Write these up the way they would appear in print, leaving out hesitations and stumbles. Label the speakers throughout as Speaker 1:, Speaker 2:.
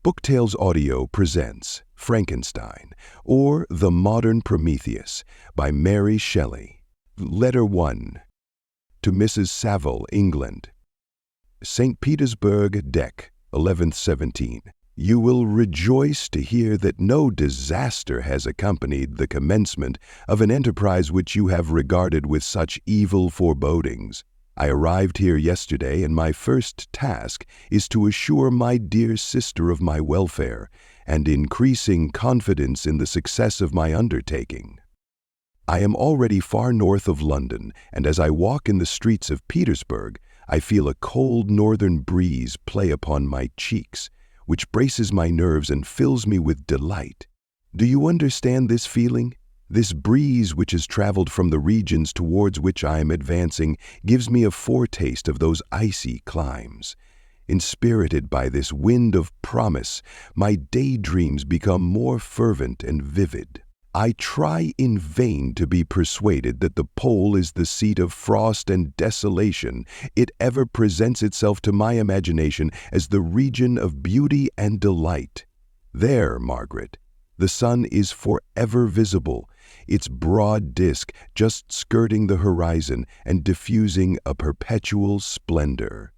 Speaker 1: Booktales Audio presents Frankenstein, or The Modern Prometheus, by Mary Shelley. Letter 1. To Mrs. Saville, England. St. Petersburg, Dec, 1117. You will rejoice to hear that no disaster has accompanied the commencement of an enterprise which you have regarded with such evil forebodings. I arrived here yesterday, and my first task is to assure my dear sister of my welfare and increasing confidence in the success of my undertaking. I am already far north of London, and as I walk in the streets of Petersburg, I feel a cold northern breeze play upon my cheeks, which braces my nerves and fills me with delight. Do you understand this feeling? This breeze which has traveled from the regions towards which I am advancing gives me a foretaste of those icy climes. Inspirited by this wind of promise, my daydreams become more fervent and vivid. I try in vain to be persuaded that the pole is the seat of frost and desolation. It ever presents itself to my imagination as the region of beauty and delight. There, Margaret, the sun is forever visible, its broad disk just skirting the horizon and diffusing a perpetual splendor.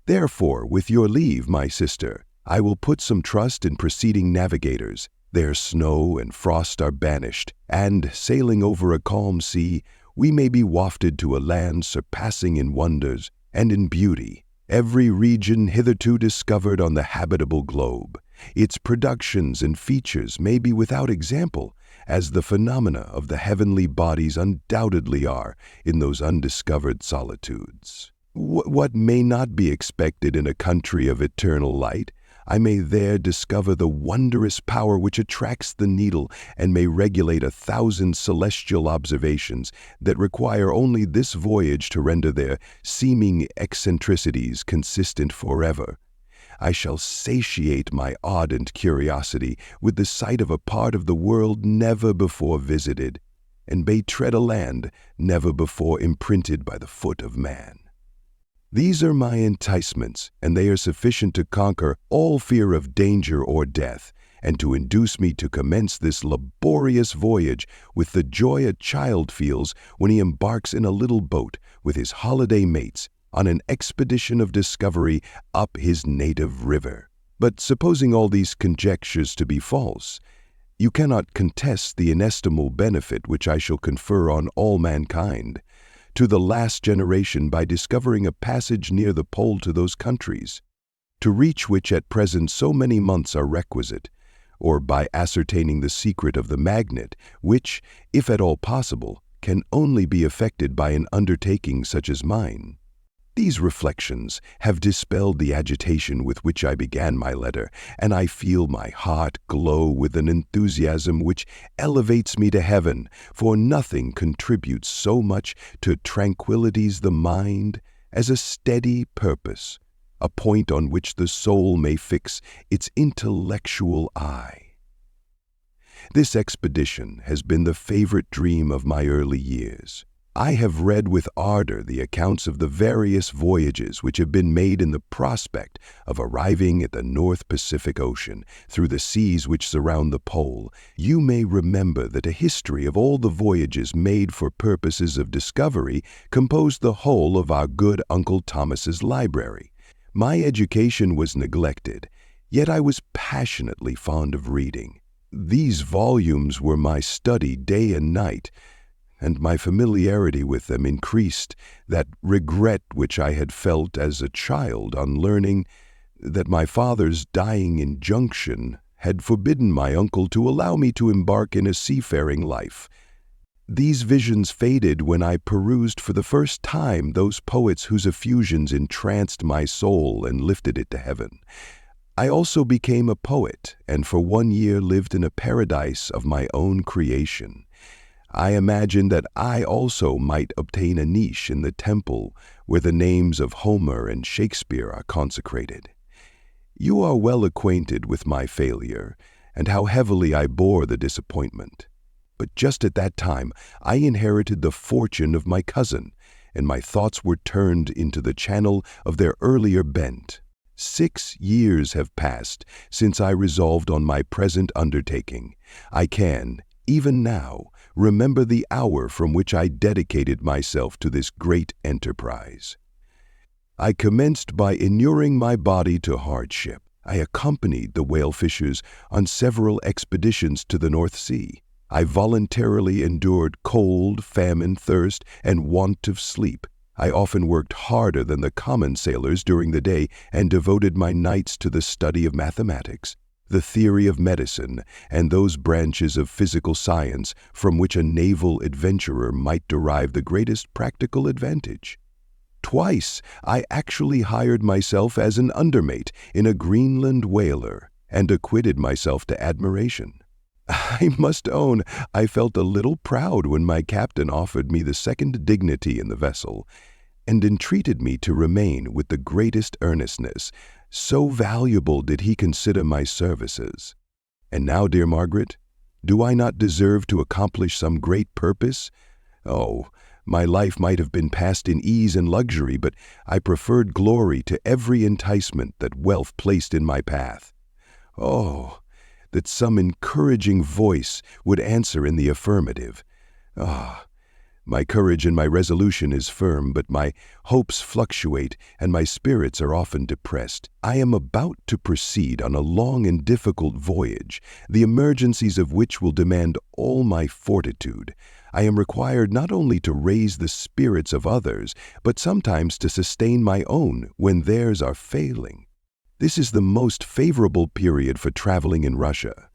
Speaker 1: Therefore, with your leave, my sister, I will put some trust in preceding navigators. Their snow and frost are banished, and, sailing over a calm sea, we may be wafted to a land surpassing in wonders and in beauty every region hitherto discovered on the habitable globe. Its productions and features may be without example, as the phenomena of the heavenly bodies undoubtedly are in those undiscovered solitudes. What may not be expected in a country of eternal light, I may there discover the wondrous power which attracts the needle and may regulate 1,000 celestial observations that require only this voyage to render their seeming eccentricities consistent forever. I shall satiate my ardent curiosity with the sight of a part of the world never before visited, and may tread a land never before imprinted by the foot of man. These are my enticements, and they are sufficient to conquer all fear of danger or death, and to induce me to commence this laborious voyage with the joy a child feels when he embarks in a little boat with his holiday mates on an expedition of discovery up his native river. But supposing all these conjectures to be false, you cannot contest the inestimable benefit which I shall confer on all mankind, to the last generation, by discovering a passage near the pole to those countries, to reach which at present so many months are requisite, or by ascertaining the secret of the magnet, which, if at all possible, can only be effected by an undertaking such as mine. These reflections have dispelled the agitation with which I began my letter, and I feel my heart glow with an enthusiasm which elevates me to heaven, for nothing contributes so much to tranquillities the mind as a steady purpose, a point on which the soul may fix its intellectual eye. This expedition has been the favorite dream of my early years. I have read with ardor the accounts of the various voyages which have been made in the prospect of arriving at the North Pacific Ocean through the seas which surround the pole. You may remember that a history of all the voyages made for purposes of discovery composed the whole of our good Uncle Thomas's library. My education was neglected, yet I was passionately fond of reading. These volumes were my study day and night, and my familiarity with them increased that regret which I had felt as a child on learning that my father's dying injunction had forbidden my uncle to allow me to embark in a seafaring life. These visions faded when I perused for the first time those poets whose effusions entranced my soul and lifted it to heaven. I also became a poet, and for 1 year lived in a paradise of my own creation. I imagined that I also might obtain a niche in the temple where the names of Homer and Shakespeare are consecrated. You are well acquainted with my failure, and how heavily I bore the disappointment. But just at that time I inherited the fortune of my cousin, and my thoughts were turned into the channel of their earlier bent. 6 years have passed since I resolved on my present undertaking. I can, even now, remember the hour from which I dedicated myself to this great enterprise. I commenced by inuring my body to hardship. I accompanied the whale fishers on several expeditions to the North Sea. I voluntarily endured cold, famine, thirst, and want of sleep. I often worked harder than the common sailors during the day and devoted my nights to the study of mathematics, the theory of medicine, and those branches of physical science from which a naval adventurer might derive the greatest practical advantage. Twice I actually hired myself as an undermate in a Greenland whaler and acquitted myself to admiration. I must own I felt a little proud when my captain offered me the second dignity in the vessel and entreated me to remain with the greatest earnestness. So valuable did he consider my services. And now, dear Margaret, do I not deserve to accomplish some great purpose? Oh, my life might have been passed in ease and luxury, but I preferred glory to every enticement that wealth placed in my path. Oh, that some encouraging voice would answer in the affirmative. Ah, my courage and my resolution is firm, but my hopes fluctuate and my spirits are often depressed. I am about to proceed on a long and difficult voyage, the emergencies of which will demand all my fortitude. I am required not only to raise the spirits of others, but sometimes to sustain my own when theirs are failing. This is the most favorable period for traveling in Russia.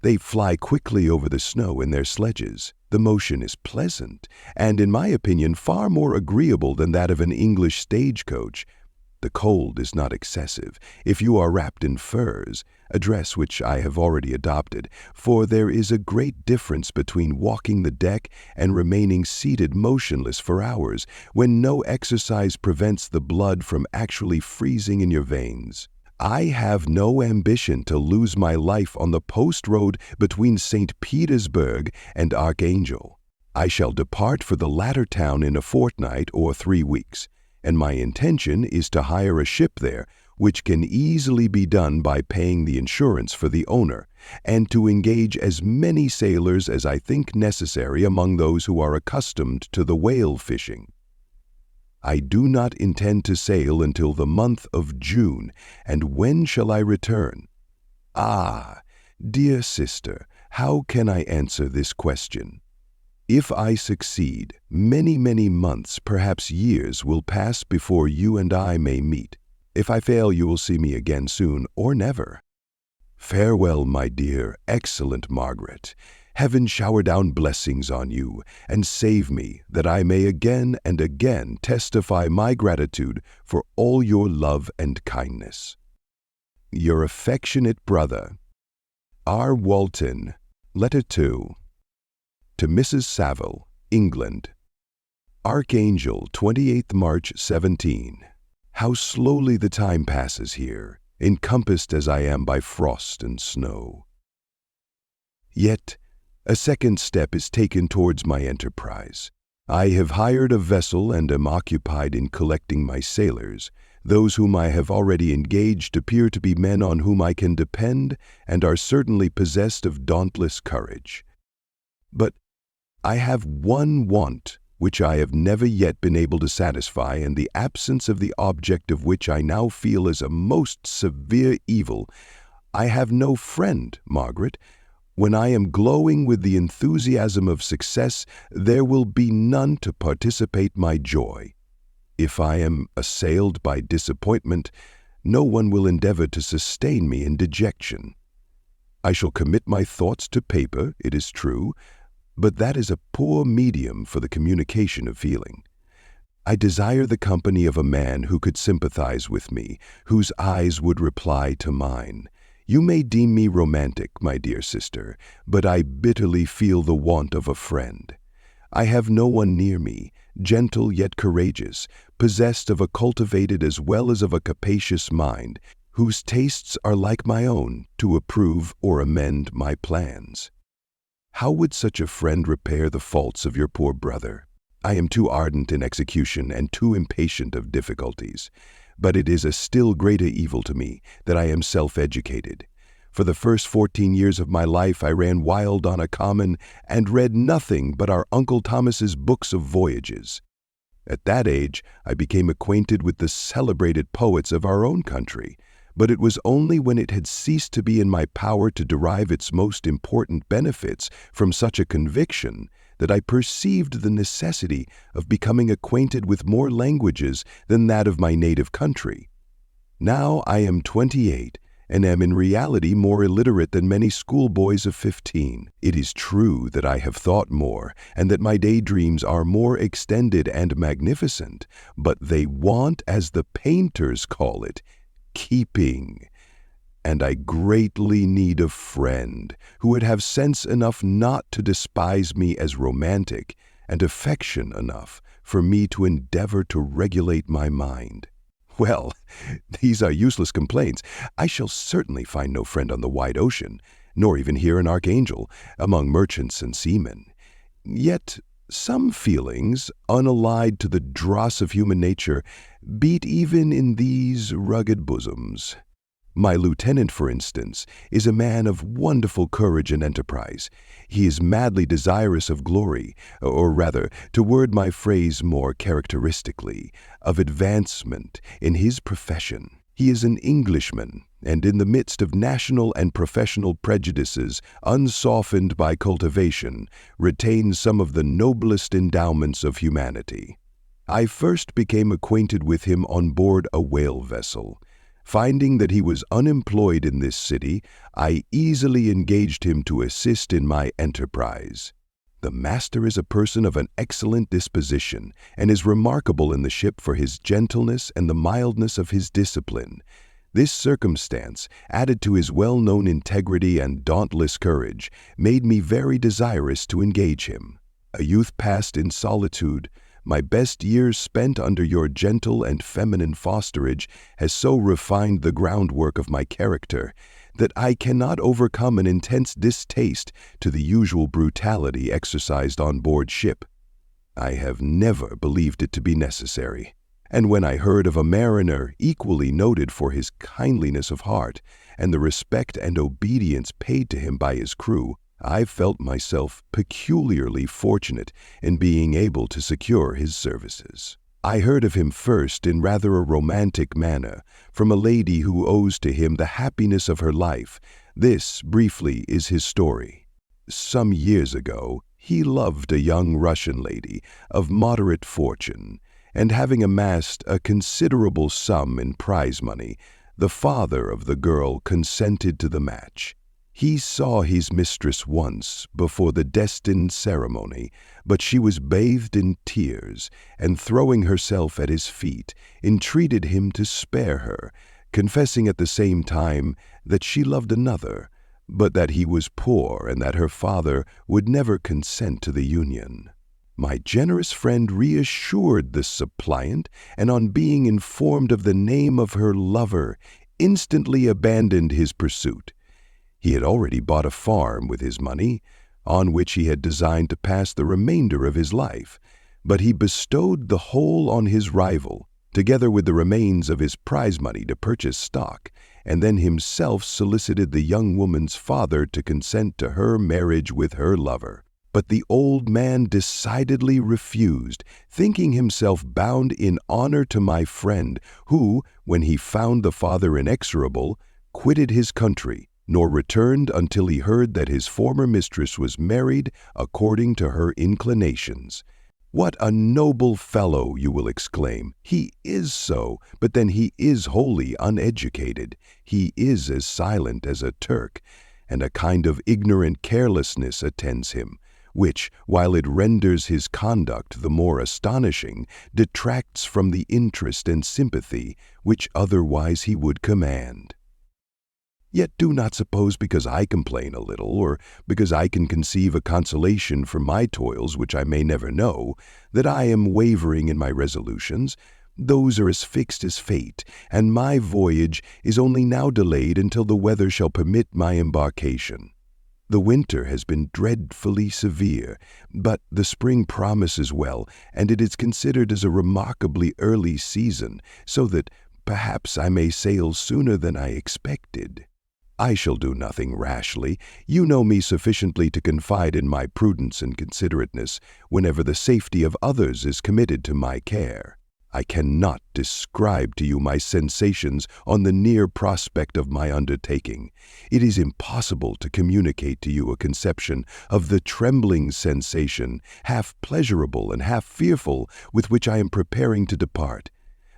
Speaker 1: They fly quickly over the snow in their sledges. The motion is pleasant, and in my opinion far more agreeable than that of an English stagecoach. The cold is not excessive if you are wrapped in furs, a dress which I have already adopted, for there is a great difference between walking the deck and remaining seated motionless for hours when no exercise prevents the blood from actually freezing in your veins. I have no ambition to lose my life on the post road between St. Petersburg and Archangel. I shall depart for the latter town in a fortnight or 3 weeks, and my intention is to hire a ship there, which can easily be done by paying the insurance for the owner, and to engage as many sailors as I think necessary among those who are accustomed to the whale fishing. I do not intend to sail until the month of June, and when shall I return? Ah, dear sister, how can I answer this question? If I succeed, many, many months, perhaps years, will pass before you and I may meet. If I fail, you will see me again soon or never. Farewell, my dear, excellent Margaret. Heaven shower down blessings on you, and save me, that I may again and again testify my gratitude for all your love and kindness. Your affectionate brother, R. Walton. Letter 2. To Mrs. Saville, England. Archangel, 28th March, 17. How slowly the time passes here, encompassed as I am by frost and snow. Yet, a second step is taken towards my enterprise. I have hired a vessel and am occupied in collecting my sailors. Those whom I have already engaged appear to be men on whom I can depend and are certainly possessed of dauntless courage. But I have one want which I have never yet been able to satisfy, and the absence of the object of which I now feel as a most severe evil. I have no friend, Margaret. When I am glowing with the enthusiasm of success, there will be none to participate my joy. If I am assailed by disappointment, no one will endeavor to sustain me in dejection. I shall commit my thoughts to paper, it is true, but that is a poor medium for the communication of feeling. I desire the company of a man who could sympathize with me, whose eyes would reply to mine. You may deem me romantic, my dear sister, but I bitterly feel the want of a friend. I have no one near me, gentle yet courageous, possessed of a cultivated as well as of a capacious mind, whose tastes are like my own, to approve or amend my plans. How would such a friend repair the faults of your poor brother? I am too ardent in execution and too impatient of difficulties. But it is a still greater evil to me that I am self-educated. For the first 14 years of my life I ran wild on a common and read nothing but our Uncle Thomas's books of voyages. At that age I became acquainted with the celebrated poets of our own country, but it was only when it had ceased to be in my power to derive its most important benefits from such a conviction that I perceived the necessity of becoming acquainted with more languages than that of my native country. Now I am 28 and am in reality more illiterate than many schoolboys of 15. It is true that I have thought more and that my daydreams are more extended and magnificent, but they want, as the painters call it, keeping. And I greatly need a friend who would have sense enough not to despise me as romantic and affection enough for me to endeavor to regulate my mind. Well, these are useless complaints. I shall certainly find no friend on the wide ocean, nor even here an archangel, among merchants and seamen. Yet some feelings, unallied to the dross of human nature, beat even in these rugged bosoms. My lieutenant, for instance, is a man of wonderful courage and enterprise. He is madly desirous of glory, or rather, to word my phrase more characteristically, of advancement in his profession. He is an Englishman, and in the midst of national and professional prejudices, unsoftened by cultivation, retains some of the noblest endowments of humanity. I first became acquainted with him on board a whale vessel. Finding that he was unemployed in this city, I easily engaged him to assist in my enterprise. The master is a person of an excellent disposition, and is remarkable in the ship for his gentleness and the mildness of his discipline. This circumstance, added to his well-known integrity and dauntless courage, made me very desirous to engage him. A youth passed in solitude, my best years spent under your gentle and feminine fosterage has so refined the groundwork of my character that I cannot overcome an intense distaste to the usual brutality exercised on board ship. I have never believed it to be necessary, and when I heard of a mariner equally noted for his kindliness of heart and the respect and obedience paid to him by his crew, I felt myself peculiarly fortunate in being able to secure his services. I heard of him first in rather a romantic manner from a lady who owes to him the happiness of her life. This, briefly, is his story. Some years ago, he loved a young Russian lady of moderate fortune, and having amassed a considerable sum in prize money, the father of the girl consented to the match. He saw his mistress once before the destined ceremony, but she was bathed in tears, and throwing herself at his feet, entreated him to spare her, confessing at the same time that she loved another, but that he was poor and that her father would never consent to the union. My generous friend reassured the suppliant, and on being informed of the name of her lover, instantly abandoned his pursuit. He had already bought a farm with his money, on which he had designed to pass the remainder of his life, but he bestowed the whole on his rival, together with the remains of his prize money to purchase stock, and then himself solicited the young woman's father to consent to her marriage with her lover. But the old man decidedly refused, thinking himself bound in honor to my friend, who, when he found the father inexorable, quitted his country, nor returned until he heard that his former mistress was married according to her inclinations. What a noble fellow, you will exclaim. He is so, but then he is wholly uneducated. He is as silent as a Turk, and a kind of ignorant carelessness attends him, which, while it renders his conduct the more astonishing, detracts from the interest and sympathy which otherwise he would command. Yet do not suppose because I complain a little, or because I can conceive a consolation for my toils which I may never know, that I am wavering in my resolutions. Those are as fixed as fate, and my voyage is only now delayed until the weather shall permit my embarkation. The winter has been dreadfully severe, but the spring promises well, and it is considered as a remarkably early season, so that, perhaps I may sail sooner than I expected. I shall do nothing rashly. You know me sufficiently to confide in my prudence and considerateness whenever the safety of others is committed to my care. I cannot describe to you my sensations on the near prospect of my undertaking. It is impossible to communicate to you a conception of the trembling sensation, half pleasurable and half fearful, with which I am preparing to depart.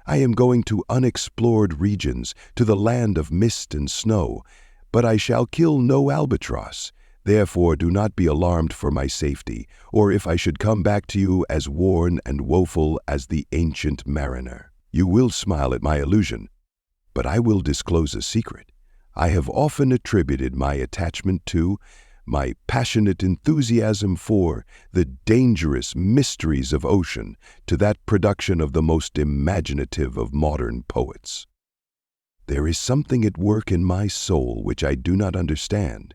Speaker 1: I am going to unexplored regions, to the land of mist and snow, but I shall kill no albatross. Therefore do not be alarmed for my safety, or if I should come back to you as worn and woeful as the ancient mariner. You will smile at my illusion, but I will disclose a secret. I have often attributed my attachment to, my passionate enthusiasm for, the dangerous mysteries of ocean, to that production of the most imaginative of modern poets. There is something at work in my soul which I do not understand.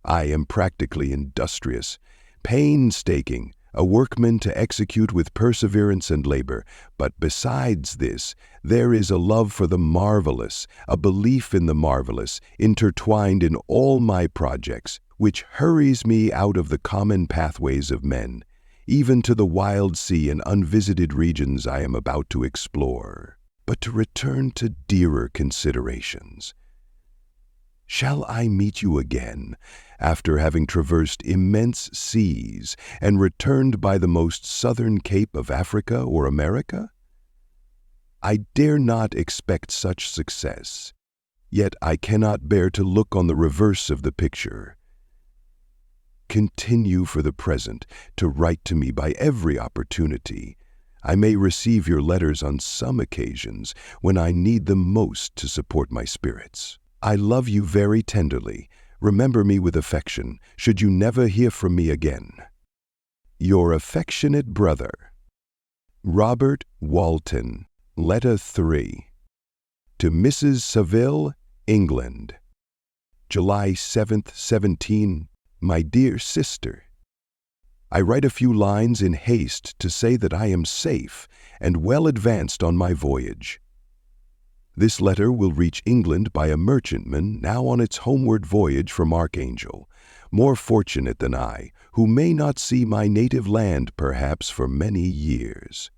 Speaker 1: I am practically industrious, painstaking, a workman to execute with perseverance and labor, but besides this, there is a love for the marvelous, a belief in the marvelous, intertwined in all my projects, which hurries me out of the common pathways of men, even to the wild sea and unvisited regions I am about to explore. But to return to dearer considerations. Shall I meet you again, after having traversed immense seas and returned by the most southern cape of Africa or America? I dare not expect such success, yet I cannot bear to look on the reverse of the picture. Continue for the present to write to me by every opportunity. I may receive your letters on some occasions when I need them most to support my spirits. I love you very tenderly. Remember me with affection, should you never hear from me again. Your affectionate brother, Robert Walton. Letter 3. To Mrs. Saville, England. July 7th, 17. My dear sister, I write a few lines in haste to say that I am safe and well advanced on my voyage. This letter will reach England by a merchantman now on its homeward voyage from Archangel, more fortunate than I, who may not see my native land perhaps for many years.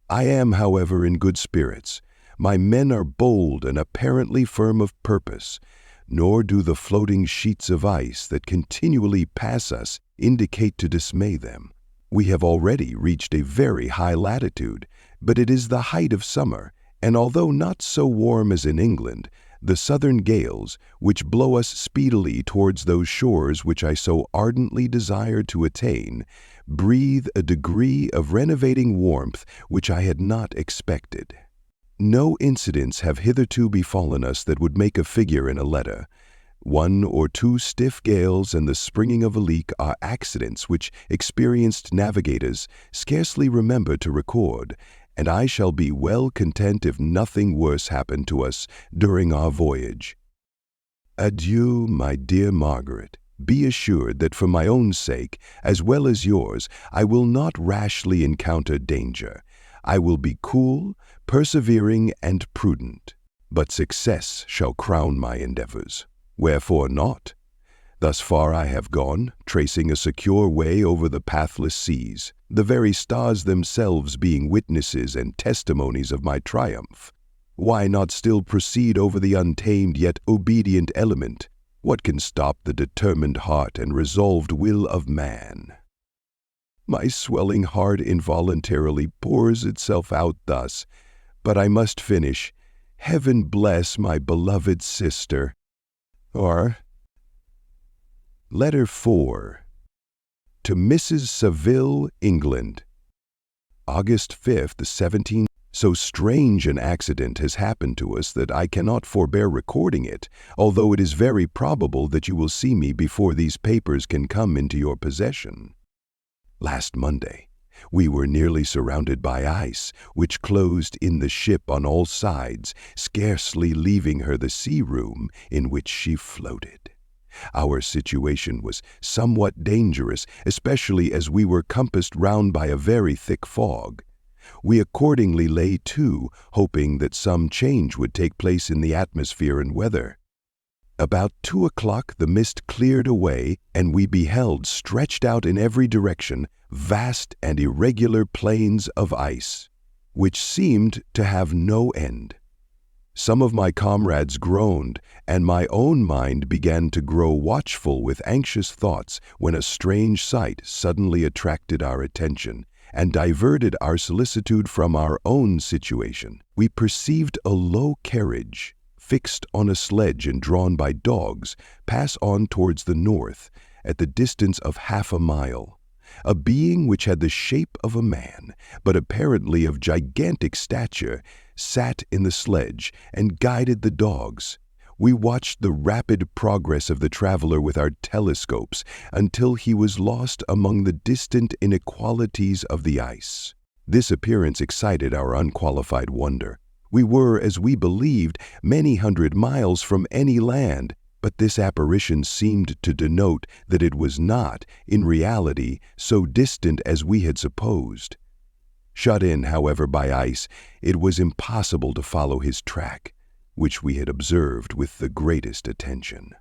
Speaker 1: I am, however, in good spirits. My men are bold and apparently firm of purpose, nor do the floating sheets of ice that continually pass us indicate to dismay them. We have already reached a very high latitude, but it is the height of summer, and although not so warm as in England, the southern gales, which blow us speedily towards those shores which I so ardently desire to attain, breathe a degree of renovating warmth which I had not expected. No incidents have hitherto befallen us that would make a figure in a letter. 1 or 2 stiff gales and the springing of a leak are accidents which experienced navigators scarcely remember to record, and I shall be well content if nothing worse happen to us during our voyage. Adieu, my dear Margaret. Be assured that for my own sake, as well as yours, I will not rashly encounter danger. I will be cool, persevering, and prudent. But success shall crown my endeavors. Wherefore not? Thus far I have gone, tracing a secure way over the pathless seas, the very stars themselves being witnesses and testimonies of my triumph. Why not still proceed over the untamed yet obedient element? What can stop the determined heart and resolved will of man? My swelling heart involuntarily pours itself out thus, but I must finish. Heaven bless my beloved sister. Or, Letter 4. To Mrs. Saville, England. August 5th, 17. So strange an accident has happened to us that I cannot forbear recording it, although it is very probable that you will see me before these papers can come into your possession. Last Monday, we were nearly surrounded by ice, which closed in the ship on all sides, scarcely leaving her the sea-room in which she floated. Our situation was somewhat dangerous, especially as we were compassed round by a very thick fog. We accordingly lay to, hoping that some change would take place in the atmosphere and weather. About 2 o'clock the mist cleared away, and we beheld stretched out in every direction vast and irregular plains of ice, which seemed to have no end. Some of my comrades groaned, and my own mind began to grow watchful with anxious thoughts when a strange sight suddenly attracted our attention and diverted our solicitude from our own situation. We perceived a low carriage, fixed on a sledge and drawn by dogs, pass on towards the north, at the distance of 1/2 mile. A being which had the shape of a man, but apparently of gigantic stature, sat in the sledge and guided the dogs. We watched the rapid progress of the traveler with our telescopes until he was lost among the distant inequalities of the ice. This appearance excited our unqualified wonder. We were, as we believed, many hundred miles from any land, but this apparition seemed to denote that it was not, in reality, so distant as we had supposed. Shut in, however, by ice, it was impossible to follow his track, which we had observed with the greatest attention.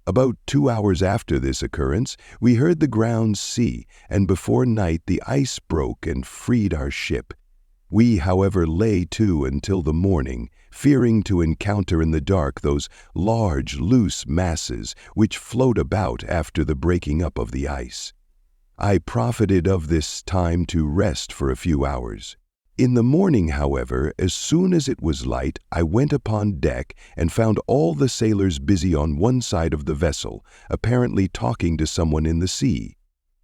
Speaker 1: About 2 hours after this occurrence, we heard the ground sea, and before night the ice broke and freed our ship. We, however, lay to until the morning, fearing to encounter in the dark those large, loose masses which float about after the breaking up of the ice. I profited of this time to rest for a few hours. In the morning, however, as soon as it was light, I went upon deck and found all the sailors busy on one side of the vessel, apparently talking to someone in the sea.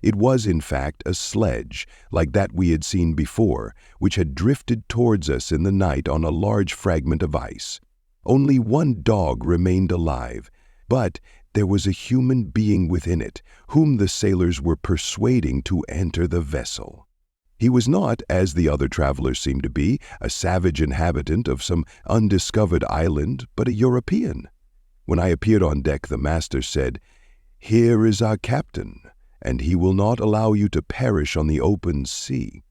Speaker 1: It was, in fact, a sledge, like that we had seen before, which had drifted towards us in the night on a large fragment of ice. Only one dog remained alive, but there was a human being within it, whom the sailors were persuading to enter the vessel. He was not, as the other travelers seemed to be, a savage inhabitant of some undiscovered island, but a European. When I appeared on deck, the master said, "Here is our captain, and he will not allow you to perish on the open sea."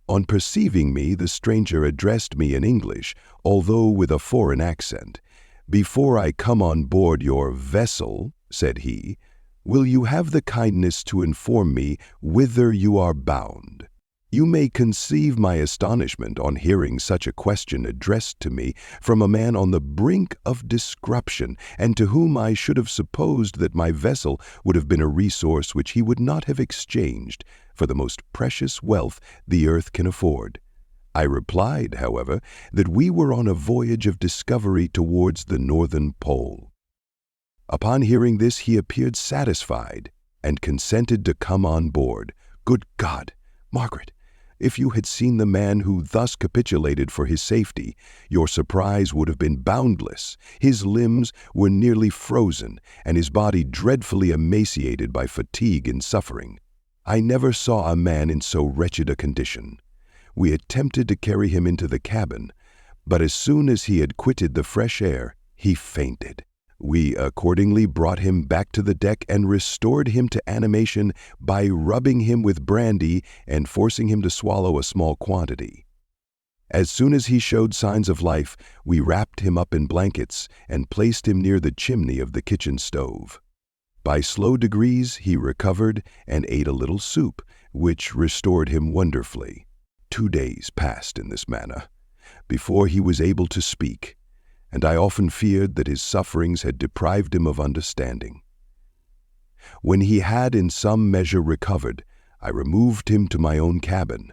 Speaker 1: On perceiving me, the stranger addressed me in English, although with a foreign accent. "Before I come on board your vessel," said he, "will you have the kindness to inform me whither you are bound?" You may conceive my astonishment on hearing such a question addressed to me from a man on the brink of disruption, and to whom I should have supposed that my vessel would have been a resource which he would not have exchanged for the most precious wealth the earth can afford. I replied, however, that we were on a voyage of discovery towards the northern pole. Upon hearing this, he appeared satisfied and consented to come on board. Good God, Margaret! If you had seen the man who thus capitulated for his safety, your surprise would have been boundless. His limbs were nearly frozen, and his body dreadfully emaciated by fatigue and suffering. I never saw a man in so wretched a condition. We attempted to carry him into the cabin, but as soon as he had quitted the fresh air, he fainted. We accordingly brought him back to the deck and restored him to animation by rubbing him with brandy and forcing him to swallow a small quantity. As soon as he showed signs of life, we wrapped him up in blankets and placed him near the chimney of the kitchen stove. By slow degrees he recovered and ate a little soup, which restored him wonderfully. 2 days passed in this manner before he was able to speak, and I often feared that his sufferings had deprived him of understanding. When he had in some measure recovered, I removed him to my own cabin,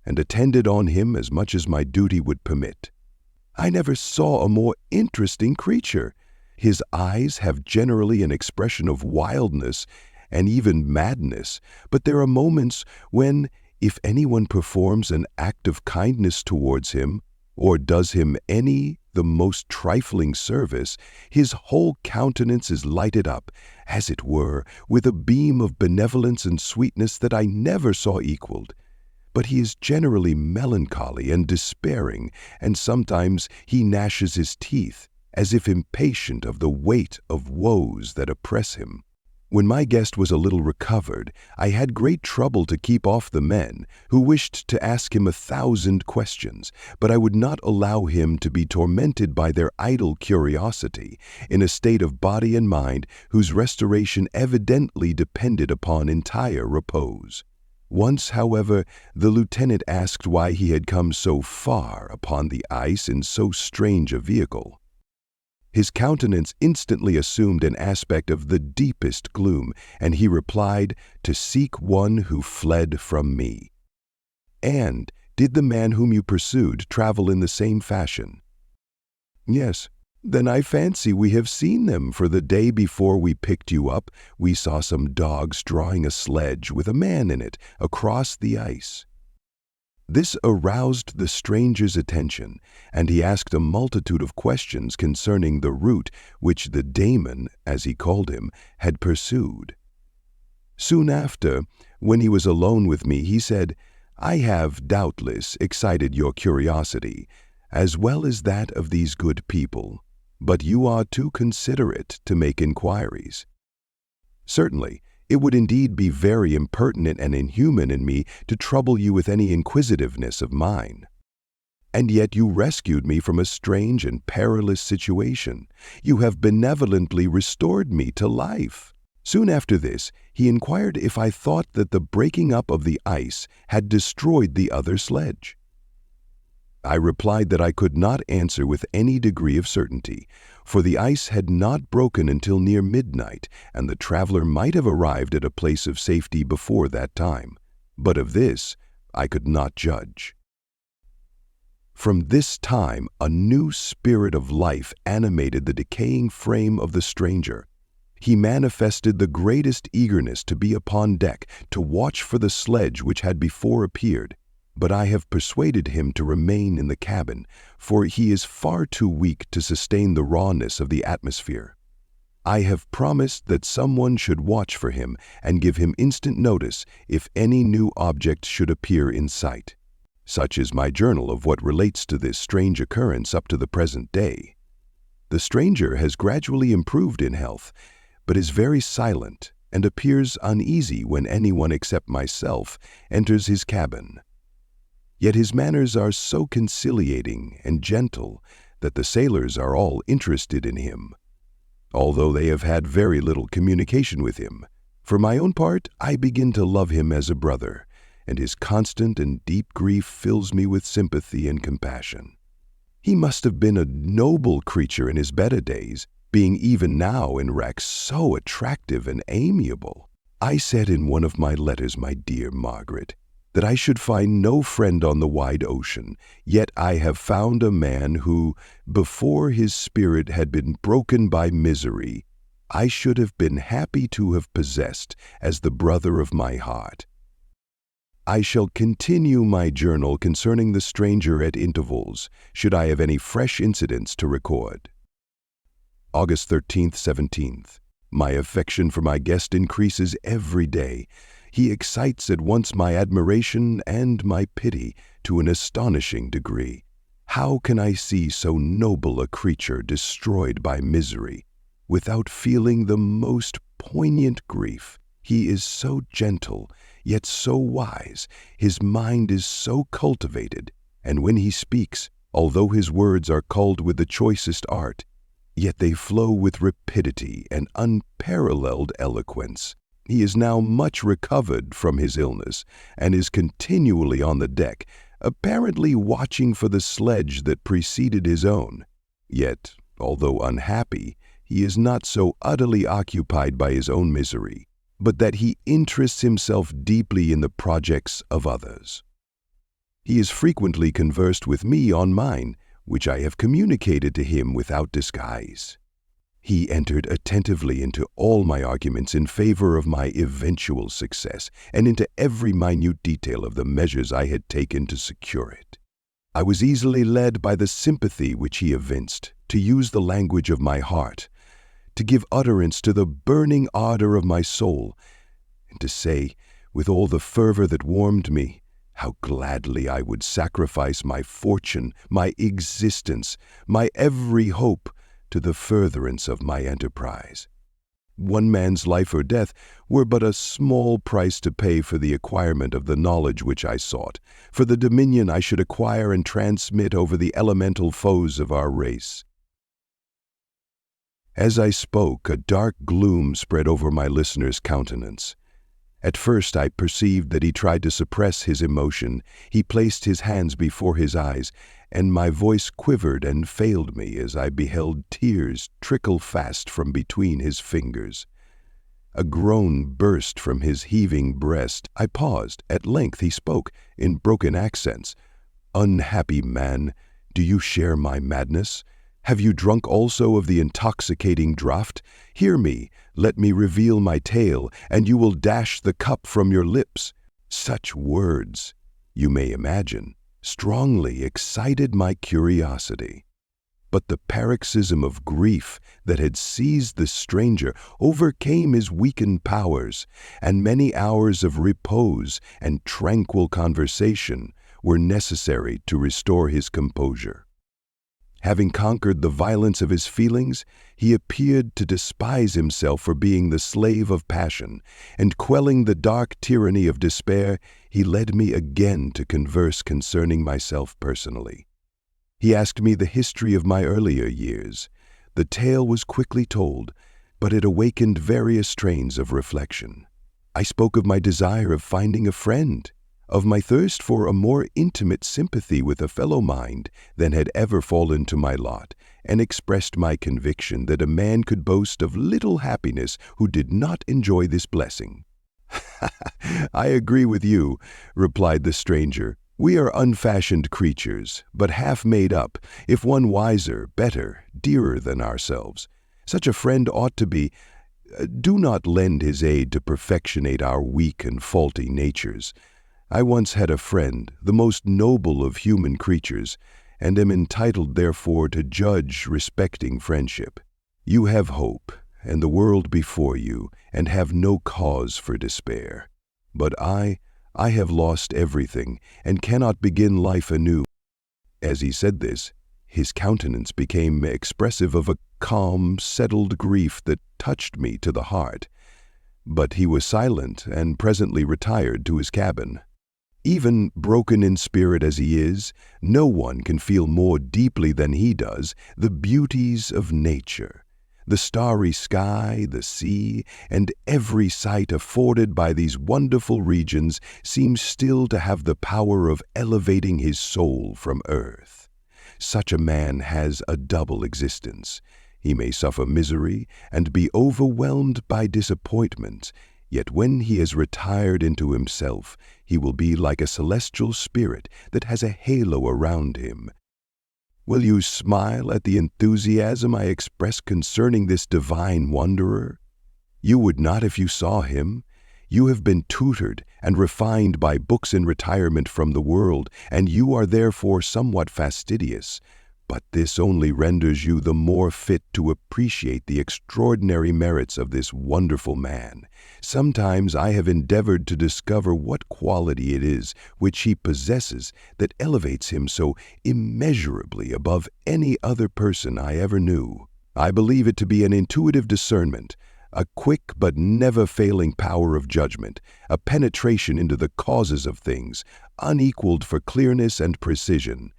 Speaker 1: and attended on him as much as my duty would permit. I never saw a more interesting creature. His eyes have generally an expression of wildness and even madness, but there are moments when, if anyone performs an act of kindness towards him, or does him the most trifling service, his whole countenance is lighted up, as it were, with a beam of benevolence and sweetness that I never saw equaled. But he is generally melancholy and despairing, and sometimes he gnashes his teeth, as if impatient of the weight of woes that oppress him. When my guest was a little recovered, I had great trouble to keep off the men who wished to ask him 1,000 questions, but I would not allow him to be tormented by their idle curiosity in a state of body and mind whose restoration evidently depended upon entire repose. Once, however, the lieutenant asked why he had come so far upon the ice in so strange a vehicle. His countenance instantly assumed an aspect of the deepest gloom, and he replied, "To seek one who fled from me." "And did the man whom you pursued travel in the same fashion?" "Yes." "Then I fancy we have seen them, for the day before we picked you up, we saw some dogs drawing a sledge with a man in it across the ice." This aroused the stranger's attention, and he asked a multitude of questions concerning the route which the daemon, as he called him, had pursued. Soon after, when he was alone with me, he said, "I have, doubtless, excited your curiosity, as well as that of these good people, but you are too considerate to make inquiries." "Certainly. It would indeed be very impertinent and inhuman in me to trouble you with any inquisitiveness of mine. And yet you rescued me from a strange and perilous situation. You have benevolently restored me to life." Soon after this, he inquired if I thought that the breaking up of the ice had destroyed the other sledge. I replied that I could not answer with any degree of certainty, for the ice had not broken until near midnight, and the traveler might have arrived at a place of safety before that time. But of this I could not judge. From this time a new spirit of life animated the decaying frame of the stranger. He manifested the greatest eagerness to be upon deck, to watch for the sledge which had before appeared. But I have persuaded him to remain in the cabin, for he is far too weak to sustain the rawness of the atmosphere. I have promised that someone should watch for him and give him instant notice if any new object should appear in sight. Such is my journal of what relates to this strange occurrence up to the present day. The stranger has gradually improved in health, but is very silent and appears uneasy when anyone except myself enters his cabin. Yet his manners are so conciliating and gentle that the sailors are all interested in him, although they have had very little communication with him. For my own part, I begin to love him as a brother, and his constant and deep grief fills me with sympathy and compassion. He must have been a noble creature in his better days, being even now in wreck so attractive and amiable. I said in one of my letters, my dear Margaret, that I should find no friend on the wide ocean, yet I have found a man who, before his spirit had been broken by misery, I should have been happy to have possessed as the brother of my heart. I shall continue my journal concerning the stranger at intervals, should I have any fresh incidents to record. August 13th, 17th. My affection for my guest increases every day. He excites at once my admiration and my pity to an astonishing degree. How can I see so noble a creature destroyed by misery without feeling the most poignant grief? He is so gentle, yet so wise. His mind is so cultivated, and when he speaks, although his words are culled with the choicest art, yet they flow with rapidity and unparalleled eloquence. He is now much recovered from his illness and is continually on the deck, apparently watching for the sledge that preceded his own. Yet, although unhappy, he is not so utterly occupied by his own misery, but that he interests himself deeply in the projects of others. He is frequently conversed with me on mine, which I have communicated to him without disguise. He entered attentively into all my arguments in favor of my eventual success, and into every minute detail of the measures I had taken to secure it. I was easily led by the sympathy which he evinced to use the language of my heart, to give utterance to the burning ardor of my soul, and to say, with all the fervor that warmed me, how gladly I would sacrifice my fortune, my existence, my every hope, to the furtherance of my enterprise. one man's life or death were but a small price to pay for the acquirement of the knowledge which I sought, for the dominion I should acquire and transmit over the elemental foes of our race. As I spoke, a dark gloom spread over my listener's countenance. At first I perceived that he tried to suppress his emotion. He placed his hands before his eyes, and my voice quivered and failed me as I beheld tears trickle fast from between his fingers. A groan burst from his heaving breast. I paused. At length he spoke, in broken accents. "Unhappy man, do you share my madness? Have you drunk also of the intoxicating draught? Hear me, let me reveal my tale, and you will dash the cup from your lips." Such words, you may imagine, strongly excited my curiosity. But the paroxysm of grief that had seized the stranger overcame his weakened powers, and many hours of repose and tranquil conversation were necessary to restore his composure. Having conquered the violence of his feelings, he appeared to despise himself for being the slave of passion, and quelling the dark tyranny of despair, he led me again to converse concerning myself personally. He asked me the history of my earlier years. The tale was quickly told, but it awakened various strains of reflection. I spoke of my desire of finding a friend, of my thirst for a more intimate sympathy with a fellow mind than had ever fallen to my lot, and expressed my conviction that a man could boast of little happiness who did not enjoy this blessing. "I agree with you," replied the stranger. "We are unfashioned creatures, but half made up, if one wiser, better, dearer than ourselves. Such a friend ought to be. Do not lend his aid to perfectionate our weak and faulty natures. I once had a friend, the most noble of human creatures, and am entitled therefore to judge respecting friendship. You have hope, and the world before you, and have no cause for despair. But I have lost everything, and cannot begin life anew." As he said this, his countenance became expressive of a calm, settled grief that touched me to the heart. But he was silent, and presently retired to his cabin. Even broken in spirit as he is, no one can feel more deeply than he does the beauties of nature. The starry sky, the sea, and every sight afforded by these wonderful regions seems still to have the power of elevating his soul from earth. Such a man has a double existence. He may suffer misery and be overwhelmed by disappointment, yet when he has retired into himself, he will be like a celestial spirit that has a halo around him. Will you smile at the enthusiasm I express concerning this divine wanderer? You would not if you saw him. You have been tutored and refined by books in retirement from the world, and you are therefore somewhat fastidious. But this only renders you the more fit to appreciate the extraordinary merits of this wonderful man. Sometimes I have endeavored to discover what quality it is which he possesses that elevates him so immeasurably above any other person I ever knew. I believe it to be an intuitive discernment, a quick but never failing power of judgment, a penetration into the causes of things, unequaled for clearness and precision.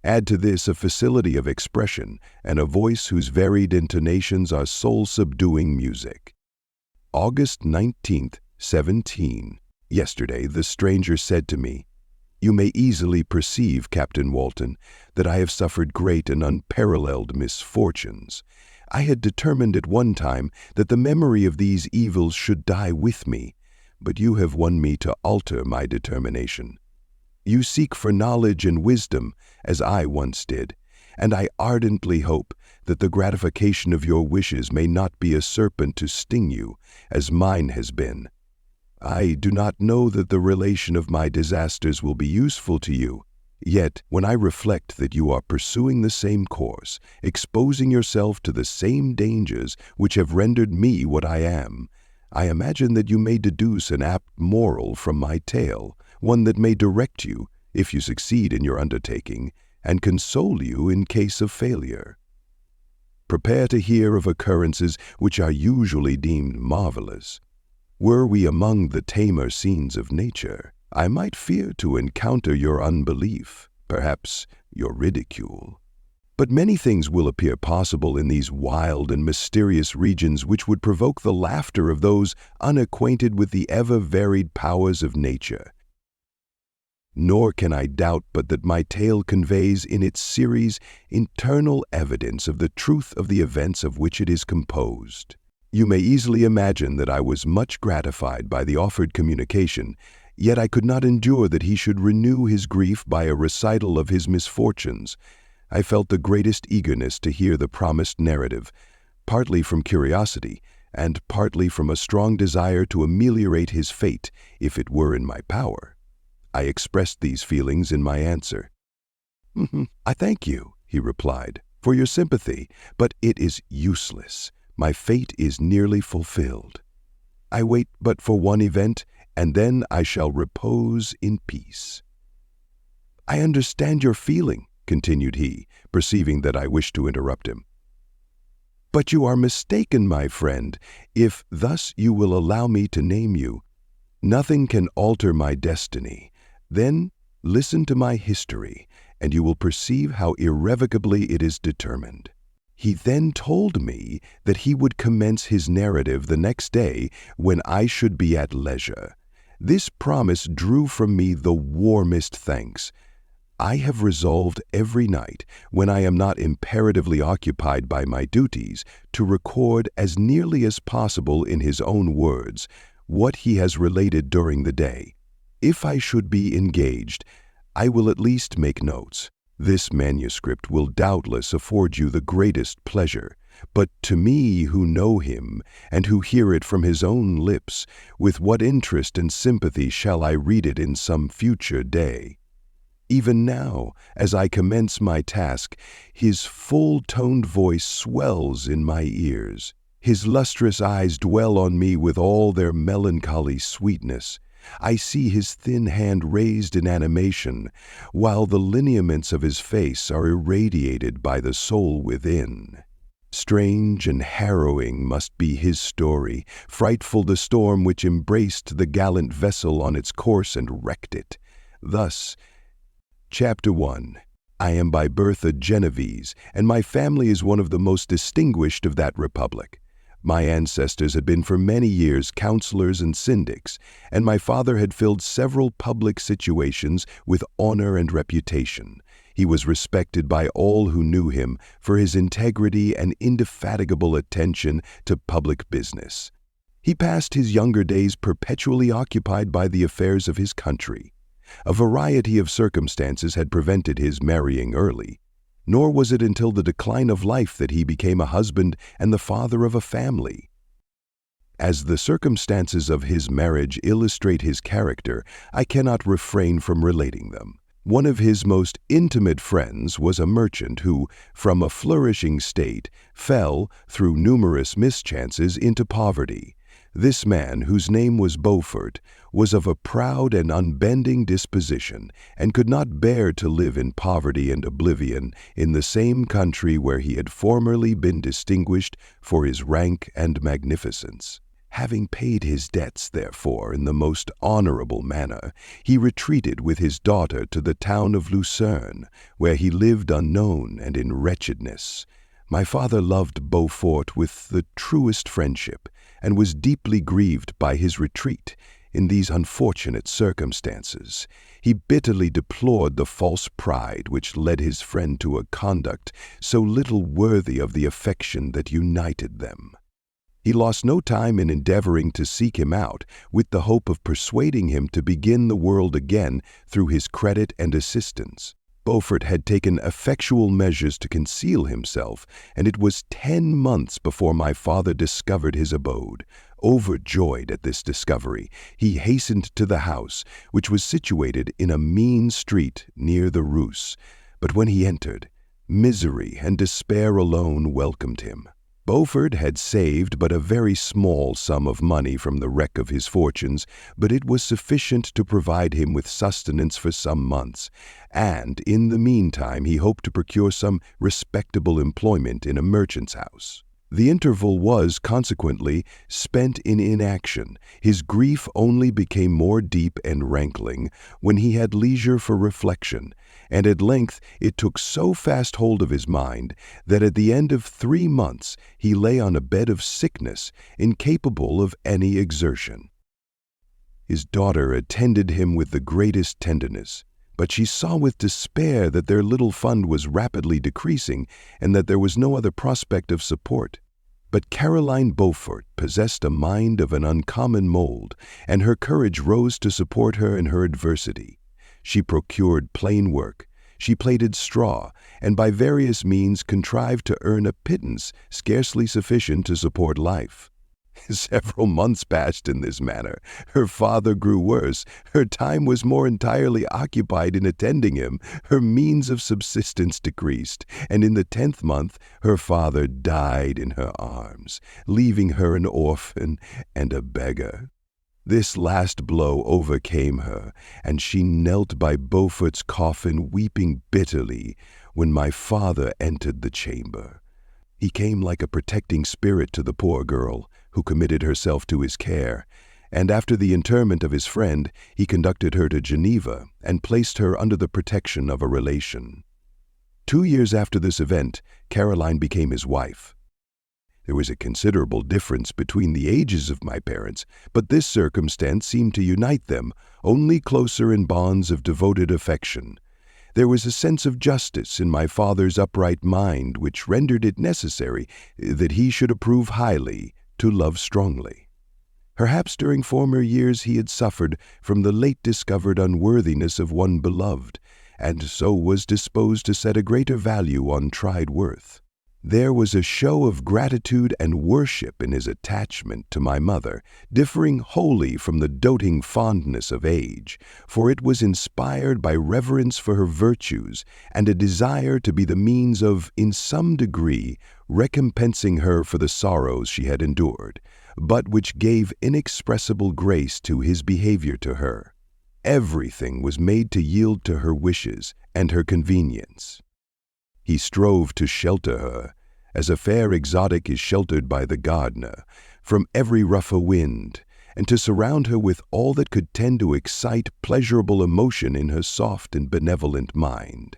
Speaker 1: Add to this a facility of expression and a voice whose varied intonations are soul-subduing music. August 19th, 17. Yesterday the stranger said to me, "You may easily perceive, Captain Walton, that I have suffered great and unparalleled misfortunes. I had determined at one time that the memory of these evils should die with me, but you have won me to alter my determination. You seek for knowledge and wisdom, as I once did, and I ardently hope that the gratification of your wishes may not be a serpent to sting you, as mine has been. I do not know that the relation of my disasters will be useful to you, yet when I reflect that you are pursuing the same course, exposing yourself to the same dangers which have rendered me what I am, I imagine that you may deduce an apt moral from my tale, one that may direct you, if you succeed in your undertaking, and console you in case of failure. Prepare to hear of occurrences which are usually deemed marvelous. Were we among the tamer scenes of nature, I might fear to encounter your unbelief, perhaps your ridicule. But many things will appear possible in these wild and mysterious regions which would provoke the laughter of those unacquainted with the ever-varied powers of nature. Nor can I doubt but that my tale conveys in its series internal evidence of the truth of the events of which it is composed. You may easily imagine that I was much gratified by the offered communication, yet I could not endure that he should renew his grief by a recital of his misfortunes. I felt the greatest eagerness to hear the promised narrative, partly from curiosity, and partly from a strong desire to ameliorate his fate, if it were in my power. I expressed these feelings in my answer. "I thank you," he replied, "for your sympathy, but it is useless. My fate is nearly fulfilled. I wait but for one event, and then I shall repose in peace." "I understand your feeling," continued he, perceiving that I wished to interrupt him. "But you are mistaken, my friend, if thus you will allow me to name you. Nothing can alter my destiny. Then listen to my history, and you will perceive how irrevocably it is determined." He then told me that he would commence his narrative the next day when I should be at leisure. This promise drew from me the warmest thanks. I have resolved every night, when I am not imperatively occupied by my duties, to record as nearly as possible in his own words what he has related during the day. If I should be engaged, I will at least make notes. This manuscript will doubtless afford you the greatest pleasure, but to me who know him, and who hear it from his own lips, with what interest and sympathy shall I read it in some future day? Even now, as I commence my task, his full-toned voice swells in my ears. His lustrous eyes dwell on me with all their melancholy sweetness. I see his thin hand raised in animation, while the lineaments of his face are irradiated by the soul within. Strange and harrowing must be his story, frightful the storm which embraced the gallant vessel on its course and wrecked it. Thus, Chapter 1. I am by birth a Genevese, and my family is one of the most distinguished of that republic. My ancestors had been for many years counselors and syndics, and my father had filled several public situations with honor and reputation. He was respected by all who knew him for his integrity and indefatigable attention to public business. He passed his younger days perpetually occupied by the affairs of his country. A variety of circumstances had prevented his marrying early. Nor was it until the decline of life that he became a husband and the father of a family. As the circumstances of his marriage illustrate his character, I cannot refrain from relating them. One of his most intimate friends was a merchant who, from a flourishing state, fell, through numerous mischances, into poverty. This man, whose name was Beaufort, was of a proud and unbending disposition, and could not bear to live in poverty and oblivion in the same country where he had formerly been distinguished for his rank and magnificence. Having paid his debts, therefore, in the most honorable manner, he retreated with his daughter to the town of Lucerne, where he lived unknown and in wretchedness. My father loved Beaufort with the truest friendship, and was deeply grieved by his retreat. In these unfortunate circumstances, he bitterly deplored the false pride which led his friend to a conduct so little worthy of the affection that united them. He lost no time in endeavoring to seek him out, with the hope of persuading him to begin the world again through his credit and assistance. Beaufort had taken effectual measures to conceal himself, and it was 10 months before my father discovered his abode. Overjoyed at this discovery, he hastened to the house, which was situated in a mean street near the Rus. But when he entered, misery and despair alone welcomed him. Beaufort had saved but a very small sum of money from the wreck of his fortunes, but it was sufficient to provide him with sustenance for some months, and in the meantime he hoped to procure some respectable employment in a merchant's house. The interval was, consequently, spent in inaction. His grief only became more deep and rankling when he had leisure for reflection, and at length it took so fast hold of his mind that at the end of 3 months he lay on a bed of sickness, incapable of any exertion. His daughter attended him with the greatest tenderness, but she saw with despair that their little fund was rapidly decreasing and that there was no other prospect of support. But Caroline Beaufort possessed a mind of an uncommon mold, and her courage rose to support her in her adversity. She procured plain work, she plaited straw, and by various means contrived to earn a pittance scarcely sufficient to support life. Several months passed in this manner. Her father grew worse. Her time was more entirely occupied in attending him. Her means of subsistence decreased, and in the 10th month her father died in her arms, leaving her an orphan and a beggar. This last blow overcame her, and she knelt by Beaufort's coffin weeping bitterly when my father entered the chamber. He came like a protecting spirit to the poor girl, who committed herself to his care, and after the interment of his friend, he conducted her to Geneva and placed her under the protection of a relation. 2 years after this event, Caroline became his wife. There was a considerable difference between the ages of my parents, but this circumstance seemed to unite them only closer in bonds of devoted affection. There was a sense of justice in my father's upright mind which rendered it necessary that he should approve highly, to love strongly. Perhaps during former years he had suffered from the late discovered unworthiness of one beloved, and so was disposed to set a greater value on tried worth. There was a show of gratitude and worship in his attachment to my mother, differing wholly from the doting fondness of age, for it was inspired by reverence for her virtues and a desire to be the means of, in some degree, recompensing her for the sorrows she had endured, but which gave inexpressible grace to his behavior to her. Everything was made to yield to her wishes and her convenience. He strove to shelter her, as a fair exotic is sheltered by the gardener, from every rougher wind, and to surround her with all that could tend to excite pleasurable emotion in her soft and benevolent mind.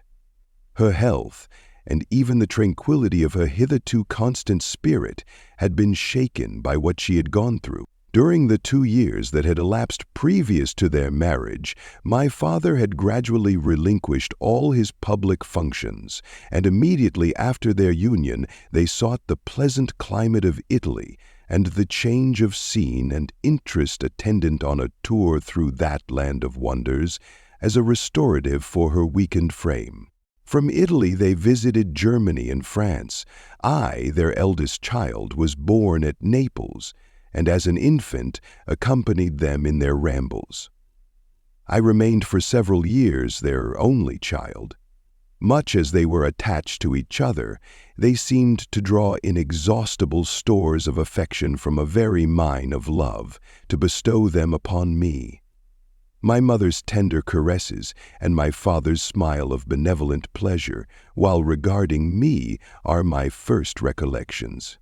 Speaker 1: Her health, and even the tranquility of her hitherto constant spirit, had been shaken by what she had gone through. During the 2 years that had elapsed previous to their marriage, my father had gradually relinquished all his public functions, and immediately after their union they sought the pleasant climate of Italy and the change of scene and interest attendant on a tour through that land of wonders as a restorative for her weakened frame. From Italy they visited Germany and France. I, their eldest child, was born at Naples, and as an infant accompanied them in their rambles. I remained for several years their only child. Much as they were attached to each other, they seemed to draw inexhaustible stores of affection from a very mine of love to bestow them upon me. My mother's tender caresses and my father's smile of benevolent pleasure while regarding me are my first recollections.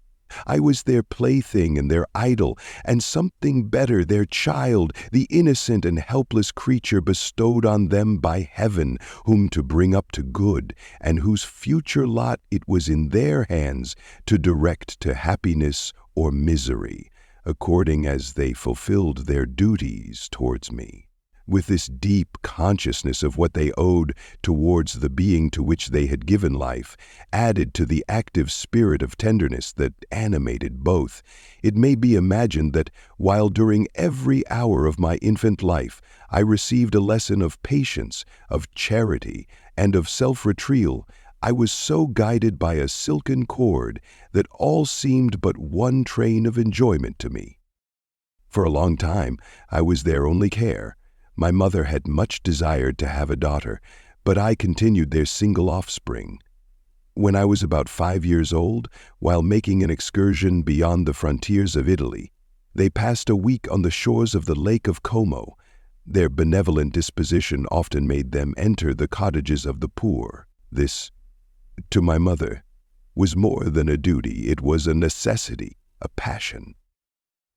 Speaker 1: I was their plaything and their idol, and something better, their child, the innocent and helpless creature bestowed on them by heaven, whom to bring up to good, and whose future lot it was in their hands to direct to happiness or misery, according as they fulfilled their duties towards me. With this deep consciousness of what they owed towards the being to which they had given life, added to the active spirit of tenderness that animated both, it may be imagined that while during every hour of my infant life I received a lesson of patience, of charity, and of self-retrieval, I was so guided by a silken cord that all seemed but one train of enjoyment to me. For a long time I was their only care. My mother had much desired to have a daughter, but I continued their single offspring. When I was about 5 years old, while making an excursion beyond the frontiers of Italy, they passed a week on the shores of the Lake of Como. Their benevolent disposition often made them enter the cottages of the poor. This, to my mother, was more than a duty. It was a necessity, a passion.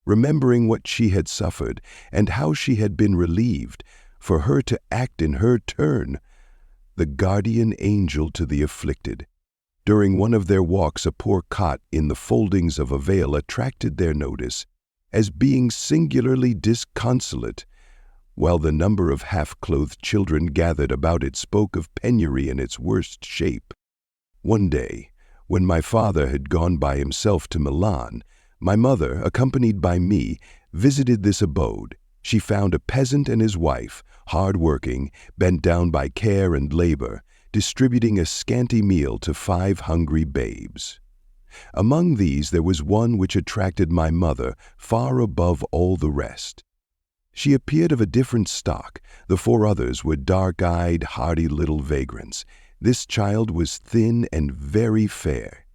Speaker 1: Remembering what she had suffered and how she had been relieved, for her to act in her turn, the guardian angel to the afflicted. During one of their walks, a poor cot in the foldings of a veil attracted their notice as being singularly disconsolate, while the number of half-clothed children gathered about it spoke of penury in its worst shape. One day, when my father had gone by himself to Milan, my mother, accompanied by me, visited this abode. She found a peasant and his wife, hard-working, bent down by care and labor, distributing a scanty meal to 5 hungry babes. Among these there was one which attracted my mother far above all the rest. She appeared of a different stock. The 4 others were dark-eyed, hardy little vagrants. This child was thin and very fair.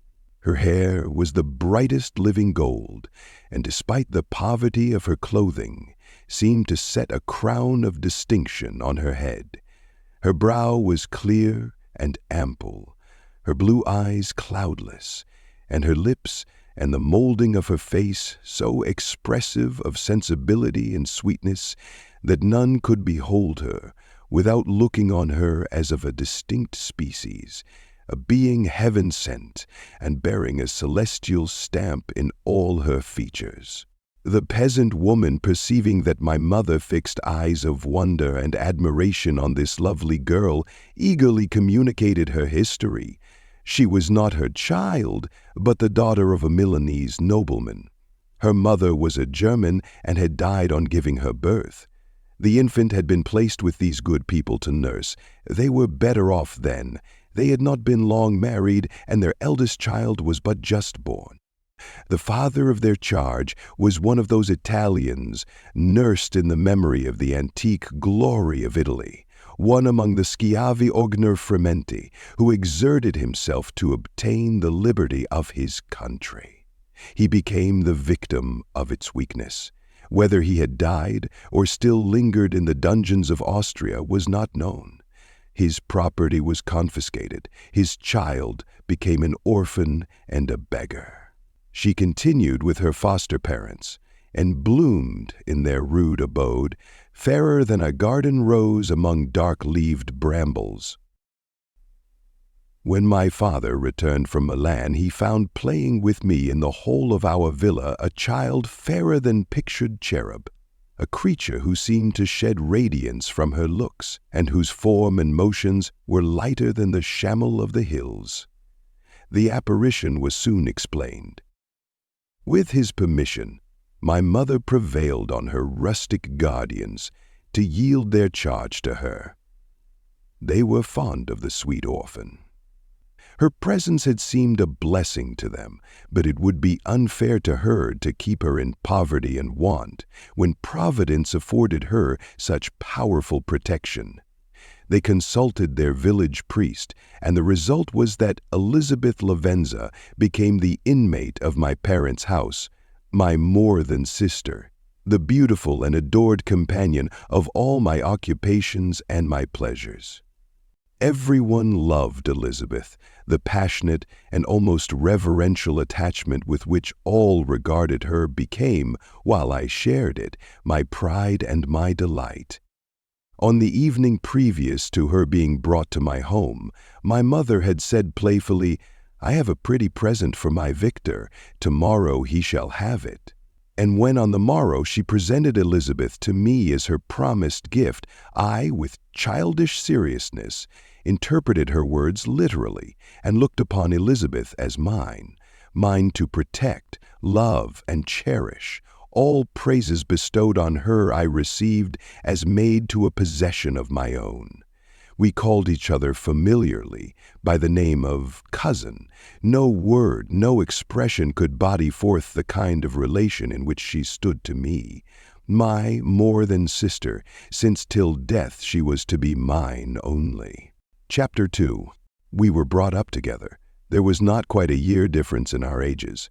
Speaker 1: Her hair was the brightest living gold, and despite the poverty of her clothing, seemed to set a crown of distinction on her head. Her brow was clear and ample, her blue eyes cloudless, and her lips and the molding of her face so expressive of sensibility and sweetness that none could behold her without looking on her as of a distinct species, a being heaven-sent and bearing a celestial stamp in all her features. The peasant woman, perceiving that my mother fixed eyes of wonder and admiration on this lovely girl, eagerly communicated her history. She was not her child, but the daughter of a Milanese nobleman. Her mother was a German and had died on giving her birth. The infant had been placed with these good people to nurse. They were better off then. They had not been long married, and their eldest child was but just born. The father of their charge was one of those Italians nursed in the memory of the antique glory of Italy, one among the schiavi ognifermenti, who exerted himself to obtain the liberty of his country. He became the victim of its weakness. Whether he had died or still lingered in the dungeons of Austria was not known. His property was confiscated. His child became an orphan and a beggar. She continued with her foster parents, and bloomed in their rude abode, fairer than a garden rose among dark-leaved brambles. When my father returned from Milan, he found playing with me in the whole of our villa a child fairer than pictured cherub, a creature who seemed to shed radiance from her looks, and whose form and motions were lighter than the chamois of the hills. The apparition was soon explained. With his permission, my mother prevailed on her rustic guardians to yield their charge to her. They were fond of the sweet orphan. Her presence had seemed a blessing to them, but it would be unfair to her to keep her in poverty and want when Providence afforded her such powerful protection. They consulted their village priest, and the result was that Elizabeth Lavenza became the inmate of my parents' house, my more-than sister, the beautiful and adored companion of all my occupations and my pleasures. Everyone loved Elizabeth. The passionate and almost reverential attachment with which all regarded her became, while I shared it, my pride and my delight. On the evening previous to her being brought to my home, my mother had said playfully, "I have a pretty present for my Victor. Tomorrow he shall have it." And when on the morrow she presented Elizabeth to me as her promised gift, I, with childish seriousness, interpreted her words literally and looked upon Elizabeth as mine to protect, love, and cherish. All praises bestowed on her I received as made to a possession of my own. We called each other familiarly by the name of cousin. No word, no expression could body forth the kind of relation in which she stood to me, my more than sister, since till death she was to be mine only. Chapter 2. We were brought up together. There was not quite a year difference in our ages.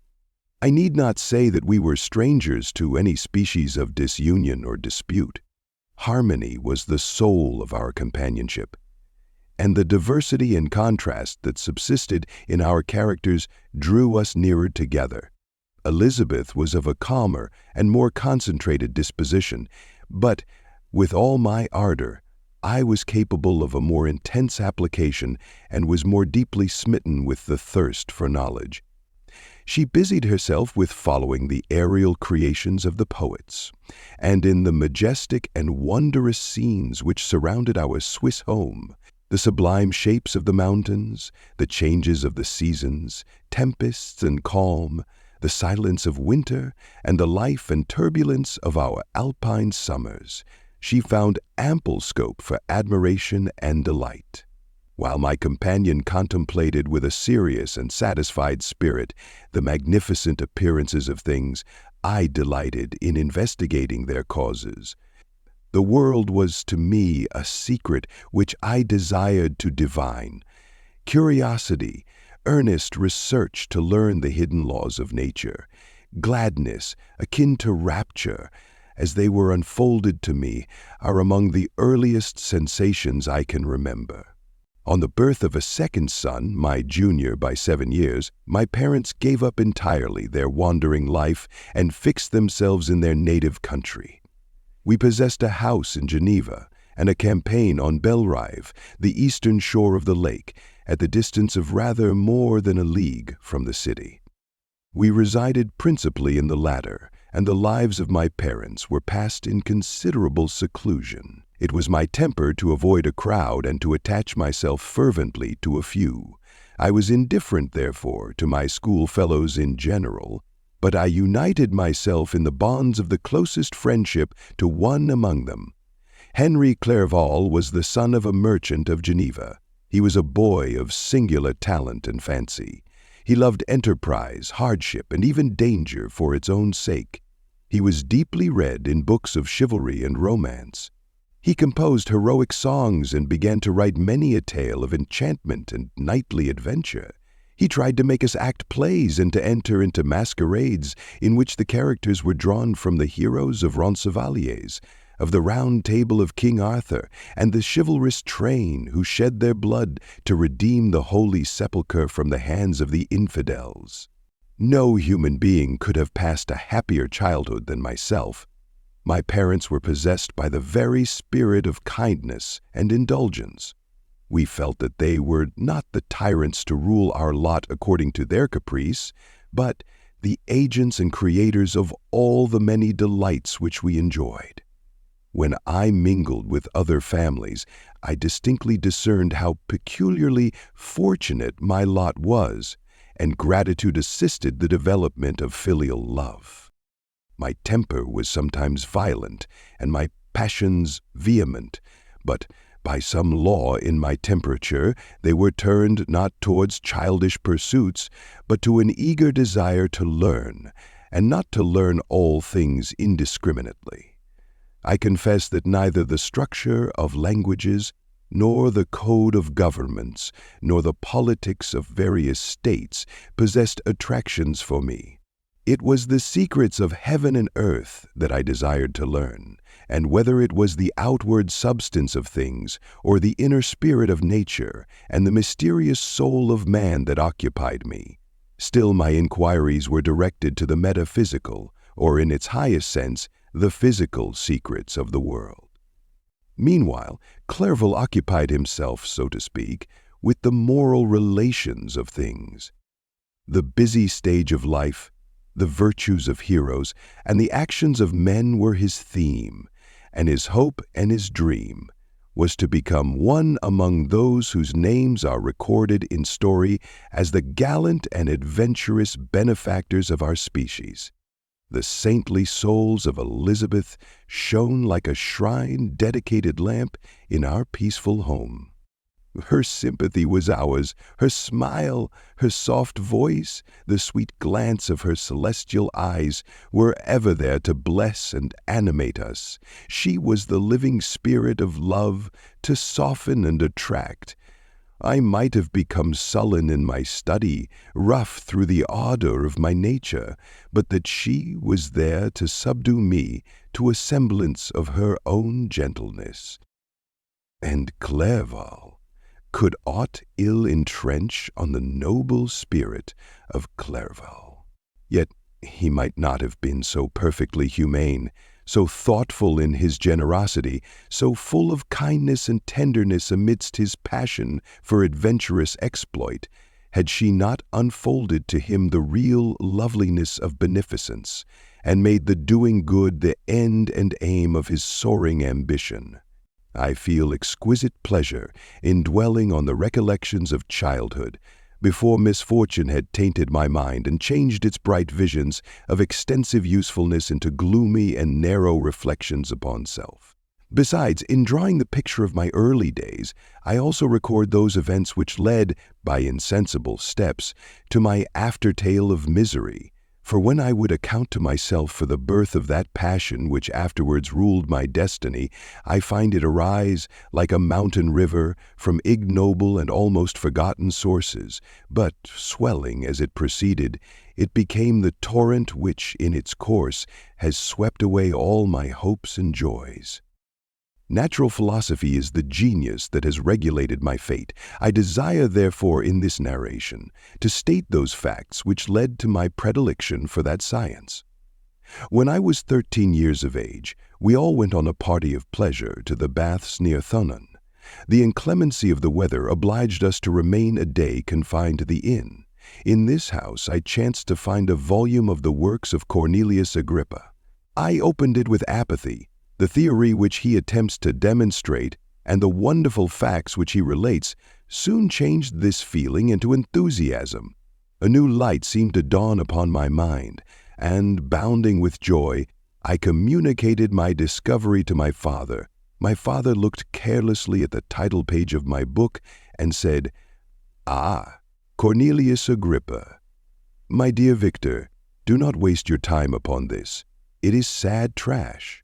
Speaker 1: I need not say that we were strangers to any species of disunion or dispute. Harmony was the soul of our companionship, and the diversity and contrast that subsisted in our characters drew us nearer together. Elizabeth was of a calmer and more concentrated disposition, but, with all my ardor, I was capable of a more intense application and was more deeply smitten with the thirst for knowledge. She busied herself with following the aerial creations of the poets, and in the majestic and wondrous scenes which surrounded our Swiss home, the sublime shapes of the mountains, the changes of the seasons, tempests and calm, the silence of winter, and the life and turbulence of our alpine summers, she found ample scope for admiration and delight. While my companion contemplated with a serious and satisfied spirit the magnificent appearances of things, I delighted in investigating their causes. The world was to me a secret which I desired to divine. Curiosity, earnest research to learn the hidden laws of nature, gladness akin to rapture, as they were unfolded to me, are among the earliest sensations I can remember. On the birth of a second son, my junior by 7 years, my parents gave up entirely their wandering life and fixed themselves in their native country. We possessed a house in Geneva and a campaign on Belrive, the eastern shore of the lake, at the distance of rather more than a league from the city. We resided principally in the latter, and the lives of my parents were passed in considerable seclusion. It was my temper to avoid a crowd and to attach myself fervently to a few. I was indifferent, therefore, to my schoolfellows in general, but I united myself in the bonds of the closest friendship to one among them. Henry Clerval was the son of a merchant of Geneva. He was a boy of singular talent and fancy. He loved enterprise, hardship, and even danger for its own sake. He was deeply read in books of chivalry and romance. He composed heroic songs and began to write many a tale of enchantment and knightly adventure. He tried to make us act plays and to enter into masquerades in which the characters were drawn from the heroes of Roncesvalles, of the Round Table of King Arthur, and the chivalrous train who shed their blood to redeem the Holy Sepulchre from the hands of the infidels. No human being could have passed a happier childhood than myself. My parents were possessed by the very spirit of kindness and indulgence. We felt that they were not the tyrants to rule our lot according to their caprice, but the agents and creators of all the many delights which we enjoyed. When I mingled with other families, I distinctly discerned how peculiarly fortunate my lot was, and gratitude assisted the development of filial love. My temper was sometimes violent, and my passions vehement, but by some law in my temperature they were turned not towards childish pursuits, but to an eager desire to learn, and not to learn all things indiscriminately. I confess that neither the structure of languages, nor the code of governments, nor the politics of various states possessed attractions for me. It was the secrets of heaven and earth that I desired to learn, and whether it was the outward substance of things, or the inner spirit of nature, and the mysterious soul of man that occupied me, still my inquiries were directed to the metaphysical, or in its highest sense, the physical secrets of the world. Meanwhile, Clerval occupied himself, so to speak, with the moral relations of things. The busy stage of life, the virtues of heroes, and the actions of men were his theme, and his hope and his dream was to become one among those whose names are recorded in story as the gallant and adventurous benefactors of our species. The saintly souls of Elizabeth shone like a shrine-dedicated lamp in our peaceful home. Her sympathy was ours, her smile, her soft voice, the sweet glance of her celestial eyes were ever there to bless and animate us. She was the living spirit of love to soften and attract. I might have become sullen in my study, rough through the ardor of my nature, but that she was there to subdue me to a semblance of her own gentleness. And Clerval, could aught ill entrench on the noble spirit of Clerval? Yet he might not have been so perfectly humane, so thoughtful in his generosity, so full of kindness and tenderness amidst his passion for adventurous exploit, had she not unfolded to him the real loveliness of beneficence, and made the doing good the end and aim of his soaring ambition. I feel exquisite pleasure in dwelling on the recollections of childhood, before misfortune had tainted my mind and changed its bright visions of extensive usefulness into gloomy and narrow reflections upon self. Besides, in drawing the picture of my early days, I also record those events which led, by insensible steps, to my aftertale of misery. For when I would account to myself for the birth of that passion which afterwards ruled my destiny, I find it arise, like a mountain river, from ignoble and almost forgotten sources, but, swelling as it proceeded, it became the torrent which, in its course, has swept away all my hopes and joys. Natural philosophy is the genius that has regulated my fate. I desire, therefore, in this narration, to state those facts which led to my predilection for that science. When I was 13 years of age, we all went on a party of pleasure to the baths near Shunned. The inclemency of the weather obliged us to remain a day confined to the inn. In this house I chanced to find a volume of the works of Cornelius Agrippa. I opened it with apathy. The theory which he attempts to demonstrate and the wonderful facts which he relates soon changed this feeling into enthusiasm. A new light seemed to dawn upon my mind, and, bounding with joy, I communicated my discovery to my father. My father looked carelessly at the title page of my book and said, "Ah, Cornelius Agrippa. My dear Victor, do not waste your time upon this. It is sad trash."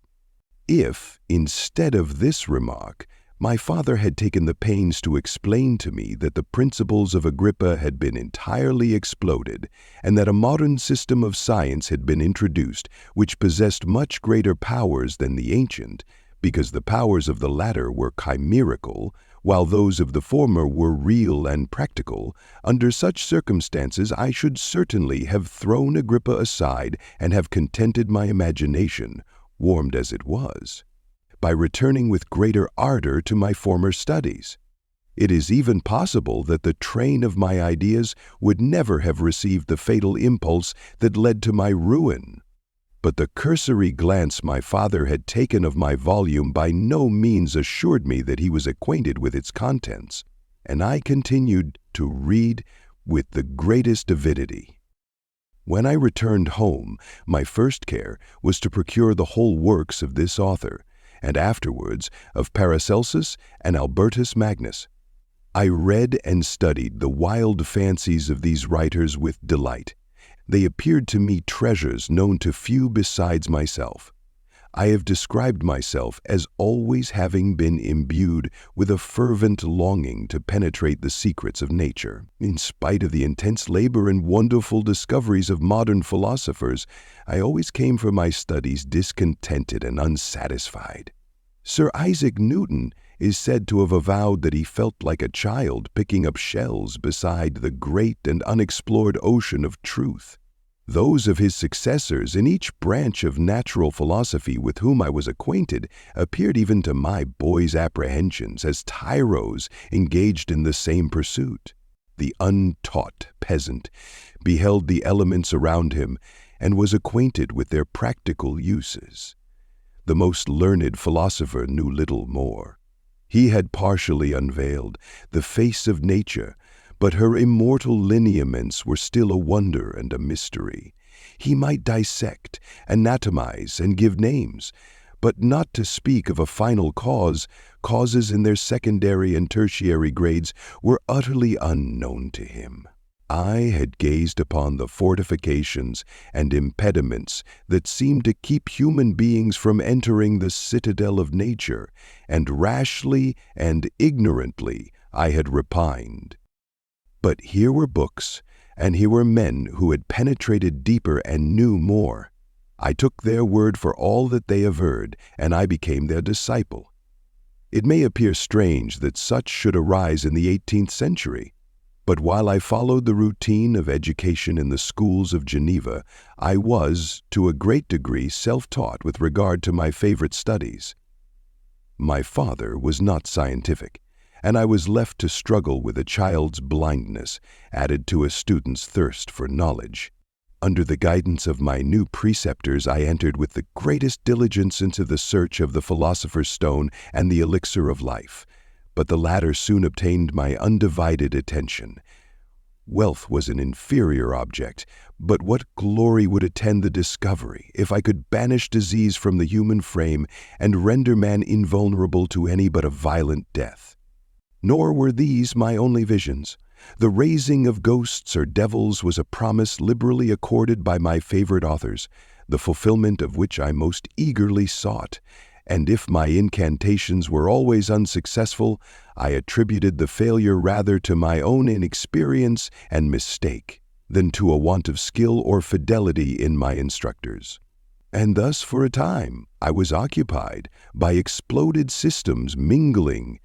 Speaker 1: If, instead of this remark, my father had taken the pains to explain to me that the principles of Agrippa had been entirely exploded, and that a modern system of science had been introduced which possessed much greater powers than the ancient, because the powers of the latter were chimerical, while those of the former were real and practical, under such circumstances I should certainly have thrown Agrippa aside and have contented my imagination, warmed as it was, by returning with greater ardor to my former studies. It is even possible that the train of my ideas would never have received the fatal impulse that led to my ruin. But the cursory glance my father had taken of my volume by no means assured me that he was acquainted with its contents, and I continued to read with the greatest avidity. When I returned home, my first care was to procure the whole works of this author, and afterwards of Paracelsus and Albertus Magnus. I read and studied the wild fancies of these writers with delight. They appeared to me treasures known to few besides myself. I have described myself as always having been imbued with a fervent longing to penetrate the secrets of nature. In spite of the intense labor and wonderful discoveries of modern philosophers, I always came from my studies discontented and unsatisfied. Sir Isaac Newton is said to have avowed that he felt like a child picking up shells beside the great and unexplored ocean of truth. Those of his successors in each branch of natural philosophy with whom I was acquainted appeared even to my boy's apprehensions as tyros engaged in the same pursuit. The untaught peasant beheld the elements around him and was acquainted with their practical uses. The most learned philosopher knew little more. He had partially unveiled the face of nature, but her immortal lineaments were still a wonder and a mystery. He might dissect, anatomize, and give names, but not to speak of a final cause, causes in their secondary and tertiary grades were utterly unknown to him. I had gazed upon the fortifications and impediments that seemed to keep human beings from entering the citadel of nature, and rashly and ignorantly I had repined. But here were books, and here were men who had penetrated deeper and knew more. I took their word for all that they averred, and I became their disciple. It may appear strange that such should arise in the 18th century, but while I followed the routine of education in the schools of Geneva, I was, to a great degree, self-taught with regard to my favorite studies. My father was not scientific, and I was left to struggle with a child's blindness, added to a student's thirst for knowledge. Under the guidance of my new preceptors, I entered with the greatest diligence into the search of the philosopher's stone and the elixir of life, but the latter soon obtained my undivided attention. Wealth was an inferior object, but what glory would attend the discovery if I could banish disease from the human frame and render man invulnerable to any but a violent death? Nor were these my only visions. The raising of ghosts or devils was a promise liberally accorded by my favorite authors, the fulfillment of which I most eagerly sought, and if my incantations were always unsuccessful, I attributed the failure rather to my own inexperience and mistake than to a want of skill or fidelity in my instructors. And thus, for a time, I was occupied by exploded systems mingling,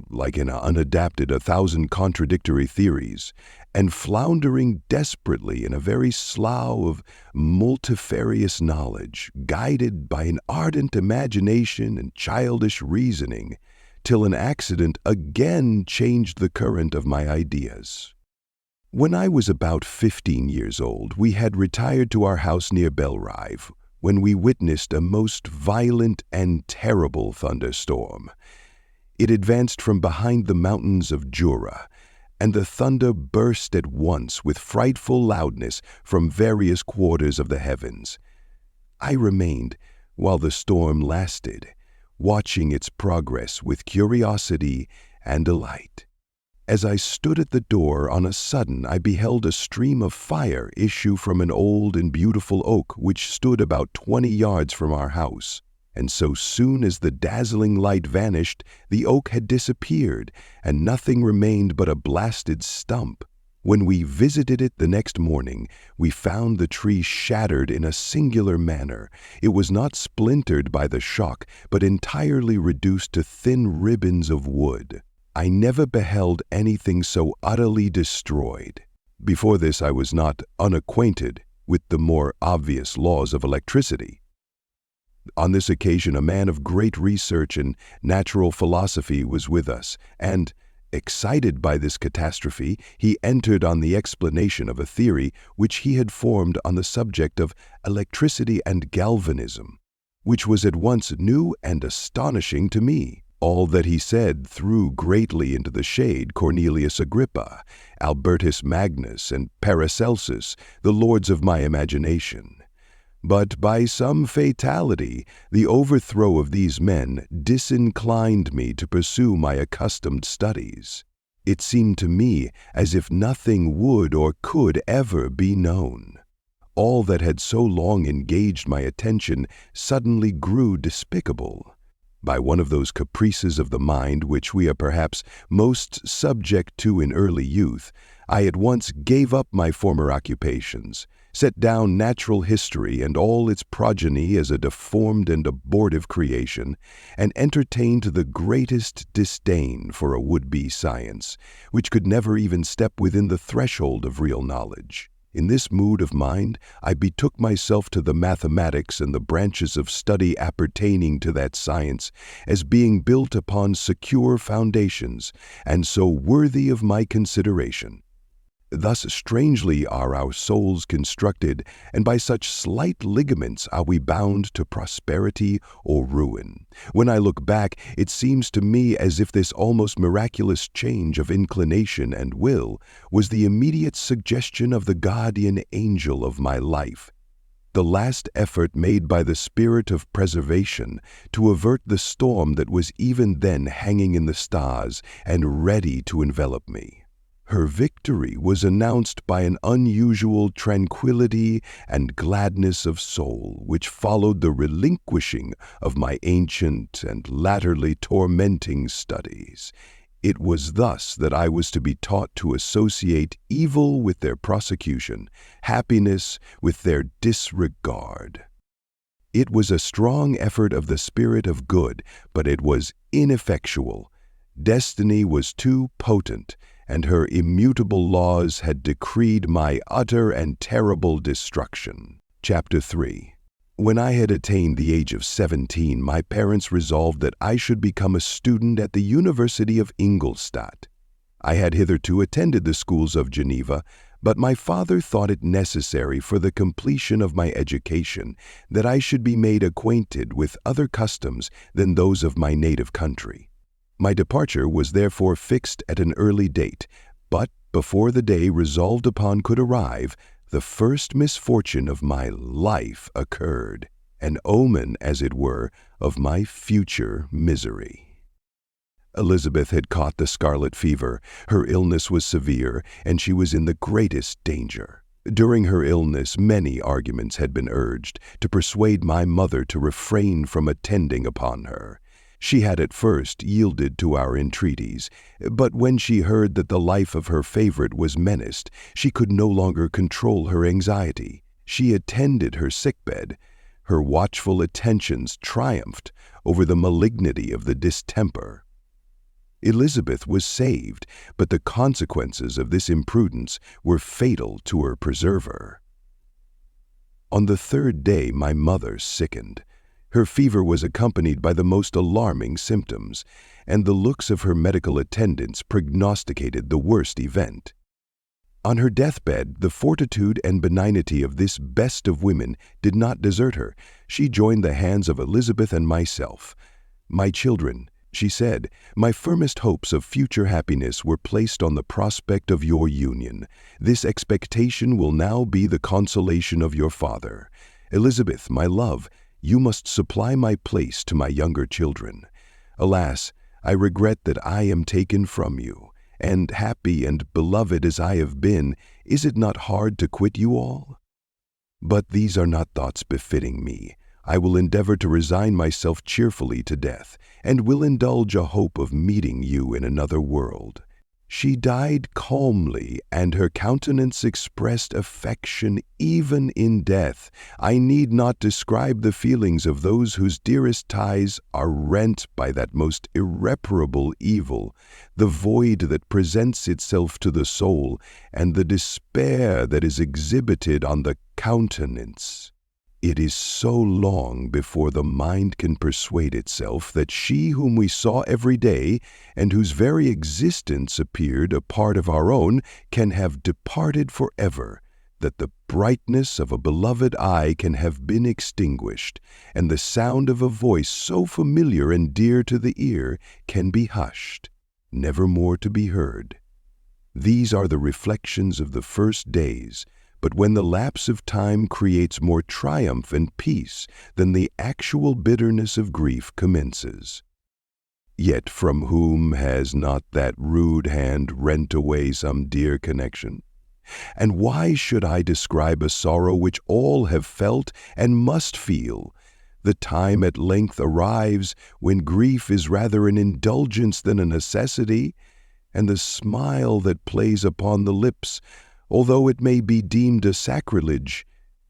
Speaker 1: like in unadapted 1,000 contradictory theories, and floundering desperately in a very slough of multifarious knowledge, guided by an ardent imagination and childish reasoning, till an accident again changed the current of my ideas. When I was about 15 years old, we had retired to our house near Belrive, when we witnessed a most violent and terrible thunderstorm. It advanced from behind the mountains of Jura, and the thunder burst at once with frightful loudness from various quarters of the heavens. I remained, while the storm lasted, watching its progress with curiosity and delight. As I stood at the door, on a sudden I beheld a stream of fire issue from an old and beautiful oak which stood about 20 yards from our house. And so soon as the dazzling light vanished, the oak had disappeared, and nothing remained but a blasted stump. When we visited it the next morning, we found the tree shattered in a singular manner. It was not splintered by the shock, but entirely reduced to thin ribbons of wood. I never beheld anything so utterly destroyed. Before this I was not unacquainted with the more obvious laws of electricity. On this occasion, a man of great research in natural philosophy was with us, and, excited by this catastrophe, he entered on the explanation of a theory which he had formed on the subject of electricity and galvanism, which was at once new and astonishing to me. All that he said threw greatly into the shade Cornelius Agrippa, Albertus Magnus, and Paracelsus, the lords of my imagination. But by some fatality, the overthrow of these men disinclined me to pursue my accustomed studies. It seemed to me as if nothing would or could ever be known. All that had so long engaged my attention suddenly grew despicable. By one of those caprices of the mind which we are perhaps most subject to in early youth, I at once gave up my former occupations, set down natural history and all its progeny as a deformed and abortive creation, and entertained the greatest disdain for a would-be science, which could never even step within the threshold of real knowledge. In this mood of mind, I betook myself to the mathematics and the branches of study appertaining to that science, as being built upon secure foundations, and so worthy of my consideration. Thus strangely are our souls constructed, and by such slight ligaments are we bound to prosperity or ruin. When I look back, it seems to me as if this almost miraculous change of inclination and will was the immediate suggestion of the guardian angel of my life, the last effort made by the spirit of preservation to avert the storm that was even then hanging in the stars and ready to envelop me. Her victory was announced by an unusual tranquility and gladness of soul which followed the relinquishing of my ancient and latterly tormenting studies. It was thus that I was to be taught to associate evil with their prosecution, happiness with their disregard. It was a strong effort of the spirit of good, but it was ineffectual. Destiny was too potent, and her immutable laws had decreed my utter and terrible destruction. Chapter 3. When I had attained the age of 17, my parents resolved that I should become a student at the University of Ingolstadt. I had hitherto attended the schools of Geneva, but my father thought it necessary for the completion of my education that I should be made acquainted with other customs than those of my native country. My departure was therefore fixed at an early date, but before the day resolved upon could arrive, the first misfortune of my life occurred, an omen, as it were, of my future misery. Elizabeth had caught the scarlet fever. Her illness was severe, and she was in the greatest danger. During her illness, many arguments had been urged to persuade my mother to refrain from attending upon her. She had at first yielded to our entreaties, but when she heard that the life of her favorite was menaced, she could no longer control her anxiety. She attended her sickbed. Her watchful attentions triumphed over the malignity of the distemper. Elizabeth was saved, but the consequences of this imprudence were fatal to her preserver. On the third day my mother sickened. Her fever was accompanied by the most alarming symptoms, and the looks of her medical attendants prognosticated the worst event. On her deathbed, the fortitude and benignity of this best of women did not desert her. She joined the hands of Elizabeth and myself. "My children," she said, "my firmest hopes of future happiness were placed on the prospect of your union. This expectation will now be the consolation of your father. Elizabeth, my love, you must supply my place to my younger children. Alas, I regret that I am taken from you, and happy and beloved as I have been, is it not hard to quit you all? But these are not thoughts befitting me. I will endeavor to resign myself cheerfully to death, and will indulge a hope of meeting you in another world." She died calmly, and her countenance expressed affection even in death. I need not describe the feelings of those whose dearest ties are rent by that most irreparable evil, the void that presents itself to the soul, and the despair that is exhibited on the countenance. It is so long before the mind can persuade itself that she whom we saw every day, and whose very existence appeared a part of our own, can have departed forever, that the brightness of a beloved eye can have been extinguished, and the sound of a voice so familiar and dear to the ear can be hushed, never more to be heard. These are the reflections of the first days, but when the lapse of time creates more triumph and peace than the actual bitterness of grief commences. Yet from whom has not that rude hand rent away some dear connection? And why should I describe a sorrow which all have felt and must feel? The time at length arrives when grief is rather an indulgence than a necessity, and the smile that plays upon the lips, although it may be deemed a sacrilege,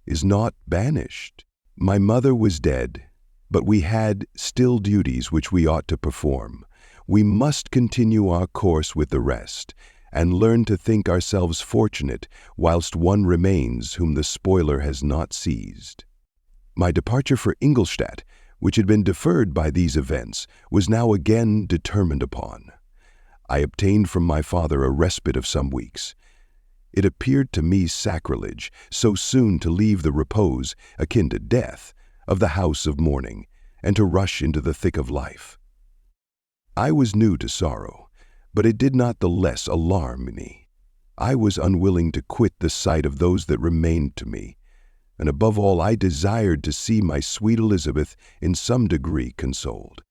Speaker 1: is not banished. My mother was dead, but we had still duties which we ought to perform. We must continue our course with the rest, and learn to think ourselves fortunate whilst one remains whom the spoiler has not seized. My departure for Ingolstadt, which had been deferred by these events, was now again determined upon. I obtained from my father a respite of some weeks. It appeared to me sacrilege so soon to leave the repose, akin to death, of the house of mourning, and to rush into the thick of life. I was new to sorrow, but it did not the less alarm me. I was unwilling to quit the sight of those that remained to me, and above all I desired to see my sweet Elizabeth in some degree consoled.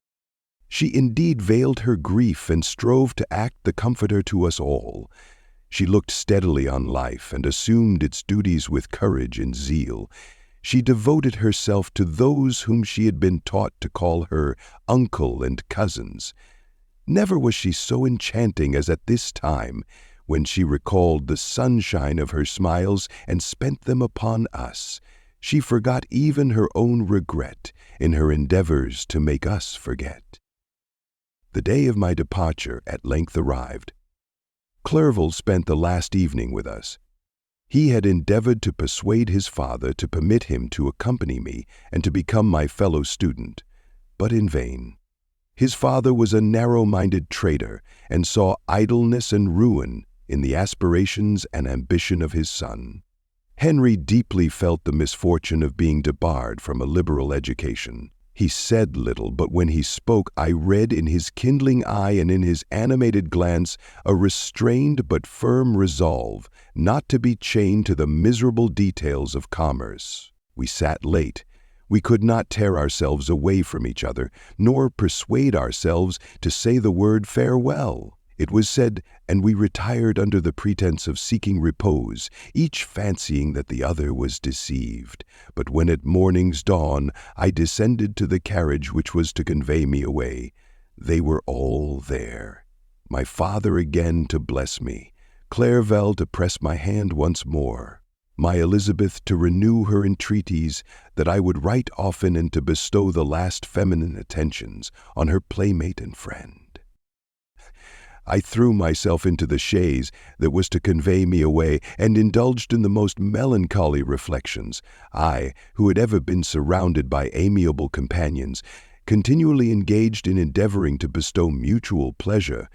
Speaker 1: She indeed veiled her grief and strove to act the comforter to us all. She looked steadily on life and assumed its duties with courage and zeal. She devoted herself to those whom she had been taught to call her uncle and cousins. Never was she so enchanting as at this time, when she recalled the sunshine of her smiles and spent them upon us. She forgot even her own regret in her endeavors to make us forget. The day of my departure at length arrived. Clerval spent the last evening with us. He had endeavored to persuade his father to permit him to accompany me and to become my fellow student, but in vain. His father was a narrow-minded trader and saw idleness and ruin in the aspirations and ambition of his son. Henry deeply felt the misfortune of being debarred from a liberal education. He said little, but when he spoke, I read in his kindling eye and in his animated glance a restrained but firm resolve not to be chained to the miserable details of commerce. We sat late. We could not tear ourselves away from each other, nor persuade ourselves to say the word farewell. It was said, and we retired under the pretense of seeking repose, each fancying that the other was deceived. But when at morning's dawn I descended to the carriage which was to convey me away, they were all there. My father again to bless me, Clerval to press my hand once more, my Elizabeth to renew her entreaties that I would write often and to bestow the last feminine attentions on her playmate and friend. I threw myself into the chaise that was to convey me away and indulged in the most melancholy reflections. I, who had ever been surrounded by amiable companions, continually engaged in endeavoring to bestow mutual pleasure,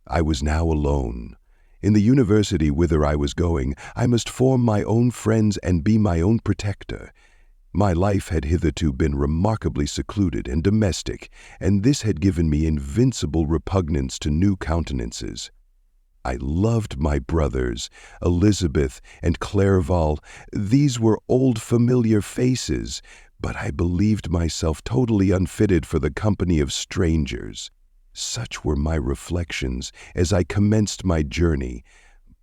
Speaker 1: I was now alone. In the university whither I was going, I must form my own friends and be my own protector. My life had hitherto been remarkably secluded and domestic, and this had given me invincible repugnance to new countenances. I loved my brothers, Elizabeth and Clerval. These were old familiar faces, but I believed myself totally unfitted for the company of strangers. Such were my reflections as I commenced my journey,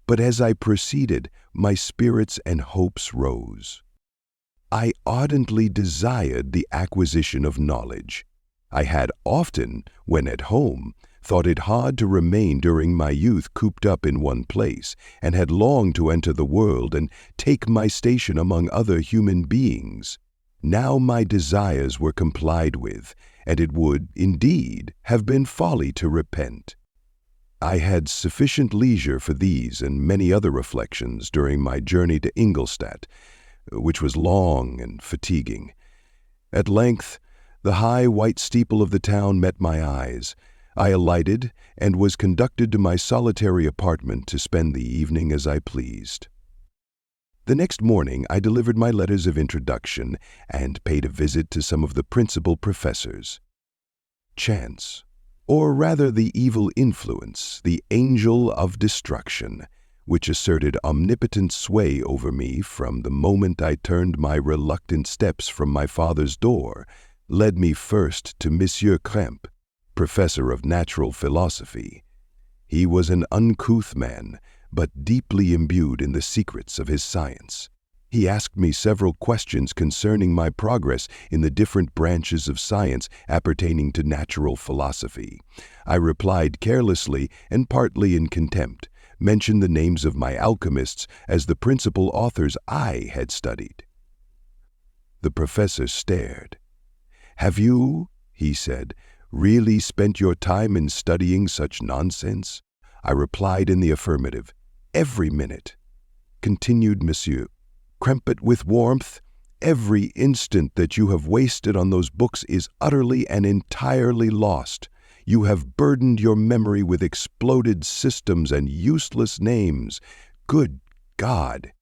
Speaker 1: but as I proceeded, my spirits and hopes rose. I ardently desired the acquisition of knowledge. I had often, when at home, thought it hard to remain during my youth cooped up in one place, and had longed to enter the world and take my station among other human beings. Now my desires were complied with, and it would, indeed, have been folly to repent. I had sufficient leisure for these and many other reflections during my journey to Ingolstadt, which was long and fatiguing. At length, the high white steeple of the town met my eyes. I alighted and was conducted to my solitary apartment to spend the evening as I pleased. The next morning I delivered my letters of introduction and paid a visit to some of the principal professors. Chance, or rather the evil influence, the angel of destruction, which asserted omnipotent sway over me from the moment I turned my reluctant steps from my father's door, led me first to Monsieur Krempe, professor of natural philosophy. He was an uncouth man, but deeply imbued in the secrets of his science. He asked me several questions concerning my progress in the different branches of science appertaining to natural philosophy. I replied carelessly and partly in contempt, mentioned the names of my alchemists as the principal authors I had studied. The professor stared. "Have you," he said, "really spent your time in studying such nonsense?" I replied in the affirmative. "Every minute," continued Monsieur Krempe with warmth, "every instant that you have wasted on those books is utterly and entirely lost. You have burdened your memory with exploded systems and useless names. Good God!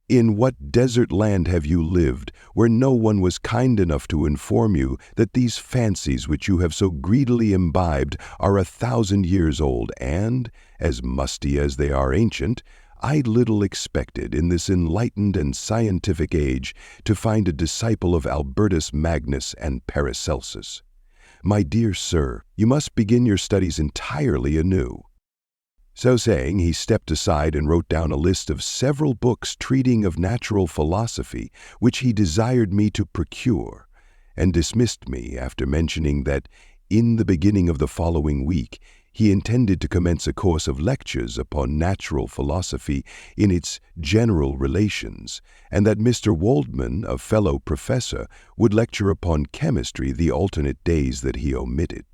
Speaker 1: In what desert land have you lived, where no one was kind enough to inform you that these fancies which you have so greedily imbibed are 1,000 years old, and, as musty as they are ancient, I little expected in this enlightened and scientific age to find a disciple of Albertus Magnus and Paracelsus. My dear sir, you must begin your studies entirely anew." So saying, he stepped aside and wrote down a list of several books treating of natural philosophy, which he desired me to procure, and dismissed me after mentioning that, in the beginning of the following week, He intended to commence a course of lectures upon natural philosophy in its general relations, and that Mr. Waldman, a fellow professor, would lecture upon chemistry the alternate days that he omitted.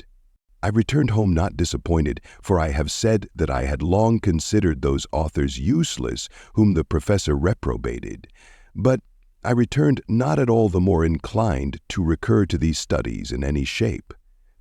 Speaker 1: I returned home not disappointed, for I have said that I had long considered those authors useless whom the professor reprobated, but I returned not at all the more inclined to recur to these studies in any shape.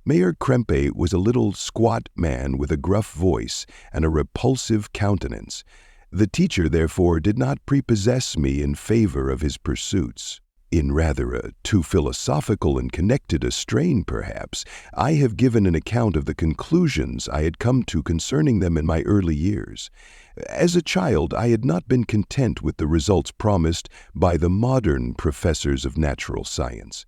Speaker 1: Mayor Krempe was a little squat man with a gruff voice and a repulsive countenance. The teacher, therefore, did not prepossess me in favor of his pursuits. In rather a too philosophical and connected a strain, perhaps, I have given an account of the conclusions I had come to concerning them in my early years. As a child, I had not been content with the results promised by the modern professors of natural science.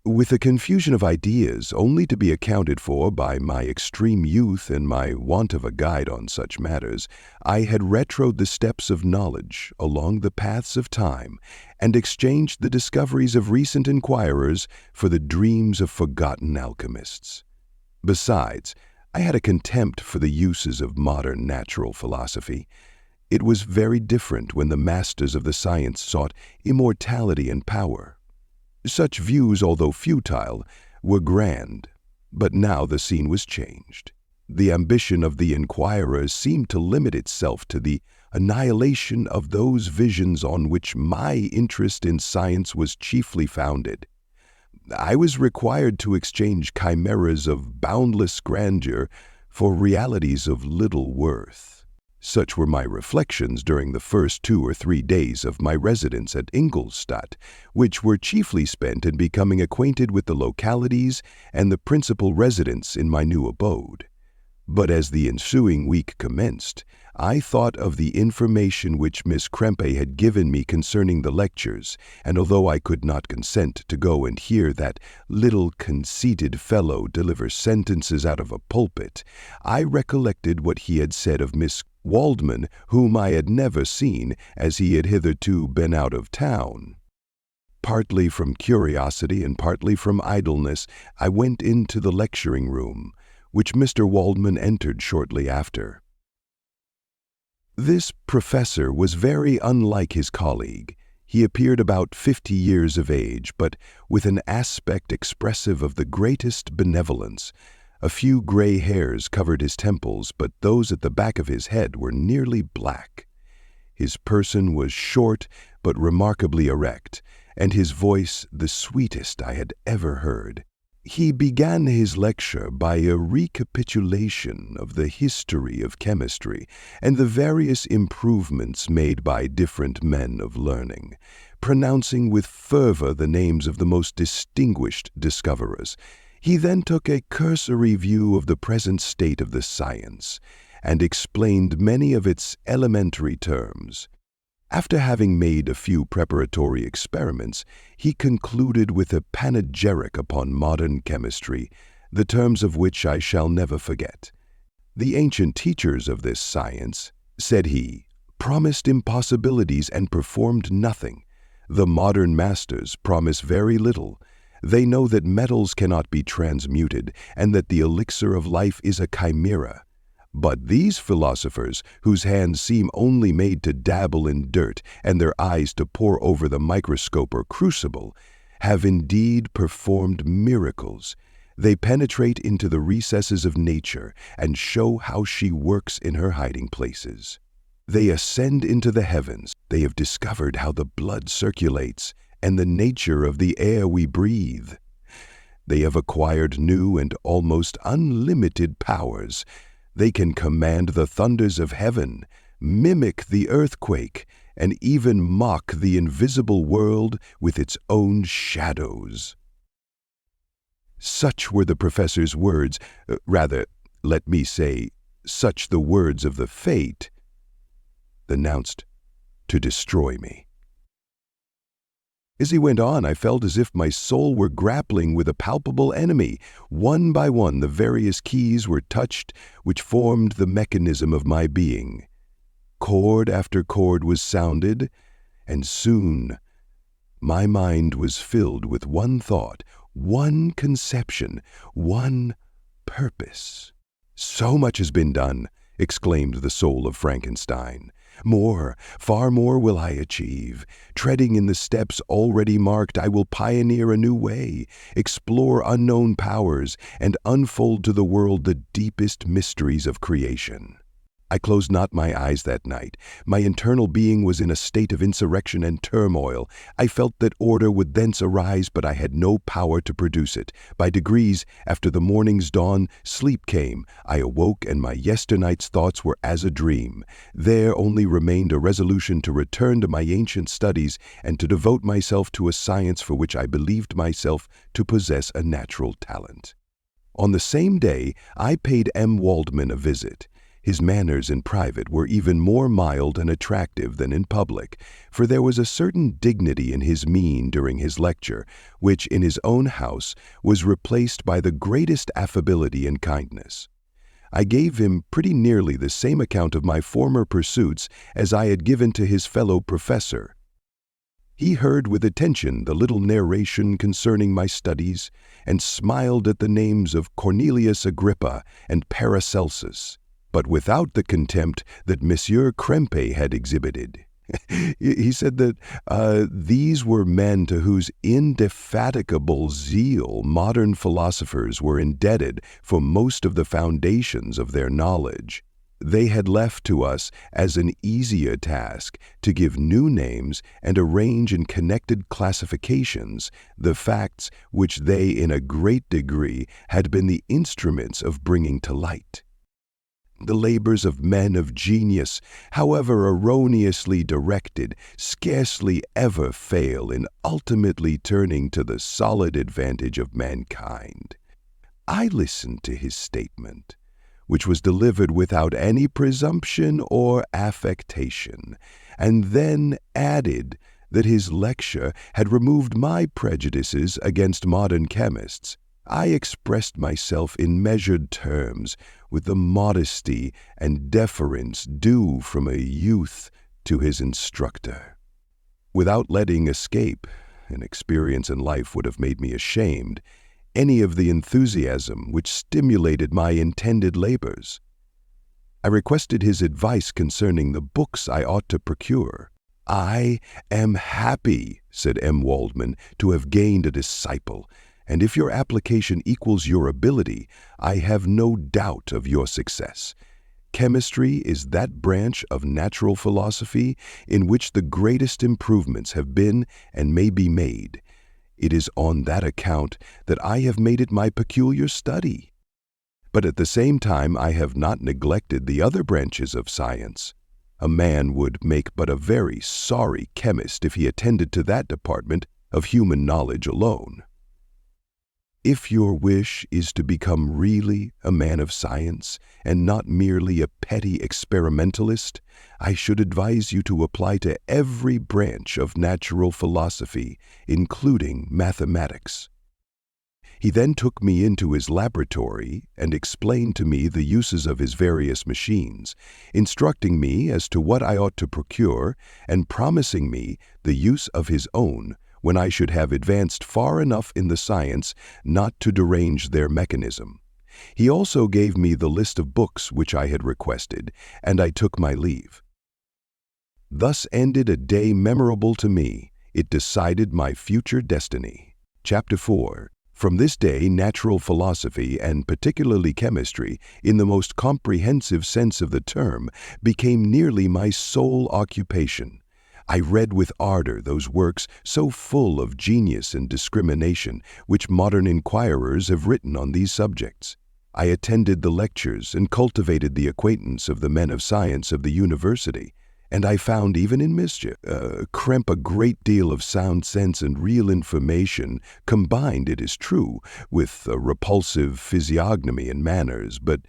Speaker 1: With a confusion of ideas only to be accounted for by my extreme youth and my want of a guide on such matters, I had retrod the steps of knowledge along the paths of time and exchanged the discoveries of recent inquirers for the dreams of forgotten alchemists. Besides, I had a contempt for the uses of modern natural philosophy. It was very different when the masters of the science sought immortality and power. Such views, although futile, were grand, but now the scene was changed. The ambition of the inquirers seemed to limit itself to the annihilation of those visions on which my interest in science was chiefly founded. I was required to exchange chimeras of boundless grandeur for realities of little worth. Such were my reflections during the first 2 or 3 days of my residence at Ingolstadt, which were chiefly spent in becoming acquainted with the localities and the principal residents in my new abode. But as the ensuing week commenced, I thought of the information which Miss Krempe had given me concerning the lectures, and although I could not consent to go and hear that little conceited fellow deliver sentences out of a pulpit, I recollected what he had said of Miss Waldman, whom I had never seen, as he had hitherto been out of town. Partly from curiosity and partly from idleness, I went into the lecturing room, which Mr. Waldman entered shortly after. This professor was very unlike his colleague. He appeared about 50 years of age, but with an aspect expressive of the greatest benevolence. A few gray hairs covered his temples, but those at the back of his head were nearly black. His person was short but remarkably erect, and his voice the sweetest I had ever heard. He began his lecture by a recapitulation of the history of chemistry and the various improvements made by different men of learning, pronouncing with fervor the names of the most distinguished discoverers. He then took a cursory view of the present state of the science and explained many of its elementary terms. After having made a few preparatory experiments, he concluded with a panegyric upon modern chemistry, the terms of which I shall never forget. The ancient teachers of this science, said he, promised impossibilities and performed nothing. The modern masters promise very little. They know that metals cannot be transmuted and that the elixir of life is a chimera. But these philosophers, whose hands seem only made to dabble in dirt and their eyes to pore over the microscope or crucible, have indeed performed miracles. They penetrate into the recesses of nature and show how she works in her hiding places. They ascend into the heavens. They have discovered how the blood circulates and the nature of the air we breathe. They have acquired new and almost unlimited powers. They can command the thunders of heaven, mimic the earthquake, and even mock the invisible world with its own shadows. Such were the professor's words, rather, let me say, such the words of the fate, announced to destroy me. As he went on, I felt as if my soul were grappling with a palpable enemy. One by one, the various keys were touched which formed the mechanism of my being. Chord after chord was sounded, and soon my mind was filled with one thought, one conception, one purpose. "So much has been done," exclaimed the soul of Frankenstein. "More, far more will I achieve. Treading in the steps already marked, I will pioneer a new way, explore unknown powers, and unfold to the world the deepest mysteries of creation." I closed not my eyes that night. My internal being was in a state of insurrection and turmoil. I felt that order would thence arise, but I had no power to produce it. By degrees, after the morning's dawn, sleep came. I awoke, and my yesternight's thoughts were as a dream. There only remained a resolution to return to my ancient studies and to devote myself to a science for which I believed myself to possess a natural talent. On the same day, I paid M. Waldman a visit. His manners in private were even more mild and attractive than in public, for there was a certain dignity in his mien during his lecture, which in his own house was replaced by the greatest affability and kindness. I gave him pretty nearly the same account of my former pursuits as I had given to his fellow professor. He heard with attention the little narration concerning my studies, and smiled at the names of Cornelius Agrippa and Paracelsus, but without the contempt that Monsieur Krempe had exhibited. He said that these were men to whose indefatigable zeal modern philosophers were indebted for most of the foundations of their knowledge. They had left to us as an easier task to give new names and arrange in connected classifications the facts which they in a great degree had been the instruments of bringing to light. The labors of men of genius, however erroneously directed, scarcely ever fail in ultimately turning to the solid advantage of mankind. I listened to his statement, which was delivered without any presumption or affectation, and then added that his lecture had removed my prejudices against modern chemists. I expressed myself in measured terms, with the modesty and deference due from a youth to his instructor. Without letting escape, an experience in life would have made me ashamed, any of the enthusiasm which stimulated my intended labors. I requested his advice concerning the books I ought to procure. "I am happy," said M. Waldman, "to have gained a disciple, and if your application equals your ability, I have no doubt of your success. Chemistry is that branch of natural philosophy in which the greatest improvements have been and may be made. It is on that account that I have made it my peculiar study. But at the same time I have not neglected the other branches of science. A man would make but a very sorry chemist if he attended to that department of human knowledge alone. If your wish is to become really a man of science and not merely a petty experimentalist, I should advise you to apply to every branch of natural philosophy, including mathematics." He then took me into his laboratory and explained to me the uses of his various machines, instructing me as to what I ought to procure and promising me the use of his own when I should have advanced far enough in the science not to derange their mechanism. He also gave me the list of books which I had requested, and I took my leave. Thus ended a day memorable to me. It decided my future destiny. Chapter 4. From this day, natural philosophy, and particularly chemistry, in the most comprehensive sense of the term, became nearly my sole occupation. I read with ardor those works so full of genius and discrimination which modern inquirers have written on these subjects. I attended the lectures and cultivated the acquaintance of the men of science of the university, and I found even in Krempe a great deal of sound sense and real information, combined, it is true, with a repulsive physiognomy and manners, but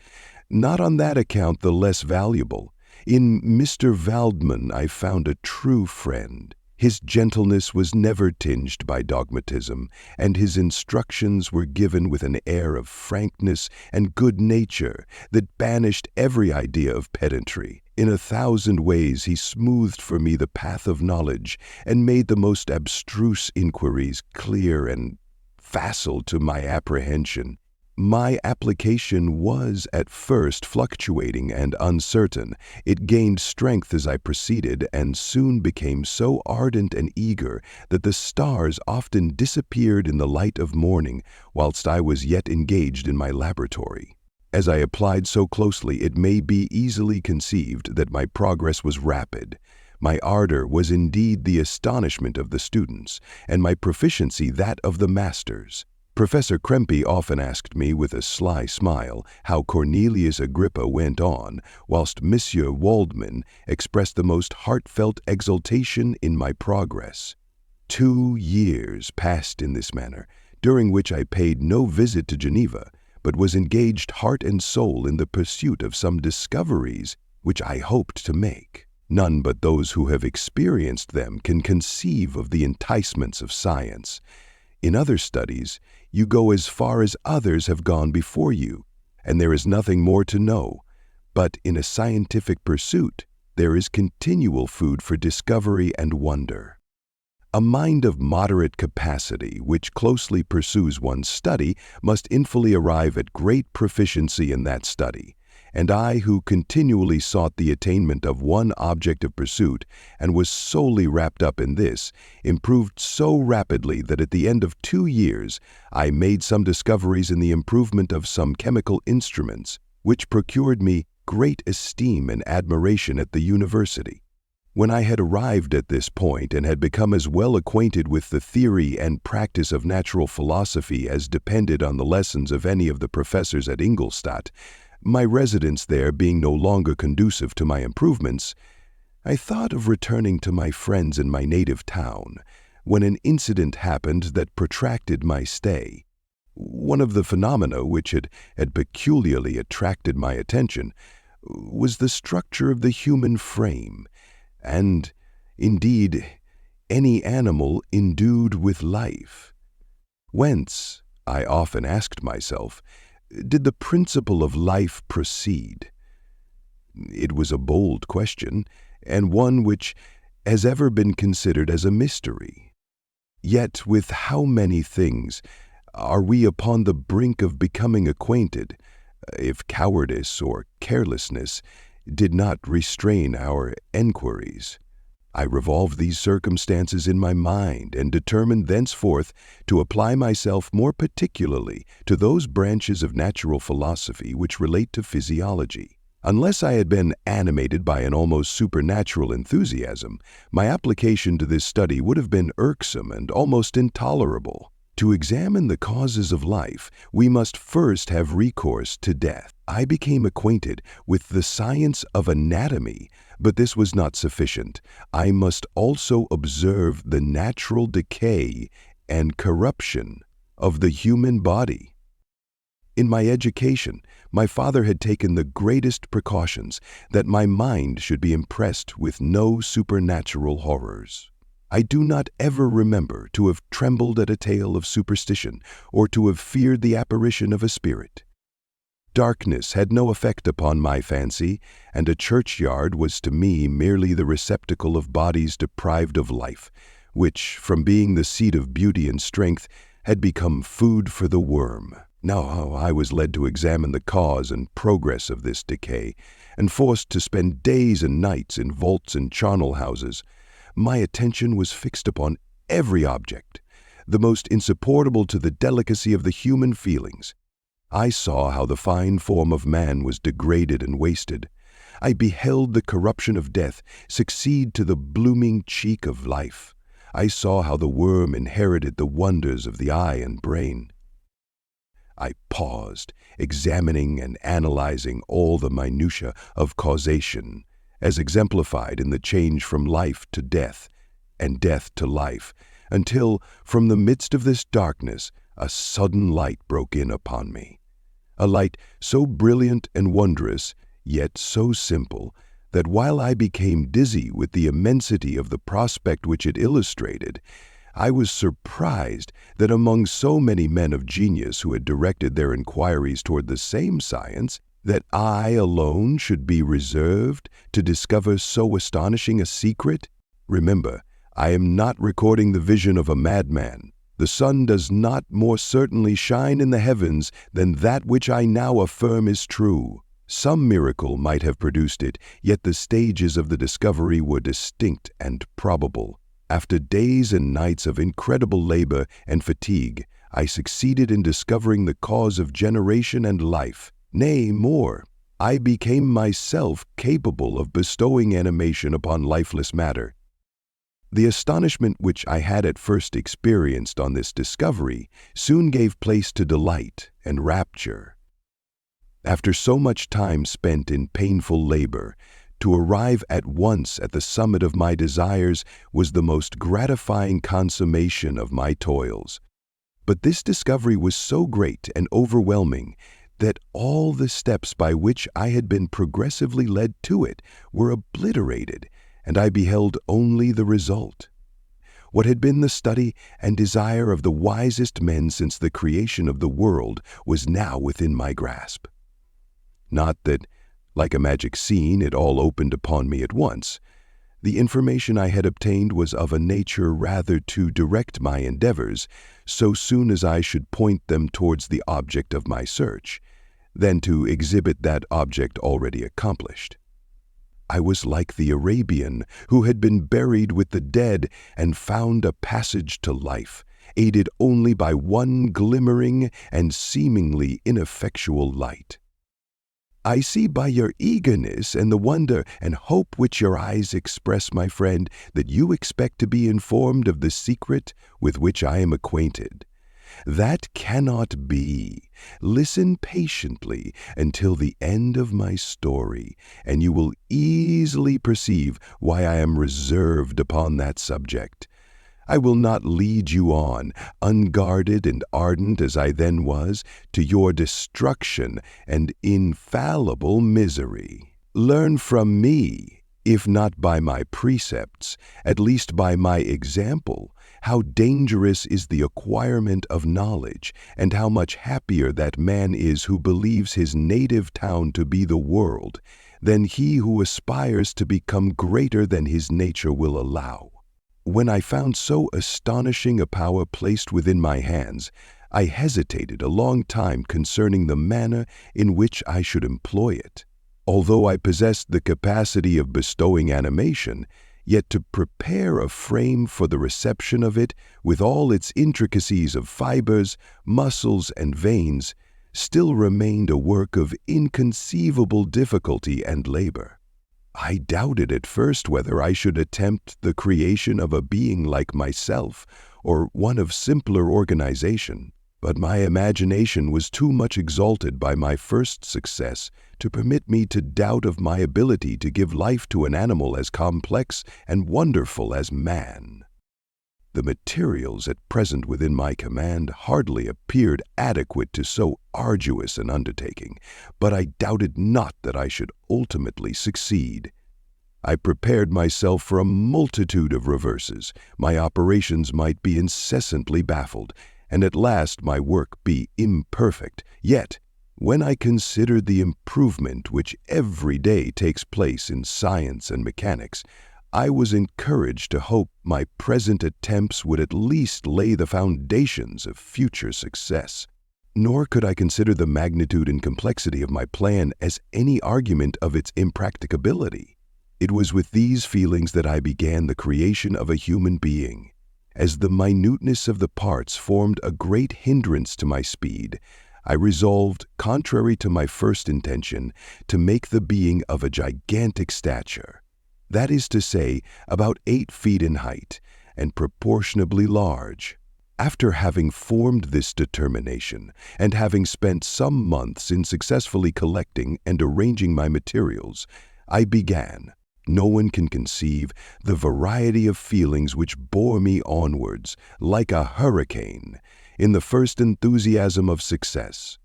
Speaker 1: not on that account the less valuable. In Mr. Waldman I found a true friend. His gentleness was never tinged by dogmatism, and his instructions were given with an air of frankness and good nature that banished every idea of pedantry. In 1,000 ways he smoothed for me the path of knowledge and made the most abstruse inquiries clear and facile to my apprehension. My application was at first fluctuating and uncertain. It gained strength as I proceeded and soon became so ardent and eager that the stars often disappeared in the light of morning whilst I was yet engaged in my laboratory. As I applied so closely, it may be easily conceived that my progress was rapid. My ardor was indeed the astonishment of the students, and my proficiency that of the masters. Professor Krempe often asked me with a sly smile how Cornelius Agrippa went on, whilst Monsieur Waldman expressed the most heartfelt exultation in my progress. 2 years passed in this manner, during which I paid no visit to Geneva, but was engaged heart and soul in the pursuit of some discoveries which I hoped to make. None but those who have experienced them can conceive of the enticements of science. In other studies, you go as far as others have gone before you, and there is nothing more to know. But in a scientific pursuit, there is continual food for discovery and wonder. A mind of moderate capacity, which closely pursues one's study, must infallibly arrive at great proficiency in that study. And I, who continually sought the attainment of one object of pursuit, and was solely wrapped up in this, improved so rapidly that at the end of 2 years I made some discoveries in the improvement of some chemical instruments, which procured me great esteem and admiration at the university. When I had arrived at this point and had become as well acquainted with the theory and practice of natural philosophy as depended on the lessons of any of the professors at Ingolstadt, my residence there being no longer conducive to my improvements, I thought of returning to my friends in my native town, when an incident happened that protracted my stay. One of the phenomena which had peculiarly attracted my attention was the structure of the human frame, and, indeed, any animal endued with life. Whence, I often asked myself, did the principle of life proceed? It was a bold question, and one which has ever been considered as a mystery. Yet with how many things are we upon the brink of becoming acquainted, if cowardice or carelessness did not restrain our enquiries? I revolved these circumstances in my mind and determined thenceforth to apply myself more particularly to those branches of natural philosophy which relate to physiology. Unless I had been animated by an almost supernatural enthusiasm, my application to this study would have been irksome and almost intolerable. To examine the causes of life, we must first have recourse to death. I became acquainted with the science of anatomy, but this was not sufficient. I must also observe the natural decay and corruption of the human body. In my education, my father had taken the greatest precautions that my mind should be impressed with no supernatural horrors. I do not ever remember to have trembled at a tale of superstition or to have feared the apparition of a spirit. Darkness had no effect upon my fancy, and a churchyard was to me merely the receptacle of bodies deprived of life, which, from being the seat of beauty and strength, had become food for the worm. Now I was led to examine the cause and progress of this decay, and forced to spend days and nights in vaults and charnel houses. My attention was fixed upon every object, the most insupportable to the delicacy of the human feelings. I saw how the fine form of man was degraded and wasted. I beheld the corruption of death succeed to the blooming cheek of life. I saw how the worm inherited the wonders of the eye and brain. I paused, examining and analyzing all the minutiae of causation, as exemplified in the change from life to death, and death to life, until, from the midst of this darkness, a sudden light broke in upon me. A light so brilliant and wondrous, yet so simple, that while I became dizzy with the immensity of the prospect which it illustrated, I was surprised that among so many men of genius who had directed their inquiries toward the same science, that I alone should be reserved to discover so astonishing a secret. Remember, I am not recording the vision of a madman, The sun does not more certainly shine in the heavens than that which I now affirm is true. Some miracle might have produced it, yet the stages of the discovery were distinct and probable. After days and nights of incredible labor and fatigue, I succeeded in discovering the cause of generation and life. Nay, more, I became myself capable of bestowing animation upon lifeless matter. The astonishment which I had at first experienced on this discovery soon gave place to delight and rapture. After so much time spent in painful labor, to arrive at once at the summit of my desires was the most gratifying consummation of my toils. But this discovery was so great and overwhelming that all the steps by which I had been progressively led to it were obliterated, and I beheld only the result. What had been the study and desire of the wisest men since the creation of the world was now within my grasp. Not that, like a magic scene, it all opened upon me at once. The information I had obtained was of a nature rather to direct my endeavors, so soon as I should point them towards the object of my search, than to exhibit that object already accomplished. I was like the Arabian who had been buried with the dead and found a passage to life, aided only by one glimmering and seemingly ineffectual light. I see by your eagerness and the wonder and hope which your eyes express, my friend, that you expect to be informed of the secret with which I am acquainted. That cannot be. Listen patiently until the end of my story, and you will easily perceive why I am reserved upon that subject. I will not lead you on, unguarded and ardent as I then was, to your destruction and infallible misery. Learn from me, if not by my precepts, at least by my example, how dangerous is the acquirement of knowledge, and how much happier that man is who believes his native town to be the world, than he who aspires to become greater than his nature will allow. When I found so astonishing a power placed within my hands, I hesitated a long time concerning the manner in which I should employ it. Although I possessed the capacity of bestowing animation, yet to prepare a frame for the reception of it, with all its intricacies of fibers, muscles, and veins, still remained a work of inconceivable difficulty and labor. I doubted at first whether I should attempt the creation of a being like myself, or one of simpler organization, but my imagination was too much exalted by my first success to permit me to doubt of my ability to give life to an animal as complex and wonderful as man. The materials at present within my command hardly appeared adequate to so arduous an undertaking, but I doubted not that I should ultimately succeed. I prepared myself for a multitude of reverses. My operations might be incessantly baffled, and at last my work be imperfect. Yet, when I considered the improvement which every day takes place in science and mechanics, I was encouraged to hope my present attempts would at least lay the foundations of future success. Nor could I consider the magnitude and complexity of my plan as any argument of its impracticability. It was with these feelings that I began the creation of a human being. As the minuteness of the parts formed a great hindrance to my speed, I resolved, contrary to my first intention, to make the being of a gigantic stature. That is to say, about 8 feet in height, and proportionably large. After having formed this determination, and having spent some months in successfully collecting and arranging my materials, I began. No one can conceive the variety of feelings which bore me onwards, like a hurricane, in the first enthusiasm of success.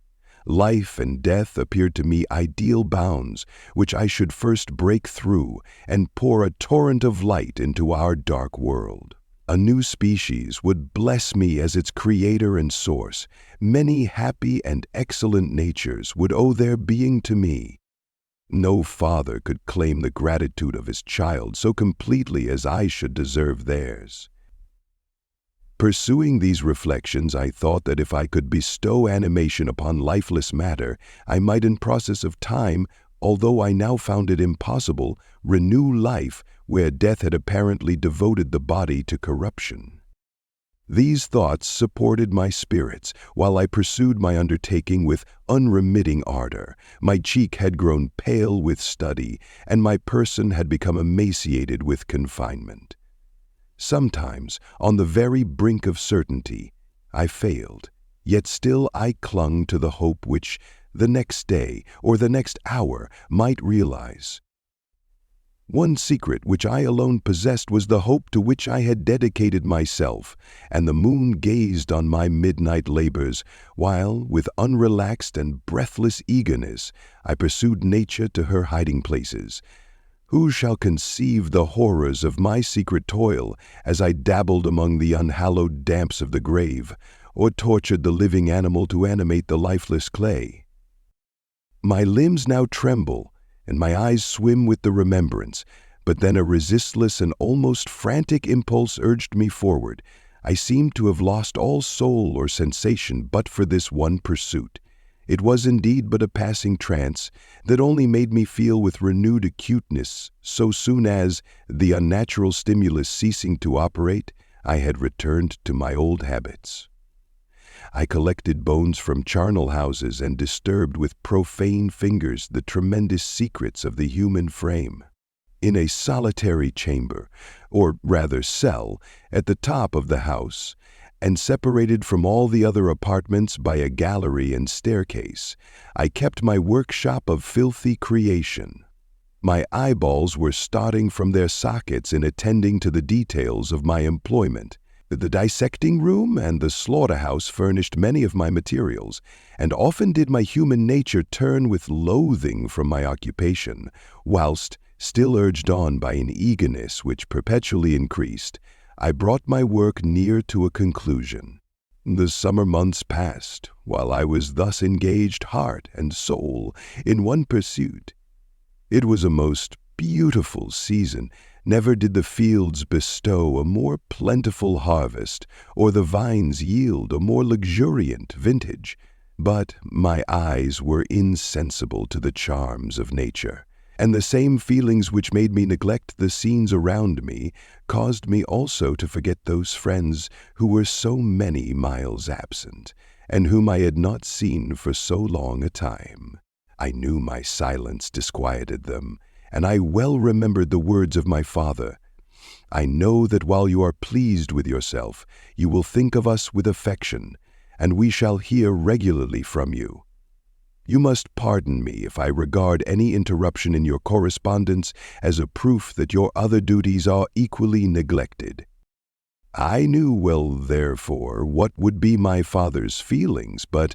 Speaker 1: Life and death appeared to me ideal bounds, which I should first break through and pour a torrent of light into our dark world. A new species would bless me as its creator and source. Many happy and excellent natures would owe their being to me. No father could claim the gratitude of his child so completely as I should deserve theirs. Pursuing these reflections, I thought that if I could bestow animation upon lifeless matter, I might in process of time, although I now found it impossible, renew life where death had apparently devoted the body to corruption. These thoughts supported my spirits while I pursued my undertaking with unremitting ardor. My cheek had grown pale with study, and my person had become emaciated with confinement. Sometimes, on the very brink of certainty, I failed, yet still I clung to the hope which the next day or the next hour might realize. One secret which I alone possessed was the hope to which I had dedicated myself, and the moon gazed on my midnight labors, while, with unrelaxed and breathless eagerness, I pursued nature to her hiding places. Who shall conceive the horrors of my secret toil as I dabbled among the unhallowed damps of the grave, or tortured the living animal to animate the lifeless clay? My limbs now tremble, and my eyes swim with the remembrance, but then a resistless and almost frantic impulse urged me forward. I seemed to have lost all soul or sensation but for this one pursuit. It was indeed but a passing trance that only made me feel with renewed acuteness so soon as, the unnatural stimulus ceasing to operate, I had returned to my old habits. I collected bones from charnel houses and disturbed with profane fingers the tremendous secrets of the human frame. In a solitary chamber, or rather cell, at the top of the house, and separated from all the other apartments by a gallery and staircase, I kept my workshop of filthy creation. My eyeballs were starting from their sockets in attending to the details of my employment. The dissecting room and the slaughterhouse furnished many of my materials, and often did my human nature turn with loathing from my occupation, whilst, still urged on by an eagerness which perpetually increased, I brought my work near to a conclusion. The summer months passed, while I was thus engaged heart and soul in one pursuit. It was a most beautiful season. Never did the fields bestow a more plentiful harvest, or the vines yield a more luxuriant vintage. But my eyes were insensible to the charms of nature, and the same feelings which made me neglect the scenes around me caused me also to forget those friends who were so many miles absent, and whom I had not seen for so long a time. I knew my silence disquieted them, and I well remembered the words of my father. I know that while you are pleased with yourself, you will think of us with affection, and we shall hear regularly from you. You must pardon me if I regard any interruption in your correspondence as a proof that your other duties are equally neglected. I knew well, therefore, what would be my father's feelings, but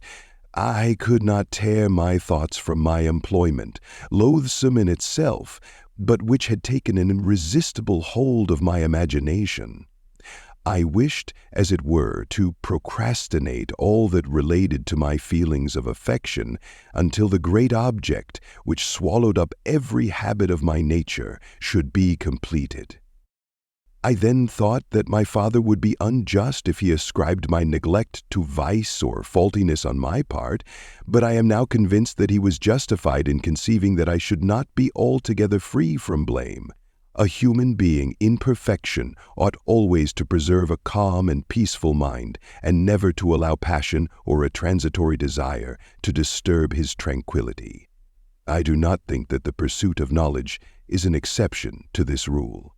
Speaker 1: I could not tear my thoughts from my employment, loathsome in itself, but which had taken an irresistible hold of my imagination. I wished, as it were, to procrastinate all that related to my feelings of affection until the great object, which swallowed up every habit of my nature, should be completed. I then thought that my father would be unjust if he ascribed my neglect to vice or faultiness on my part, but I am now convinced that he was justified in conceiving that I should not be altogether free from blame. A human being in perfection ought always to preserve a calm and peaceful mind, and never to allow passion or a transitory desire to disturb his tranquillity. I do not think that the pursuit of knowledge is an exception to this rule.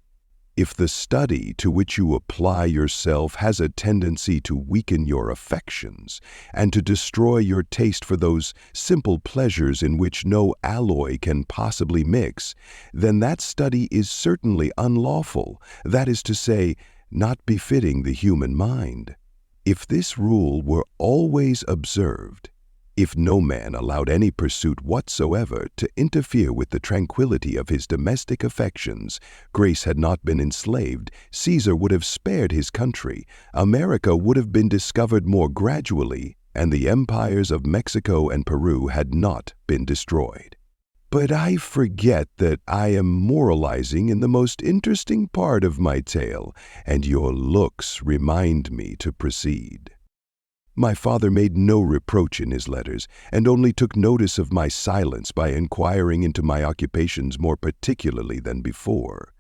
Speaker 1: If the study to which you apply yourself has a tendency to weaken your affections and to destroy your taste for those simple pleasures in which no alloy can possibly mix, then that study is certainly unlawful, that is to say, not befitting the human mind. If this rule were always observed, if no man allowed any pursuit whatsoever to interfere with the tranquillity of his domestic affections, Grace had not been enslaved, Caesar would have spared his country, America would have been discovered more gradually, and the empires of Mexico and Peru had not been destroyed. But I forget that I am moralizing in the most interesting part of my tale, and your looks remind me to proceed. My father made no reproach in his letters, and only took notice of my silence by inquiring into my occupations more particularly than before.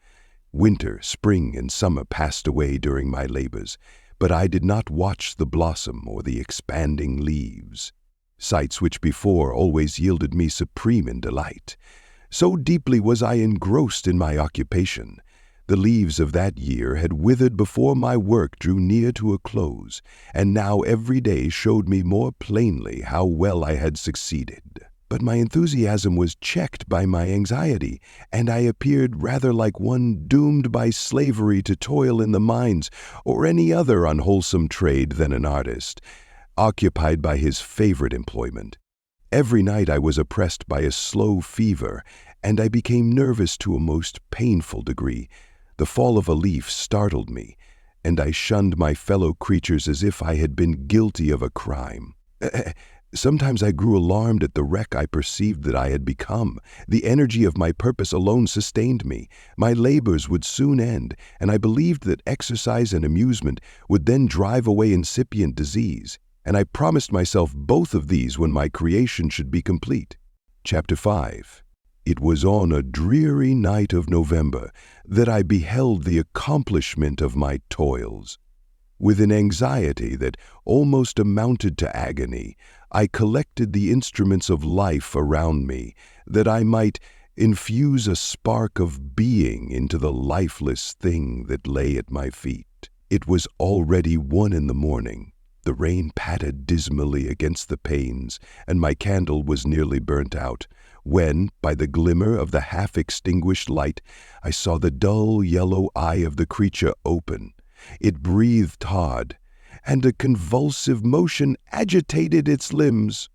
Speaker 1: Winter, spring, and summer passed away during my labors, but I did not watch the blossom or the expanding leaves, sights which before always yielded me supreme in delight. So deeply was I engrossed in my occupation. The leaves of that year had withered before my work drew near to a close, and now every day showed me more plainly how well I had succeeded. But my enthusiasm was checked by my anxiety, and I appeared rather like one doomed by slavery to toil in the mines or any other unwholesome trade than an artist, occupied by his favorite employment. Every night I was oppressed by a slow fever, and I became nervous to a most painful degree. The fall of a leaf startled me, and I shunned my fellow creatures as if I had been guilty of a crime. Sometimes I grew alarmed at the wreck I perceived that I had become. The energy of my purpose alone sustained me. My labors would soon end, and I believed that exercise and amusement would then drive away incipient disease, and I promised myself both of these when my creation should be complete. Chapter 5. It was on a dreary night of November that I beheld the accomplishment of my toils. With an anxiety that almost amounted to agony, I collected the instruments of life around me, that I might infuse a spark of being into the lifeless thing that lay at my feet. It was already 1 in the morning. The rain pattered dismally against the panes, and my candle was nearly burnt out, when, by the glimmer of the half-extinguished light, I saw the dull yellow eye of the creature open. It breathed hard, and a convulsive motion agitated its limbs.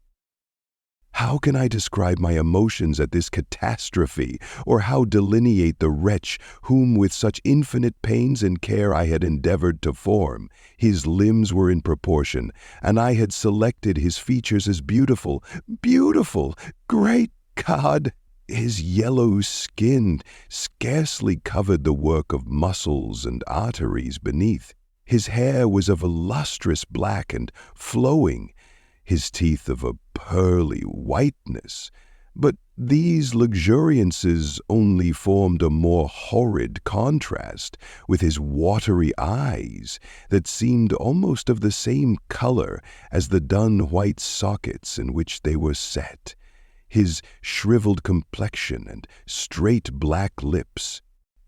Speaker 1: How can I describe my emotions at this catastrophe, or how delineate the wretch whom with such infinite pains and care I had endeavored to form? His limbs were in proportion, and I had selected his features as beautiful. Beautiful! Great God! His yellow skin scarcely covered the work of muscles and arteries beneath. His hair was of a lustrous black and flowing, his teeth of a pearly whiteness. But these luxuriances only formed a more horrid contrast with his watery eyes that seemed almost of the same color as the dun white sockets in which they were set, his shriveled complexion and straight black lips.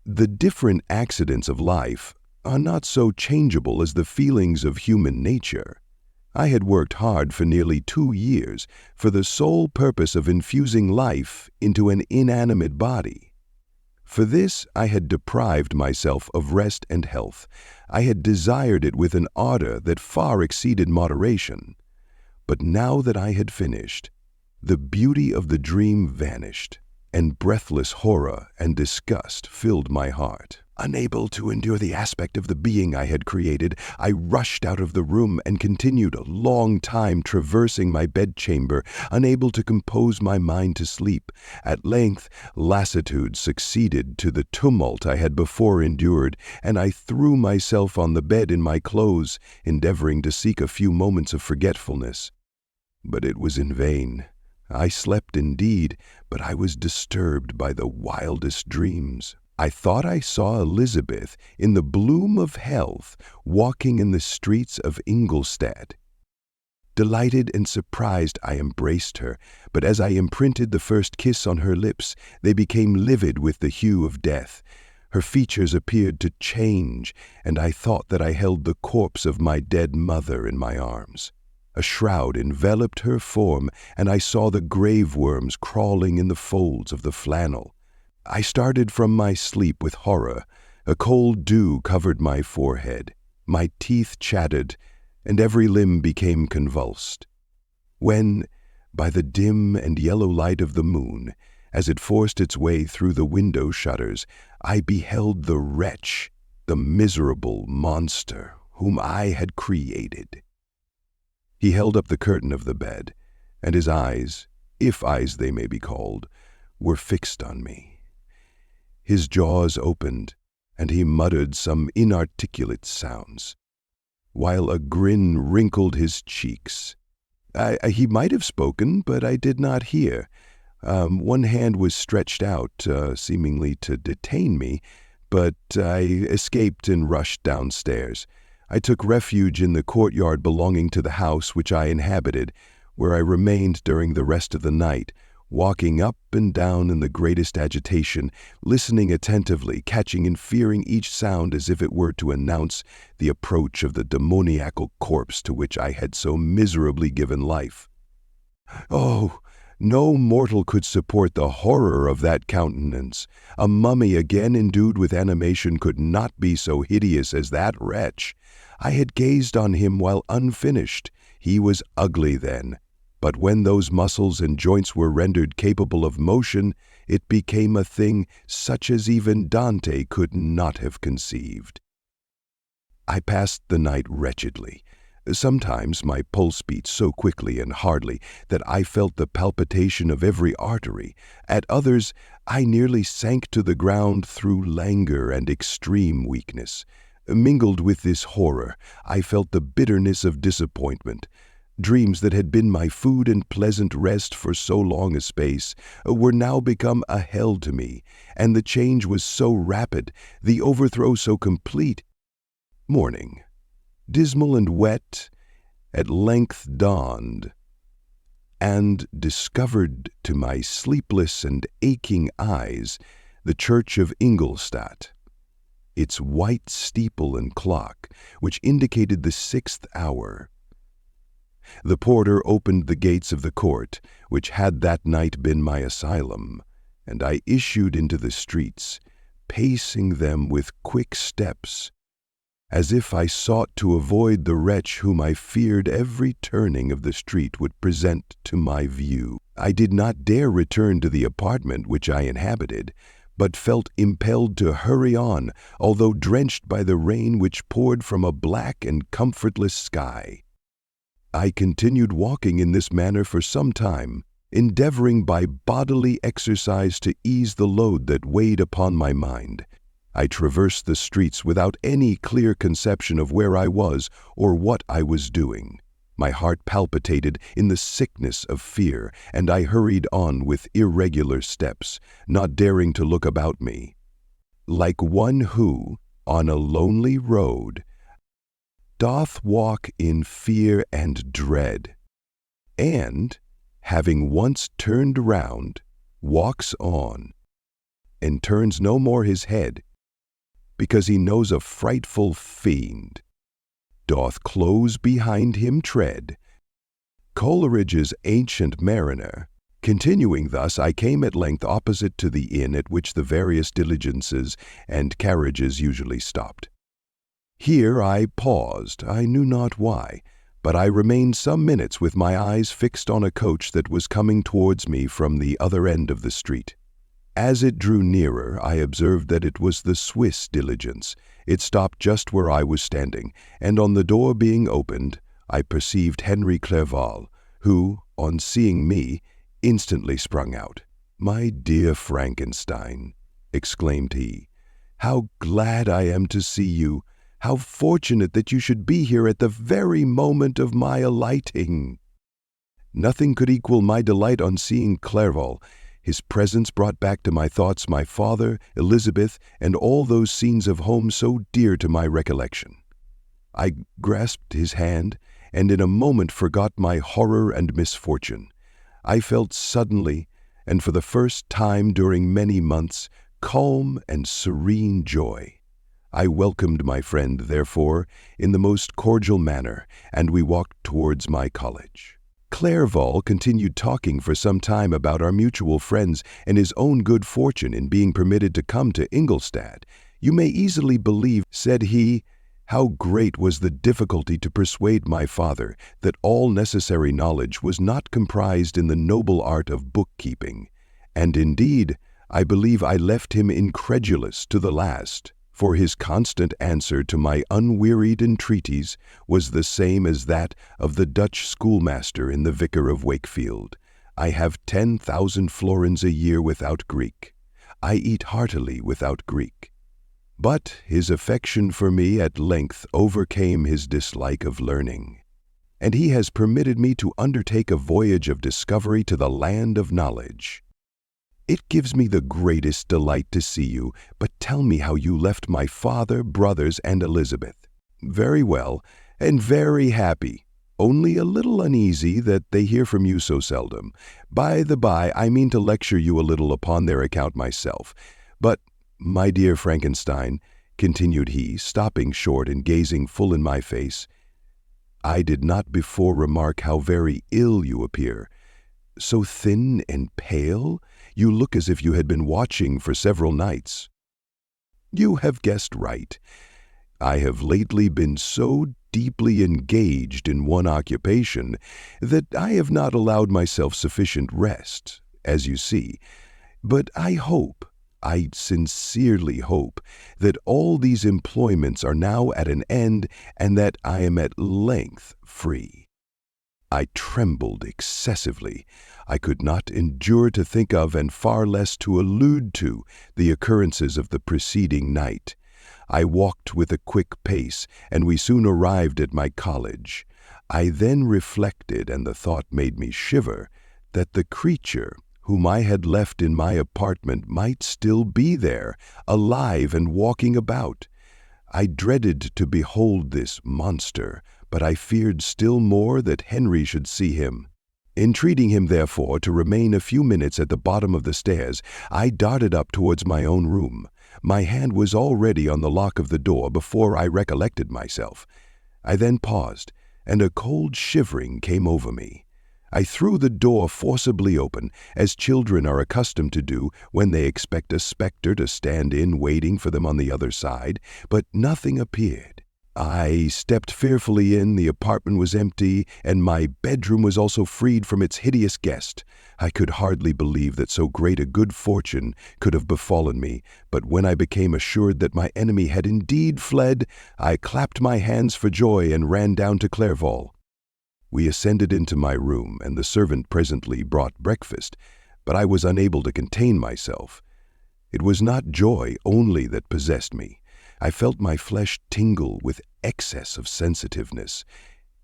Speaker 1: The different accidents of life are not so changeable as the feelings of human nature. I had worked hard for nearly 2 years for the sole purpose of infusing life into an inanimate body. For this I had deprived myself of rest and health. I had desired it with an ardor that far exceeded moderation. But now that I had finished, the beauty of the dream vanished, and breathless horror and disgust filled my heart. Unable to endure the aspect of the being I had created, I rushed out of the room and continued a long time traversing my bedchamber, unable to compose my mind to sleep. At length, lassitude succeeded to the tumult I had before endured, and I threw myself on the bed in my clothes, endeavoring to seek a few moments of forgetfulness. But it was in vain. I slept indeed, but I was disturbed by the wildest dreams. I thought I saw Elizabeth in the bloom of health walking in the streets of Ingolstadt. Delighted and surprised, I embraced her, but as I imprinted the first kiss on her lips, they became livid with the hue of death. Her features appeared to change, and I thought that I held the corpse of my dead mother in my arms. A shroud enveloped her form, and I saw the grave worms crawling in the folds of the flannel. I started from my sleep with horror. A cold dew covered my forehead. My teeth chattered, and every limb became convulsed. When, by the dim and yellow light of the moon, as it forced its way through the window shutters, I beheld the wretch, the miserable monster whom I had created. He held up the curtain of the bed, and his eyes, if eyes they may be called, were fixed on me. His jaws opened, and he muttered some inarticulate sounds, while a grin wrinkled his cheeks. He might have spoken, but I did not hear. One hand was stretched out, seemingly to detain me, but I escaped and rushed downstairs. I took refuge in the courtyard belonging to the house which I inhabited, where I remained during the rest of the night, walking up and down in the greatest agitation, listening attentively, catching and fearing each sound as if it were to announce the approach of the demoniacal corpse to which I had so miserably given life. Oh, no mortal could support the horror of that countenance. A mummy again endued with animation could not be so hideous as that wretch. I had gazed on him while unfinished. He was ugly then, but when those muscles and joints were rendered capable of motion, it became a thing such as even Dante could not have conceived. I passed the night wretchedly. Sometimes my pulse beat so quickly and hardly that I felt the palpitation of every artery. At others, I nearly sank to the ground through languor and extreme weakness. Mingled with this horror, I felt the bitterness of disappointment. Dreams that had been my food and pleasant rest for so long a space were now become a hell to me, and the change was so rapid, the overthrow so complete. Morning, dismal and wet, at length dawned, and discovered to my sleepless and aching eyes the church of Ingolstadt, its white steeple and clock, which indicated the 6th hour. The porter opened the gates of the court, which had that night been my asylum, and I issued into the streets, pacing them with quick steps, as if I sought to avoid the wretch whom I feared every turning of the street would present to my view. I did not dare return to the apartment which I inhabited, but felt impelled to hurry on, although drenched by the rain which poured from a black and comfortless sky. I continued walking in this manner for some time, endeavoring by bodily exercise to ease the load that weighed upon my mind. I traversed the streets without any clear conception of where I was or what I was doing. My heart palpitated in the sickness of fear, and I hurried on with irregular steps, not daring to look about me. Like one who, on a lonely road, doth walk in fear and dread, and, having once turned round, walks on, and turns no more his head, because he knows a frightful fiend doth close behind him tread. Coleridge's Ancient Mariner. Continuing thus, I came at length opposite to the inn at which the various diligences and carriages usually stopped. Here I paused, I knew not why, but I remained some minutes with my eyes fixed on a coach that was coming towards me from the other end of the street. As it drew nearer, I observed that it was the Swiss diligence. It stopped just where I was standing, and on the door being opened, I perceived Henry Clerval, who, on seeing me, instantly sprung out. "My dear Frankenstein," exclaimed he, "how glad I am to see you! How fortunate that you should be here at the very moment of my alighting!" Nothing could equal my delight on seeing Clerval. His presence brought back to my thoughts my father, Elizabeth, and all those scenes of home so dear to my recollection. I grasped his hand, and in a moment forgot my horror and misfortune. I felt suddenly, and for the first time during many months, calm and serene joy. I welcomed my friend, therefore, in the most cordial manner, and we walked towards my college. Clerval continued talking for some time about our mutual friends and his own good fortune in being permitted to come to Ingolstadt. "You may easily believe," said he, "how great was the difficulty to persuade my father that all necessary knowledge was not comprised in the noble art of bookkeeping, and indeed, I believe I left him incredulous to the last, for his constant answer to my unwearied entreaties was the same as that of the Dutch schoolmaster in the Vicar of Wakefield. I have 10,000 florins a year without Greek. I eat heartily without Greek. But his affection for me at length overcame his dislike of learning, and he has permitted me to undertake a voyage of discovery to the land of knowledge. It gives me the greatest delight to see you, but tell me how you left my father, brothers, and Elizabeth. Very well, and very happy, only a little uneasy that they hear from you so seldom. By the by, I mean to lecture you a little upon their account myself. But, my dear Frankenstein, continued he, stopping short and gazing full in my face, I did not before remark how very ill you appear. So thin and pale, you look as if you had been watching for several nights. You have guessed right. I have lately been so deeply engaged in one occupation that I have not allowed myself sufficient rest, as you see. But I sincerely hope, that all these employments are now at an end and that I am at length free. I trembled excessively. I could not endure to think of, and far less to allude to, the occurrences of the preceding night. I walked with a quick pace, and we soon arrived at my college. I then reflected, and the thought made me shiver, that the creature whom I had left in my apartment might still be there, alive and walking about. I dreaded to behold this monster, but I feared still more that Henry should see him. Entreating him, therefore, to remain a few minutes at the bottom of the stairs, I darted up towards my own room. My hand was already on the lock of the door before I recollected myself. I then paused, and a cold shivering came over me. I threw the door forcibly open, as children are accustomed to do when they expect a spectre to stand in waiting for them on the other side, but nothing appeared. I stepped fearfully in, the apartment was empty, and my bedroom was also freed from its hideous guest. I could hardly believe that so great a good fortune could have befallen me, but when I became assured that my enemy had indeed fled, I clapped my hands for joy and ran down to Clairvaux. We ascended into my room, and the servant presently brought breakfast, but I was unable to contain myself. It was not joy only that possessed me. I felt my flesh tingle with excess of sensitiveness,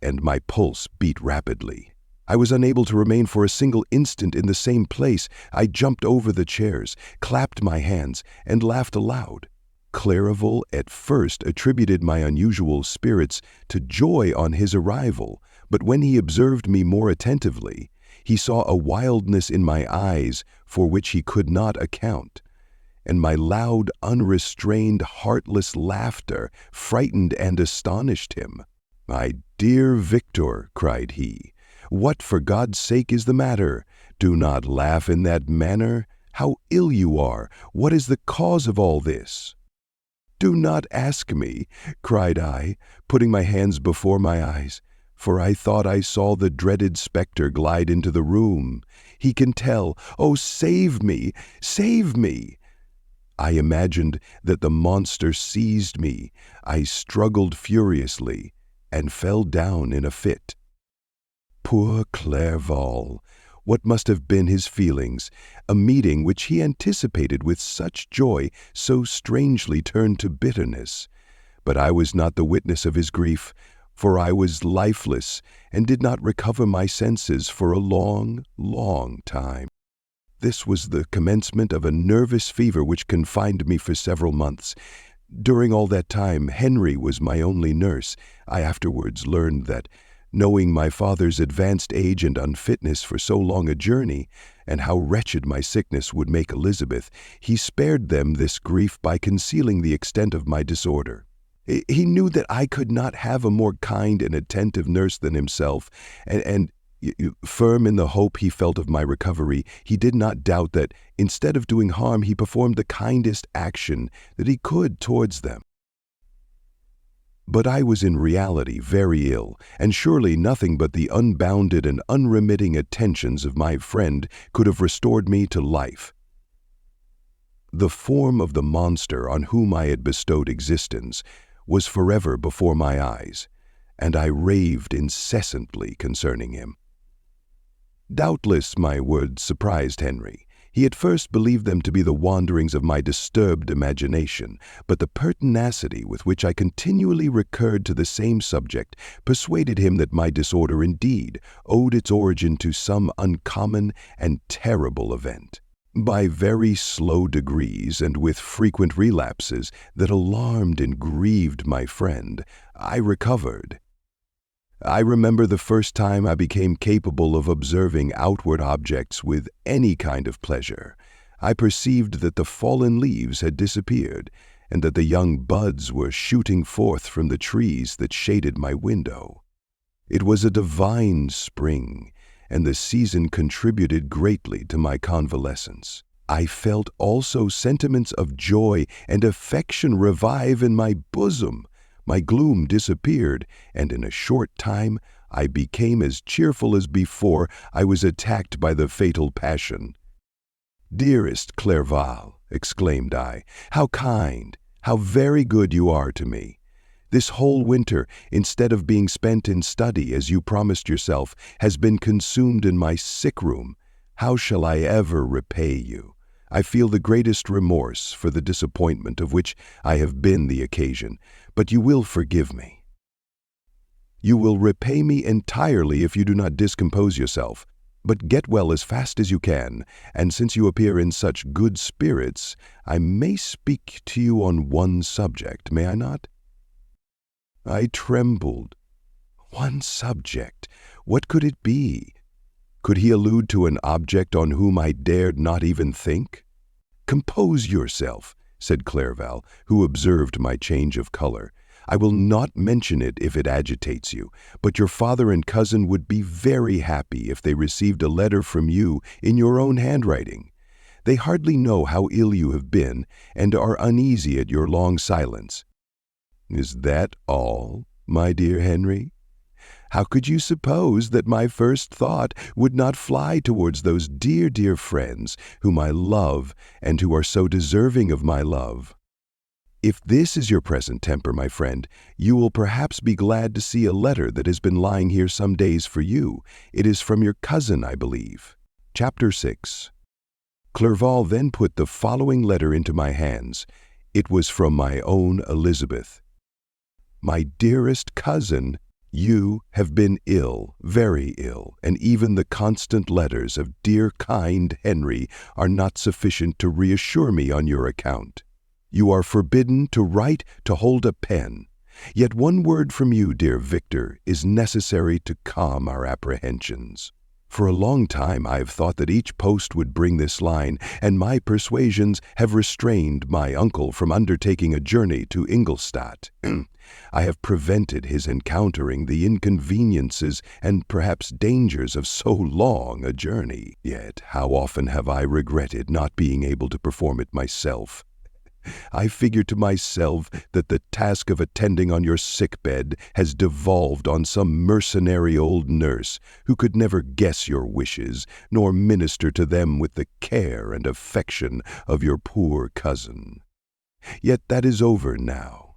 Speaker 1: and my pulse beat rapidly. I was unable to remain for a single instant in the same place. I jumped over the chairs, clapped my hands, and laughed aloud. Clairvaux at first attributed my unusual spirits to joy on his arrival, but when he observed me more attentively, he saw a wildness in my eyes for which he could not account, and my loud, unrestrained, heartless laughter frightened and astonished him. "My dear Victor," cried he, "what for God's sake is the matter? Do not laugh in that manner. How ill you are! What is the cause of all this?" "Do not ask me," cried I, putting my hands before my eyes, for I thought I saw the dreaded spectre glide into the room. "He can tell. Oh, save me! Save me!" I imagined that the monster seized me. I struggled furiously and fell down in a fit. Poor Clairvaux! What must have been his feelings? A meeting which he anticipated with such joy so strangely turned to bitterness. But I was not the witness of his grief, for I was lifeless and did not recover my senses for a long, long time. This was the commencement of a nervous fever which confined me for several months. During all that time, Henry was my only nurse. I afterwards learned that, knowing my father's advanced age and unfitness for so long a journey, and how wretched my sickness would make Elizabeth, he spared them this grief by concealing the extent of my disorder. He knew that I could not have a more kind and attentive nurse than himself, and firm in the hope he felt of my recovery, he did not doubt that, instead of doing harm, he performed the kindest action that he could towards them. But I was in reality very ill, and surely nothing but the unbounded and unremitting attentions of my friend could have restored me to life. The form of the monster on whom I had bestowed existence was forever before my eyes, and I raved incessantly concerning him. Doubtless my words surprised Henry. He at first believed them to be the wanderings of my disturbed imagination, but the pertinacity with which I continually recurred to the same subject persuaded him that my disorder indeed owed its origin to some uncommon and terrible event. By very slow degrees and with frequent relapses that alarmed and grieved my friend, I recovered. I remember the first time I became capable of observing outward objects with any kind of pleasure. I perceived that the fallen leaves had disappeared, and that the young buds were shooting forth from the trees that shaded my window. It was a divine spring, and the season contributed greatly to my convalescence. I felt also sentiments of joy and affection revive in my bosom. My gloom disappeared, and in a short time I became as cheerful as before I was attacked by the fatal passion. "Dearest Clerval," exclaimed I, "how kind, how very good you are to me. This whole winter, instead of being spent in study as you promised yourself, has been consumed in my sick room. How shall I ever repay you? I feel the greatest remorse for the disappointment of which I have been the occasion, but you will forgive me. You will repay me entirely if you do not discompose yourself, but get well as fast as you can, and since you appear in such good spirits, I may speak to you on one subject, may I not?" I trembled. One subject? What could it be? Could he allude to an object on whom I dared not even think? "Compose yourself," said Clerval, who observed my change of color. "I will not mention it if it agitates you, but your father and cousin would be very happy if they received a letter from you in your own handwriting. They hardly know how ill you have been, and are uneasy at your long silence." "Is that all, my dear Henry? How could you suppose that my first thought would not fly towards those dear, dear friends whom I love and who are so deserving of my love? If this is your present temper, my friend, you will perhaps be glad to see a letter that has been lying here some days for you. It is from your cousin, I believe." Chapter 6. Clerval then put the following letter into my hands. It was from my own Elizabeth. "My dearest cousin, you have been ill, very ill, and even the constant letters of dear kind Henry are not sufficient to reassure me on your account. You are forbidden to write, to hold a pen. Yet one word from you, dear Victor, is necessary to calm our apprehensions. For a long time I have thought that each post would bring this line, and my persuasions have restrained my uncle from undertaking a journey to Ingolstadt. I have prevented his encountering the inconveniences and perhaps dangers of so long a journey. Yet how often have I regretted not being able to perform it myself. I figure to myself that the task of attending on your sick-bed has devolved on some mercenary old nurse who could never guess your wishes, nor minister to them with the care and affection of your poor cousin. Yet that is over now.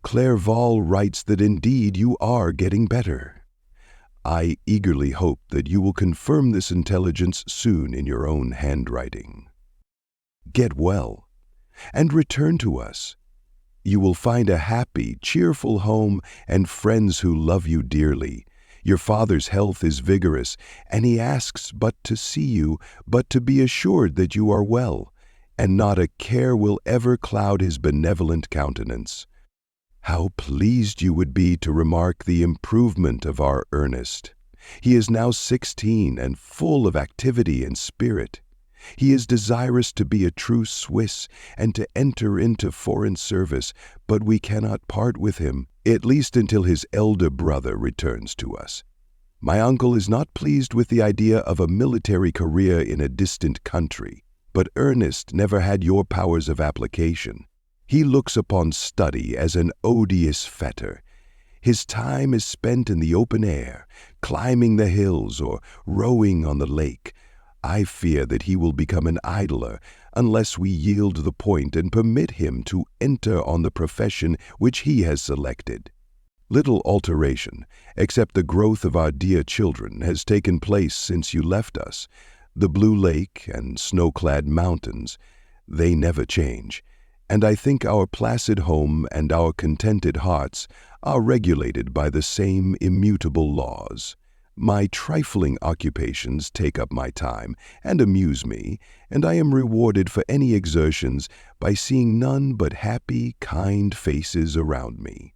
Speaker 1: Clerval writes that indeed you are getting better. I eagerly hope that you will confirm this intelligence soon in your own handwriting. Get well, and return to us. You will find a happy, cheerful home and friends who love you dearly. Your father's health is vigorous, and he asks but to see you, but to be assured that you are well, and not a care will ever cloud his benevolent countenance. How pleased you would be to remark the improvement of our Ernest. He is now 16 and full of activity and spirit. He is desirous to be a true Swiss and to enter into foreign service, but we cannot part with him, at least until his elder brother returns to us. My uncle is not pleased with the idea of a military career in a distant country, but Ernest never had your powers of application. He looks upon study as an odious fetter. His time is spent in the open air, climbing the hills or rowing on the lake. I fear that he will become an idler unless we yield the point and permit him to enter on the profession which he has selected. Little alteration, except the growth of our dear children, has taken place since you left us. The blue lake and snow-clad mountains, they never change, and I think our placid home and our contented hearts are regulated by the same immutable laws. My trifling occupations take up my time and amuse me, and I am rewarded for any exertions by seeing none but happy, kind faces around me.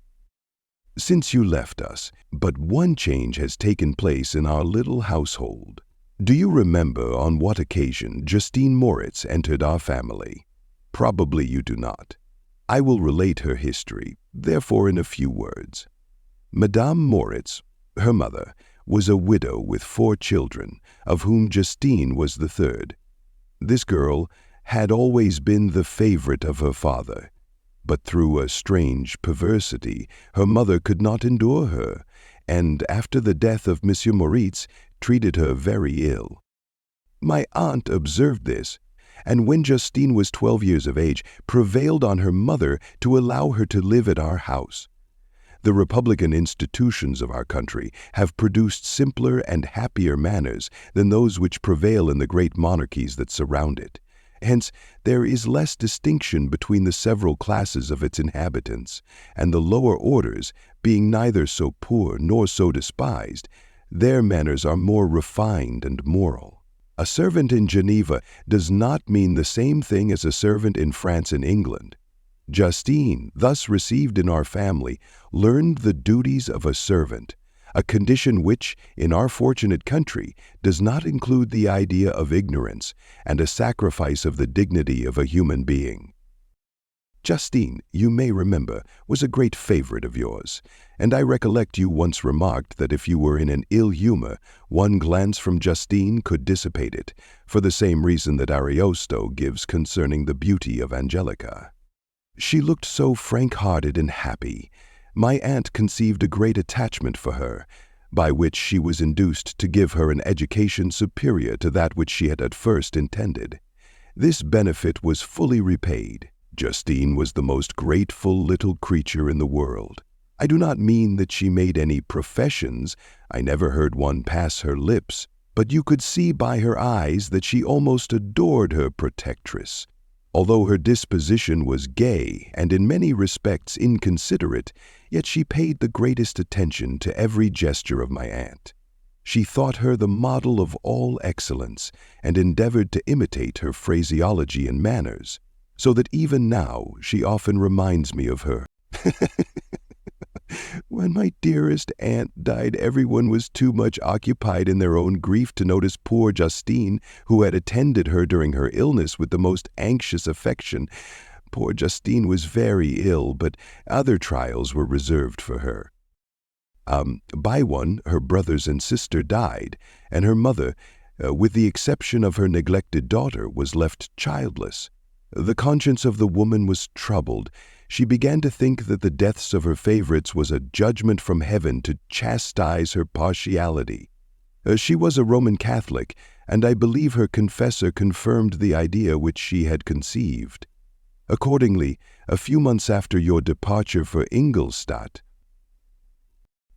Speaker 1: Since you left us, but one change has taken place in our little household. Do you remember on what occasion Justine Moritz entered our family? Probably you do not. I will relate her history, therefore in a few words. Madame Moritz, her mother, was a widow with 4 children, of whom Justine was the third. This girl had always been the favorite of her father, but through a strange perversity, her mother could not endure her, and after the death of Monsieur Moritz, treated her very ill. My aunt observed this, and when Justine was 12 years of age, prevailed on her mother to allow her to live at our house. The republican institutions of our country have produced simpler and happier manners than those which prevail in the great monarchies that surround it. Hence, there is less distinction between the several classes of its inhabitants, and the lower orders, being neither so poor nor so despised, their manners are more refined and moral. A servant in Geneva does not mean the same thing as a servant in France and England. Justine, thus received in our family, learned the duties of a servant, a condition which, in our fortunate country, does not include the idea of ignorance and a sacrifice of the dignity of a human being. Justine, you may remember, was a great favorite of yours, and I recollect you once remarked that if you were in an ill humor, one glance from Justine could dissipate it, for the same reason that Ariosto gives concerning the beauty of Angelica. She looked so frank-hearted and happy. My aunt conceived a great attachment for her, by which she was induced to give her an education superior to that which she had at first intended. This benefit was fully repaid. Justine was the most grateful little creature in the world. I do not mean that she made any professions. I never heard one pass her lips, but you could see by her eyes that she almost adored her protectress. Although her disposition was gay and in many respects inconsiderate, yet she paid the greatest attention to every gesture of my aunt. She thought her the model of all excellence and endeavored to imitate her phraseology and manners, so that even now she often reminds me of her. When my dearest aunt died, everyone was too much occupied in their own grief to notice poor Justine, who had attended her during her illness with the most anxious affection. Poor Justine was very ill, but other trials were reserved for her. By one, her brothers and sister died, and her mother, with the exception of her neglected daughter, was left childless. The conscience of the woman was troubled. She began to think that the deaths of her favorites was a judgment from heaven to chastise her partiality. She was a Roman Catholic, and I believe her confessor confirmed the idea which she had conceived. Accordingly, a few months after your departure for Ingolstadt,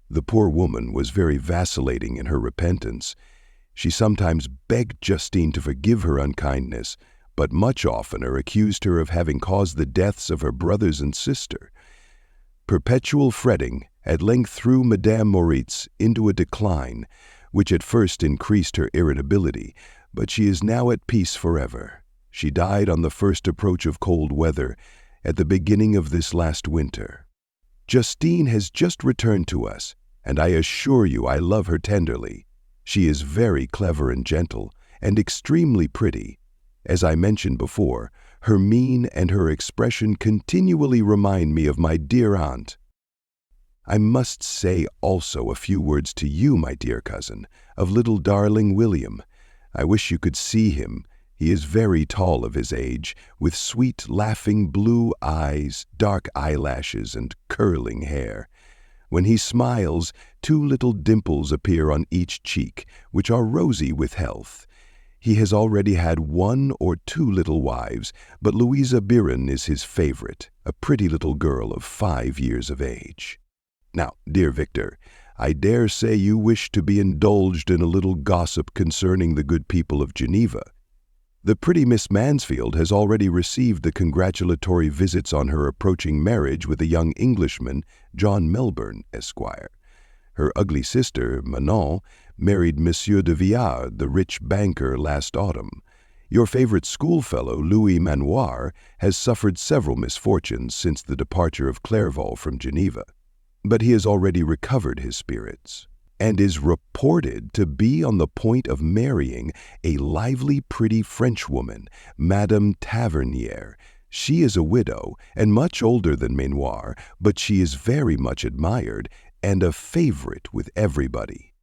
Speaker 1: the poor woman was very vacillating in her repentance. She sometimes begged Justine to forgive her unkindness, but much oftener accused her of having caused the deaths of her brothers and sister. Perpetual fretting at length threw Madame Moritz into a decline, which at first increased her irritability, but she is now at peace forever. She died on the first approach of cold weather, at the beginning of this last winter. Justine has just returned to us, and I assure you I love her tenderly. She is very clever and gentle, and extremely pretty. As I mentioned before, her mien and her expression continually remind me of my dear aunt. I must say also a few words to you, my dear cousin, of little darling William. I wish you could see him. He is very tall of his age, with sweet, laughing blue eyes, dark eyelashes, and curling hair. When he smiles, 2 little dimples appear on each cheek, which are rosy with health. He has already had 1 or 2 little wives, but Louisa Biron is his favorite, a pretty little girl of 5 years of age. Now, dear Victor, I dare say you wish to be indulged in a little gossip concerning the good people of Geneva. The pretty Miss Mansfield has already received the congratulatory visits on her approaching marriage with a young Englishman, John Melbourne, Esquire. Her ugly sister, Manon, married Monsieur de Villard, the rich banker, last autumn. Your favorite schoolfellow, Louis Manoir, has suffered several misfortunes since the departure of Clerval from Geneva. But he has already recovered his spirits, and is reported to be on the point of marrying a lively, pretty Frenchwoman, Madame Tavernier. She is a widow, and much older than Manoir, but she is very much admired, and a favorite with everybody.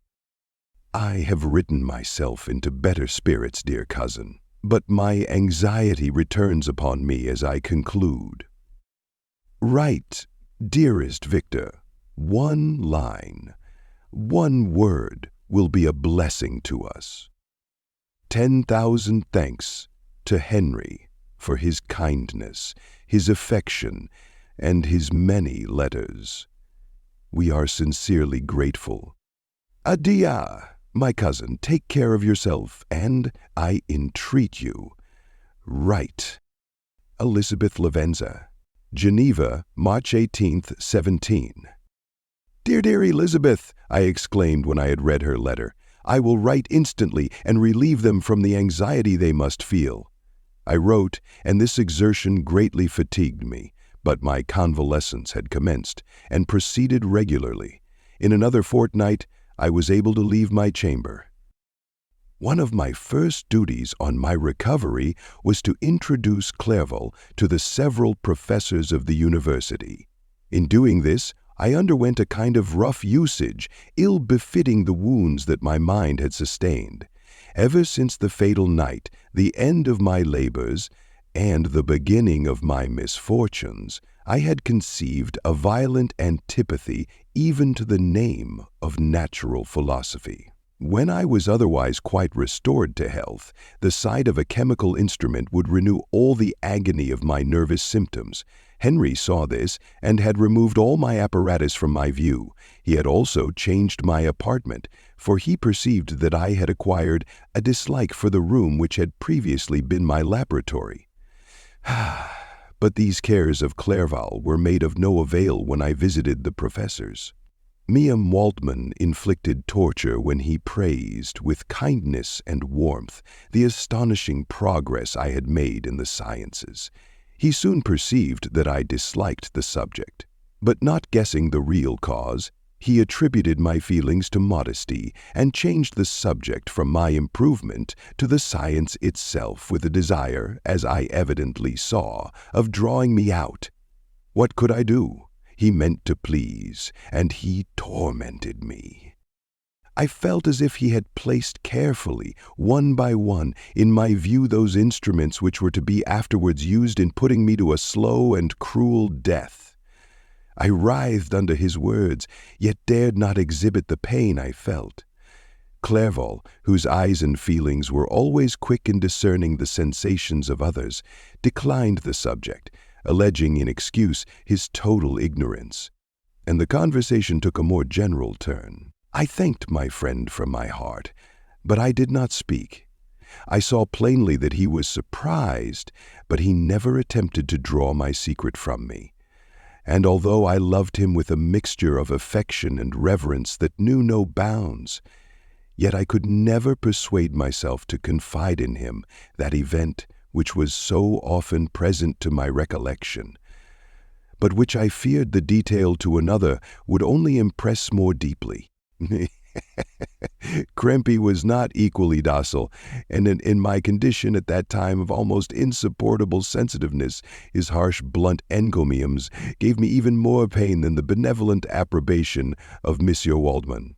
Speaker 1: I have written myself into better spirits, dear cousin, but my anxiety returns upon me as I conclude. Write, dearest Victor, one line, one word will be a blessing to us. 10,000 thanks to Henry for his kindness, his affection, and his many letters. We are sincerely grateful. Adieu, my cousin, take care of yourself, and I entreat you, write. Elizabeth Lavenza, Geneva, March 18th, 17. Dear Elizabeth, I exclaimed when I had read her letter, I will write instantly and relieve them from the anxiety they must feel. I wrote, and this exertion greatly fatigued me, but my convalescence had commenced, and proceeded regularly. In another fortnight, I was able to leave my chamber. One of my first duties on my recovery was to introduce Clerval to the several professors of the university. In doing this, I underwent a kind of rough usage, ill befitting the wounds that my mind had sustained. Ever since the fatal night, the end of my labors, and the beginning of my misfortunes, I had conceived a violent antipathy even to the name of natural philosophy. When I was otherwise quite restored to health, the sight of a chemical instrument would renew all the agony of my nervous symptoms. Henry saw this and had removed all my apparatus from my view. He had also changed my apartment, for he perceived that I had acquired a dislike for the room which had previously been my laboratory. But these cares of Clerval were made of no avail when I visited the professors. Meum Waldman inflicted torture when he praised, with kindness and warmth, the astonishing progress I had made in the sciences. He soon perceived that I disliked the subject, but not guessing the real cause, he attributed my feelings to modesty and changed the subject from my improvement to the science itself with a desire, as I evidently saw, of drawing me out. What could I do? He meant to please, and he tormented me. I felt as if he had placed carefully, one by one, in my view those instruments which were to be afterwards used in putting me to a slow and cruel death. I writhed under his words, yet dared not exhibit the pain I felt. Clerval, whose eyes and feelings were always quick in discerning the sensations of others, declined the subject, alleging in excuse his total ignorance, and the conversation took a more general turn. I thanked my friend from my heart, but I did not speak. I saw plainly that he was surprised, but he never attempted to draw my secret from me. And although I loved him with a mixture of affection and reverence that knew no bounds, yet I could never persuade myself to confide in him that event which was so often present to my recollection, but which I feared the detail to another would only impress more deeply. Krempe was not equally docile, and in my condition at that time of almost insupportable sensitiveness, his harsh, blunt encomiums gave me even more pain than the benevolent approbation of Monsieur Waldman.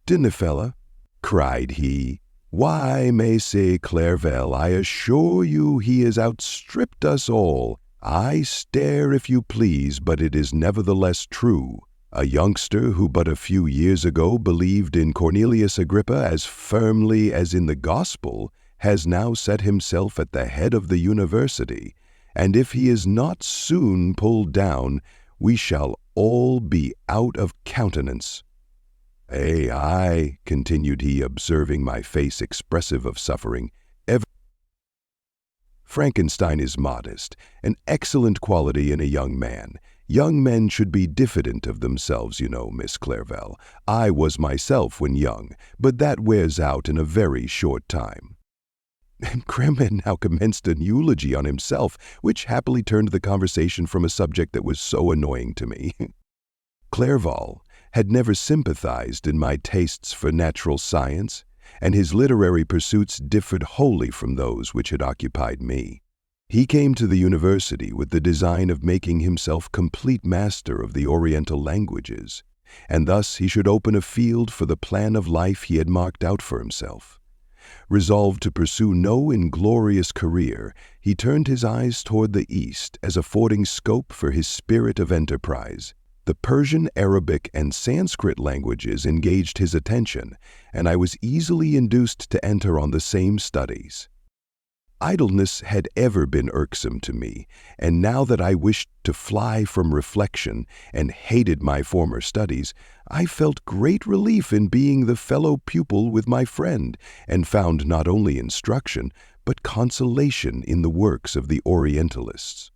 Speaker 1: "Dinefella," cried he, "why, Messire Clerval, I assure you he has outstripped us all. I stare if you please, but it is nevertheless true. A youngster who but a few years ago believed in Cornelius Agrippa as firmly as in the gospel has now set himself at the head of the university, and if he is not soon pulled down, we shall all be out of countenance. Aye, continued he, observing my face expressive of suffering, Frankenstein is modest, an excellent quality in a young man. Young men should be diffident of themselves, you know, Miss Clerval. I was myself when young, but that wears out in a very short time. And Kremen now commenced an eulogy on himself, which happily turned the conversation from a subject that was so annoying to me. Clerval had never sympathized in my tastes for natural science, and his literary pursuits differed wholly from those which had occupied me. He came to the university with the design of making himself complete master of the Oriental languages, and thus he should open a field for the plan of life he had marked out for himself. Resolved to pursue no inglorious career, he turned his eyes toward the East as affording scope for his spirit of enterprise. The Persian, Arabic, and Sanskrit languages engaged his attention, and I was easily induced to enter on the same studies. Idleness had ever been irksome to me, and now that I wished to fly from reflection and hated my former studies, I felt great relief in being the fellow pupil with my friend, and found not only instruction, but consolation in the works of the Orientalists.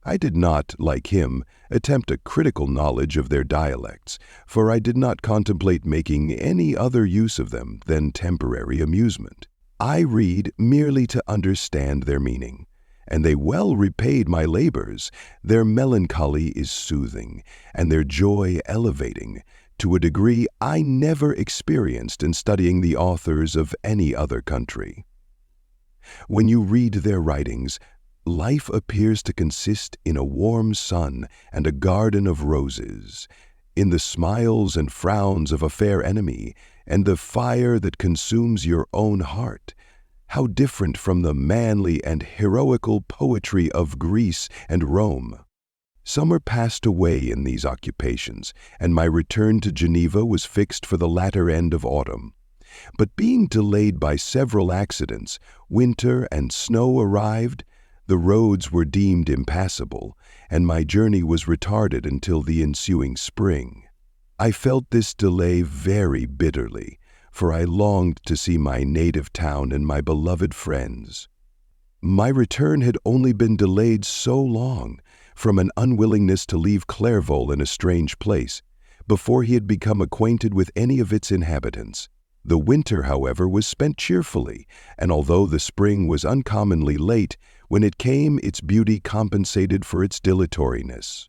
Speaker 1: I did not, like him, attempt a critical knowledge of their dialects, for I did not contemplate making any other use of them than temporary amusement. I read merely to understand their meaning, and they well repaid my labors. Their melancholy is soothing, and their joy elevating, to a degree I never experienced in studying the authors of any other country. When you read their writings, life appears to consist in a warm sun and a garden of roses, in the smiles and frowns of a fair enemy, and the fire that consumes your own heart. How different from the manly and heroical poetry of Greece and Rome! Summer passed away in these occupations, and my return to Geneva was fixed for the latter end of autumn. But being delayed by several accidents, winter and snow arrived. The roads were deemed impassable, and my journey was retarded until the ensuing spring. I felt this delay very bitterly, for I longed to see my native town and my beloved friends. My return had only been delayed so long, from an unwillingness to leave Clerval in a strange place, before he had become acquainted with any of its inhabitants. The winter, however, was spent cheerfully, and although the spring was uncommonly late, when it came, its beauty compensated for its dilatoriness.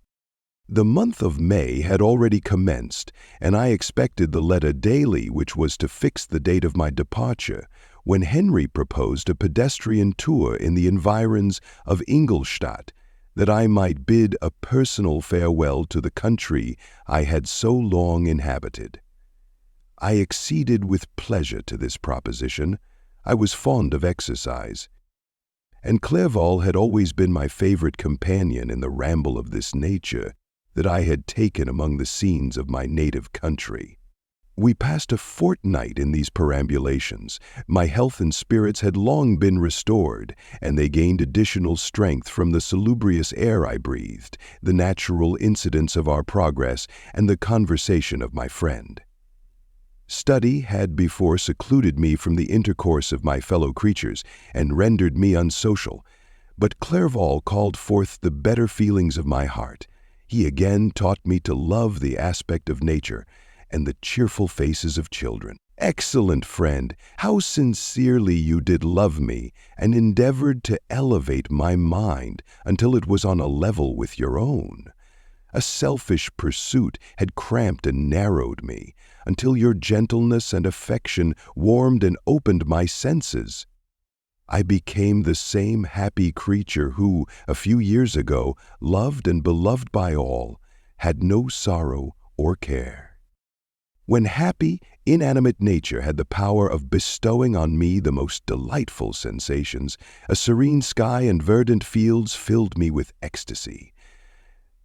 Speaker 1: The month of May had already commenced, and I expected the letter daily which was to fix the date of my departure, when Henry proposed a pedestrian tour in the environs of Ingolstadt, that I might bid a personal farewell to the country I had so long inhabited. I acceded with pleasure to this proposition. I was fond of exercise, and Clerval had always been my favorite companion in the ramble of this nature that I had taken among the scenes of my native country. We passed a fortnight in these perambulations. My health and spirits had long been restored, and they gained additional strength from the salubrious air I breathed, the natural incidents of our progress, and the conversation of my friend. Study had before secluded me from the intercourse of my fellow creatures and rendered me unsocial, but Clerval called forth the better feelings of my heart. He again taught me to love the aspect of nature and the cheerful faces of children. Excellent friend, how sincerely you did love me and endeavored to elevate my mind until it was on a level with your own. A selfish pursuit had cramped and narrowed me, until your gentleness and affection warmed and opened my senses. I became the same happy creature who, a few years ago, loved and beloved by all, had no sorrow or care. When happy, inanimate nature had the power of bestowing on me the most delightful sensations, a serene sky and verdant fields filled me with ecstasy.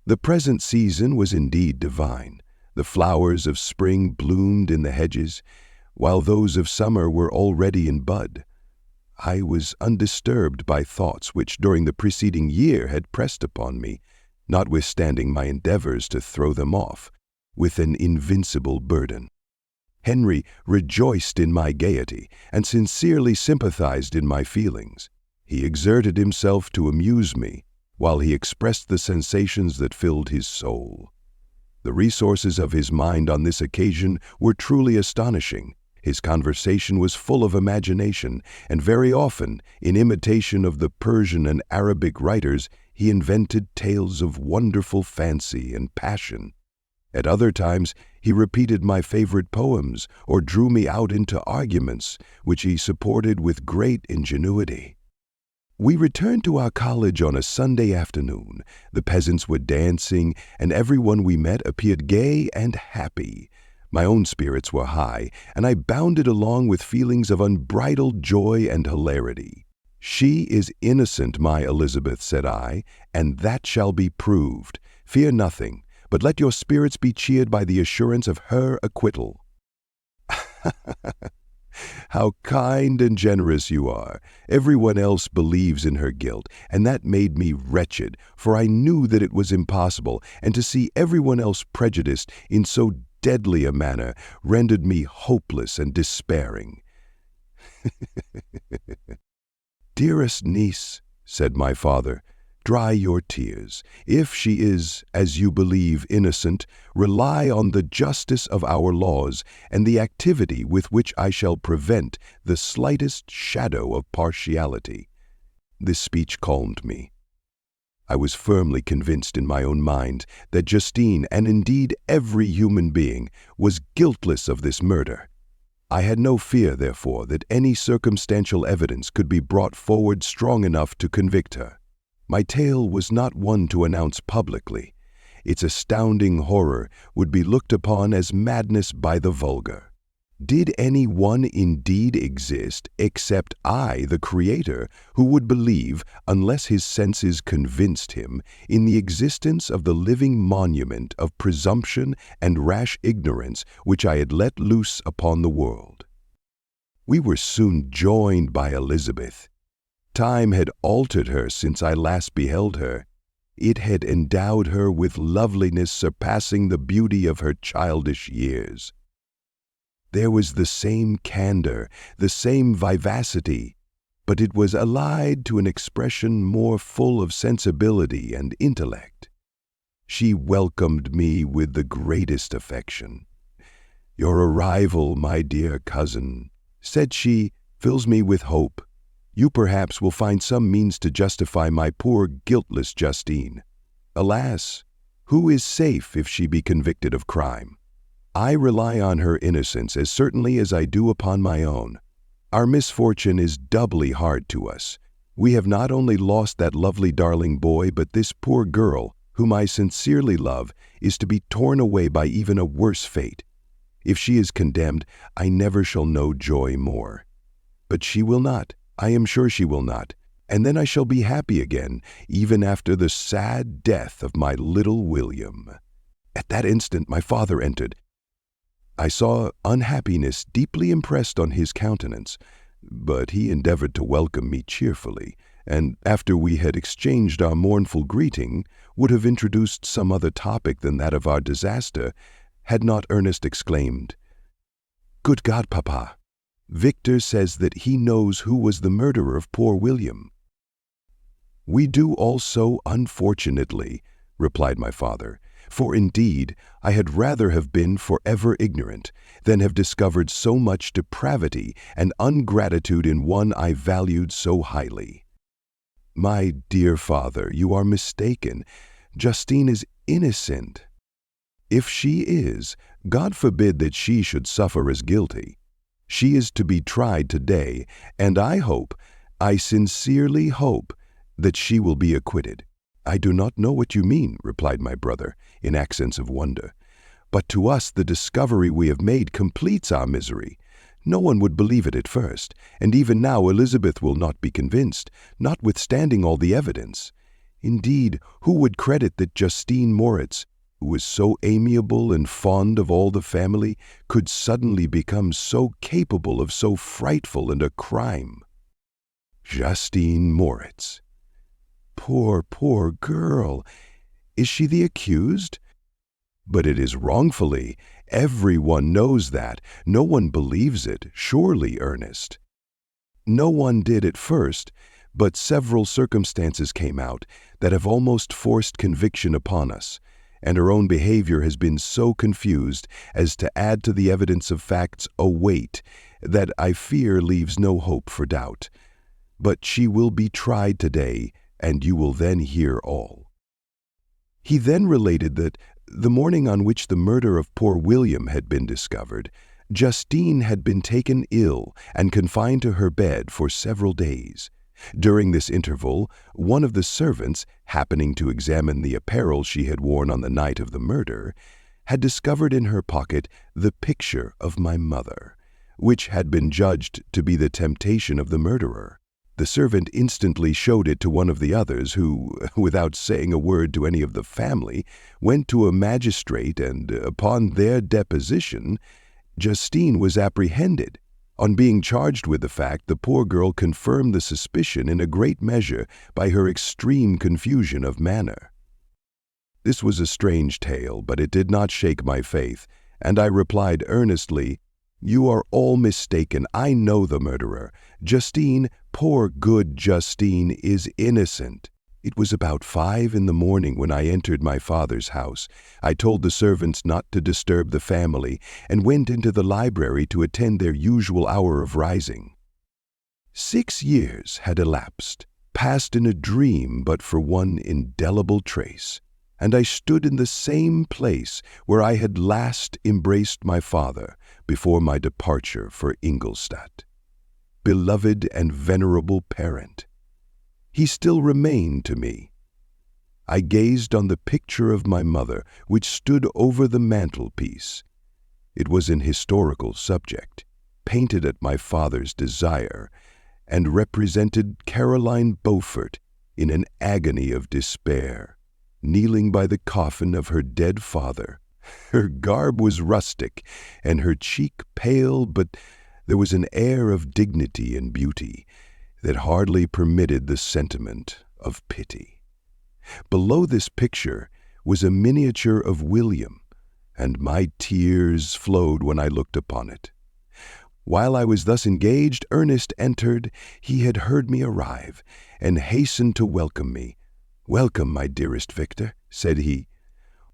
Speaker 1: The present season was indeed divine. The flowers of spring bloomed in the hedges, while those of summer were already in bud. I was undisturbed by thoughts which during the preceding year had pressed upon me. notwithstanding my endeavors to throw them off, with an invincible burden. Henry rejoiced in my gaiety and sincerely sympathized in my feelings. He exerted himself to amuse me, while he expressed the sensations that filled his soul. The resources of his mind on this occasion were truly astonishing. His conversation was full of imagination, and very often, in imitation of the Persian and Arabic writers, he invented tales of wonderful fancy and passion. At other times, he repeated my favorite poems or drew me out into arguments, which he supported with great ingenuity. We returned to our college on a Sunday afternoon. The peasants were dancing, and everyone we met appeared gay and happy. My own spirits were high, and I bounded along with feelings of unbridled joy and hilarity. "She is innocent, my Elizabeth," said I, "and that shall be proved. Fear nothing, but let your spirits be cheered by the assurance of her acquittal." "How kind and generous you are. Everyone else believes in her guilt, and that made me wretched, for I knew that it was impossible, and to see everyone else prejudiced in so deadly a manner rendered me hopeless and despairing." "Dearest niece," said my father, "dry your tears. If she is, as you believe, innocent, rely on the justice of our laws and the activity with which I shall prevent the slightest shadow of partiality." This speech calmed me. I was firmly convinced in my own mind that Justine, and indeed every human being, was guiltless of this murder. I had no fear, therefore, that any circumstantial evidence could be brought forward strong enough to convict her. My tale was not one to announce publicly. Its astounding horror would be looked upon as madness by the vulgar. Did any one indeed exist except I, the Creator, who would believe, unless his senses convinced him, in the existence of the living monument of presumption and rash ignorance which I had let loose upon the world? We were soon joined by Elizabeth. Time had altered her since I last beheld her. It had endowed her with loveliness surpassing the beauty of her childish years. There was the same candor, the same vivacity, but it was allied to an expression more full of sensibility and intellect. She welcomed me with the greatest affection. "Your arrival, my dear cousin," said she, "fills me with hope. You perhaps will find some means to justify my poor guiltless Justine. Alas, who is safe if she be convicted of crime? I rely on her innocence as certainly as I do upon my own. Our misfortune is doubly hard to us. We have not only lost that lovely darling boy, but this poor girl, whom I sincerely love, is to be torn away by even a worse fate. If she is condemned, I never shall know joy more. But she will not. I am sure she will not, and then I shall be happy again, even after the sad death of my little William." At that instant my father entered. I saw unhappiness deeply impressed on his countenance, but he endeavored to welcome me cheerfully, and after we had exchanged our mournful greeting, would have introduced some other topic than that of our disaster, had not Ernest exclaimed, "Good God, Papa! Victor says that he knows who was the murderer of poor William." "We do also, unfortunately," replied my father, "for indeed I had rather have been forever ignorant than have discovered so much depravity and ungratitude in one I valued so highly." "My dear father, you are mistaken. Justine is innocent." "If she is, God forbid that she should suffer as guilty. She is to be tried today, and I sincerely hope, that she will be acquitted." "I do not know what you mean," replied my brother, in accents of wonder. "But to us the discovery we have made completes our misery. No one would believe it at first, and even now Elizabeth will not be convinced, notwithstanding all the evidence. Indeed, who would credit that Justine Moritz, who was so amiable and fond of all the family, could suddenly become so capable of so frightful and a crime?" Justine Moritz. Poor girl! Is she the accused? But it is wrongfully. Everyone knows that. No one believes it, surely, Ernest. No one did at first, but several circumstances came out that have almost forced conviction upon us, and her own behavior has been so confused as to add to the evidence of facts a weight that I fear leaves no hope for doubt. But she will be tried today, and you will then hear all. He then related that the morning on which the murder of poor William had been discovered, Justine had been taken ill and confined to her bed for several days. During this interval, one of the servants, happening to examine the apparel she had worn on the night of the murder, had discovered in her pocket the picture of my mother, which had been judged to be the temptation of the murderer. The servant instantly showed it to one of the others who, without saying a word to any of the family, went to a magistrate and, upon their deposition, Justine was apprehended. On being charged with the fact, the poor girl confirmed the suspicion in a great measure by her extreme confusion of manner. This was a strange tale, but it did not shake my faith, and I replied earnestly, "You are all mistaken. I know the murderer. Justine, poor good Justine, is innocent." It was about 5 in the morning when I entered my father's house. I told the servants not to disturb the family and went into the library to attend their usual hour of rising. 6 years had elapsed, passed in a dream but for one indelible trace, and I stood in the same place where I had last embraced my father before my departure for Ingolstadt. Beloved and venerable parent, he still remained to me. I gazed on the picture of my mother, which stood over the mantelpiece. It was an historical subject, painted at my father's desire, and represented Caroline Beaufort in an agony of despair, kneeling by the coffin of her dead father. Her garb was rustic, and her cheek pale, but there was an air of dignity and beauty that hardly permitted the sentiment of pity. Below this picture was a miniature of William, and my tears flowed when I looked upon it. While I was thus engaged, Ernest entered. He had heard me arrive, and hastened to welcome me. "Welcome, my dearest Victor," said he.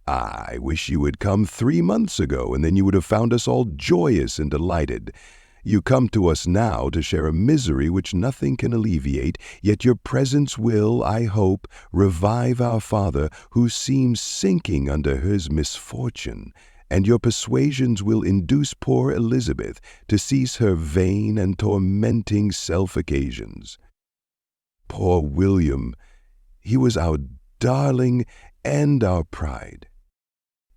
Speaker 1: "I wish you had come 3 months ago, and then you would have found us all joyous and delighted. You come to us now to share a misery which nothing can alleviate, yet your presence will, I hope, revive our father, who seems sinking under his misfortune, and your persuasions will induce poor Elizabeth to cease her vain and tormenting self-occasions. Poor William, he was our darling and our pride."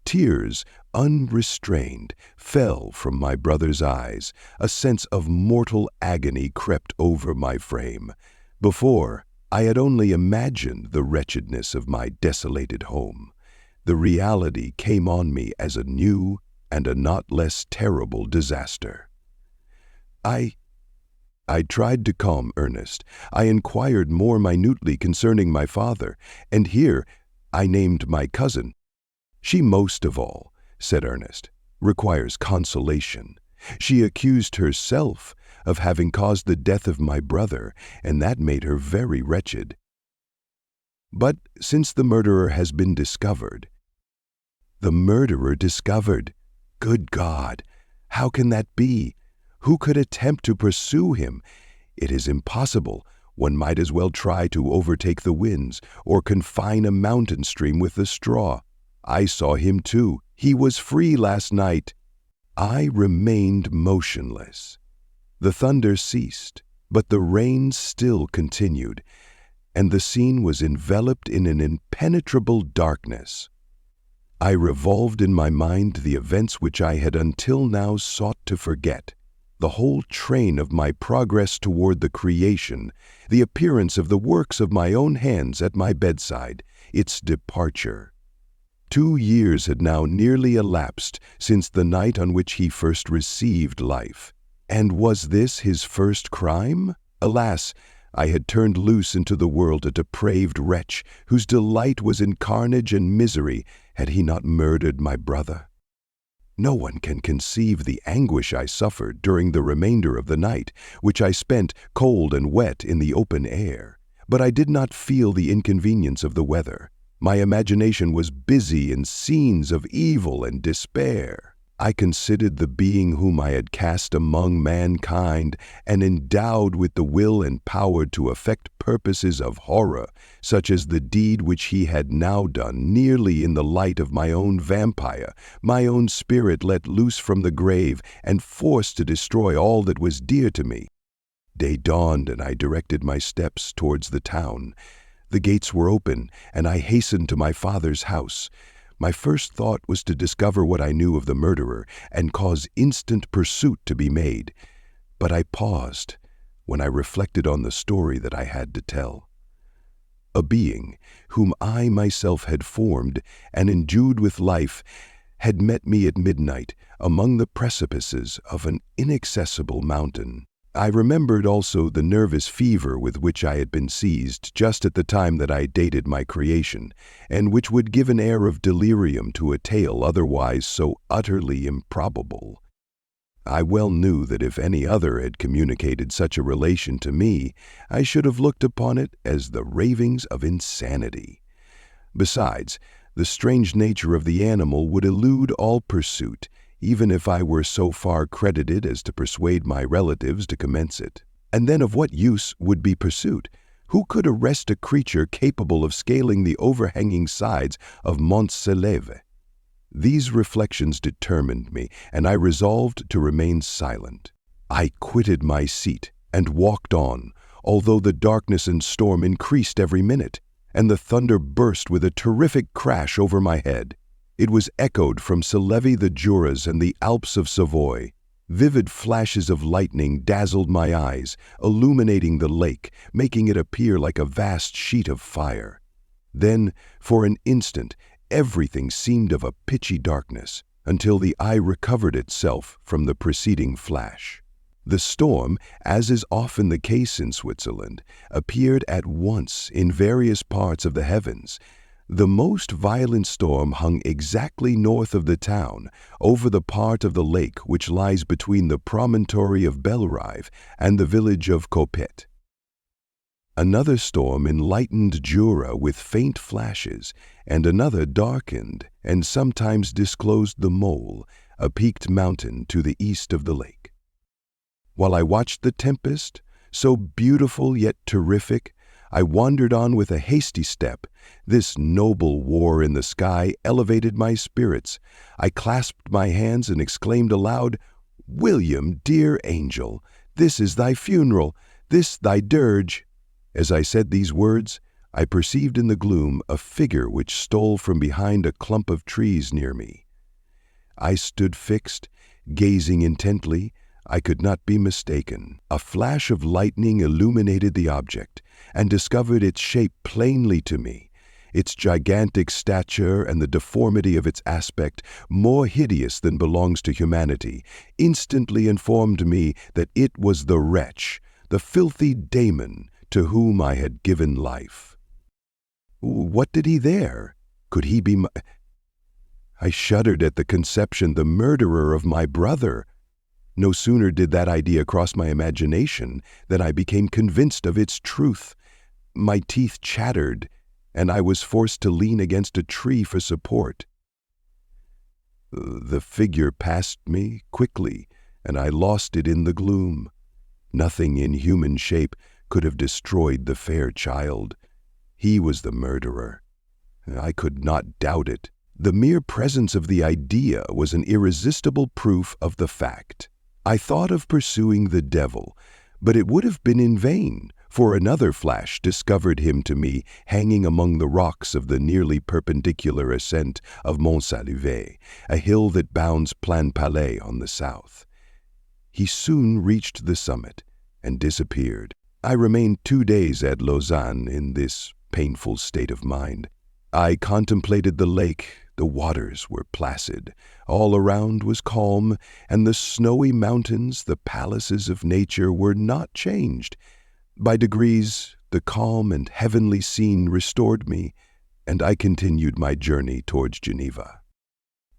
Speaker 1: Tears, unrestrained, fell from my brother's eyes. A sense of mortal agony crept over my frame. Before, I had only imagined the wretchedness of my desolated home. The reality came on me as a new and a not less terrible disaster. I tried to calm Ernest. I inquired more minutely concerning my father, and here I named my cousin. "She most of all," said Ernest, "requires consolation. She accused herself of having caused the death of my brother, and that made her very wretched. But since the murderer has been discovered—" "The murderer discovered? Good God! How can that be? Who could attempt to pursue him? It is impossible. One might as well try to overtake the winds, or confine a mountain stream with a straw. I saw him too. He was free last night." I remained motionless. The thunder ceased, but the rain still continued, and the scene was enveloped in an impenetrable darkness. I revolved in my mind the events which I had until now sought to forget, the whole train of my progress toward the creation, the appearance of the works of my own hands at my bedside, its departure. 2 years had now nearly elapsed since the night on which he first received life. And was this his first crime? Alas, I had turned loose into the world a depraved wretch whose delight was in carnage and misery had he not murdered my brother. No one can conceive the anguish I suffered during the remainder of the night, which I spent cold and wet in the open air. But I did not feel the inconvenience of the weather. My imagination was busy in scenes of evil and despair. I considered the being whom I had cast among mankind and endowed with the will and power to effect purposes of horror, such as the deed which he had now done, nearly in the light of my own vampire, my own spirit let loose from the grave and forced to destroy all that was dear to me. Day dawned, and I directed my steps towards the town. The gates were open, and I hastened to my father's house. My first thought was to discover what I knew of the murderer and cause instant pursuit to be made. But I paused when I reflected on the story that I had to tell. A being, whom I myself had formed and endued with life, had met me at midnight among the precipices of an inaccessible mountain. I remembered also the nervous fever with which I had been seized just at the time that I dated my creation, and which would give an air of delirium to a tale otherwise so utterly improbable. I well knew that if any other had communicated such a relation to me, I should have looked upon it as the ravings of insanity. Besides, the strange nature of the animal would elude all pursuit, even if I were so far credited as to persuade my relatives to commence it. And then of what use would be pursuit? Who could arrest a creature capable of scaling the overhanging sides of Mont Salève? These reflections determined me, and I resolved to remain silent. I quitted my seat and walked on, although the darkness and storm increased every minute, and the thunder burst with a terrific crash over my head. It was echoed from Salève the Juras and the Alps of Savoy. Vivid flashes of lightning dazzled my eyes, illuminating the lake, making it appear like a vast sheet of fire. Then, for an instant, everything seemed of a pitchy darkness, until the eye recovered itself from the preceding flash. The storm, as is often the case in Switzerland, appeared at once in various parts of the heavens. The most violent storm hung exactly north of the town, over the part of the lake which lies between the promontory of Bellerive and the village of Coppet. Another storm enlightened Jura with faint flashes, and another darkened and sometimes disclosed the Mole, a peaked mountain to the east of the lake. While I watched the tempest, so beautiful yet terrific, I wandered on with a hasty step. This noble war in the sky elevated my spirits. I clasped my hands and exclaimed aloud, "William, dear angel, this is thy funeral, this thy dirge." As I said these words, I perceived in the gloom a figure which stole from behind a clump of trees near me. I stood fixed, gazing intently. I could not be mistaken. A flash of lightning illuminated the object, and discovered its shape plainly to me. Its gigantic stature and the deformity of its aspect, more hideous than belongs to humanity, instantly informed me that it was the wretch, the filthy Damon, to whom I had given life. What did he there? Could he be I shuddered at the conception, the murderer of my brother. No sooner did that idea cross my imagination than I became convinced of its truth. My teeth chattered, and I was forced to lean against a tree for support. The figure passed me quickly, and I lost it in the gloom. Nothing in human shape could have destroyed the fair child. He was the murderer. I could not doubt it. The mere presence of the idea was an irresistible proof of the fact. I thought of pursuing the devil, but it would have been in vain, for another flash discovered him to me hanging among the rocks of the nearly perpendicular ascent of Mont Salève, a hill that bounds Plainpalais on the south. He soon reached the summit and disappeared. I remained 2 days at Lausanne in this painful state of mind. I contemplated the lake. The waters were placid, all around was calm, and the snowy mountains, the palaces of nature, were not changed. By degrees, the calm and heavenly scene restored me, and I continued my journey towards Geneva.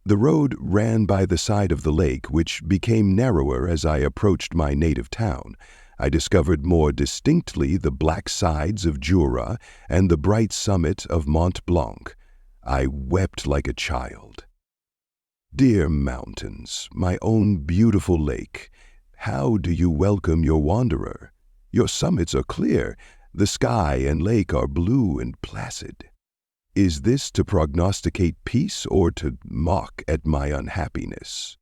Speaker 1: The road ran by the side of the lake, which became narrower as I approached my native town. I discovered more distinctly the black sides of Jura and the bright summit of Mont Blanc. I wept like a child. Dear mountains, my own beautiful lake, how do you welcome your wanderer? Your summits are clear, the sky and lake are blue and placid. Is this to prognosticate peace or to mock at my unhappiness?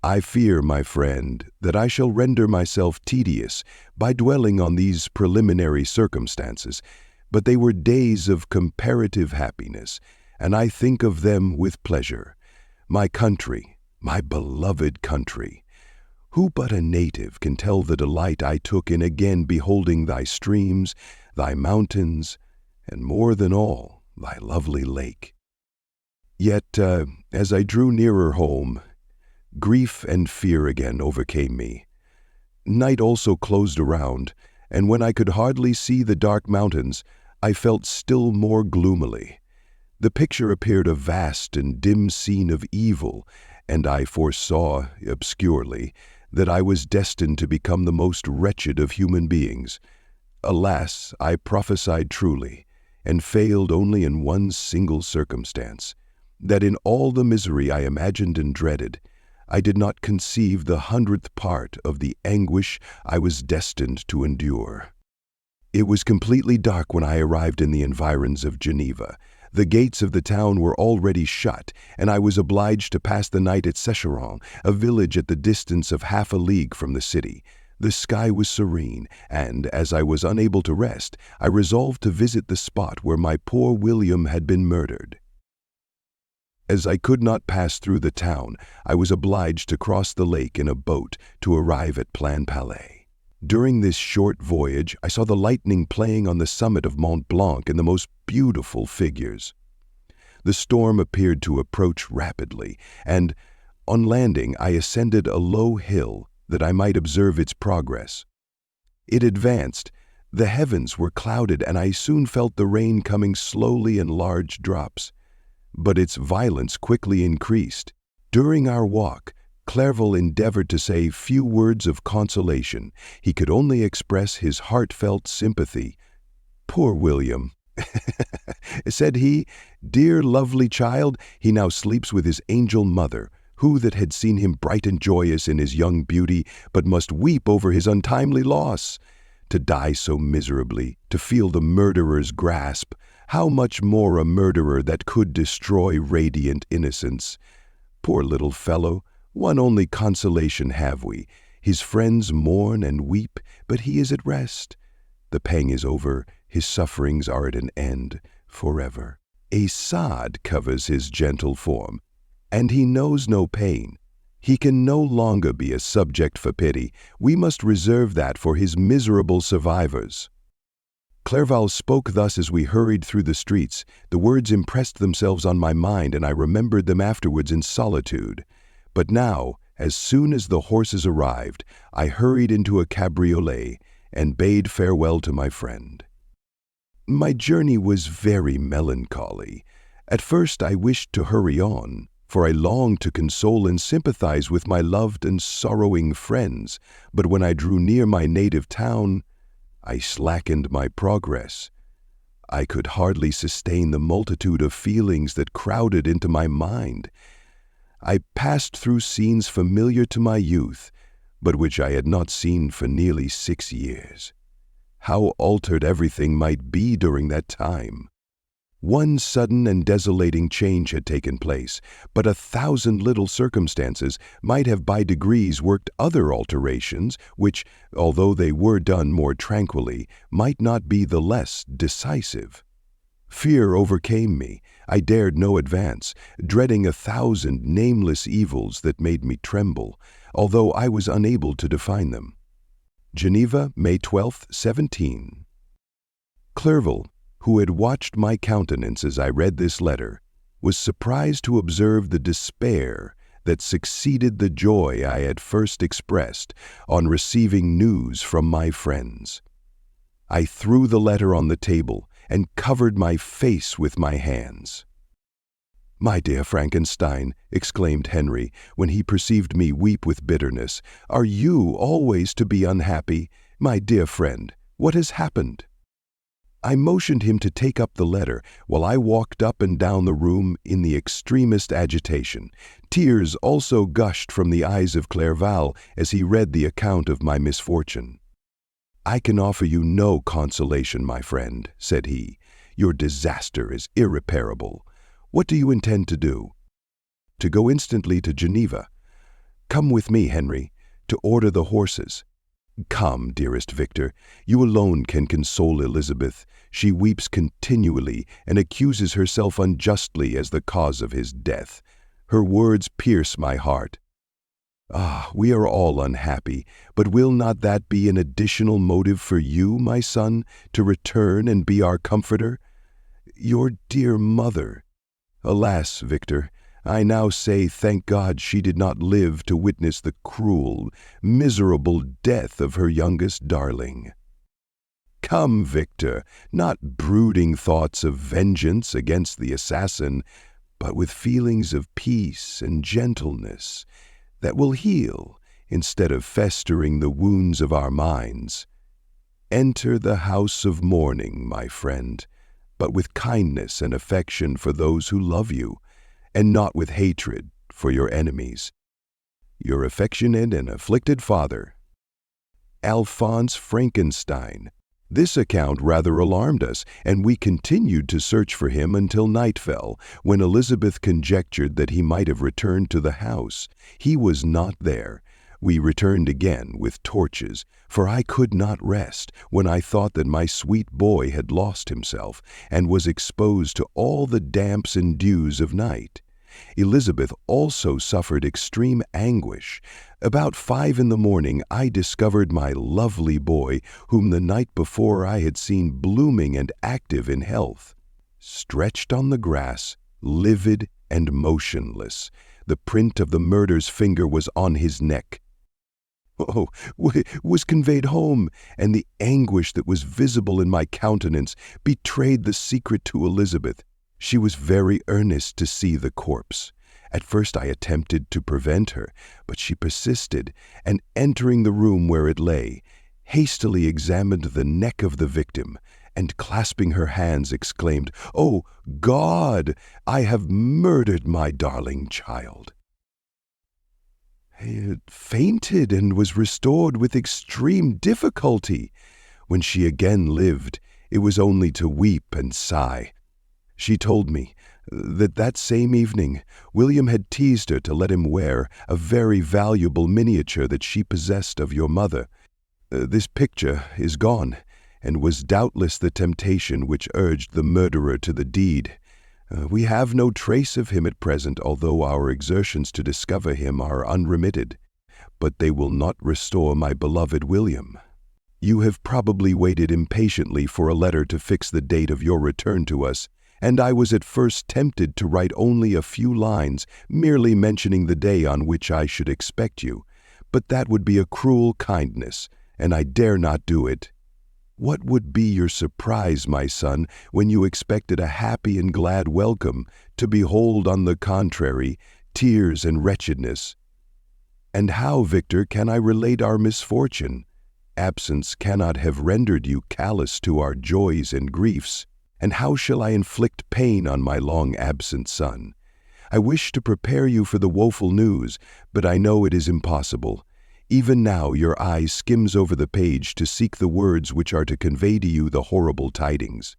Speaker 1: I fear, my friend, that I shall render myself tedious by dwelling on these preliminary circumstances, but they were days of comparative happiness, and I think of them with pleasure. My country, my beloved country. Who but a native can tell the delight I took in again beholding thy streams, thy mountains, and more than all, thy lovely lake? Yet, as I drew nearer home, grief and fear again overcame me. Night also closed around, and when I could hardly see the dark mountains, I felt still more gloomily. The picture appeared a vast and dim scene of evil, and I foresaw, obscurely, that I was destined to become the most wretched of human beings. Alas, I prophesied truly, and failed only in one single circumstance, that in all the misery I imagined and dreaded, I did not conceive the 100th part of the anguish I was destined to endure. It was completely dark when I arrived in the environs of Geneva. The gates of the town were already shut, and I was obliged to pass the night at Secheron, a village at the distance of half a league from the city. The sky was serene, and, as I was unable to rest, I resolved to visit the spot where my poor William had been murdered. As I could not pass through the town, I was obliged to cross the lake in a boat to arrive at Plainpalais. During this short voyage, I saw the lightning playing on the summit of Mont Blanc in the most beautiful figures. The storm appeared to approach rapidly, and, on landing, I ascended a low hill that I might observe its progress. It advanced, the heavens were clouded, and I soon felt the rain coming slowly in large drops. But its violence quickly increased. During our walk, Clerval endeavored to say few words of consolation. He could only express his heartfelt sympathy. "Poor William," said he, "dear lovely child, he now sleeps with his angel mother, who that had seen him bright and joyous in his young beauty, but must weep over his untimely loss. To die so miserably, to feel the murderer's grasp, how much more a murderer that could destroy radiant innocence. Poor little fellow, one only consolation have we. His friends mourn and weep, but he is at rest. The pang is over, his sufferings are at an end, forever. A sod covers his gentle form, and he knows no pain. He can no longer be a subject for pity. We must reserve that for his miserable survivors." Clerval spoke thus as we hurried through the streets. The words impressed themselves on my mind, and I remembered them afterwards in solitude. But now, as soon as the horses arrived, I hurried into a cabriolet and bade farewell to my friend. My journey was very melancholy. At first I wished to hurry on, for I longed to console and sympathize with my loved and sorrowing friends, but when I drew near my native town, I slackened my progress. I could hardly sustain the multitude of feelings that crowded into my mind. I passed through scenes familiar to my youth, but which I had not seen for nearly 6 years. How altered everything might be during that time! One sudden and desolating change had taken place, but 1,000 little circumstances might have by degrees worked other alterations, which, although they were done more tranquilly, might not be the less decisive. Fear overcame me. I dared no advance, dreading 1,000 nameless evils that made me tremble, although I was unable to define them. Geneva, May 12, 17. Clerval, who had watched my countenance as I read this letter, was surprised to observe the despair that succeeded the joy I had first expressed on receiving news from my friends. I threw the letter on the table and covered my face with my hands. "My dear Frankenstein," exclaimed Henry, when he perceived me weep with bitterness, "are you always to be unhappy? My dear friend, what has happened?" I motioned him to take up the letter while I walked up and down the room in the extremest agitation. Tears also gushed from the eyes of Clerval as he read the account of my misfortune. "I can offer you no consolation, my friend," said he. "Your disaster is irreparable. What do you intend to do?" "To go instantly to Geneva." "Come with me, Henry, to order the horses." "Come, dearest Victor, you alone can console Elizabeth. She weeps continually and accuses herself unjustly as the cause of his death. Her words pierce my heart. Ah, we are all unhappy, but will not that be an additional motive for you, my son, to return and be our comforter? Your dear mother. Alas, Victor, I now say thank God she did not live to witness the cruel, miserable death of her youngest darling. Come, Victor, not brooding thoughts of vengeance against the assassin, but with feelings of peace and gentleness that will heal instead of festering the wounds of our minds. Enter the house of mourning, my friend, but with kindness and affection for those who love you, and not with hatred for your enemies. Your affectionate and afflicted father, Alphonse Frankenstein. This account rather alarmed us, and we continued to search for him until night fell, when Elizabeth conjectured that he might have returned to the house. He was not there. We returned again with torches, for I could not rest when I thought that my sweet boy had lost himself and was exposed to all the damps and dews of night. Elizabeth also suffered extreme anguish. About 5 in the morning I discovered my lovely boy, whom the night before I had seen blooming and active in health, stretched on the grass, livid and motionless. The print of the murderer's finger was on his neck. Was conveyed home, and the anguish that was visible in my countenance betrayed the secret to Elizabeth. She was very earnest to see the corpse. At first I attempted to prevent her, but she persisted, and entering the room where it lay, hastily examined the neck of the victim, and clasping her hands exclaimed, "Oh, God, I have murdered my darling child." I fainted and was restored with extreme difficulty. When she again lived, it was only to weep and sigh. She told me that same evening William had teased her to let him wear a very valuable miniature that she possessed of your mother. This picture is gone, and was doubtless the temptation which urged the murderer to the deed. We have no trace of him at present, although our exertions to discover him are unremitted. But they will not restore my beloved William. You have probably waited impatiently for a letter to fix the date of your return to us, and I was at first tempted to write only a few lines, merely mentioning the day on which I should expect you. But that would be a cruel kindness, and I dare not do it. What would be your surprise, my son, when you expected a happy and glad welcome, to behold, on the contrary, tears and wretchedness? And how, Victor, can I relate our misfortune? Absence cannot have rendered you callous to our joys and griefs. And how shall I inflict pain on my long-absent son? I wish to prepare you for the woeful news, but I know it is impossible. Even now your eye skims over the page to seek the words which are to convey to you the horrible tidings.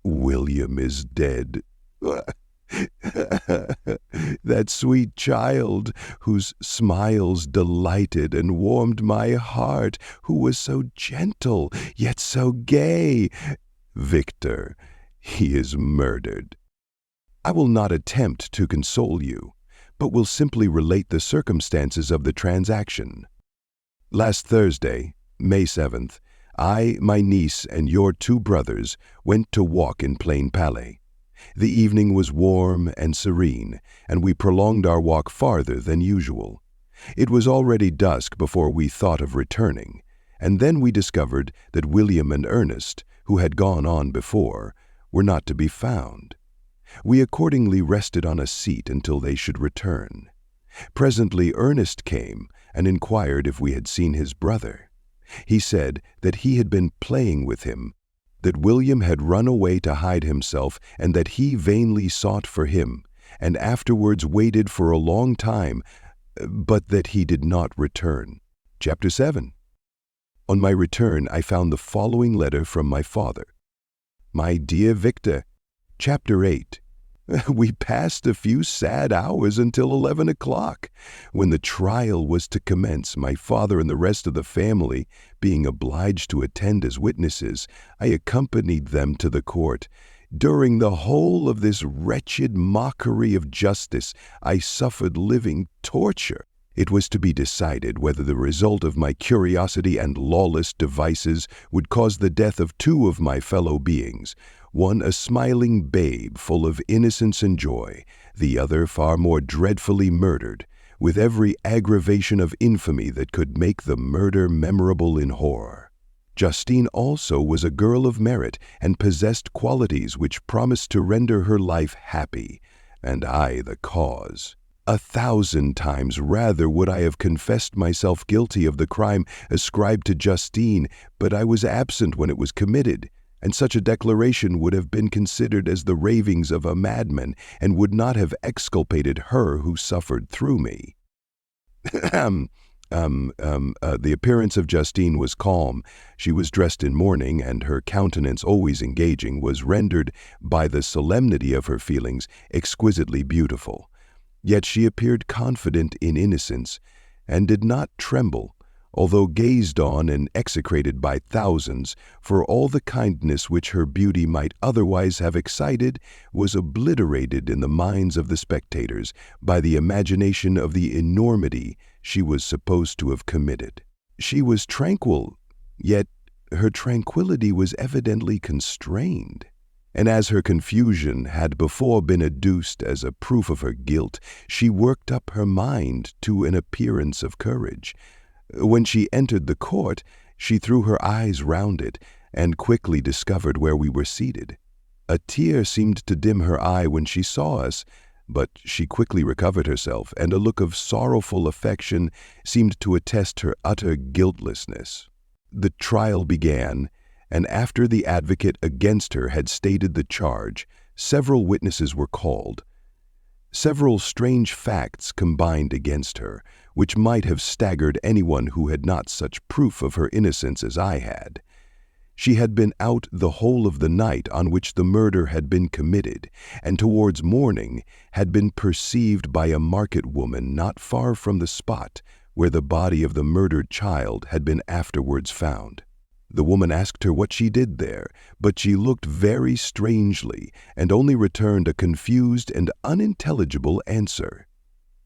Speaker 1: William is dead. That sweet child, whose smiles delighted and warmed my heart, who was so gentle, yet so gay. Victor, he is murdered. I will not attempt to console you, but will simply relate the circumstances of the transaction. Last Thursday, May 7th, I, my niece, and your 2 brothers went to walk in Plain Palais. The evening was warm and serene, and we prolonged our walk farther than usual. It was already dusk before we thought of returning, and then we discovered that William and Ernest, who had gone on before, were not to be found. We accordingly rested on a seat until they should return. Presently Ernest came and inquired if we had seen his brother. He said that he had been playing with him, that William had run away to hide himself, and that he vainly sought for him, and afterwards waited for a long time, but that he did not return. Chapter 7. On my return, I found the following letter from my father. My dear Victor, Chapter 8. We passed a few sad hours until 11 o'clock, when the trial was to commence. My father and the rest of the family being obliged to attend as witnesses, I accompanied them to the court. During the whole of this wretched mockery of justice, I suffered living torture. It was to be decided whether the result of my curiosity and lawless devices would cause the death of two of my fellow beings, one a smiling babe full of innocence and joy, the other far more dreadfully murdered, with every aggravation of infamy that could make the murder memorable in horror. Justine also was a girl of merit and possessed qualities which promised to render her life happy, and I the cause. 1,000 times rather would I have confessed myself guilty of the crime ascribed to Justine, but I was absent when it was committed, and such a declaration would have been considered as the ravings of a madman, and would not have exculpated her who suffered through me. The appearance of Justine was calm. She was dressed in mourning, and her countenance, always engaging, was rendered, by the solemnity of her feelings, exquisitely beautiful. Yet she appeared confident in innocence, and did not tremble, although gazed on and execrated by thousands, for all the kindness which her beauty might otherwise have excited was obliterated in the minds of the spectators by the imagination of the enormity she was supposed to have committed. She was tranquil, yet her tranquillity was evidently constrained. And as her confusion had before been adduced as a proof of her guilt, she worked up her mind to an appearance of courage. When she entered the court, she threw her eyes round it, and quickly discovered where we were seated. A tear seemed to dim her eye when she saw us, but she quickly recovered herself, and a look of sorrowful affection seemed to attest her utter guiltlessness. The trial began, and after the advocate against her had stated the charge, several witnesses were called. Several strange facts combined against her, which might have staggered anyone who had not such proof of her innocence as I had. She had been out the whole of the night on which the murder had been committed, and towards morning had been perceived by a market woman not far from the spot where the body of the murdered child had been afterwards found. The woman asked her what she did there, but she looked very strangely and only returned a confused and unintelligible answer.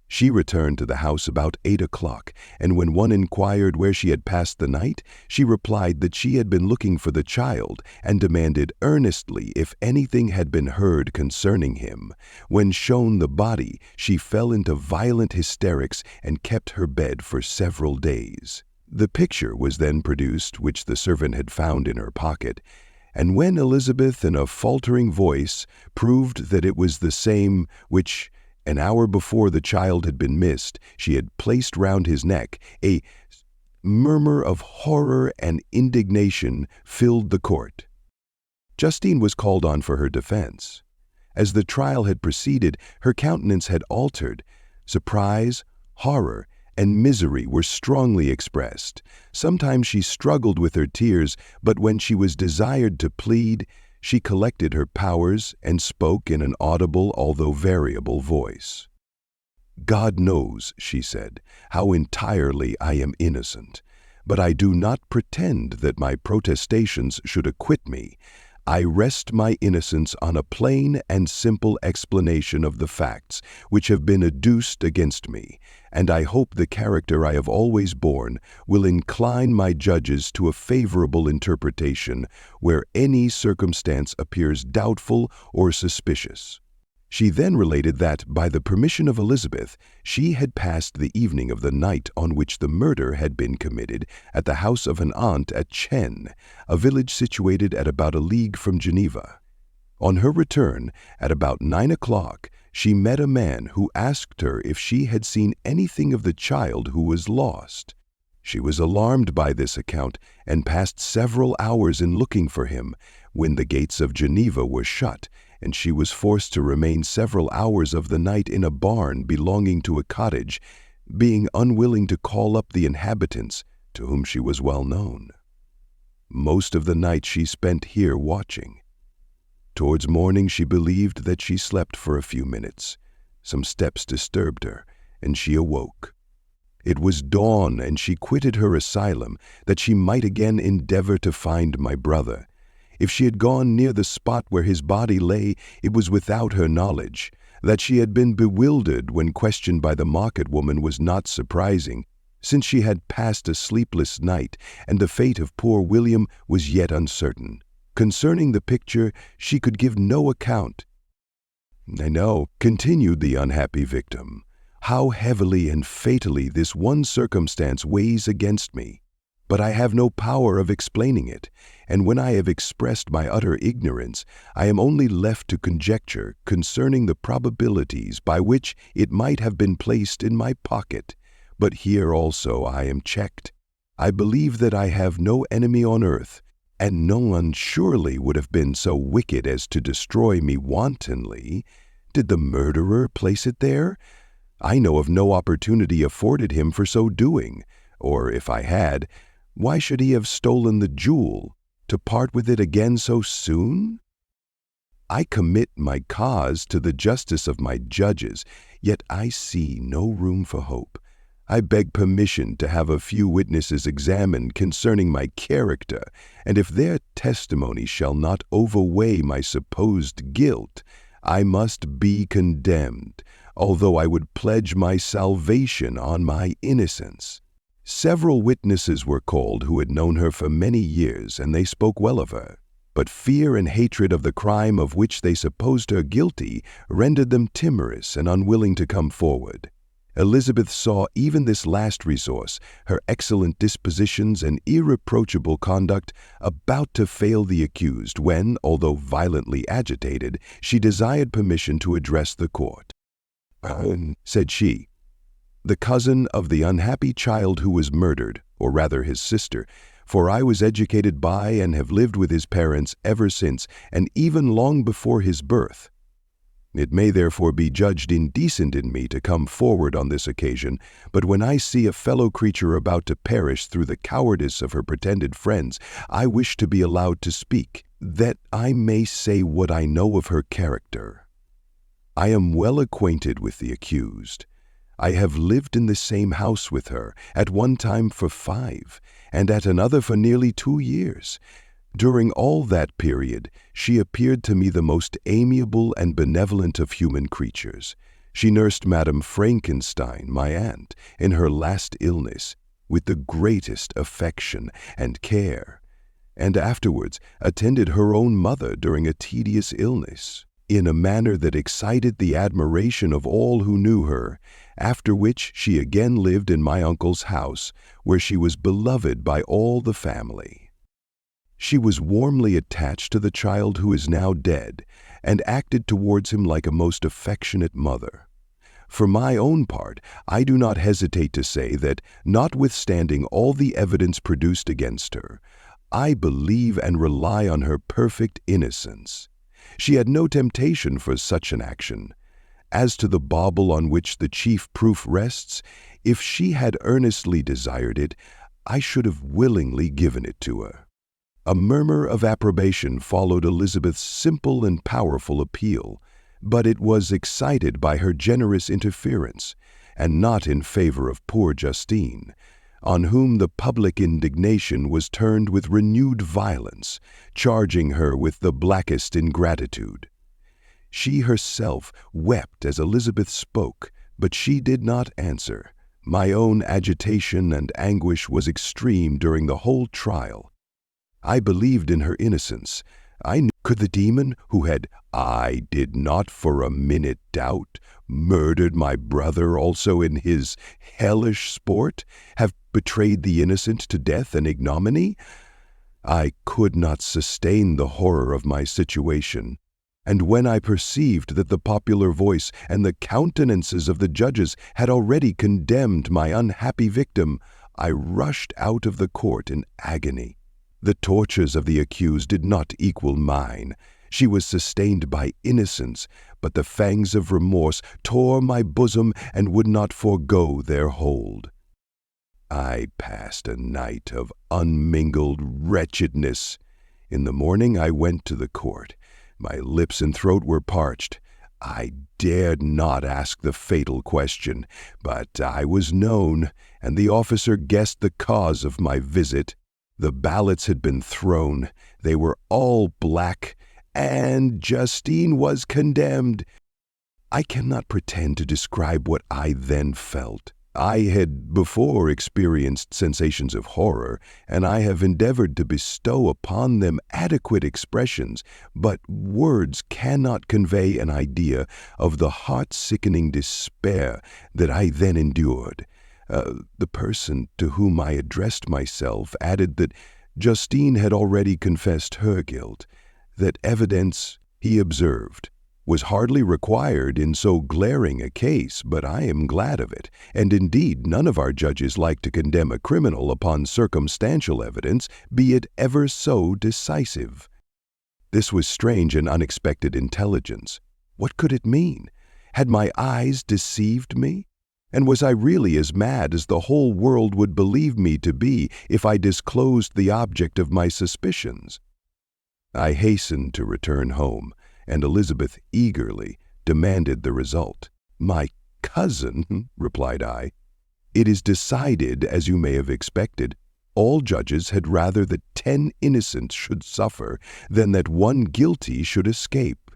Speaker 1: She returned to the house about 8 o'clock, and when one inquired where she had passed the night, she replied that she had been looking for the child, and demanded earnestly if anything had been heard concerning him. When shown the body, she fell into violent hysterics and kept her bed for several days. The picture was then produced which the servant had found in her pocket, and when Elizabeth, in a faltering voice, proved that it was the same which, an hour before the child had been missed, she had placed round his neck, a murmur of horror and indignation filled the court. Justine was called on for her defense. As the trial had proceeded, her countenance had altered. Surprise, horror, and misery were strongly expressed. Sometimes she struggled with her tears, but when she was desired to plead, she collected her powers and spoke in an audible, although variable, voice. "God knows," she said, "how entirely I am innocent, but I do not pretend that my protestations should acquit me. I rest my innocence on a plain and simple explanation of the facts which have been adduced against me, and I hope the character I have always borne will incline my judges to a favorable interpretation where any circumstance appears doubtful or suspicious." She then related that, by the permission of Elizabeth, she had passed the evening of the night on which the murder had been committed at the house of an aunt at Chêne, a village situated at about a league from Geneva. On her return, at about 9 o'clock, she met a man who asked her if she had seen anything of the child who was lost. She was alarmed by this account and passed several hours in looking for him, when the gates of Geneva were shut, and she was forced to remain several hours of the night in a barn belonging to a cottage, being unwilling to call up the inhabitants, to whom she was well known. Most of the night she spent here watching. Towards morning she believed that she slept for a few minutes. Some steps disturbed her, and she awoke. It was dawn, and she quitted her asylum, that she might again endeavor to find my brother. If she had gone near the spot where his body lay, it was without her knowledge. That she had been bewildered when questioned by the market woman was not surprising, since she had passed a sleepless night, and the fate of poor William was yet uncertain. Concerning the picture, she could give no account. "I know," continued the unhappy victim, "how heavily and fatally this one circumstance weighs against me. But I have no power of explaining it, and when I have expressed my utter ignorance, I am only left to conjecture concerning the probabilities by which it might have been placed in my pocket. But here also I am checked. I believe that I have no enemy on earth, and no one surely would have been so wicked as to destroy me wantonly. Did the murderer place it there? I know of no opportunity afforded him for so doing, or if I had, why should he have stolen the jewel, to part with it again so soon? I commit my cause to the justice of my judges, yet I see no room for hope. I beg permission to have a few witnesses examined concerning my character, and if their testimony shall not overweigh my supposed guilt, I must be condemned, although I would pledge my salvation on my innocence." Several witnesses were called who had known her for many years, and they spoke well of her. But fear and hatred of the crime of which they supposed her guilty rendered them timorous and unwilling to come forward. Elizabeth saw even this last resource, her excellent dispositions and irreproachable conduct, about to fail the accused when, although violently agitated, she desired permission to address the court. Said she, "The cousin of the unhappy child who was murdered, or rather his sister, for I was educated by and have lived with his parents ever since, and even long before his birth. It may therefore be judged indecent in me to come forward on this occasion, but when I see a fellow creature about to perish through the cowardice of her pretended friends, I wish to be allowed to speak, that I may say what I know of her character. I am well acquainted with the accused. I have lived in the same house with her, at one time for 5, and at another for nearly 2 years. During all that period, she appeared to me the most amiable and benevolent of human creatures. She nursed Madame Frankenstein, my aunt, in her last illness, with the greatest affection and care, and afterwards attended her own mother during a tedious illness, in a manner that excited the admiration of all who knew her, after which she again lived in my uncle's house, where she was beloved by all the family. She was warmly attached to the child who is now dead, and acted towards him like a most affectionate mother. For my own part, I do not hesitate to say that, notwithstanding all the evidence produced against her, I believe and rely on her perfect innocence. She had no temptation for such an action. As to the bauble on which the chief proof rests, if she had earnestly desired it, I should have willingly given it to her. A murmur of approbation followed Elizabeth's simple and powerful appeal, but it was excited by her generous interference, and not in favor of poor Justine, on whom the public indignation was turned with renewed violence, charging her with the blackest ingratitude. She herself wept as Elizabeth spoke, but she did not answer. My own agitation and anguish was extreme during the whole trial. I believed in her innocence. I knew Could the demon who had, I did not for a minute doubt, murdered my brother also in his hellish sport, have betrayed the innocent to death and ignominy? I could not sustain the horror of my situation, and when I perceived that the popular voice and the countenances of the judges had already condemned my unhappy victim, I rushed out of the court in agony. The tortures of the accused did not equal mine. She was sustained by innocence, but the fangs of remorse tore my bosom and would not forego their hold. I passed a night of unmingled wretchedness. In the morning I went to the court. My lips and throat were parched. I dared not ask the fatal question, but I was known, and the officer guessed the cause of my visit. The ballots had been thrown. They were all black, and Justine was condemned. I cannot pretend to describe what I then felt. I had before experienced sensations of horror, and I have endeavored to bestow upon them adequate expressions, but words cannot convey an idea of the heart-sickening despair that I then endured. The person to whom I addressed myself added that Justine had already confessed her guilt, that evidence, he observed, was hardly required in so glaring a case, but I am glad of it, and indeed none of our judges like to condemn a criminal upon circumstantial evidence, be it ever so decisive. This was strange and unexpected intelligence. What could it mean? Had my eyes deceived me? And was I really as mad as the whole world would believe me to be if I disclosed the object of my suspicions? I hastened to return home, and Elizabeth eagerly demanded the result. "My cousin," replied I, "it is decided, as you may have expected. All judges had rather that 10 innocents should suffer than that 1 guilty should escape.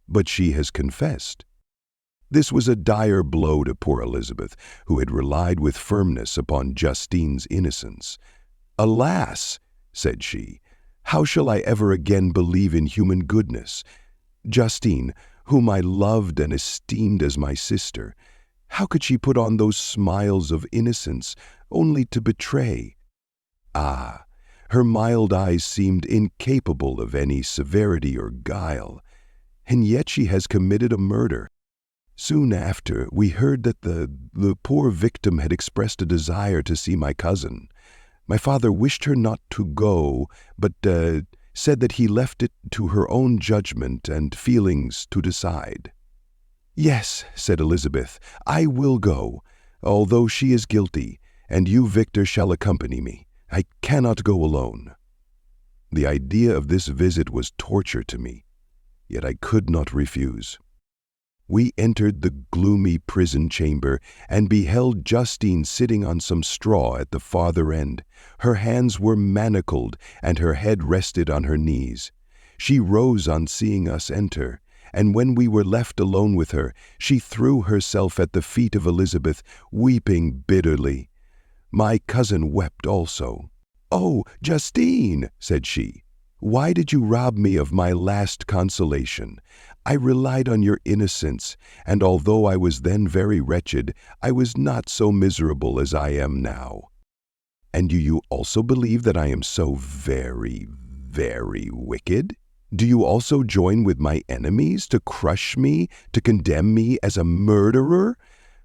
Speaker 1: But she has confessed." This was a dire blow to poor Elizabeth, who had relied with firmness upon Justine's innocence. "Alas," said she, "how shall I ever again believe in human goodness? Justine, whom I loved and esteemed as my sister, how could she put on those smiles of innocence only to betray? Ah, her mild eyes seemed incapable of any severity or guile, and yet she has committed a murder. Soon after, we heard that the poor victim had expressed a desire to see my cousin. My father wished her not to go, but said that he left it to her own judgment and feelings to decide." "Yes," said Elizabeth, "I will go, although she is guilty, and you, Victor, shall accompany me. I cannot go alone." The idea of this visit was torture to me, yet I could not refuse. We entered the gloomy prison chamber and beheld Justine sitting on some straw at the farther end. Her hands were manacled and her head rested on her knees. She rose on seeing us enter, and when we were left alone with her, she threw herself at the feet of Elizabeth, weeping bitterly. My cousin wept also. "Oh, Justine," said she, "why did you rob me of my last consolation? I relied on your innocence, and although I was then very wretched, I was not so miserable as I am now." "And do you also believe that I am so very, very wicked? Do you also join with my enemies to crush me, to condemn me as a murderer?"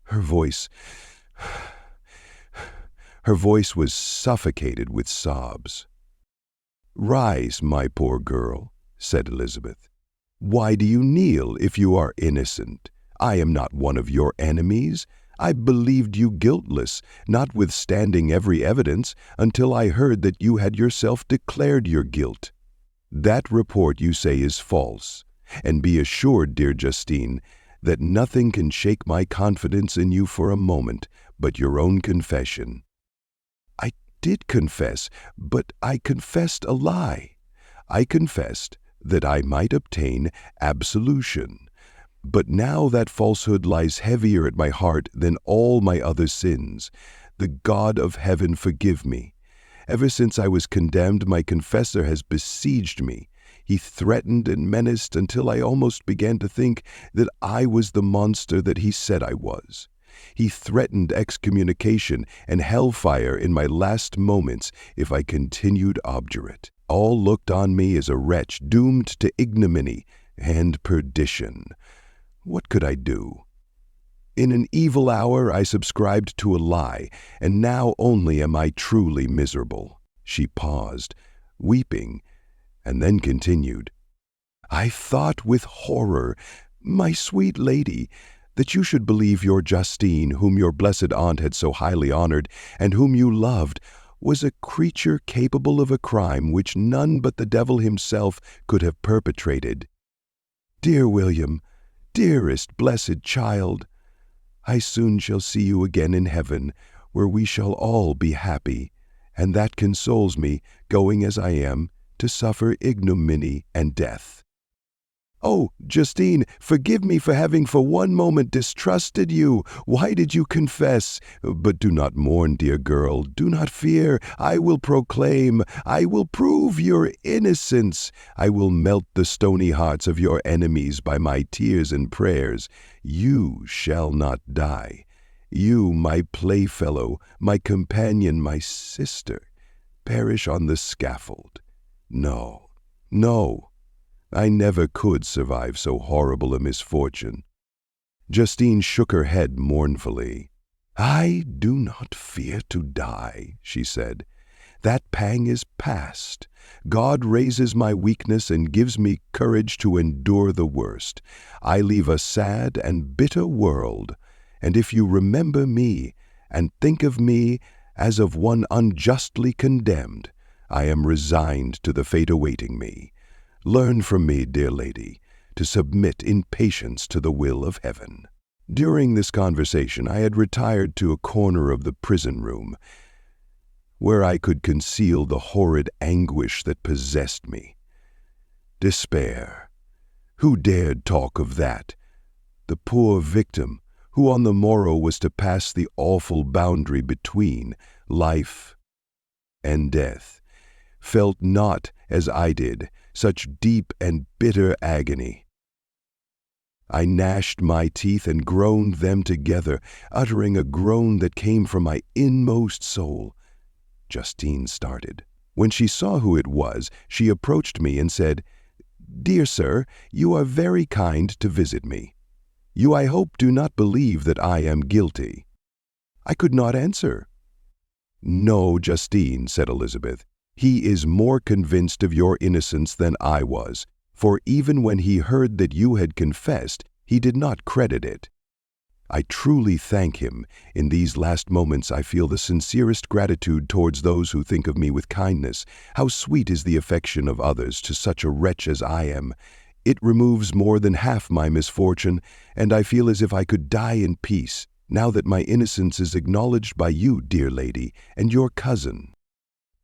Speaker 1: Her voice was suffocated with sobs. "Rise, my poor girl," said Elizabeth. "Why do you kneel if you are innocent? I am not one of your enemies. I believed you guiltless, notwithstanding every evidence, until I heard that you had yourself declared your guilt. That report you say is false, and be assured, dear Justine, that nothing can shake my confidence in you for a moment but your own confession." "I did confess, but I confessed a lie. I confessed that I might obtain absolution. But now that falsehood lies heavier at my heart than all my other sins. The God of heaven forgive me. Ever since I was condemned, my confessor has besieged me. He threatened and menaced until I almost began to think that I was the monster that he said I was. He threatened excommunication and hellfire in my last moments if I continued obdurate. All looked on me as a wretch doomed to ignominy and perdition. What could I do? In an evil hour I subscribed to a lie, and now only am I truly miserable." She paused, weeping, and then continued, "I thought with horror, my sweet lady, that you should believe your Justine, whom your blessed aunt had so highly honored, and whom you loved, was a creature capable of a crime which none but the devil himself could have perpetrated. Dear William, dearest blessed child, I soon shall see you again in heaven, where we shall all be happy, and that consoles me, going as I am, to suffer ignominy and death. Oh, Justine, forgive me for having for one moment distrusted you. Why did you confess? But do not mourn, dear girl. Do not fear. I will proclaim. I will prove your innocence. I will melt the stony hearts of your enemies by my tears and prayers. You shall not die. You, my playfellow, my companion, my sister, perish on the scaffold. No, no. I never could survive so horrible a misfortune." Justine shook her head mournfully. "I do not fear to die," she said. "That pang is past. God raises my weakness and gives me courage to endure the worst. I leave a sad and bitter world, and if you remember me and think of me as of one unjustly condemned, I am resigned to the fate awaiting me. Learn from me, dear lady, to submit in patience to the will of heaven." During this conversation, I had retired to a corner of the prison room, where I could conceal the horrid anguish that possessed me. Despair. Who dared talk of that? The poor victim, who on the morrow was to pass the awful boundary between life and death, felt not, as I did, such deep and bitter agony. I gnashed my teeth and groaned them together, uttering a groan that came from my inmost soul. Justine started. When she saw who it was, she approached me and said, "Dear sir, you are very kind to visit me. You, I hope, do not believe that I am guilty." I could not answer. "No, Justine," said Elizabeth. "He is more convinced of your innocence than I was, for even when he heard that you had confessed, he did not credit it. I truly thank him. In these last moments I feel the sincerest gratitude towards those who think of me with kindness. How sweet is the affection of others to such a wretch as I am. It removes more than half my misfortune, and I feel as if I could die in peace, now that my innocence is acknowledged by you, dear lady, and your cousin."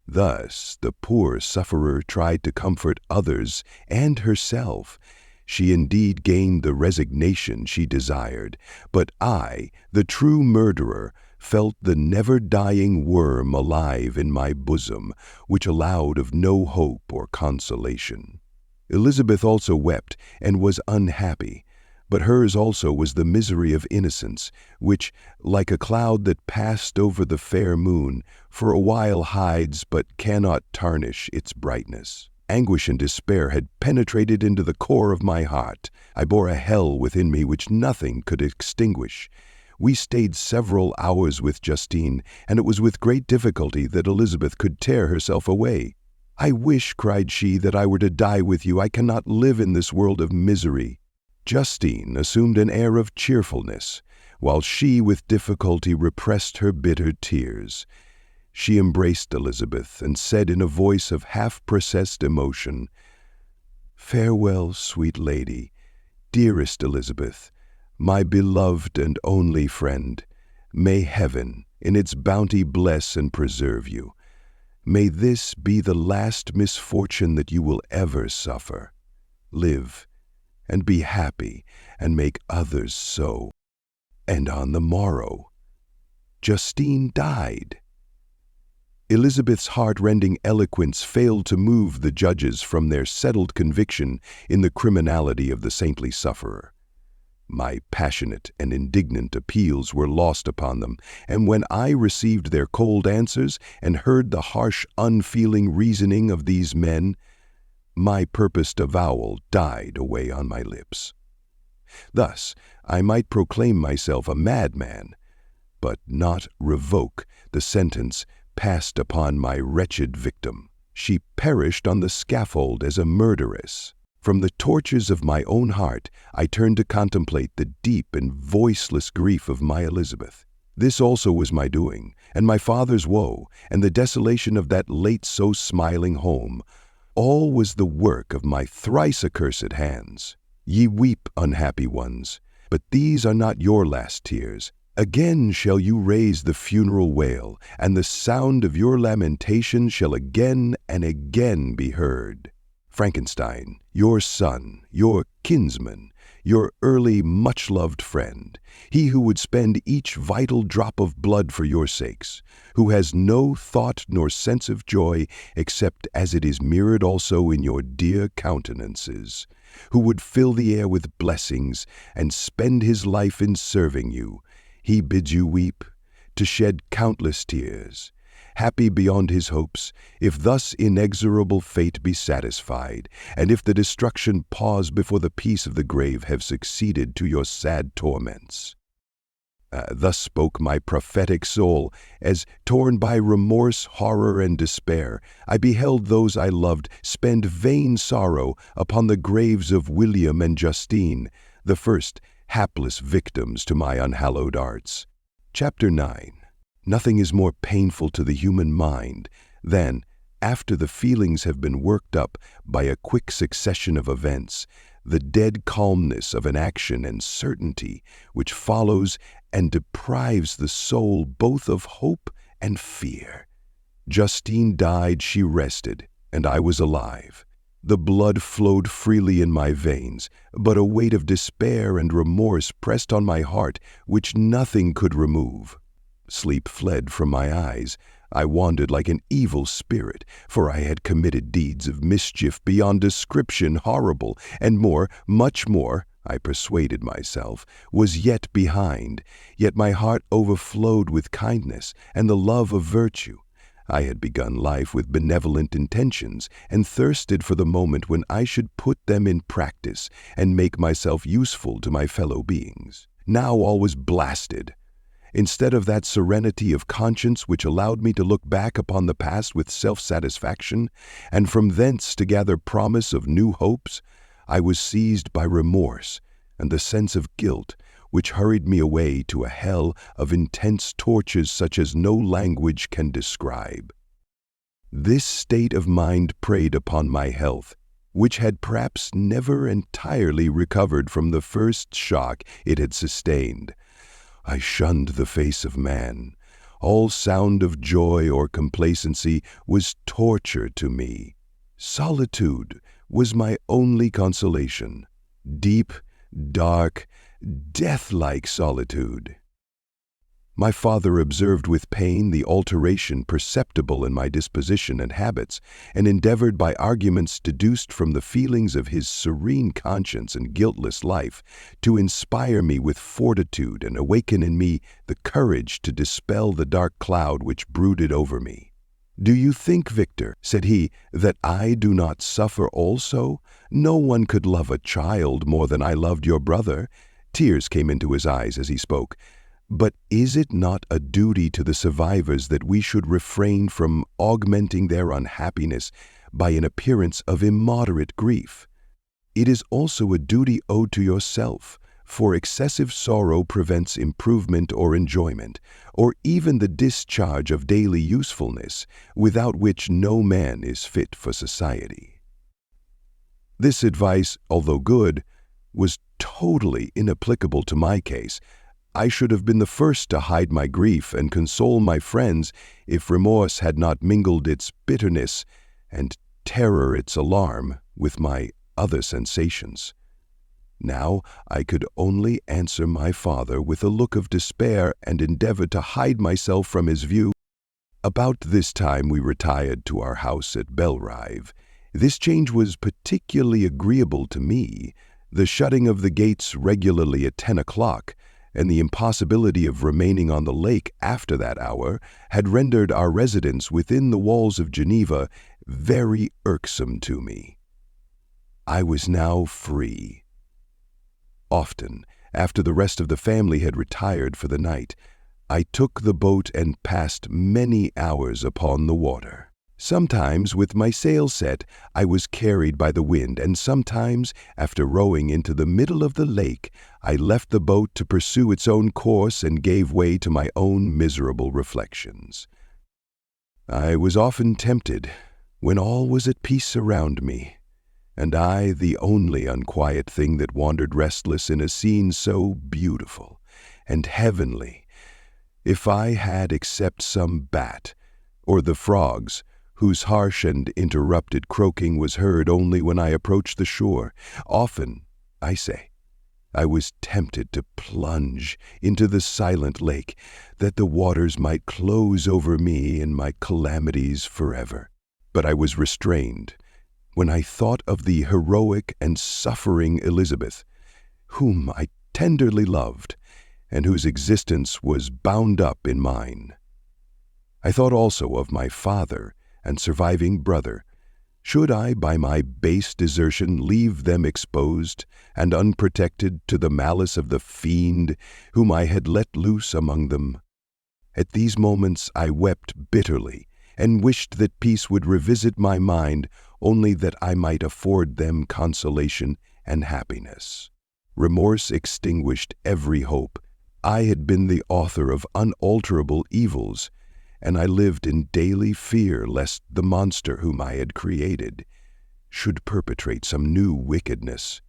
Speaker 1: Thus the poor sufferer tried to comfort others and herself. She indeed gained the resignation she desired, but I, the true murderer, felt the never-dying worm alive in my bosom, which allowed of no hope or consolation. Elizabeth also wept and was unhappy, but hers also was the misery of innocence, which, like a cloud that passed over the fair moon, for a while hides but cannot tarnish its brightness. Anguish and despair had penetrated into the core of my heart. I bore a hell within me which nothing could extinguish. We stayed several hours with Justine, and it was with great difficulty that Elizabeth could tear herself away. "I wish," cried she, "that I were to die with you. I cannot live in this world of misery." Justine assumed an air of cheerfulness, while she with difficulty repressed her bitter tears. She embraced Elizabeth and said in a voice of half-processed emotion, "Farewell, sweet lady, dearest Elizabeth, my beloved and only friend. May heaven, in its bounty, bless and preserve you. May this be the last misfortune that you will ever suffer. Live and be happy, and make others so." And on the morrow, Justine died. Elizabeth's heart-rending eloquence failed to move the judges from their settled conviction in the criminality of the saintly sufferer. My passionate and indignant appeals were lost upon them, and when I received their cold answers and heard the harsh, unfeeling reasoning of these men, my purposed avowal died away on my lips. Thus, I might proclaim myself a madman, but not revoke the sentence passed upon my wretched victim. She perished on the scaffold as a murderess. From the tortures of my own heart, I turned to contemplate the deep and voiceless grief of my Elizabeth. This also was my doing, and my father's woe, and the desolation of that late so smiling home. All was the work of my thrice accursed hands. Ye weep, unhappy ones, but these are not your last tears. Again shall you raise the funeral wail, and the sound of your lamentation shall again and again be heard. Frankenstein, your son, your kinsman, your early much-loved friend, he who would spend each vital drop of blood for your sakes, who has no thought nor sense of joy except as it is mirrored also in your dear countenances, who would fill the air with blessings and spend his life in serving you, he bids you weep, to shed countless tears. Happy beyond his hopes, if thus inexorable fate be satisfied, and if the destruction pause before the peace of the grave have succeeded to your sad torments. Thus spoke my prophetic soul, as, torn by remorse, horror, and despair, I beheld those I loved spend vain sorrow upon the graves of William and Justine, the first hapless victims to my unhallowed arts. Chapter 9. Nothing is more painful to the human mind than, after the feelings have been worked up by a quick succession of events, the dead calmness of an action and certainty which follows and deprives the soul both of hope and fear. Justine died, she rested, and I was alive. The blood flowed freely in my veins, but a weight of despair and remorse pressed on my heart which nothing could remove. Sleep fled from my eyes. I wandered like an evil spirit, for I had committed deeds of mischief beyond description horrible, and more, much more, I persuaded myself, was yet behind. Yet my heart overflowed with kindness and the love of virtue. I had begun life with benevolent intentions, and thirsted for the moment when I should put them in practice and make myself useful to my fellow beings. Now all was blasted. Instead of that serenity of conscience which allowed me to look back upon the past with self-satisfaction, and from thence to gather promise of new hopes, I was seized by remorse and the sense of guilt, which hurried me away to a hell of intense tortures such as no language can describe. This state of mind preyed upon my health, which had perhaps never entirely recovered from the first shock it had sustained. I shunned the face of man. All sound of joy or complacency was torture to me. Solitude was my only consolation. Deep, dark, death-like solitude. My father observed with pain the alteration perceptible in my disposition and habits, and endeavored by arguments deduced from the feelings of his serene conscience and guiltless life to inspire me with fortitude and awaken in me the courage to dispel the dark cloud which brooded over me. "Do you think, Victor," said he, "that I do not suffer also? No one could love a child more than I loved your brother." Tears came into his eyes as he spoke. "But is it not a duty to the survivors that we should refrain from augmenting their unhappiness by an appearance of immoderate grief? It is also a duty owed to yourself, for excessive sorrow prevents improvement or enjoyment, or even the discharge of daily usefulness, without which no man is fit for society." This advice, although good, was totally inapplicable to my case. I should have been the first to hide my grief and console my friends if remorse had not mingled its bitterness and terror its alarm with my other sensations. Now I could only answer my father with a look of despair and endeavor to hide myself from his view. About this time we retired to our house at Belrive. This change was particularly agreeable to me. The shutting of the gates regularly at 10 o'clock and the impossibility of remaining on the lake after that hour had rendered our residence within the walls of Geneva very irksome to me. I was now free. Often, after the rest of the family had retired for the night, I took the boat and passed many hours upon the water. Sometimes, with my sail set, I was carried by the wind, and sometimes, after rowing into the middle of the lake, I left the boat to pursue its own course and gave way to my own miserable reflections. I was often tempted, when all was at peace around me, and I the only unquiet thing that wandered restless in a scene so beautiful and heavenly, if I had except some bat, or the frogs, whose harsh and interrupted croaking was heard only when I approached the shore. Often, I say, I was tempted to plunge into the silent lake, that the waters might close over me and my calamities forever. But I was restrained when I thought of the heroic and suffering Elizabeth, whom I tenderly loved, and whose existence was bound up in mine. I thought also of my father and surviving brother. Should I, by my base desertion, leave them exposed and unprotected to the malice of the fiend whom I had let loose among them? At these moments I wept bitterly, and wished that peace would revisit my mind, only that I might afford them consolation and happiness. Remorse extinguished every hope. I had been the author of unalterable evils, and I lived in daily fear lest the monster whom I had created should perpetrate some new wickedness.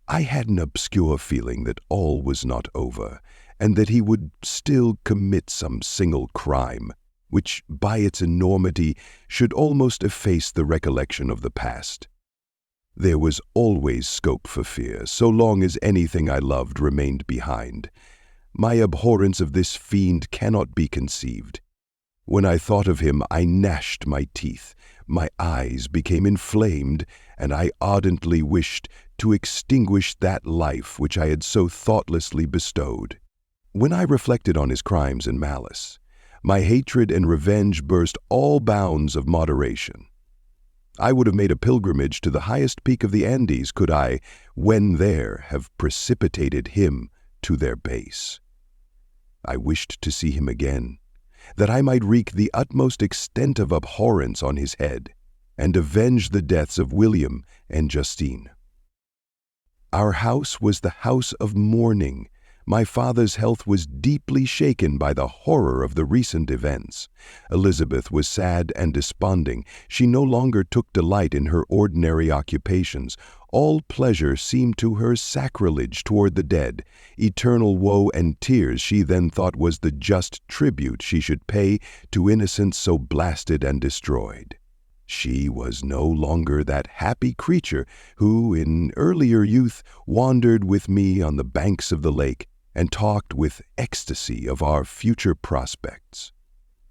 Speaker 1: I had an obscure feeling that all was not over, and that he would still commit some single crime, which by its enormity should almost efface the recollection of the past. There was always scope for fear, so long as anything I loved remained behind. My abhorrence of this fiend cannot be conceived. When I thought of him, I gnashed my teeth, my eyes became inflamed, and I ardently wished to extinguish that life which I had so thoughtlessly bestowed. When I reflected on his crimes and malice, my hatred and revenge burst all bounds of moderation. I would have made a pilgrimage to the highest peak of the Andes could I, when there, have precipitated him to their base. I wished to see him again, that I might wreak the utmost extent of abhorrence on his head, and avenge the deaths of William and Justine. Our house was the house of mourning. My father's health was deeply shaken by the horror of the recent events. Elizabeth was sad and desponding. She no longer took delight in her ordinary occupations. All pleasure seemed to her sacrilege toward the dead. Eternal woe and tears she then thought was the just tribute she should pay to innocence so blasted and destroyed. She was no longer that happy creature who, in earlier youth, wandered with me on the banks of the lake and talked with ecstasy of our future prospects.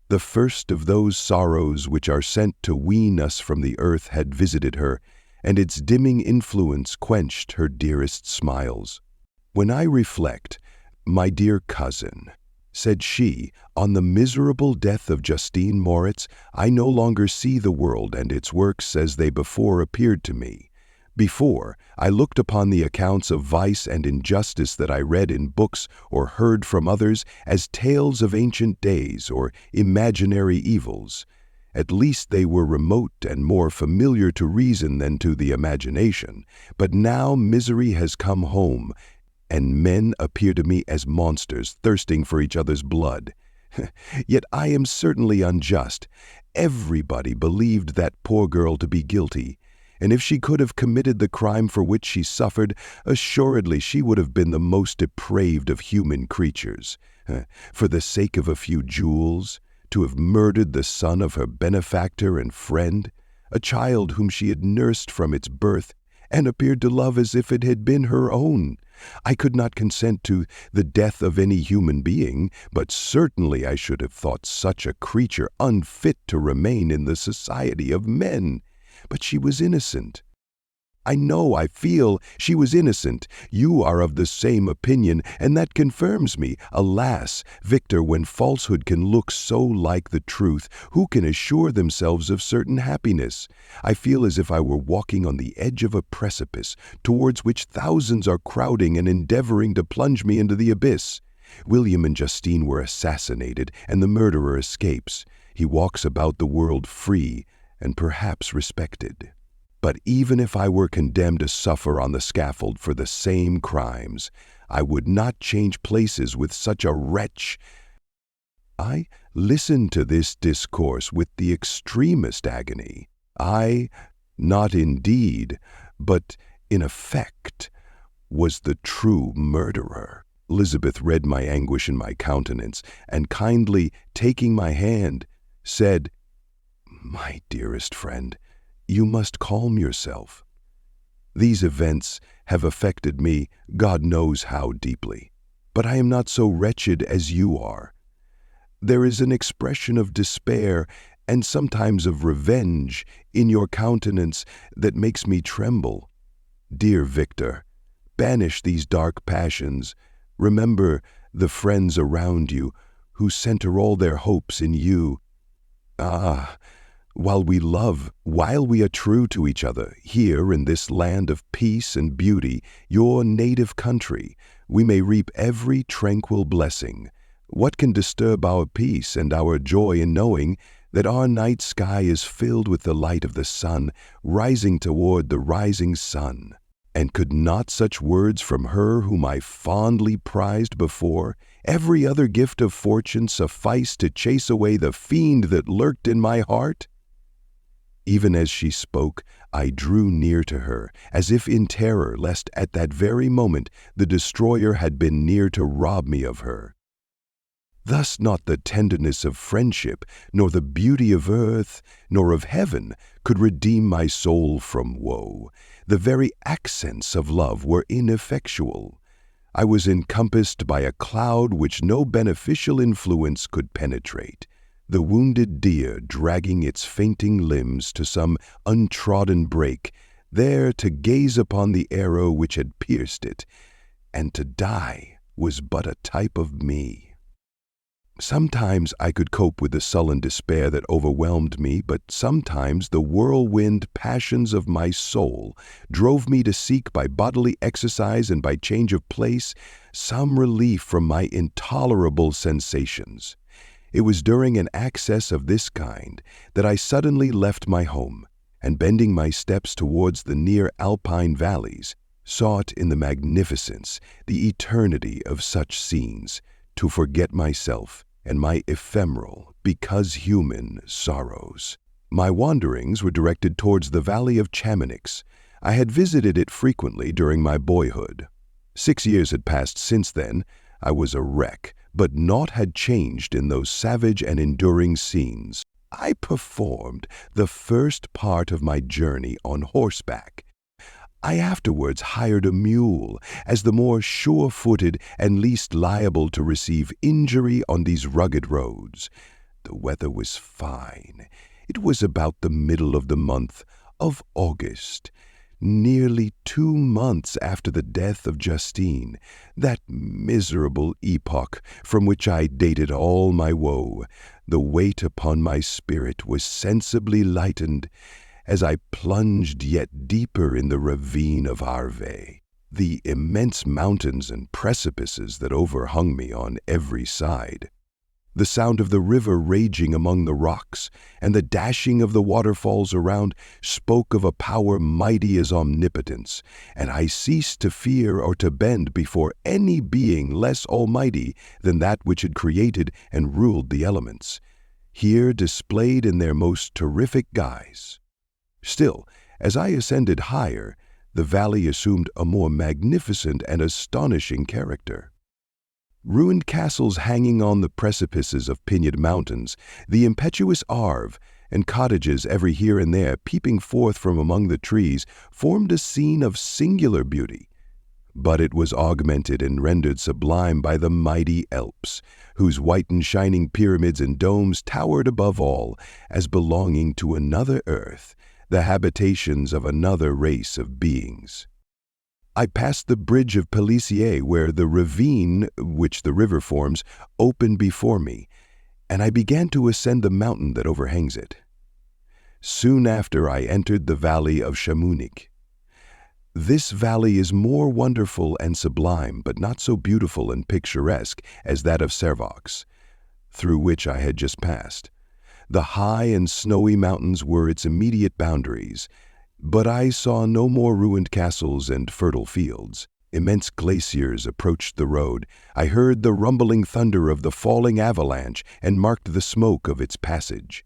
Speaker 1: The first of those sorrows which are sent to wean us from the earth had visited her, and its dimming influence quenched her dearest smiles. When I reflect, my dear cousin, said she, on the miserable death of Justine Moritz, I no longer see the world and its works as they before appeared to me. Before, I looked upon the accounts of vice and injustice that I read in books or heard from others as tales of ancient days or imaginary evils. At least they were remote and more familiar to reason than to the imagination. But now misery has come home, and men appear to me as monsters thirsting for each other's blood. Yet I am certainly unjust. Everybody believed that poor girl to be guilty, and if she could have committed the crime for which she suffered, assuredly she would have been the most depraved of human creatures. For the sake of a few jewels, to have murdered the son of her benefactor and friend, a child whom she had nursed from its birth, and appeared to love as if it had been her own. I could not consent to the death of any human being, but certainly I should have thought such a creature unfit to remain in the society of men. But she was innocent. I feel she was innocent. You are of the same opinion, and that confirms me. Alas, Victor, when falsehood can look so like the truth, who can assure themselves of certain happiness? I feel as if I were walking on the edge of a precipice, towards which thousands are crowding and endeavoring to plunge me into the abyss. William and Justine were assassinated, and the murderer escapes. He walks about the world free and perhaps respected. But even if I were condemned to suffer on the scaffold for the same crimes, I would not change places with such a wretch. I listened to this discourse with the extremest agony. I, not in deed, but in effect, was the true murderer. Elizabeth read my anguish in my countenance, and kindly taking my hand, said, "My dearest friend, you must calm yourself. These events have affected me, God knows how deeply, but I am not so wretched as you are. There is an expression of despair and sometimes of revenge in your countenance that makes me tremble. Dear Victor, banish these dark passions. Remember the friends around you who center all their hopes in you. While we are true to each other, here in this land of peace and beauty, your native country, we may reap every tranquil blessing. What can disturb our peace and our joy in knowing that our night sky is filled with the light of the sun, rising toward the rising sun? And could not such words from her whom I fondly prized before, every other gift of fortune, suffice to chase away the fiend that lurked in my heart?" Even as she spoke, I drew near to her, as if in terror lest at that very moment the destroyer had been near to rob me of her. Thus not the tenderness of friendship, nor the beauty of earth, nor of heaven could redeem my soul from woe. The very accents of love were ineffectual. I was encompassed by a cloud which no beneficial influence could penetrate. The wounded deer dragging its fainting limbs to some untrodden brake, there to gaze upon the arrow which had pierced it, and to die was but a type of me. Sometimes I could cope with the sullen despair that overwhelmed me, but sometimes the whirlwind passions of my soul drove me to seek by bodily exercise and by change of place some relief from my intolerable sensations. It was during an access of this kind that I suddenly left my home, and bending my steps towards the near alpine valleys, sought in the magnificence, the eternity of such scenes, to forget myself and my ephemeral, because human, sorrows. My wanderings were directed towards the valley of Chamonix. I had visited it frequently during my boyhood. 6 years had passed since then. I was a wreck, but naught had changed in those savage and enduring scenes. I performed the first part of my journey on horseback. I afterwards hired a mule, as the more sure-footed and least liable to receive injury on these rugged roads. The weather was fine. It was about the middle of the month of August, nearly 2 months after the death of Justine, that miserable epoch from which I dated all my woe. The weight upon my spirit was sensibly lightened as I plunged yet deeper in the ravine of Arve. The immense mountains and precipices that overhung me on every side, the sound of the river raging among the rocks, and the dashing of the waterfalls around spoke of a power mighty as omnipotence, and I ceased to fear or to bend before any being less almighty than that which had created and ruled the elements, here displayed in their most terrific guise. Still, as I ascended higher, the valley assumed a more magnificent and astonishing character. Ruined castles hanging on the precipices of pinioned mountains, the impetuous Arve, and cottages every here and there peeping forth from among the trees formed a scene of singular beauty. But it was augmented and rendered sublime by the mighty Alps, whose white and shining pyramids and domes towered above all, as belonging to another earth, the habitations of another race of beings. I passed the bridge of Pellicier, where the ravine, which the river forms, opened before me, and I began to ascend the mountain that overhangs it. Soon after I entered the valley of Chamonix. This valley is more wonderful and sublime, but not so beautiful and picturesque as that of Servox, through which I had just passed. The high and snowy mountains were its immediate boundaries, but I saw no more ruined castles and fertile fields. Immense glaciers approached the road. I heard the rumbling thunder of the falling avalanche and marked the smoke of its passage.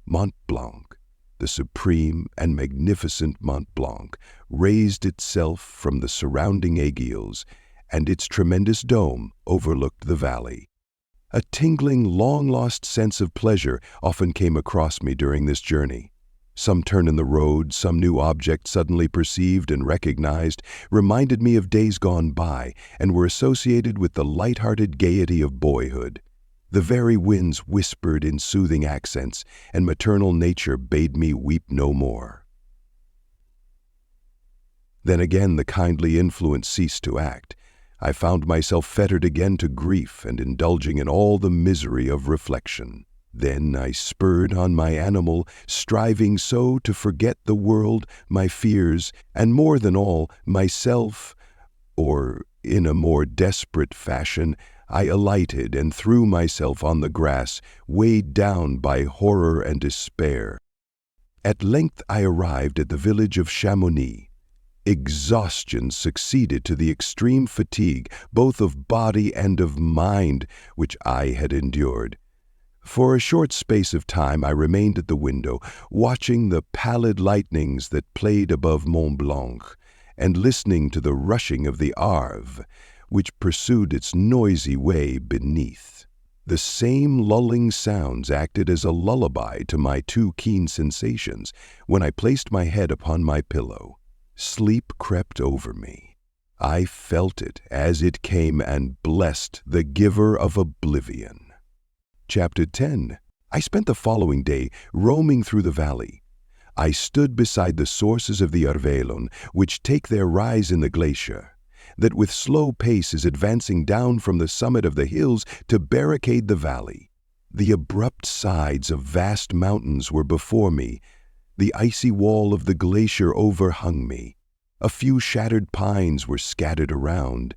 Speaker 1: Mont Blanc, the supreme and magnificent Mont Blanc, raised itself from the surrounding aiguilles, and its tremendous dome overlooked the valley. A tingling, long-lost sense of pleasure often came across me during this journey. Some turn in the road, some new object suddenly perceived and recognized, reminded me of days gone by and were associated with the light-hearted gaiety of boyhood. The very winds whispered in soothing accents, and maternal nature bade me weep no more. Then again the kindly influence ceased to act. I found myself fettered again to grief and indulging in all the misery of reflection. Then I spurred on my animal, striving so to forget the world, my fears, and more than all, myself, or in a more desperate fashion, I alighted and threw myself on the grass, weighed down by horror and despair. At length I arrived at the village of Chamonix. Exhaustion succeeded to the extreme fatigue, both of body and of mind, which I had endured. For a short space of time I remained at the window, watching the pallid lightnings that played above Mont Blanc, and listening to the rushing of the Arve, which pursued its noisy way beneath. The same lulling sounds acted as a lullaby to my too keen sensations when I placed my head upon my pillow. Sleep crept over me. I felt it as it came and blessed the giver of oblivion. Chapter 10. I spent the following day roaming through the valley. I stood beside the sources of the Arvellon, which take their rise in the glacier, that with slow pace is advancing down from the summit of the hills to barricade the valley. The abrupt sides of vast mountains were before me. The icy wall of the glacier overhung me. A few shattered pines were scattered around,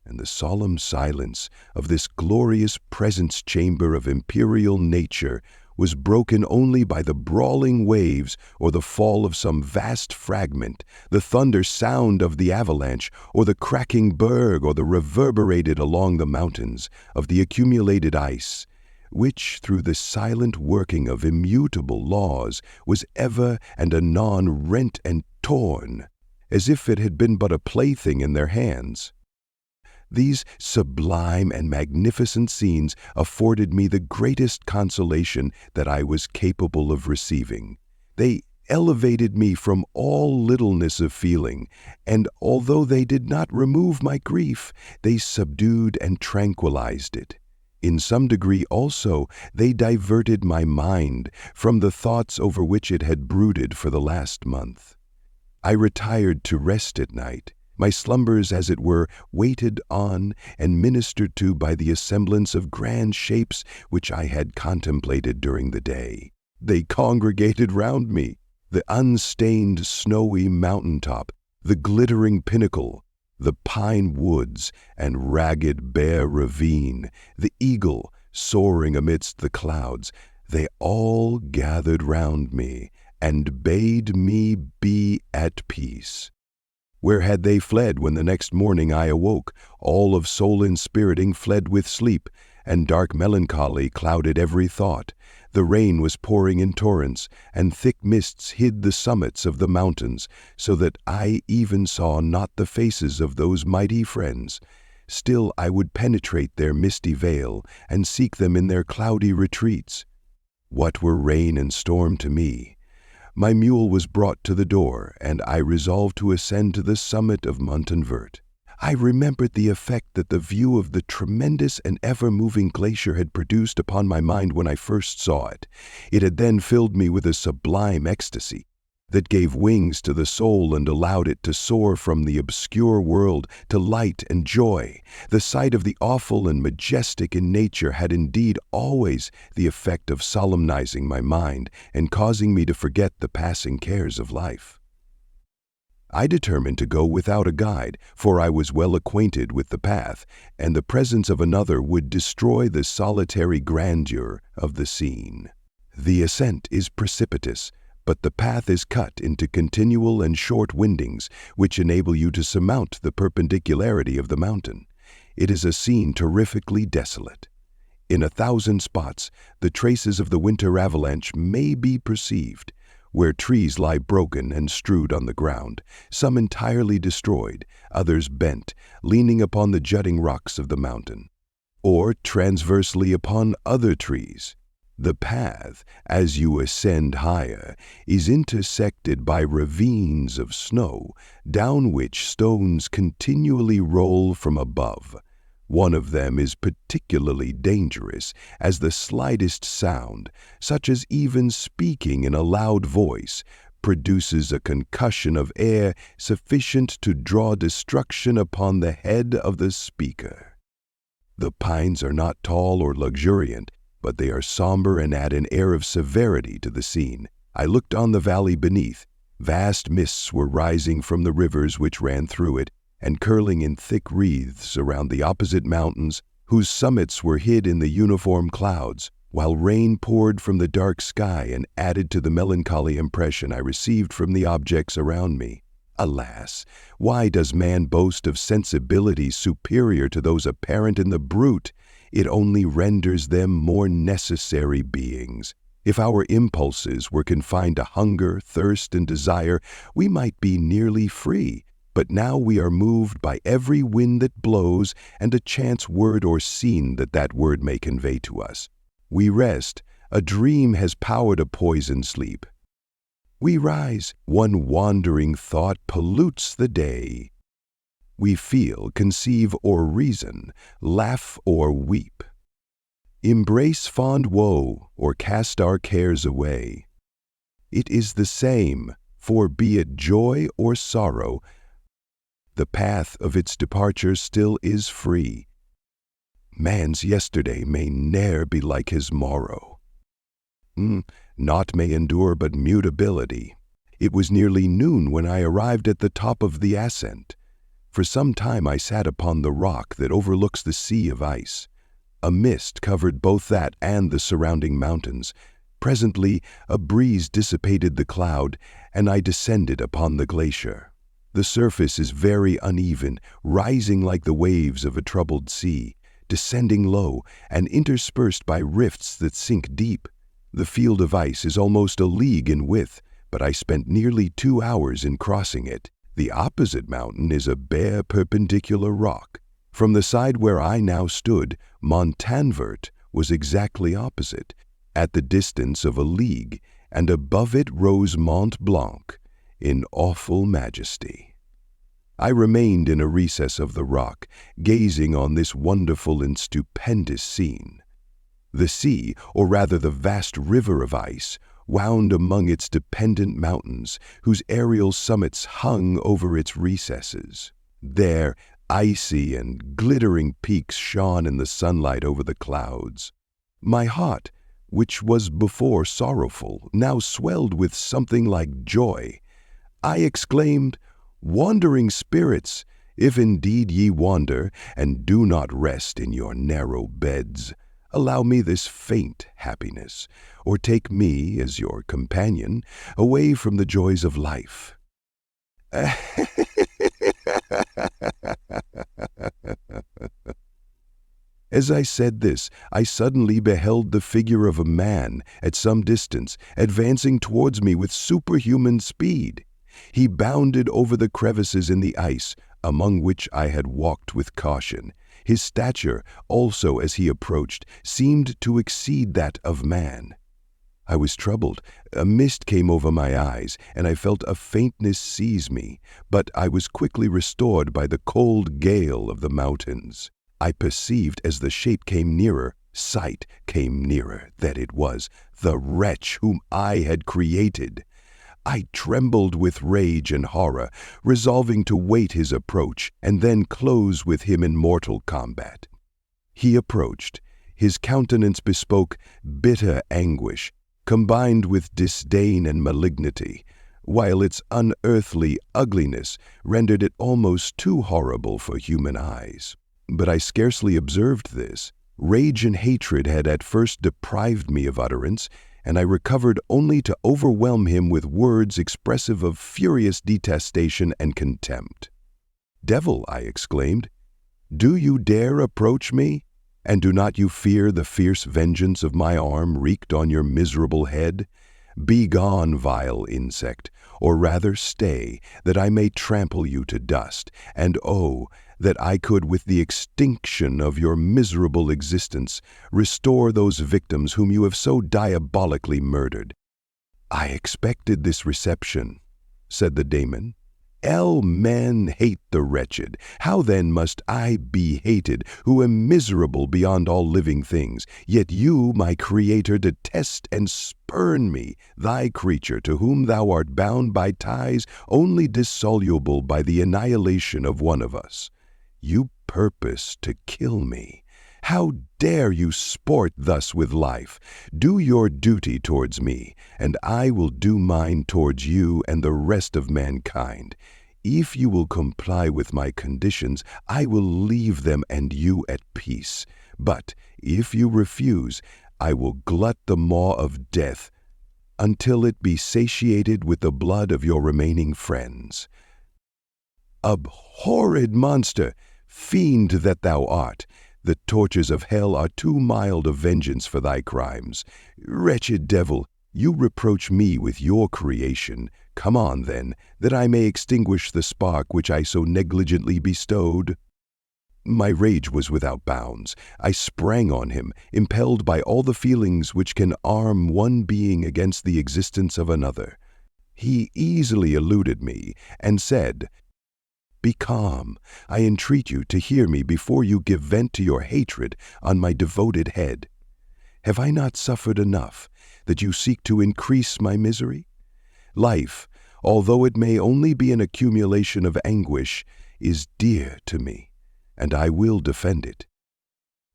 Speaker 1: and the solemn silence of this glorious presence chamber of imperial nature was broken only by the brawling waves or the fall of some vast fragment, the thunder sound of the avalanche, or the cracking berg, or the reverberated along the mountains of the accumulated ice, which, through the silent working of immutable laws, was ever and anon rent and torn, as if it had been but a plaything in their hands. These sublime and magnificent scenes afforded me the greatest consolation that I was capable of receiving. They elevated me from all littleness of feeling, and although they did not remove my grief, they subdued and tranquilized it. In some degree also they diverted my mind from the thoughts over which it had brooded for the last month. I retired to rest at night. My slumbers, as it were, waited on and ministered to by the assemblance of grand shapes which I had contemplated during the day. They congregated round me, the unstained snowy mountain-top, the glittering pinnacle, the pine woods and ragged bare ravine, the eagle soaring amidst the clouds. They all gathered round me and bade me be at peace. Where had they fled when the next morning I awoke, all of soul inspiriting fled with sleep, and dark melancholy clouded every thought? The rain was pouring in torrents, and thick mists hid the summits of the mountains, so that I even saw not the faces of those mighty friends. Still I would penetrate their misty veil, and seek them in their cloudy retreats. What were rain and storm to me? My mule was brought to the door, and I resolved to ascend to the summit of Montanvert. I remembered the effect that the view of the tremendous and ever-moving glacier had produced upon my mind when I first saw it. It had then filled me with a sublime ecstasy that gave wings to the soul and allowed it to soar from the obscure world to light and joy. The sight of the awful and majestic in nature had indeed always the effect of solemnizing my mind and causing me to forget the passing cares of life. I determined to go without a guide, for I was well acquainted with the path, and the presence of another would destroy the solitary grandeur of the scene. The ascent is precipitous, but the path is cut into continual and short windings, which enable you to surmount the perpendicularity of the mountain. It is a scene terrifically desolate. In 1,000 spots, the traces of the winter avalanche may be perceived, where trees lie broken and strewed on the ground, some entirely destroyed, others bent, leaning upon the jutting rocks of the mountain, or transversely upon other trees. The path, as you ascend higher, is intersected by ravines of snow, down which stones continually roll from above. One of them is particularly dangerous, as the slightest sound, such as even speaking in a loud voice, produces a concussion of air sufficient to draw destruction upon the head of the speaker. The pines are not tall or luxuriant, but they are somber and add an air of severity to the scene. I looked on the valley beneath. Vast mists were rising from the rivers which ran through it, and curling in thick wreaths around the opposite mountains, whose summits were hid in the uniform clouds, while rain poured from the dark sky and added to the melancholy impression I received from the objects around me. Alas, why does man boast of sensibilities superior to those apparent in the brute? It only renders them more necessary beings. If our impulses were confined to hunger, thirst, and desire, we might be nearly free. But now we are moved by every wind that blows and a chance word or scene that word may convey to us. We rest. A dream has power to poison sleep. We rise. One wandering thought pollutes the day. We feel, conceive, or reason, laugh or weep. Embrace fond woe, or cast our cares away. It is the same, for be it joy or sorrow, the path of its departure still is free. Man's yesterday may ne'er be like his morrow. Naught may endure but mutability. It was nearly noon when I arrived at the top of the ascent. For some time I sat upon the rock that overlooks the sea of ice. A mist covered both that and the surrounding mountains. Presently a breeze dissipated the cloud, and I descended upon the glacier. The surface is very uneven, rising like the waves of a troubled sea, descending low, and interspersed by rifts that sink deep. The field of ice is almost a league in width, but I spent nearly 2 hours in crossing it. The opposite mountain is a bare perpendicular rock. From the side where I now stood, Montanvert was exactly opposite, at the distance of a league, and above it rose Mont Blanc in awful majesty. I remained in a recess of the rock, gazing on this wonderful and stupendous scene. The sea, or rather the vast river of ice, wound among its dependent mountains, whose aerial summits hung over its recesses. There, icy and glittering peaks shone in the sunlight over the clouds. My heart, which was before sorrowful, now swelled with something like joy. I exclaimed, "Wandering spirits, if indeed ye wander, and do not rest in your narrow beds, allow me this faint happiness, or take me, as your companion, away from the joys of life." As I said this, I suddenly beheld the figure of a man at some distance, advancing towards me with superhuman speed. He bounded over the crevices in the ice, among which I had walked with caution. His stature, also as he approached, seemed to exceed that of man. I was troubled. A mist came over my eyes, and I felt a faintness seize me, but I was quickly restored by the cold gale of the mountains. I perceived as the shape came nearer, sight came nearer, that it was the wretch whom I had created. I trembled with rage and horror, resolving to wait his approach and then close with him in mortal combat. He approached. His countenance bespoke bitter anguish, combined with disdain and malignity, while its unearthly ugliness rendered it almost too horrible for human eyes. But I scarcely observed this. Rage and hatred had at first deprived me of utterance, and I recovered only to overwhelm him with words expressive of furious detestation and contempt. "Devil," I exclaimed, "do you dare approach me? And do not you fear the fierce vengeance of my arm wreaked on your miserable head? Begone, vile insect, or rather stay, that I may trample you to dust, and oh, that I could, with the extinction of your miserable existence, restore those victims whom you have so diabolically murdered." "I expected this reception," said the daemon. "Men hate the wretched. How then must I be hated, who am miserable beyond all living things? Yet you, my Creator, detest and spurn me, thy creature, to whom thou art bound by ties only dissoluble by the annihilation of one of us. You purpose to kill me. How dare you sport thus with life? Do your duty towards me, and I will do mine towards you and the rest of mankind. If you will comply with my conditions, I will leave them and you at peace. But if you refuse, I will glut the maw of death until it be satiated with the blood of your remaining friends." "Abhorred monster! Fiend that thou art! The tortures of hell are too mild a vengeance for thy crimes. Wretched devil, you reproach me with your creation. Come on, then, that I may extinguish the spark which I so negligently bestowed." My rage was without bounds. I sprang on him, impelled by all the feelings which can arm one being against the existence of another. He easily eluded me, and said, "Be calm. I entreat you to hear me before you give vent to your hatred on my devoted head. Have I not suffered enough, that you seek to increase my misery? Life, although it may only be an accumulation of anguish, is dear to me, and I will defend it.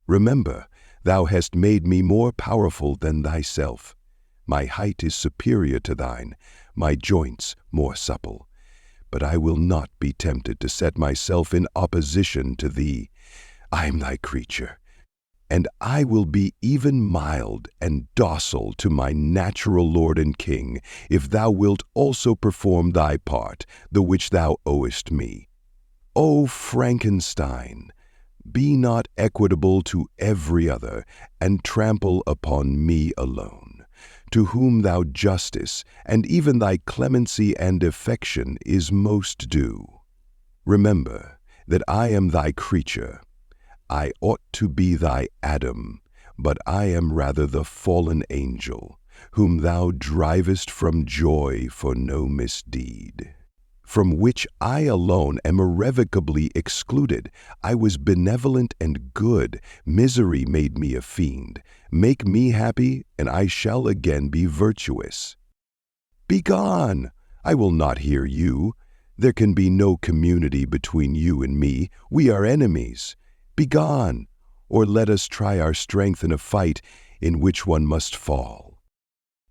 Speaker 1: Remember, thou hast made me more powerful than thyself. My height is superior to thine, my joints more supple. But I will not be tempted to set myself in opposition to thee. I am thy creature, and I will be even mild and docile to my natural lord and king, if thou wilt also perform thy part, the which thou owest me. O Frankenstein, be not equitable to every other, and trample upon me alone, to whom thou justice, and even thy clemency and affection is most due. Remember that I am thy creature. I ought to be thy Adam, but I am rather the fallen angel, whom thou drivest from joy for no misdeed, from which I alone am irrevocably excluded. I was benevolent and good. Misery made me a fiend. Make me happy, and I shall again be virtuous. Begone! I will not hear you. There can be no community between you and me. We are enemies. Begone, or let us try our strength in a fight in which one must fall.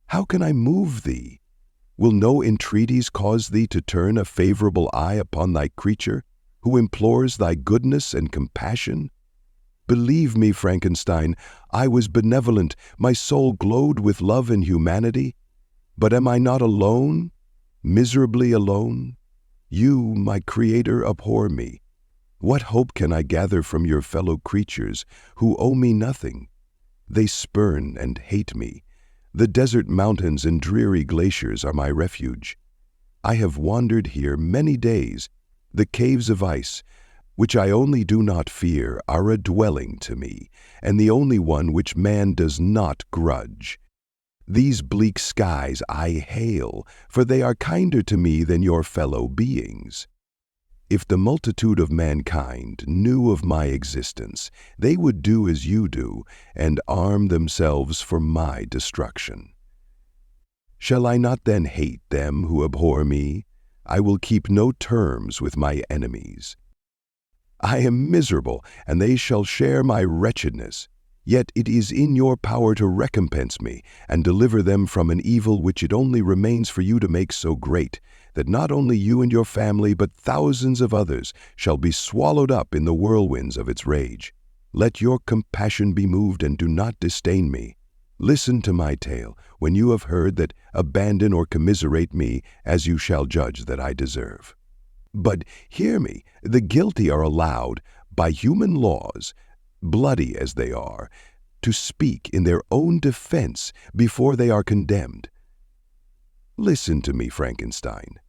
Speaker 1: How can I move thee? Will no entreaties cause thee to turn a favorable eye upon thy creature, who implores thy goodness and compassion? Believe me, Frankenstein, I was benevolent, my soul glowed with love and humanity. But am I not alone, miserably alone? You, my Creator, abhor me. What hope can I gather from your fellow creatures, who owe me nothing? They spurn and hate me. The desert mountains and dreary glaciers are my refuge. I have wandered here many days. The caves of ice, which I only do not fear, are a dwelling to me, and the only one which man does not grudge. These bleak skies I hail, for they are kinder to me than your fellow beings. If the multitude of mankind knew of my existence, they would do as you do and arm themselves for my destruction. Shall I not then hate them who abhor me? I will keep no terms with my enemies. I am miserable, and they shall share my wretchedness. Yet it is in your power to recompense me and deliver them from an evil which it only remains for you to make so great, that not only you and your family, but thousands of others shall be swallowed up in the whirlwinds of its rage. Let your compassion be moved and do not disdain me. Listen to my tale when you have heard that, abandon or commiserate me as you shall judge that I deserve. But hear me, the guilty are allowed, by human laws, bloody as they are, to speak in their own defense before they are condemned. Listen to me, Frankenstein.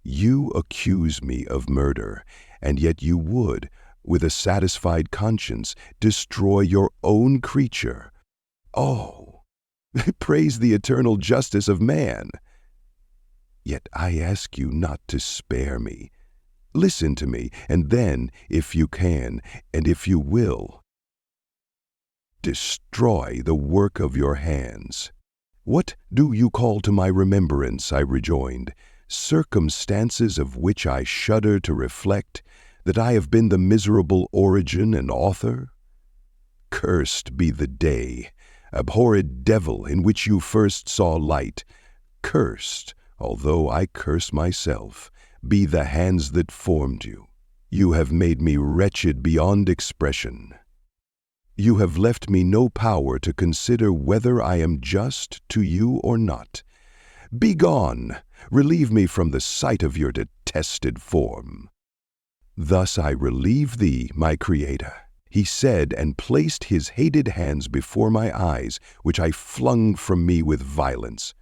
Speaker 1: You accuse me of murder, and yet you would, with a satisfied conscience, destroy your own creature. Oh, praise the eternal justice of man! Yet I ask you not to spare me. Listen to me, and then, if you can, and if you will, destroy the work of your hands. What do you call to my remembrance, I rejoined, circumstances of which I shudder to reflect, that I have been the miserable origin and author? Cursed be the day, abhorred devil, in which you first saw light. Cursed, although I curse myself, be the hands that formed you. You have made me wretched beyond expression. You have left me no power to consider whether I am just to you or not. Begone! Relieve me from the sight of your detested form. Thus I relieve thee, my Creator, he said, and placed his hated hands before my eyes, which I flung from me with violence.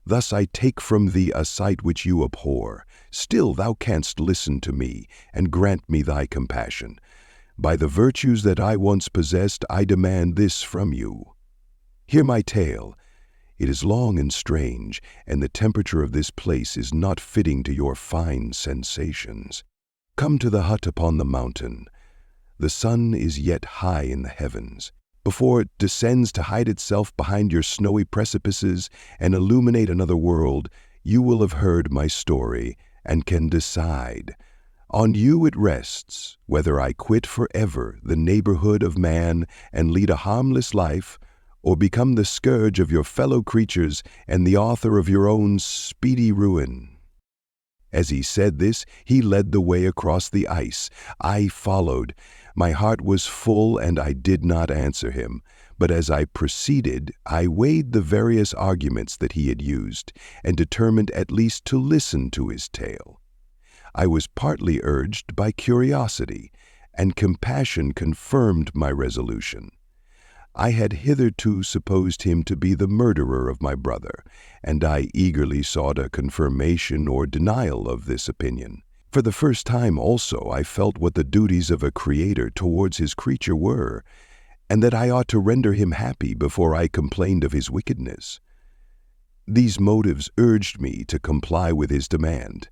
Speaker 1: Thus I take from thee a sight which you abhor. Still thou canst listen to me, and grant me thy compassion. By the virtues that I once possessed, I demand this from you. Hear my tale. It is long and strange, and the temperature of this place is not fitting to your fine sensations. Come to the hut upon the mountain. The sun is yet high in the heavens. Before it descends to hide itself behind your snowy precipices and illuminate another world, you will have heard my story and can decide. On you it rests whether I quit forever the neighborhood of man and lead a harmless life, or become the scourge of your fellow creatures and the author of your own speedy ruin. As he said this, he led the way across the ice. I followed. My heart was full, and I did not answer him. But as I proceeded, I weighed the various arguments that he had used, and determined at least to listen to his tale. I was partly urged by curiosity, and compassion confirmed my resolution. I had hitherto supposed him to be the murderer of my brother, and I eagerly sought a confirmation or denial of this opinion. For the first time also I felt what the duties of a creator towards his creature were, and that I ought to render him happy before I complained of his wickedness. These motives urged me to comply with his demand.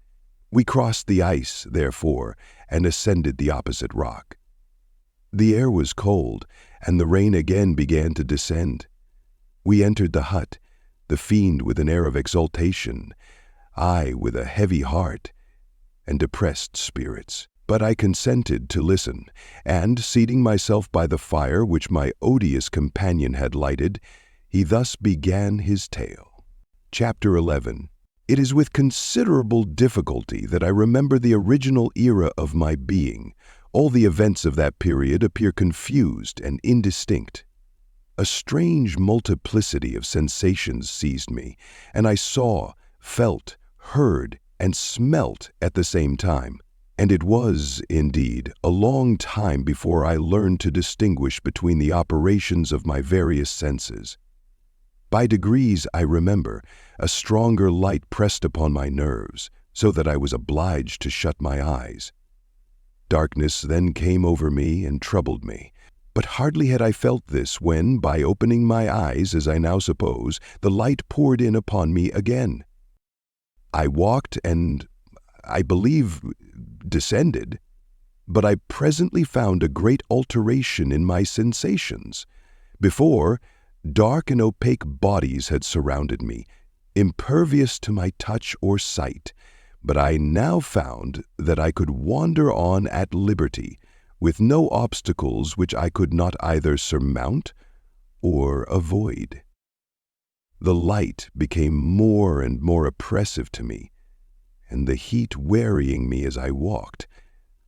Speaker 1: We crossed the ice, therefore, and ascended the opposite rock. The air was cold, and the rain again began to descend. We entered the hut, the fiend with an air of exultation, I with a heavy heart and depressed spirits. But I consented to listen, and, seating myself by the fire which my odious companion had lighted, he thus began his tale. Chapter 11. It is with considerable difficulty that I remember the original era of my being. All the events of that period appear confused and indistinct. A strange multiplicity of sensations seized me, and I saw, felt, heard, and smelt at the same time. And it was, indeed, a long time before I learned to distinguish between the operations of my various senses. By degrees, I remember, a stronger light pressed upon my nerves, so that I was obliged to shut my eyes. Darkness then came over me and troubled me. But hardly had I felt this when, by opening my eyes, as I now suppose, the light poured in upon me again. I walked and, I believe, descended, but I presently found a great alteration in my sensations. Before, dark and opaque bodies had surrounded me, impervious to my touch or sight, but I now found that I could wander on at liberty, with no obstacles which I could not either surmount or avoid. The light became more and more oppressive to me, and the heat wearying me as I walked,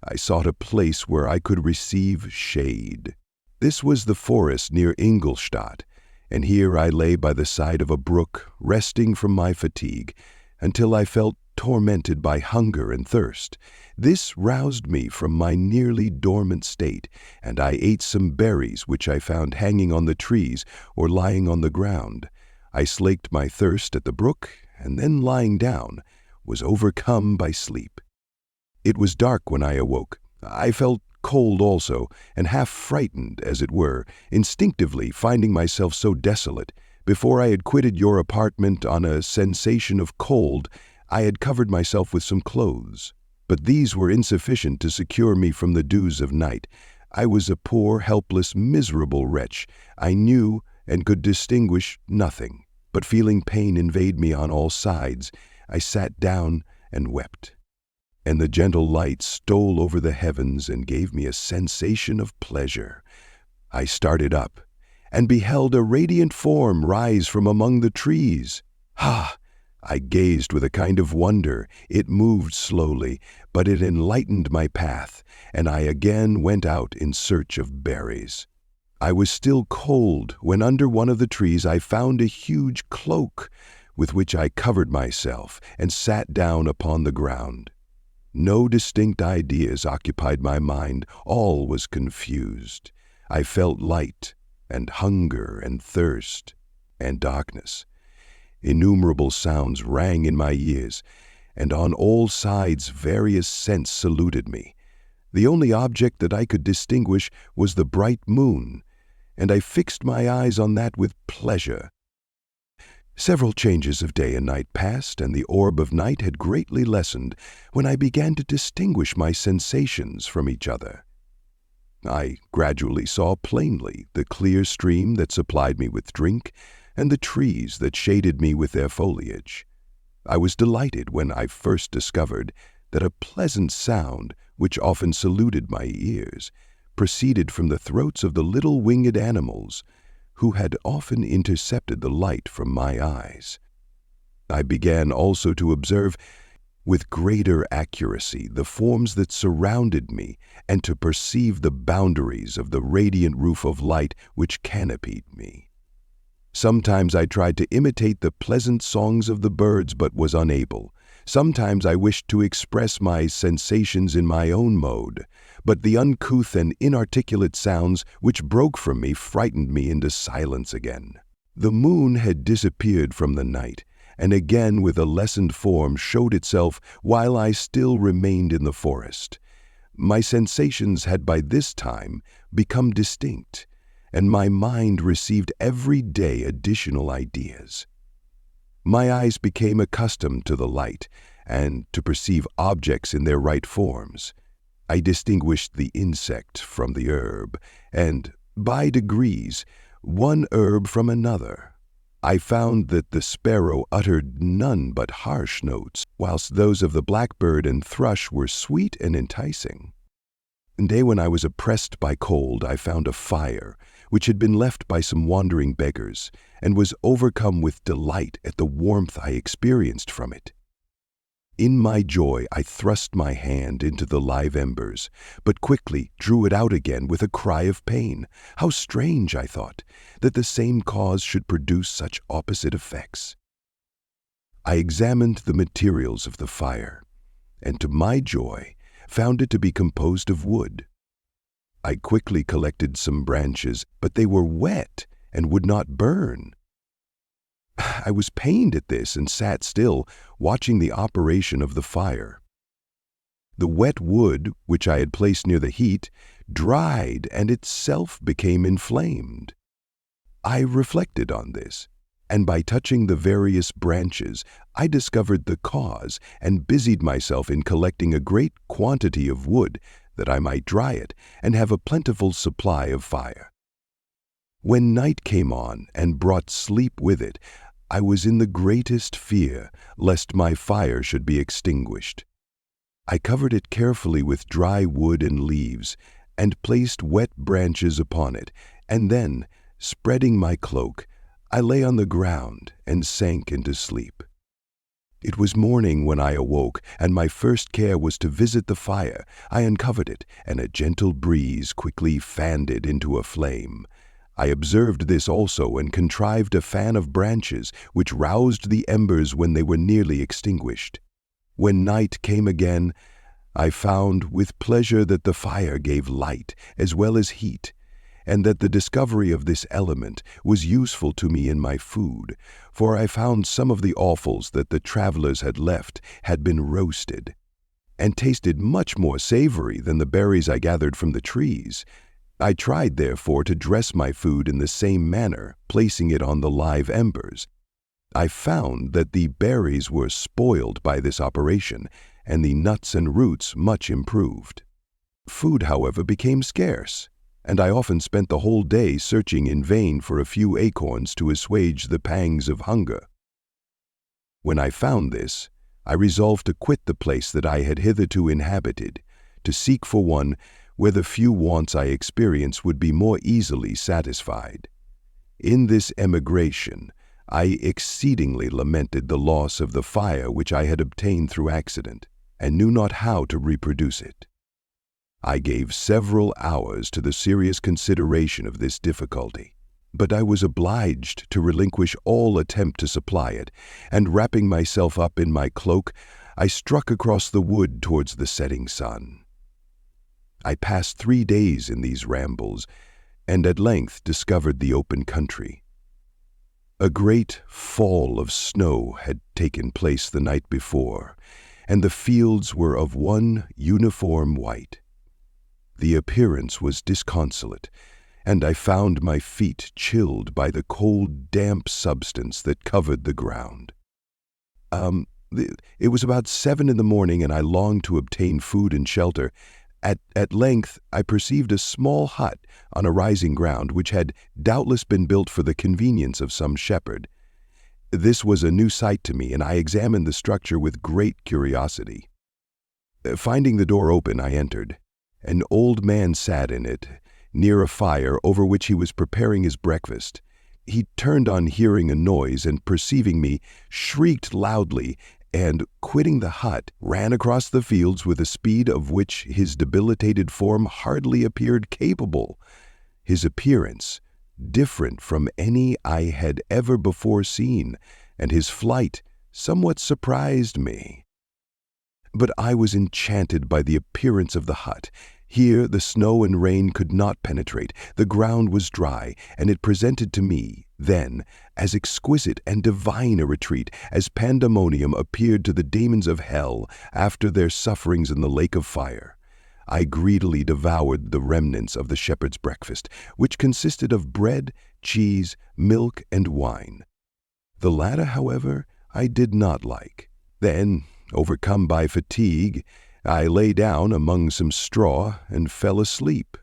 Speaker 1: I sought a place where I could receive shade. This was the forest near Ingolstadt, and here I lay by the side of a brook, resting from my fatigue, until I felt tormented by hunger and thirst. This roused me from my nearly dormant state, and I ate some berries which I found hanging on the trees or lying on the ground. I slaked my thirst at the brook, and then lying down, was overcome by sleep. It was dark when I awoke. I felt cold also, and half frightened, as it were, instinctively finding myself so desolate. Before I had quitted your apartment on a sensation of cold, I had covered myself with some clothes. But these were insufficient to secure me from the dews of night. I was a poor, helpless, miserable wretch. I knew and could distinguish nothing, but feeling pain invade me on all sides, I sat down and wept. And the gentle light stole over the heavens and gave me a sensation of pleasure. I started up, and beheld a radiant form rise from among the trees. Ha! I gazed with a kind of wonder. It moved slowly, but it enlightened my path, and I again went out in search of berries. I was still cold when under one of the trees I found a huge cloak, with which I covered myself and sat down upon the ground. No distinct ideas occupied my mind. All was confused. I felt light and hunger and thirst and darkness. Innumerable sounds rang in my ears, and on all sides various scents saluted me. The only object that I could distinguish was the bright moon, and I fixed my eyes on that with pleasure. Several changes of day and night passed, and the orb of night had greatly lessened when I began to distinguish my sensations from each other. I gradually saw plainly the clear stream that supplied me with drink, and the trees that shaded me with their foliage. I was delighted when I first discovered that a pleasant sound, which often saluted my ears, proceeded from the throats of the little winged animals, who had often intercepted the light from my eyes. I began also to observe with greater accuracy the forms that surrounded me, and to perceive the boundaries of the radiant roof of light which canopied me. Sometimes I tried to imitate the pleasant songs of the birds, but was unable. Sometimes I wished to express my sensations in my own mode, but the uncouth and inarticulate sounds which broke from me frightened me into silence again. The moon had disappeared from the night, and again with a lessened form showed itself while I still remained in the forest. My sensations had by this time become distinct, and my mind received every day additional ideas. My eyes became accustomed to the light, and to perceive objects in their right forms. I distinguished the insect from the herb, and, by degrees, one herb from another. I found that the sparrow uttered none but harsh notes, whilst those of the blackbird and thrush were sweet and enticing. One day when I was oppressed by cold, I found a fire, which had been left by some wandering beggars, and was overcome with delight at the warmth I experienced from it. In my joy I thrust my hand into the live embers, but quickly drew it out again with a cry of pain. How strange, I thought, that the same cause should produce such opposite effects. I examined the materials of the fire, and to my joy found it to be composed of wood. I quickly collected some branches, but they were wet and would not burn. I was pained at this and sat still, watching the operation of the fire. The wet wood, which I had placed near the heat, dried and itself became inflamed. I reflected on this, and by touching the various branches, I discovered the cause and busied myself in collecting a great quantity of wood that I might dry it and have a plentiful supply of fire. When night came on and brought sleep with it, I was in the greatest fear lest my fire should be extinguished. I covered it carefully with dry wood and leaves, and placed wet branches upon it, and then, spreading my cloak, I lay on the ground and sank into sleep. It was morning when I awoke, and my first care was to visit the fire. I uncovered it, and a gentle breeze quickly fanned it into a flame. I observed this also, and contrived a fan of branches, which roused the embers when they were nearly extinguished. When night came again, I found with pleasure that the fire gave light as well as heat, and that the discovery of this element was useful to me in my food, for I found some of the offals that the travelers had left had been roasted, and tasted much more savory than the berries I gathered from the trees. I tried, therefore, to dress my food in the same manner, placing it on the live embers. I found that the berries were spoiled by this operation, and the nuts and roots much improved. Food, however, became scarce, and I often spent the whole day searching in vain for a few acorns to assuage the pangs of hunger. When I found this, I resolved to quit the place that I had hitherto inhabited, to seek for one where the few wants I experienced would be more easily satisfied. In this emigration, I exceedingly lamented the loss of the fire which I had obtained through accident, and knew not how to reproduce it. I gave several hours to the serious consideration of this difficulty, but I was obliged to relinquish all attempt to supply it, and wrapping myself up in my cloak, I struck across the wood towards the setting sun. I passed 3 days in these rambles, and at length discovered the open country. A great fall of snow had taken place the night before, and the fields were of one uniform white. The appearance was disconsolate, and I found my feet chilled by the cold, damp substance that covered the ground. It was about 7 in the morning, and I longed to obtain food and shelter. At length I perceived a small hut on a rising ground, which had doubtless been built for the convenience of some shepherd. This was a new sight to me, and I examined the structure with great curiosity. Finding the door open, I entered. An old man sat in it, near a fire over which he was preparing his breakfast. He turned on hearing a noise, and perceiving me, shrieked loudly, and, quitting the hut, ran across the fields with a speed of which his debilitated form hardly appeared capable. His appearance, different from any I had ever before seen, and his flight somewhat surprised me. But I was enchanted by the appearance of the hut. Here the snow and rain could not penetrate, the ground was dry, and it presented to me, then, as exquisite and divine a retreat as pandemonium appeared to the demons of hell after their sufferings in the lake of fire. I greedily devoured the remnants of the shepherd's breakfast, which consisted of bread, cheese, milk, and wine. The latter, however, I did not like. Then, overcome by fatigue, I lay down among some straw and fell asleep.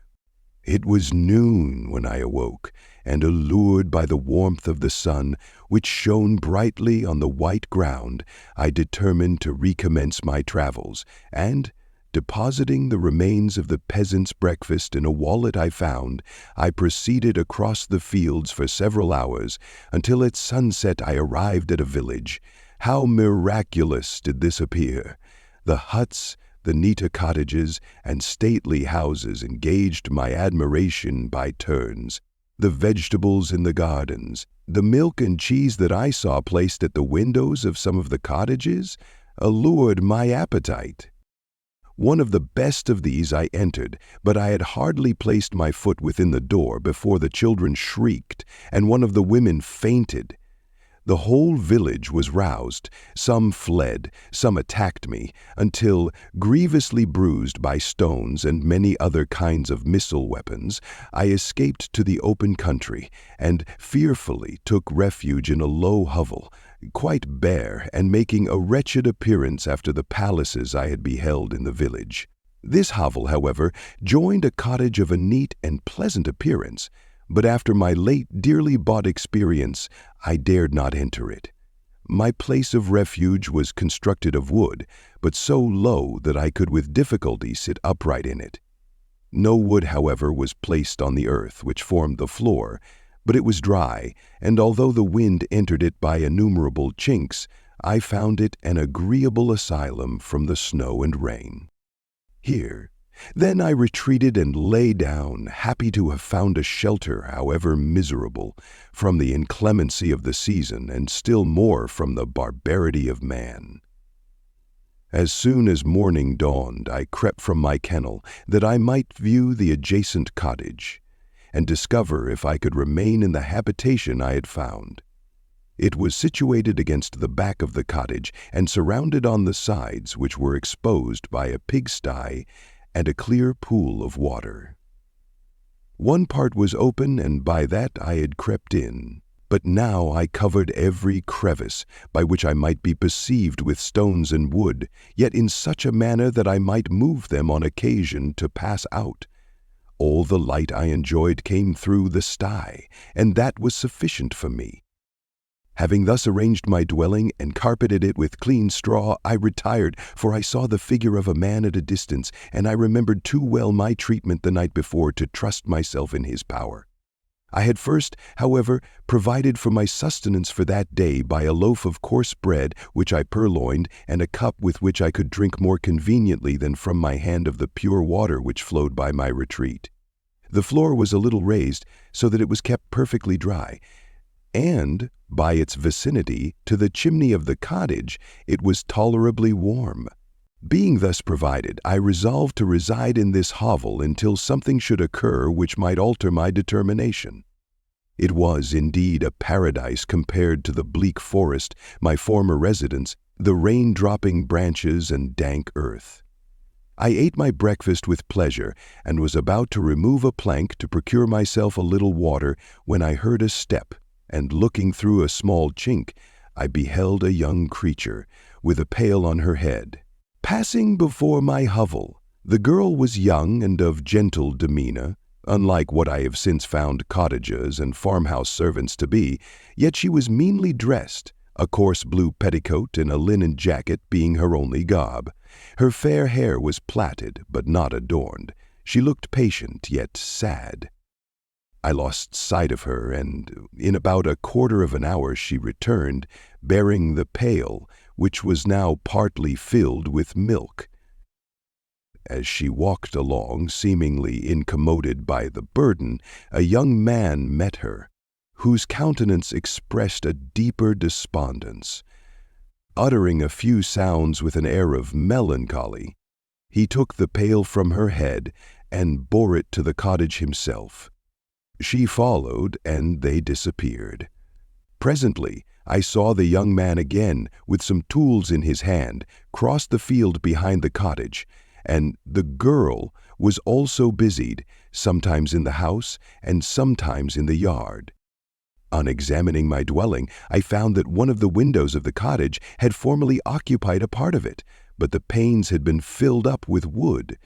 Speaker 1: It was noon when I awoke, and allured by the warmth of the sun, which shone brightly on the white ground, I determined to recommence my travels, and, depositing the remains of the peasant's breakfast in a wallet I found, I proceeded across the fields for several hours, until at sunset I arrived at a village. How miraculous did this appear! The huts, the neater cottages, and stately houses engaged my admiration by turns. The vegetables in the gardens, the milk and cheese that I saw placed at the windows of some of the cottages, allured my appetite. One of the best of these I entered, but I had hardly placed my foot within the door before the children shrieked, and one of the women fainted. The whole village was roused. Some fled, some attacked me, until, grievously bruised by stones and many other kinds of missile weapons, I escaped to the open country, and fearfully took refuge in a low hovel, quite bare and making a wretched appearance after the palaces I had beheld in the village. This hovel, however, joined a cottage of a neat and pleasant appearance, but after my late dearly bought experience, I dared not enter it. My place of refuge was constructed of wood, but so low that I could with difficulty sit upright in it. No wood, however, was placed on the earth which formed the floor, but it was dry, and although the wind entered it by innumerable chinks, I found it an agreeable asylum from the snow and rain. Here, then I retreated and lay down, happy to have found a shelter, however miserable, from the inclemency of the season, and still more from the barbarity of man. As soon as morning dawned, I crept from my kennel, that I might view the adjacent cottage, and discover if I could remain in the habitation I had found. It was situated against the back of the cottage, and surrounded on the sides, which were exposed by a pigsty and a clear pool of water. One part was open, and by that I had crept in, but now I covered every crevice by which I might be perceived with stones and wood, yet in such a manner that I might move them on occasion to pass out. All the light I enjoyed came through the sty, and that was sufficient for me. Having thus arranged my dwelling and carpeted it with clean straw, I retired, for I saw the figure of a man at a distance, and I remembered too well my treatment the night before to trust myself in his power. I had first, however, provided for my sustenance for that day by a loaf of coarse bread, which I purloined, and a cup with which I could drink more conveniently than from my hand of the pure water which flowed by my retreat. The floor was a little raised, so that it was kept perfectly dry, and, by its vicinity to the chimney of the cottage, it was tolerably warm. Being thus provided, I resolved to reside in this hovel until something should occur which might alter my determination. It was indeed a paradise compared to the bleak forest, my former residence, the rain-dropping branches and dank earth. I ate my breakfast with pleasure, and was about to remove a plank to procure myself a little water, when I heard a step, and looking through a small chink, I beheld a young creature, with a pail on her head, passing before my hovel. The girl was young and of gentle demeanor, unlike what I have since found cottagers and farmhouse servants to be, yet she was meanly dressed, a coarse blue petticoat and a linen jacket being her only garb. Her fair hair was plaited, but not adorned. She looked patient, yet sad. I lost sight of her, and in about a quarter of an hour she returned, bearing the pail, which was now partly filled with milk. As she walked along, seemingly incommoded by the burden, a young man met her, whose countenance expressed a deeper despondence. Uttering a few sounds with an air of melancholy, he took the pail from her head and bore it to the cottage himself. She followed, and they disappeared. Presently, I saw the young man again, with some tools in his hand, cross the field behind the cottage, and the girl was also busied, sometimes in the house and sometimes in the yard. On examining my dwelling, I found that one of the windows of the cottage had formerly occupied a part of it, but the panes had been filled up with wood.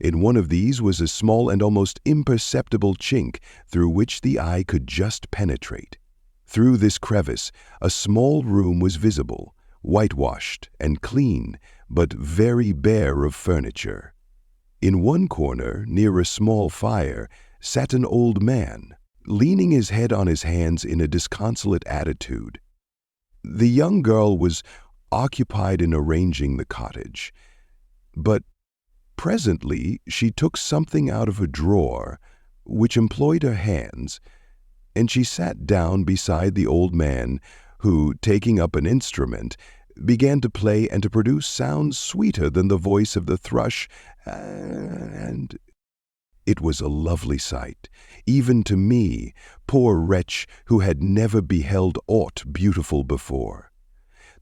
Speaker 1: In one of these was a small and almost imperceptible chink through which the eye could just penetrate. Through this crevice, a small room was visible, whitewashed and clean, but very bare of furniture. In one corner, near a small fire, sat an old man, leaning his head on his hands in a disconsolate attitude. The young girl was occupied in arranging the cottage, but presently she took something out of a drawer, which employed her hands, and she sat down beside the old man, who, taking up an instrument, began to play and to produce sounds sweeter than the voice of the thrush, and It was a lovely sight, even to me, poor wretch who had never beheld aught beautiful before.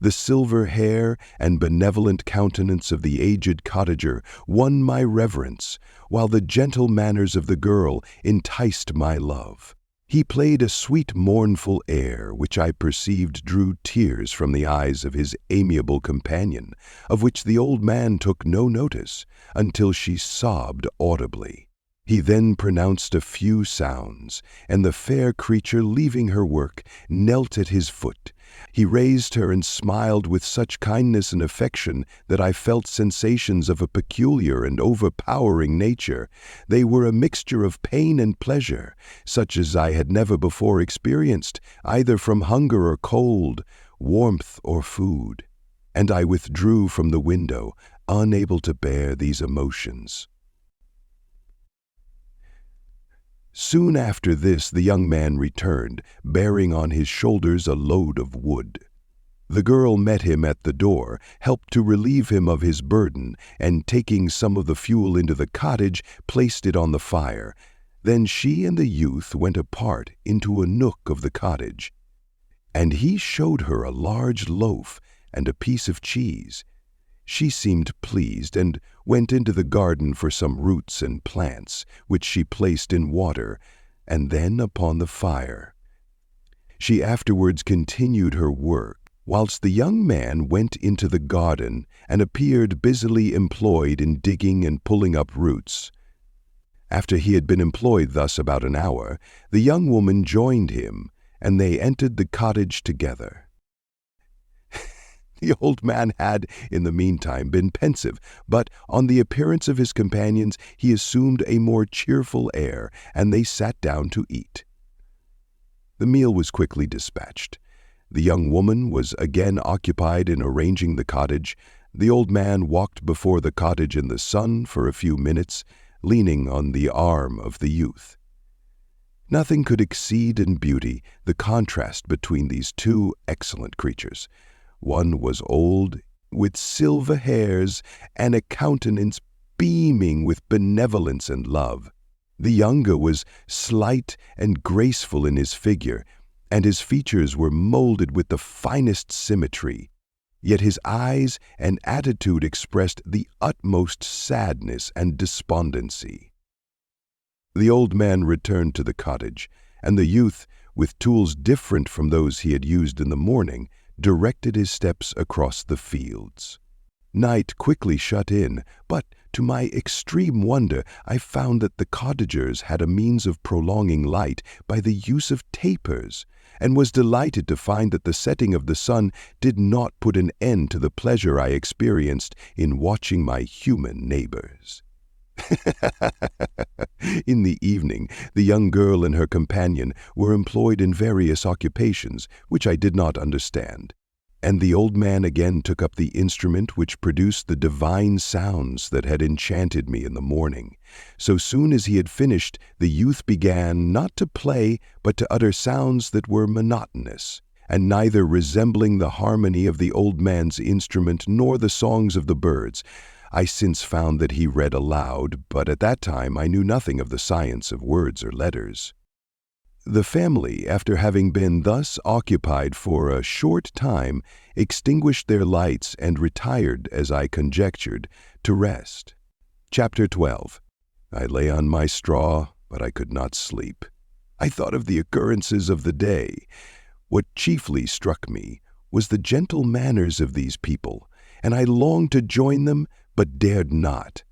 Speaker 1: The silver hair and benevolent countenance of the aged cottager won my reverence, while the gentle manners of the girl enticed my love. He played a sweet mournful air, which I perceived drew tears from the eyes of his amiable companion, of which the old man took no notice, until she sobbed audibly. He then pronounced a few sounds, and the fair creature, leaving her work, knelt at his foot. He raised her and smiled with such kindness and affection that I felt sensations of a peculiar and overpowering nature. They were a mixture of pain and pleasure, such as I had never before experienced, either from hunger or cold, warmth or food. And I withdrew from the window, unable to bear these emotions. Soon after this the young man returned, bearing on his shoulders a load of wood. The girl met him at the door, helped to relieve him of his burden, and taking some of the fuel into the cottage, placed it on the fire. Then she and the youth went apart into a nook of the cottage, and he showed her a large loaf and a piece of cheese. She seemed pleased, and went into the garden for some roots and plants, which she placed in water, and then upon the fire. She afterwards continued her work, whilst the young man went into the garden and appeared busily employed in digging and pulling up roots. After he had been employed thus about an hour, the young woman joined him, and they entered the cottage together. The old man had, in the meantime, been pensive, but on the appearance of his companions he assumed a more cheerful air, and they sat down to eat. The meal was quickly dispatched. The young woman was again occupied in arranging the cottage. The old man walked before the cottage in the sun for a few minutes, leaning on the arm of the youth. Nothing could exceed in beauty the contrast between these two excellent creatures. One was old, with silver hairs and a countenance beaming with benevolence and love. The younger was slight and graceful in his figure, and his features were molded with the finest symmetry. Yet his eyes and attitude expressed the utmost sadness and despondency. The old man returned to the cottage, and the youth, with tools different from those he had used in the morning, directed his steps across the fields. Night quickly shut in, but to my extreme wonder I found that the cottagers had a means of prolonging light by the use of tapers, and was delighted to find that the setting of the sun did not put an end to the pleasure I experienced in watching my human neighbors. In the evening, the young girl and her companion were employed in various occupations which I did not understand, and the old man again took up the instrument which produced the divine sounds that had enchanted me in the morning. So soon as he had finished, the youth began not to play, but to utter sounds that were monotonous, and neither resembling the harmony of the old man's instrument nor the songs of the birds. I since found that he read aloud, but at that time I knew nothing of the science of words or letters. The family, after having been thus occupied for a short time, extinguished their lights and retired, as I conjectured, to rest. Chapter 12. I lay on my straw, but I could not sleep. I thought of the occurrences of the day. What chiefly struck me was the gentle manners of these people, and I longed to join them, but dared not.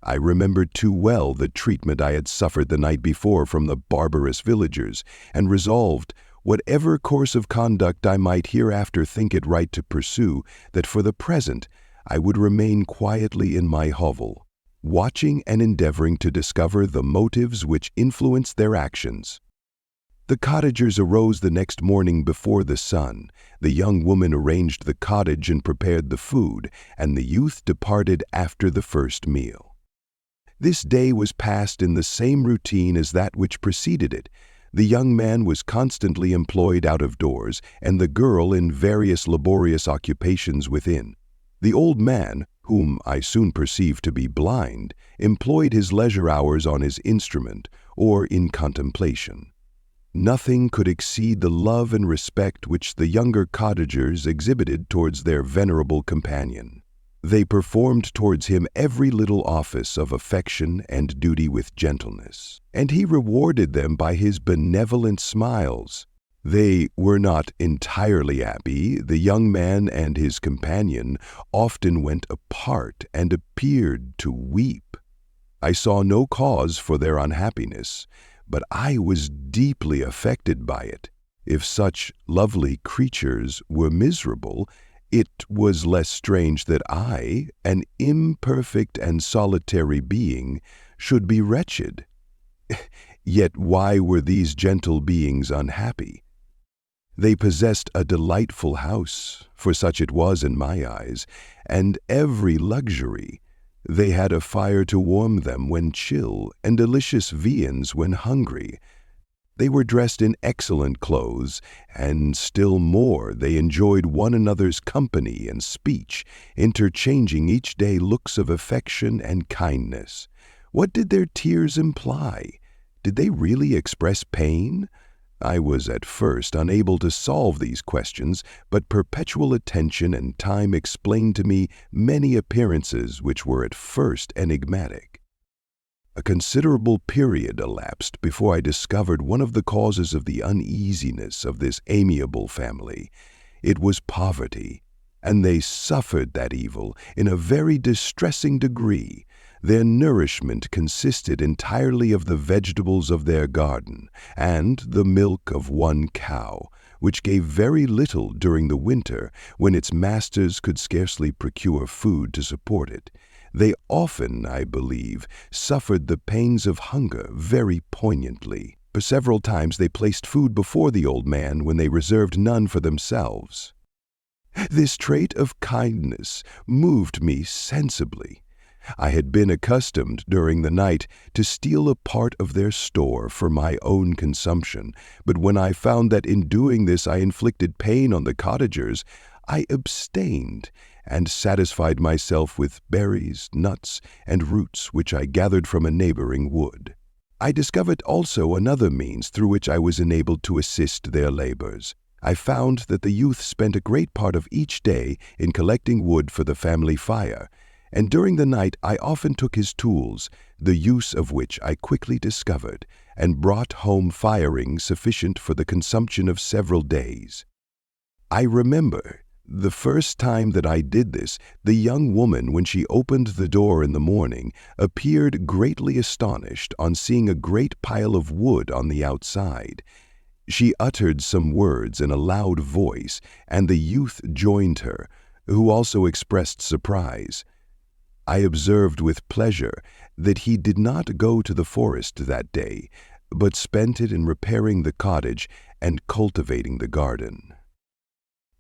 Speaker 1: I remembered too well the treatment I had suffered the night before from the barbarous villagers, and resolved, whatever course of conduct I might hereafter think it right to pursue, that for the present I would remain quietly in my hovel, watching and endeavoring to discover the motives which influenced their actions. The cottagers arose the next morning before the sun. The young woman arranged the cottage and prepared the food, and the youth departed after the first meal. This day was passed in the same routine as that which preceded it. The young man was constantly employed out of doors, and the girl in various laborious occupations within. The old man, whom I soon perceived to be blind, employed his leisure hours on his instrument or in contemplation. Nothing could exceed the love and respect which the younger cottagers exhibited towards their venerable companion. They performed towards him every little office of affection and duty with gentleness, and he rewarded them by his benevolent smiles. They were not entirely happy. The young man and his companion often went apart and appeared to weep. I saw no cause for their unhappiness, but I was deeply affected by it. If such lovely creatures were miserable, it was less strange that I, an imperfect and solitary being, should be wretched. Yet why were these gentle beings unhappy? They possessed a delightful house, for such it was in my eyes, and every luxury. They had a fire to warm them when chill, and delicious viands when hungry. They were dressed in excellent clothes, and still more they enjoyed one another's company and speech, interchanging each day looks of affection and kindness. What did their tears imply? Did they really express pain? I was at first unable to solve these questions, but perpetual attention and time explained to me many appearances which were at first enigmatic. A considerable period elapsed before I discovered one of the causes of the uneasiness of this amiable family. It was poverty, and they suffered that evil in a very distressing degree. Their nourishment consisted entirely of the vegetables of their garden and the milk of one cow, which gave very little during the winter when its masters could scarcely procure food to support it. They often, I believe, suffered the pangs of hunger very poignantly, for several times they placed food before the old man when they reserved none for themselves. This trait of kindness moved me sensibly. I had been accustomed during the night to steal a part of their store for my own consumption, but when I found that in doing this I inflicted pain on the cottagers, I abstained and satisfied myself with berries, nuts, and roots which I gathered from a neighboring wood. I discovered also another means through which I was enabled to assist their labors. I found that the youth spent a great part of each day in collecting wood for the family fire, and during the night I often took his tools, the use of which I quickly discovered, and brought home firing sufficient for the consumption of several days. I remember the first time that I did this, the young woman, when she opened the door in the morning, appeared greatly astonished on seeing a great pile of wood on the outside. She uttered some words in a loud voice, and the youth joined her, who also expressed surprise. I observed with pleasure that he did not go to the forest that day, but spent it in repairing the cottage and cultivating the garden.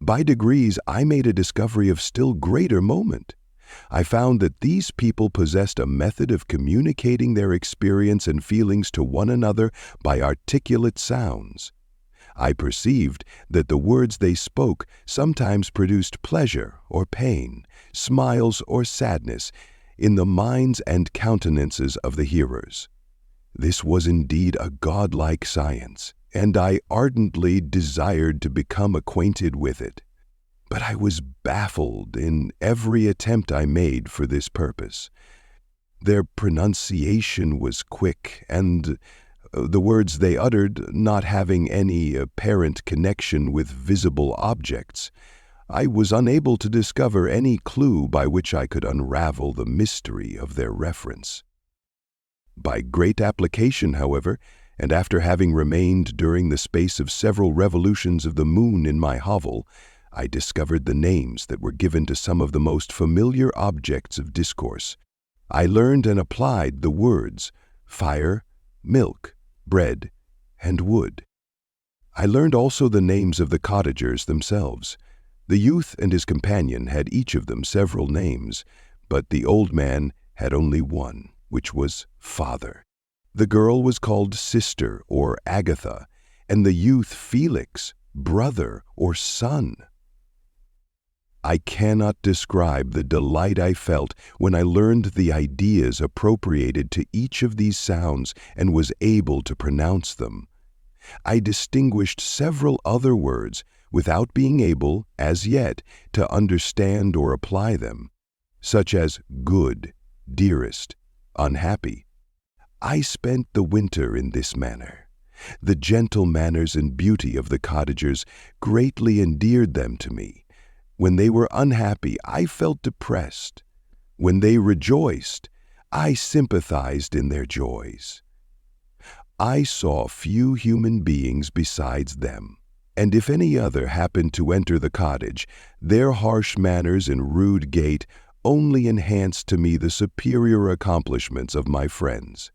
Speaker 1: By degrees, I made a discovery of still greater moment. I found that these people possessed a method of communicating their experience and feelings to one another by articulate sounds. I perceived that the words they spoke sometimes produced pleasure or pain, smiles or sadness, in the minds and countenances of the hearers. This was indeed a godlike science, and I ardently desired to become acquainted with it. But I was baffled in every attempt I made for this purpose. Their pronunciation was quick, and the words they uttered not having any apparent connection with visible objects, I was unable to discover any clue by which I could unravel the mystery of their reference. By great application, however, and after having remained during the space of several revolutions of the moon in my hovel, I discovered the names that were given to some of the most familiar objects of discourse. I learned and applied the words fire, milk, bread, and wood. I learned also the names of the cottagers themselves. The youth and his companion had each of them several names, but the old man had only one, which was Father. The girl was called Sister or Agatha, and the youth Felix, Brother or Son. I cannot describe the delight I felt when I learned the ideas appropriated to each of these sounds and was able to pronounce them. I distinguished several other words without being able, as yet, to understand or apply them, such as good, dearest, unhappy. I spent the winter in this manner. The gentle manners and beauty of the cottagers greatly endeared them to me. When they were unhappy, I felt depressed. When they rejoiced, I sympathized in their joys. I saw few human beings besides them, and if any other happened to enter the cottage, their harsh manners and rude gait only enhanced to me the superior accomplishments of my friends.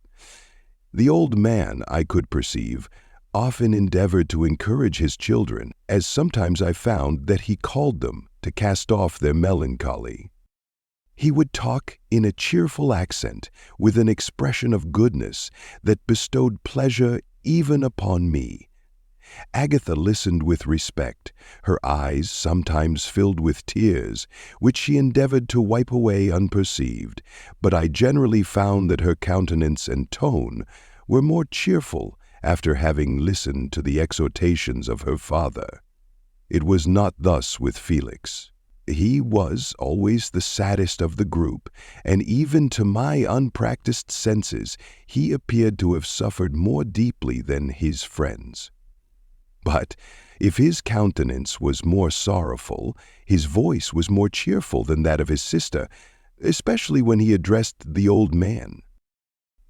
Speaker 1: The old man, I could perceive, often endeavored to encourage his children, as sometimes I found that he called them to cast off their melancholy. He would talk in a cheerful accent, with an expression of goodness that bestowed pleasure even upon me. Agatha listened with respect, her eyes sometimes filled with tears, which she endeavored to wipe away unperceived, but I generally found that her countenance and tone were more cheerful after having listened to the exhortations of her father. It was not thus with Felix. He was always the saddest of the group, and even to my unpracticed senses he appeared to have suffered more deeply than his friends. But if his countenance was more sorrowful, his voice was more cheerful than that of his sister, especially when he addressed the old man.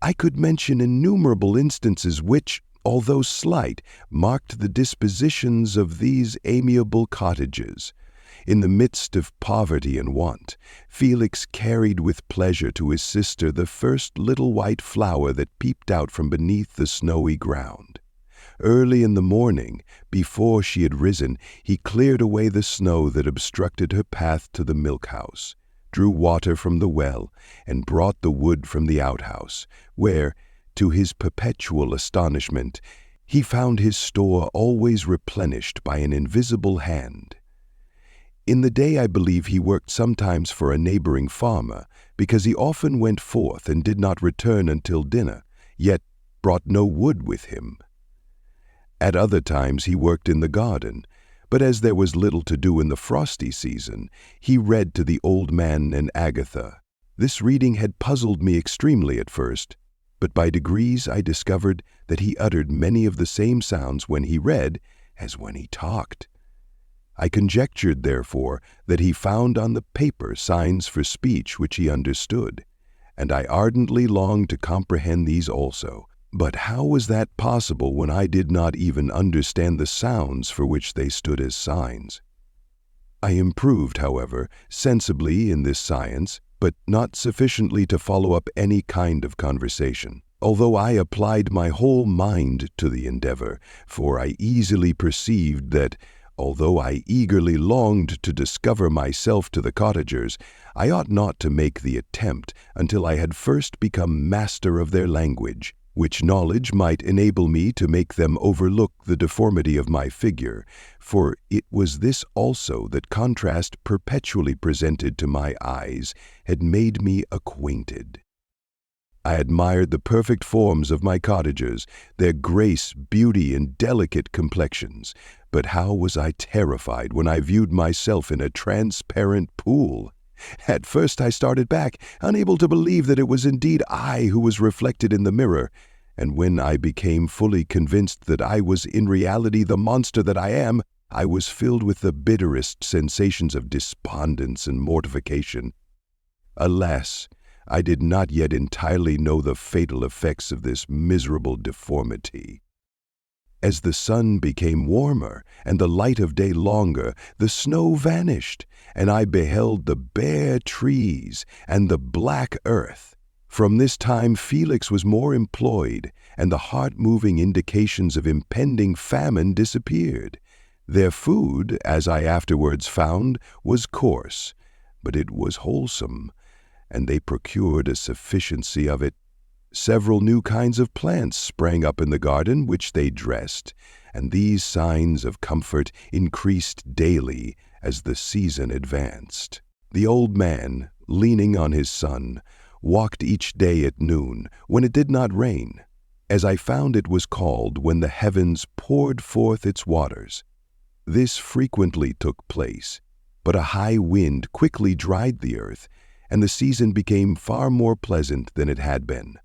Speaker 1: I could mention innumerable instances which, although slight, marked the dispositions of these amiable cottagers. In the midst of poverty and want, Felix carried with pleasure to his sister the first little white flower that peeped out from beneath the snowy ground. Early in the morning, before she had risen, he cleared away the snow that obstructed her path to the milk-house, drew water from the well, and brought the wood from the outhouse, where, to his perpetual astonishment, he found his store always replenished by an invisible hand. In the day I believe he worked sometimes for a neighboring farmer, because he often went forth and did not return until dinner, yet brought no wood with him. At other times he worked in the garden, but as there was little to do in the frosty season, he read to the old man and Agatha. This reading had puzzled me extremely at first, but by degrees I discovered that he uttered many of the same sounds when he read as when he talked. I conjectured, therefore, that he found on the paper signs for speech which he understood, and I ardently longed to comprehend these also. But how was that possible when I did not even understand the sounds for which they stood as signs? I improved, however, sensibly in this science, but not sufficiently to follow up any kind of conversation, although I applied my whole mind to the endeavor, for I easily perceived that, although I eagerly longed to discover myself to the cottagers, I ought not to make the attempt until I had first become master of their language, which knowledge might enable me to make them overlook the deformity of my figure, for it was this also that contrast perpetually presented to my eyes had made me acquainted. I admired the perfect forms of my cottagers, their grace, beauty, and delicate complexions, but how was I terrified when I viewed myself in a transparent pool! At first I started back, unable to believe that it was indeed I who was reflected in the mirror, and when I became fully convinced that I was in reality the monster that I am, I was filled with the bitterest sensations of despondence and mortification. Alas, I did not yet entirely know the fatal effects of this miserable deformity. As the sun became warmer and the light of day longer, the snow vanished, and I beheld the bare trees and the black earth. From this time Felix was more employed, and the heart-moving indications of impending famine disappeared. Their food, as I afterwards found, was coarse, but it was wholesome, and they procured a sufficiency of it. Several new kinds of plants sprang up in the garden, which they dressed, and these signs of comfort increased daily as the season advanced. The old man, leaning on his son, walked each day at noon, when it did not rain, as I found it was called when the heavens poured forth its waters. This frequently took place, but a high wind quickly dried the earth, and the season became far more pleasant than it had been.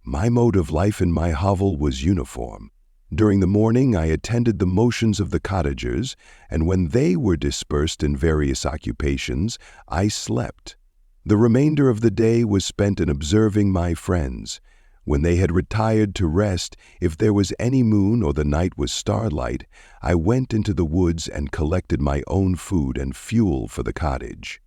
Speaker 1: My mode of life in my hovel was uniform. During the morning I attended the motions of the cottagers, and when they were dispersed in various occupations, I slept. The remainder of the day was spent in observing my friends. When they had retired to rest, if there was any moon or the night was starlight, I went into the woods and collected my own food and fuel for the cottage.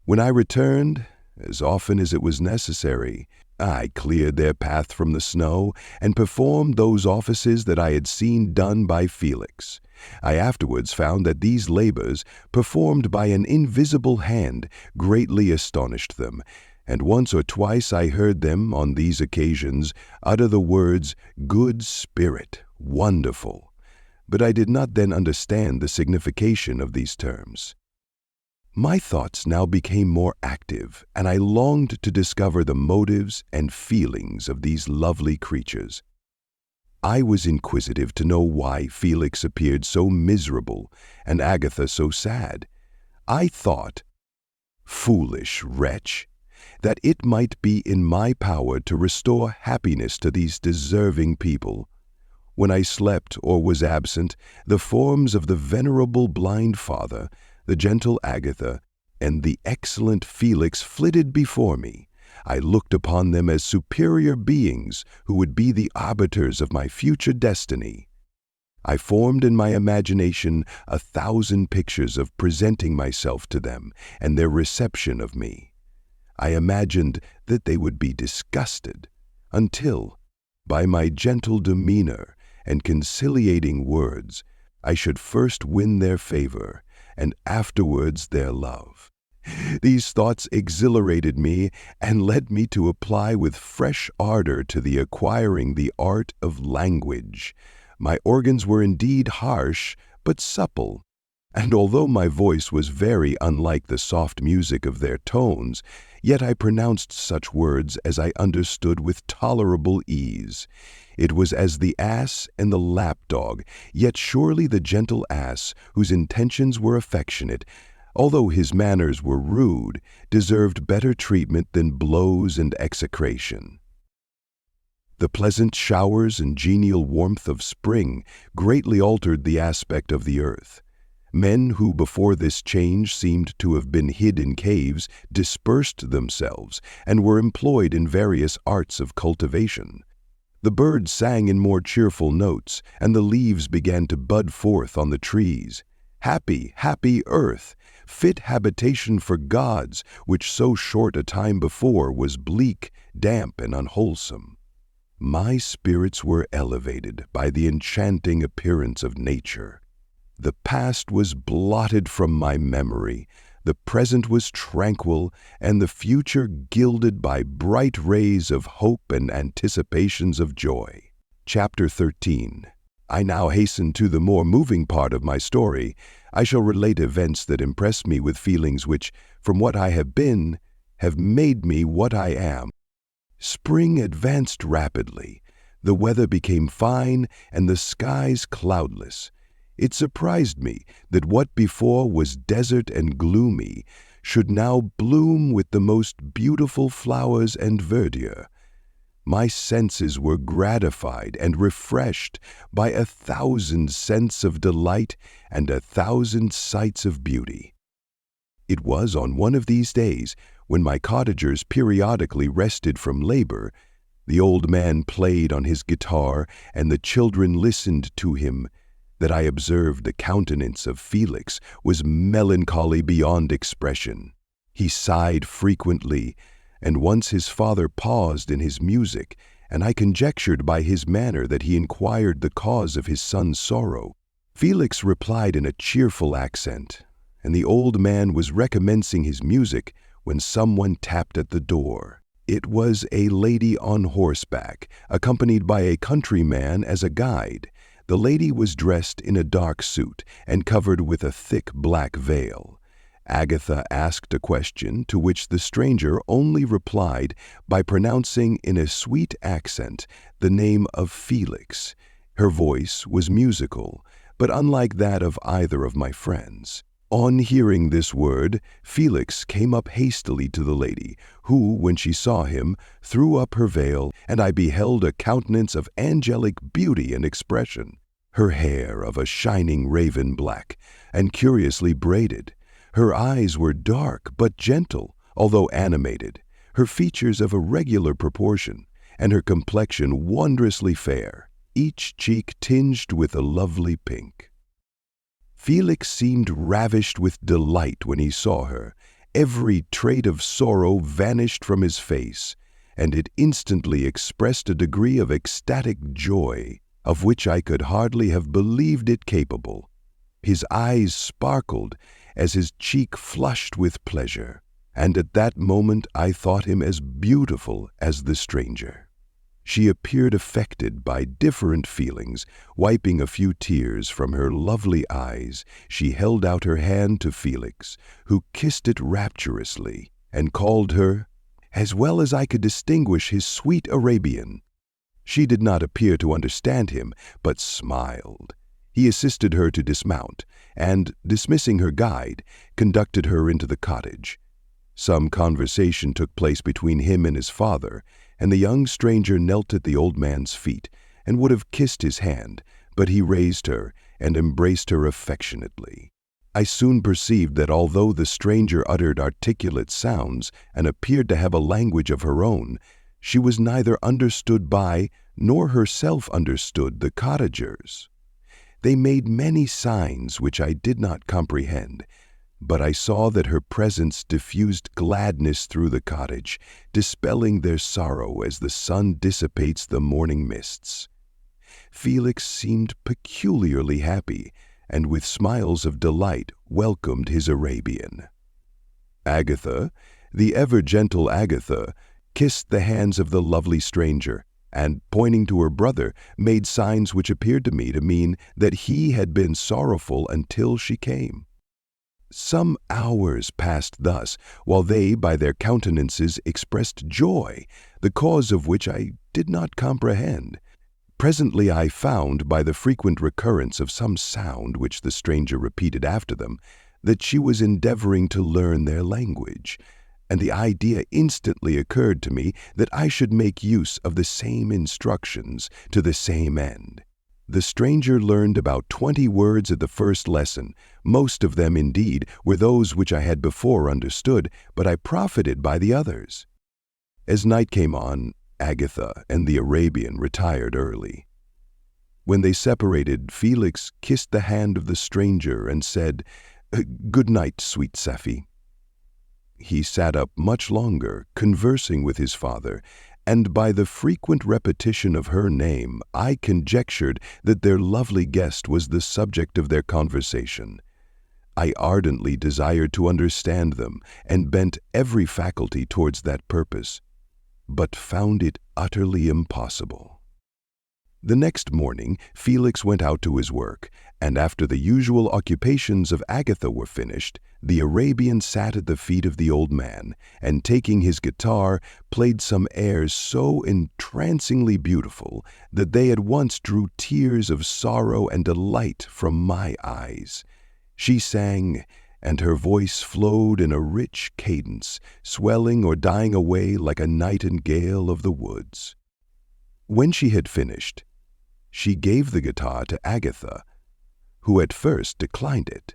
Speaker 1: When I returned, as often as it was necessary, I cleared their path from the snow and performed those offices that I had seen done by Felix. I afterwards found that these labors, performed by an invisible hand, greatly astonished them, and once or twice I heard them, on these occasions, utter the words, "Good Spirit, wonderful," but I did not then understand the signification of these terms. My thoughts now became more active, and I longed to discover the motives and feelings of these lovely creatures. I was inquisitive to know why Felix appeared so miserable and Agatha so sad. I thought, foolish wretch, that it might be in my power to restore happiness to these deserving people. When I slept or was absent, the forms of the venerable blind father, the gentle Agatha, and the excellent Felix flitted before me. I looked upon them as superior beings who would be the arbiters of my future destiny. I formed in my imagination 1,000 pictures of presenting myself to them and their reception of me. I imagined that they would be disgusted, until, by my gentle demeanor and conciliating words, I should first win their favor and afterwards their love. These thoughts exhilarated me and led me to apply with fresh ardor to the acquiring the art of language. My organs were indeed harsh, but supple, and although my voice was very unlike the soft music of their tones, yet I pronounced such words as I understood with tolerable ease. It was as the ass and the lapdog, yet surely the gentle ass, whose intentions were affectionate, although his manners were rude, deserved better treatment than blows and execration. The pleasant showers and genial warmth of spring greatly altered the aspect of the earth. Men who before this change seemed to have been hid in caves dispersed themselves and were employed in various arts of cultivation. The birds sang in more cheerful notes, and the leaves began to bud forth on the trees. Happy, happy earth, fit habitation for gods, which so short a time before was bleak, damp, and unwholesome. My spirits were elevated by the enchanting appearance of nature. The past was blotted from my memory, the present was tranquil, and the future gilded by bright rays of hope and anticipations of joy. Chapter 13. I now hasten to the more moving part of my story. I shall relate events that impress me with feelings which, from what I have been, have made me what I am. Spring advanced rapidly. The weather became fine, and the skies cloudless. It surprised me that what before was desert and gloomy should now bloom with the most beautiful flowers and verdure. My senses were gratified and refreshed by 1,000 scents of delight and 1,000 sights of beauty. It was on one of these days, when my cottagers periodically rested from labor, the old man played on his guitar and the children listened to him, that I observed the countenance of Felix was melancholy beyond expression. He sighed frequently, and once his father paused in his music, and I conjectured by his manner that he inquired the cause of his son's sorrow. Felix replied in a cheerful accent, and the old man was recommencing his music when someone tapped at the door. It was a lady on horseback, accompanied by a countryman as a guide. The lady was dressed in a dark suit and covered with a thick black veil. Agatha asked a question to which the stranger only replied by pronouncing in a sweet accent the name of Felix. Her voice was musical, but unlike that of either of my friends. On hearing this word, Felix came up hastily to the lady, who, when she saw him, threw up her veil, and I beheld a countenance of angelic beauty and expression. Her hair of a shining raven black, and curiously braided. Her eyes were dark but gentle, although animated, her features of a regular proportion, and her complexion wondrously fair, each cheek tinged with a lovely pink. Felix seemed ravished with delight when he saw her. Every trait of sorrow vanished from his face, and it instantly expressed a degree of ecstatic joy of which I could hardly have believed it capable. His eyes sparkled as his cheek flushed with pleasure, and at that moment I thought him as beautiful as the stranger. She appeared affected by different feelings. Wiping a few tears from her lovely eyes, she held out her hand to Felix, who kissed it rapturously and called her, as well as I could distinguish his sweet Arabian. She did not appear to understand him, but smiled. He assisted her to dismount, and, dismissing her guide, conducted her into the cottage. Some conversation took place between him and his father, and the young stranger knelt at the old man's feet and would have kissed his hand, but he raised her and embraced her affectionately. I soon perceived that although the stranger uttered articulate sounds and appeared to have a language of her own, she was neither understood by nor herself understood the cottagers. They made many signs which I did not comprehend, but I saw that her presence diffused gladness through the cottage, dispelling their sorrow as the sun dissipates the morning mists. Felix seemed peculiarly happy, and with smiles of delight welcomed his Arabian. Agatha, the ever-gentle Agatha, kissed the hands of the lovely stranger, and, pointing to her brother, made signs which appeared to me to mean that he had been sorrowful until she came. Some hours passed thus, while they by their countenances expressed joy, the cause of which I did not comprehend. Presently I found, by the frequent recurrence of some sound which the stranger repeated after them, that she was endeavoring to learn their language, and the idea instantly occurred to me that I should make use of the same instructions to the same end. The stranger learned about 20 words at the first lesson. Most of them, indeed, were those which I had before understood, but I profited by the others. As night came on, Agatha and the Arabian retired early. When they separated, Felix kissed the hand of the stranger and said, "Good night, sweet Safie." He sat up much longer, conversing with his father, and by the frequent repetition of her name, I conjectured that their lovely guest was the subject of their conversation. I ardently desired to understand them, and bent every faculty towards that purpose, but found it utterly impossible. The next morning, Felix went out to his work, and after the usual occupations of Agatha were finished, the Arabian sat at the feet of the old man, and taking his guitar, played some airs so entrancingly beautiful that they at once drew tears of sorrow and delight from my eyes. She sang, and her voice flowed in a rich cadence, swelling or dying away like a nightingale of the woods. When she had finished, she gave the guitar to Agatha, who at first declined it.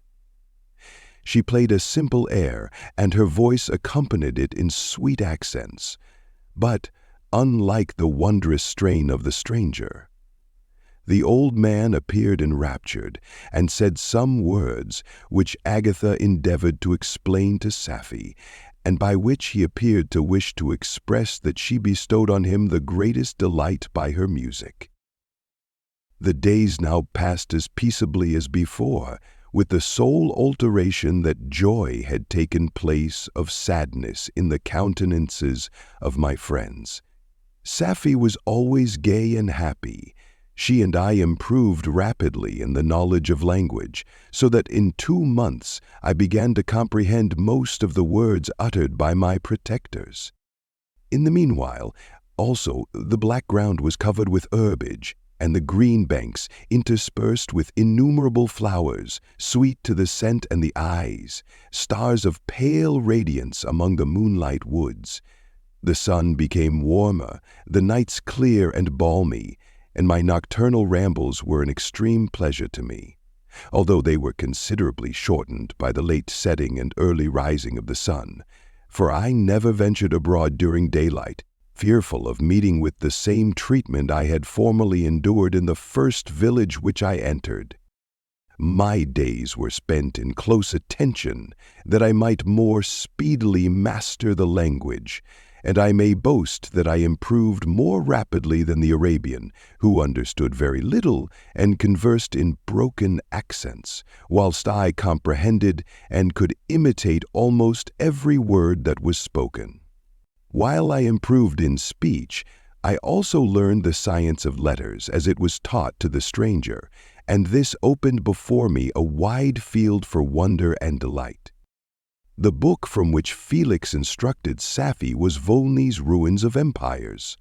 Speaker 1: She played a simple air, and her voice accompanied it in sweet accents, but unlike the wondrous strain of the stranger. The old man appeared enraptured, and said some words which Agatha endeavored to explain to Safie, and by which he appeared to wish to express that she bestowed on him the greatest delight by her music. The days now passed as peaceably as before, with the sole alteration that joy had taken place of sadness in the countenances of my friends. Safie was always gay and happy. She and I improved rapidly in the knowledge of language, so that in 2 months I began to comprehend most of the words uttered by my protectors. In the meanwhile, also, the black ground was covered with herbage, and the green banks interspersed with innumerable flowers, sweet to the scent and the eyes, stars of pale radiance among the moonlight woods. The sun became warmer, the nights clear and balmy, and my nocturnal rambles were an extreme pleasure to me, although they were considerably shortened by the late setting and early rising of the sun, for I never ventured abroad during daylight, fearful of meeting with the same treatment I had formerly endured in the first village which I entered. My days were spent in close attention, that I might more speedily master the language, and I may boast that I improved more rapidly than the Arabian, who understood very little and conversed in broken accents, whilst I comprehended and could imitate almost every word that was spoken. While I improved in speech, I also learned the science of letters as it was taught to the stranger, and this opened before me a wide field for wonder and delight. The book from which Felix instructed Safie was Volney's Ruins of Empires.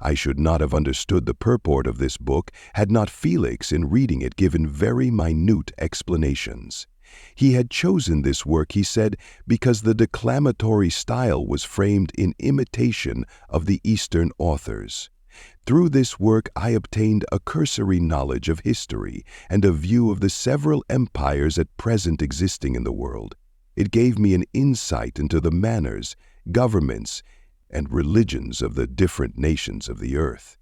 Speaker 1: I should not have understood the purport of this book had not Felix, in reading it, given very minute explanations. He had chosen this work, he said, because the declamatory style was framed in imitation of the Eastern authors. Through this work I obtained a cursory knowledge of history and a view of the several empires at present existing in the world. It gave me an insight into the manners, governments, and religions of the different nations of the earth.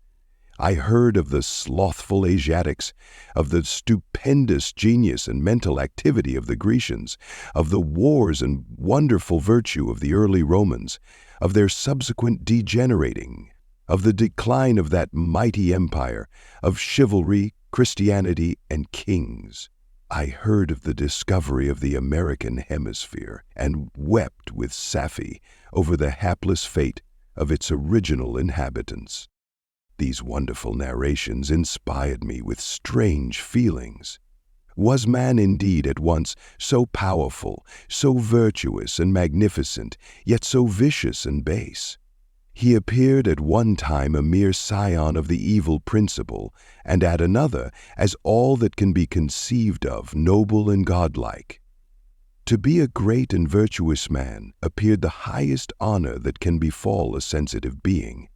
Speaker 1: I heard of the slothful Asiatics, of the stupendous genius and mental activity of the Grecians, of the wars and wonderful virtue of the early Romans, of their subsequent degenerating, of the decline of that mighty empire, of chivalry, Christianity, and kings. I heard of the discovery of the American hemisphere and wept with Safie over the hapless fate of its original inhabitants. These wonderful narrations inspired me with strange feelings. Was man indeed at once so powerful, so virtuous and magnificent, yet so vicious and base? He appeared at one time a mere scion of the evil principle, and at another as all that can be conceived of noble and godlike. To be a great and virtuous man appeared the highest honor that can befall a sensitive being.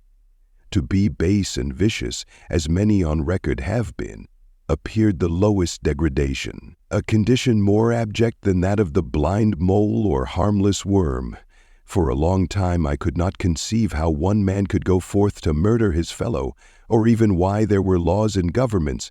Speaker 1: To be base and vicious, as many on record have been, appeared the lowest degradation, a condition more abject than that of the blind mole or harmless worm. For a long time I could not conceive how one man could go forth to murder his fellow, or even why there were laws and governments.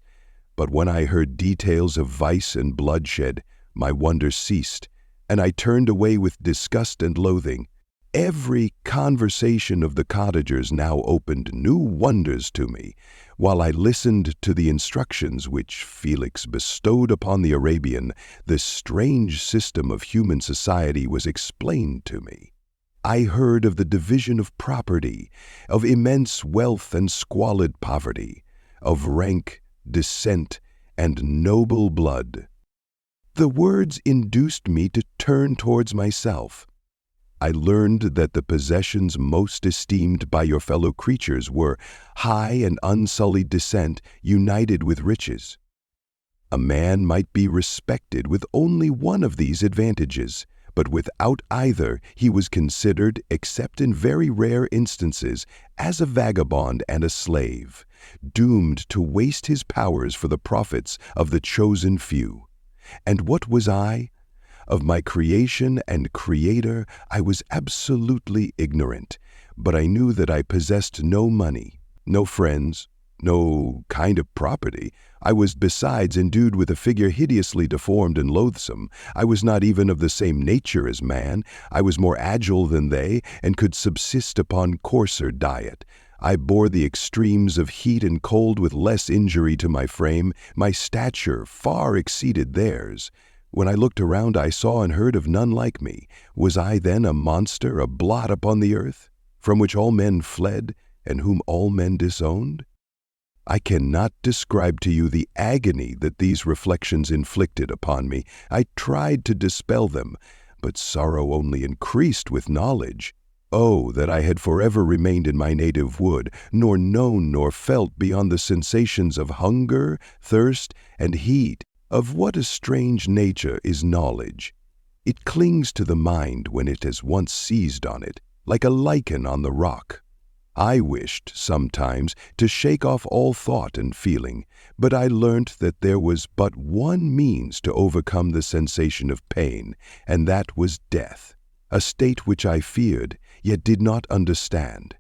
Speaker 1: But when I heard details of vice and bloodshed, my wonder ceased, and I turned away with disgust and loathing. Every conversation of the cottagers now opened new wonders to me, while I listened to the instructions which Felix bestowed upon the Arabian. This strange system of human society was explained to me. I heard of the division of property, of immense wealth and squalid poverty, of rank, descent, and noble blood. The words induced me to turn towards myself. I learned that the possessions most esteemed by your fellow creatures were high and unsullied descent united with riches. A man might be respected with only one of these advantages, but without either he was considered, except in very rare instances, as a vagabond and a slave, doomed to waste his powers for the profits of the chosen few. And what was I? Of my creation and Creator I was absolutely ignorant, but I knew that I possessed no money, no friends, no kind of property. I was besides endued with a figure hideously deformed and loathsome. I was not even of the same nature as man. I was more agile than they, and could subsist upon coarser diet. I bore the extremes of heat and cold with less injury to my frame. My stature far exceeded theirs. When I looked around, I saw and heard of none like me. Was I then a monster, a blot upon the earth, from which all men fled, and whom all men disowned? I cannot describe to you the agony that these reflections inflicted upon me. I tried to dispel them, but sorrow only increased with knowledge. Oh, that I had forever remained in my native wood, nor known nor felt beyond the sensations of hunger, thirst, and heat. Of what a strange nature is knowledge! It clings to the mind when it has once seized on it, like a lichen on the rock. I wished, sometimes, to shake off all thought and feeling, but I learnt that there was but one means to overcome the sensation of pain, and that was death, a state which I feared, yet did not understand.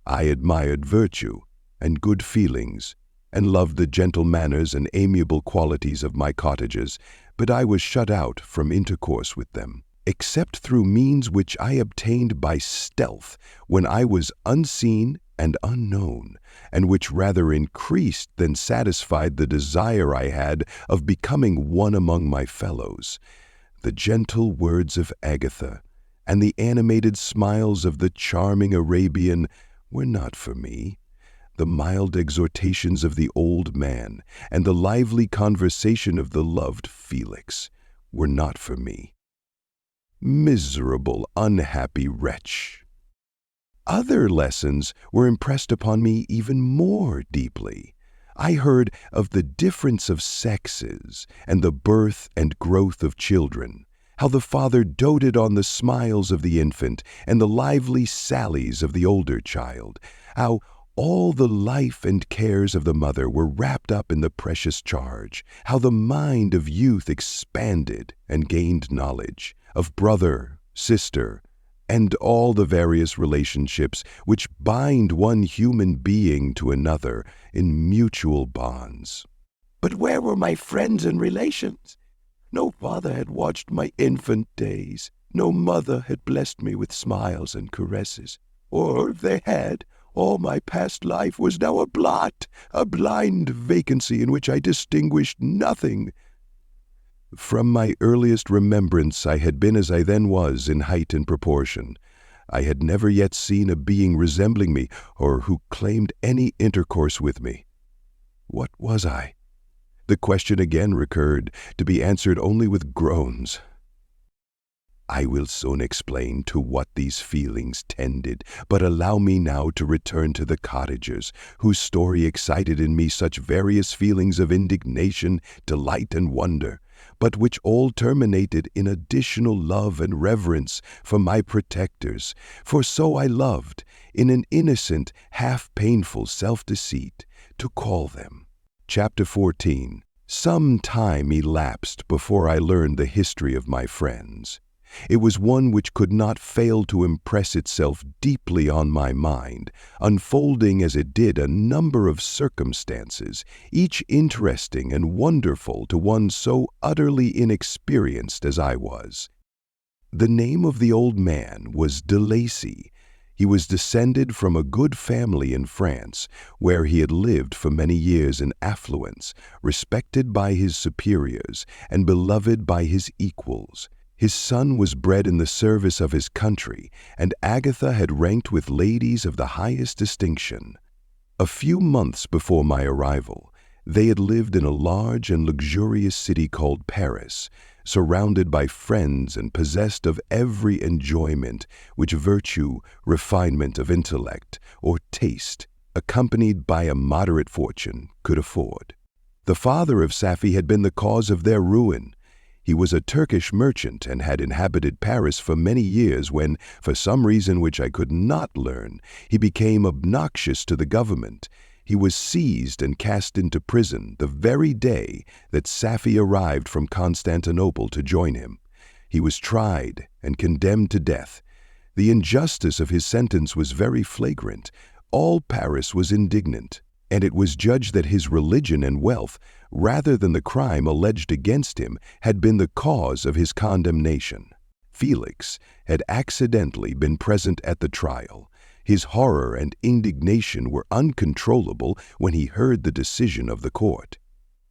Speaker 1: I admired virtue and good feelings, and loved the gentle manners and amiable qualities of my cottagers, but I was shut out from intercourse with them, except through means which I obtained by stealth when I was unseen and unknown, and which rather increased than satisfied the desire I had of becoming one among my fellows. The gentle words of Agatha and the animated smiles of the charming Arabian were not for me. The mild exhortations of the old man and the lively conversation of the loved Felix were not for me. Miserable, unhappy wretch! Other lessons were impressed upon me even more deeply. I heard of the difference of sexes and the birth and growth of children, how the father doted on the smiles of the infant and the lively sallies of the older child, how all the life and cares of the mother were wrapped up in the precious charge, how the mind of youth expanded and gained knowledge of brother, sister, and all the various relationships which bind one human being to another in mutual bonds. But where were my friends and relations? No father had watched my infant days. No mother had blessed me with smiles and caresses. Or, if they had, all my past life was now a blot, a blind vacancy in which I distinguished nothing. From my earliest remembrance I had been as I then was in height and proportion. I had never yet seen a being resembling me, or who claimed any intercourse with me. What was I? The question again recurred, to be answered only with groans. I will soon explain to what these feelings tended, but allow me now to return to the cottagers, whose story excited in me such various feelings of indignation, delight, and wonder, but which all terminated in additional love and reverence for my protectors, for so I loved, in an innocent, half-painful self-deceit, to call them. Chapter 14. Some time elapsed before I learned the history of my friends. It was one which could not fail to impress itself deeply on my mind, unfolding as it did a number of circumstances, each interesting and wonderful to one so utterly inexperienced as I was. The name of the old man was de Lacy. He was descended from a good family in France, where he had lived for many years in affluence, respected by his superiors and beloved by his equals. His son was bred in the service of his country, and Agatha had ranked with ladies of the highest distinction. A few months before my arrival, they had lived in a large and luxurious city called Paris, surrounded by friends and possessed of every enjoyment which virtue, refinement of intellect, or taste, accompanied by a moderate fortune, could afford. The father of Safie had been the cause of their ruin. He was a Turkish merchant and had inhabited Paris for many years when, for some reason which I could not learn, he became obnoxious to the government. He was seized and cast into prison the very day that Safie arrived from Constantinople to join him. He was tried and condemned to death. The injustice of his sentence was very flagrant. All Paris was indignant, and it was judged that his religion and wealth, rather than the crime alleged against him, had been the cause of his condemnation. Felix had accidentally been present at the trial. His horror and indignation were uncontrollable when he heard the decision of the court.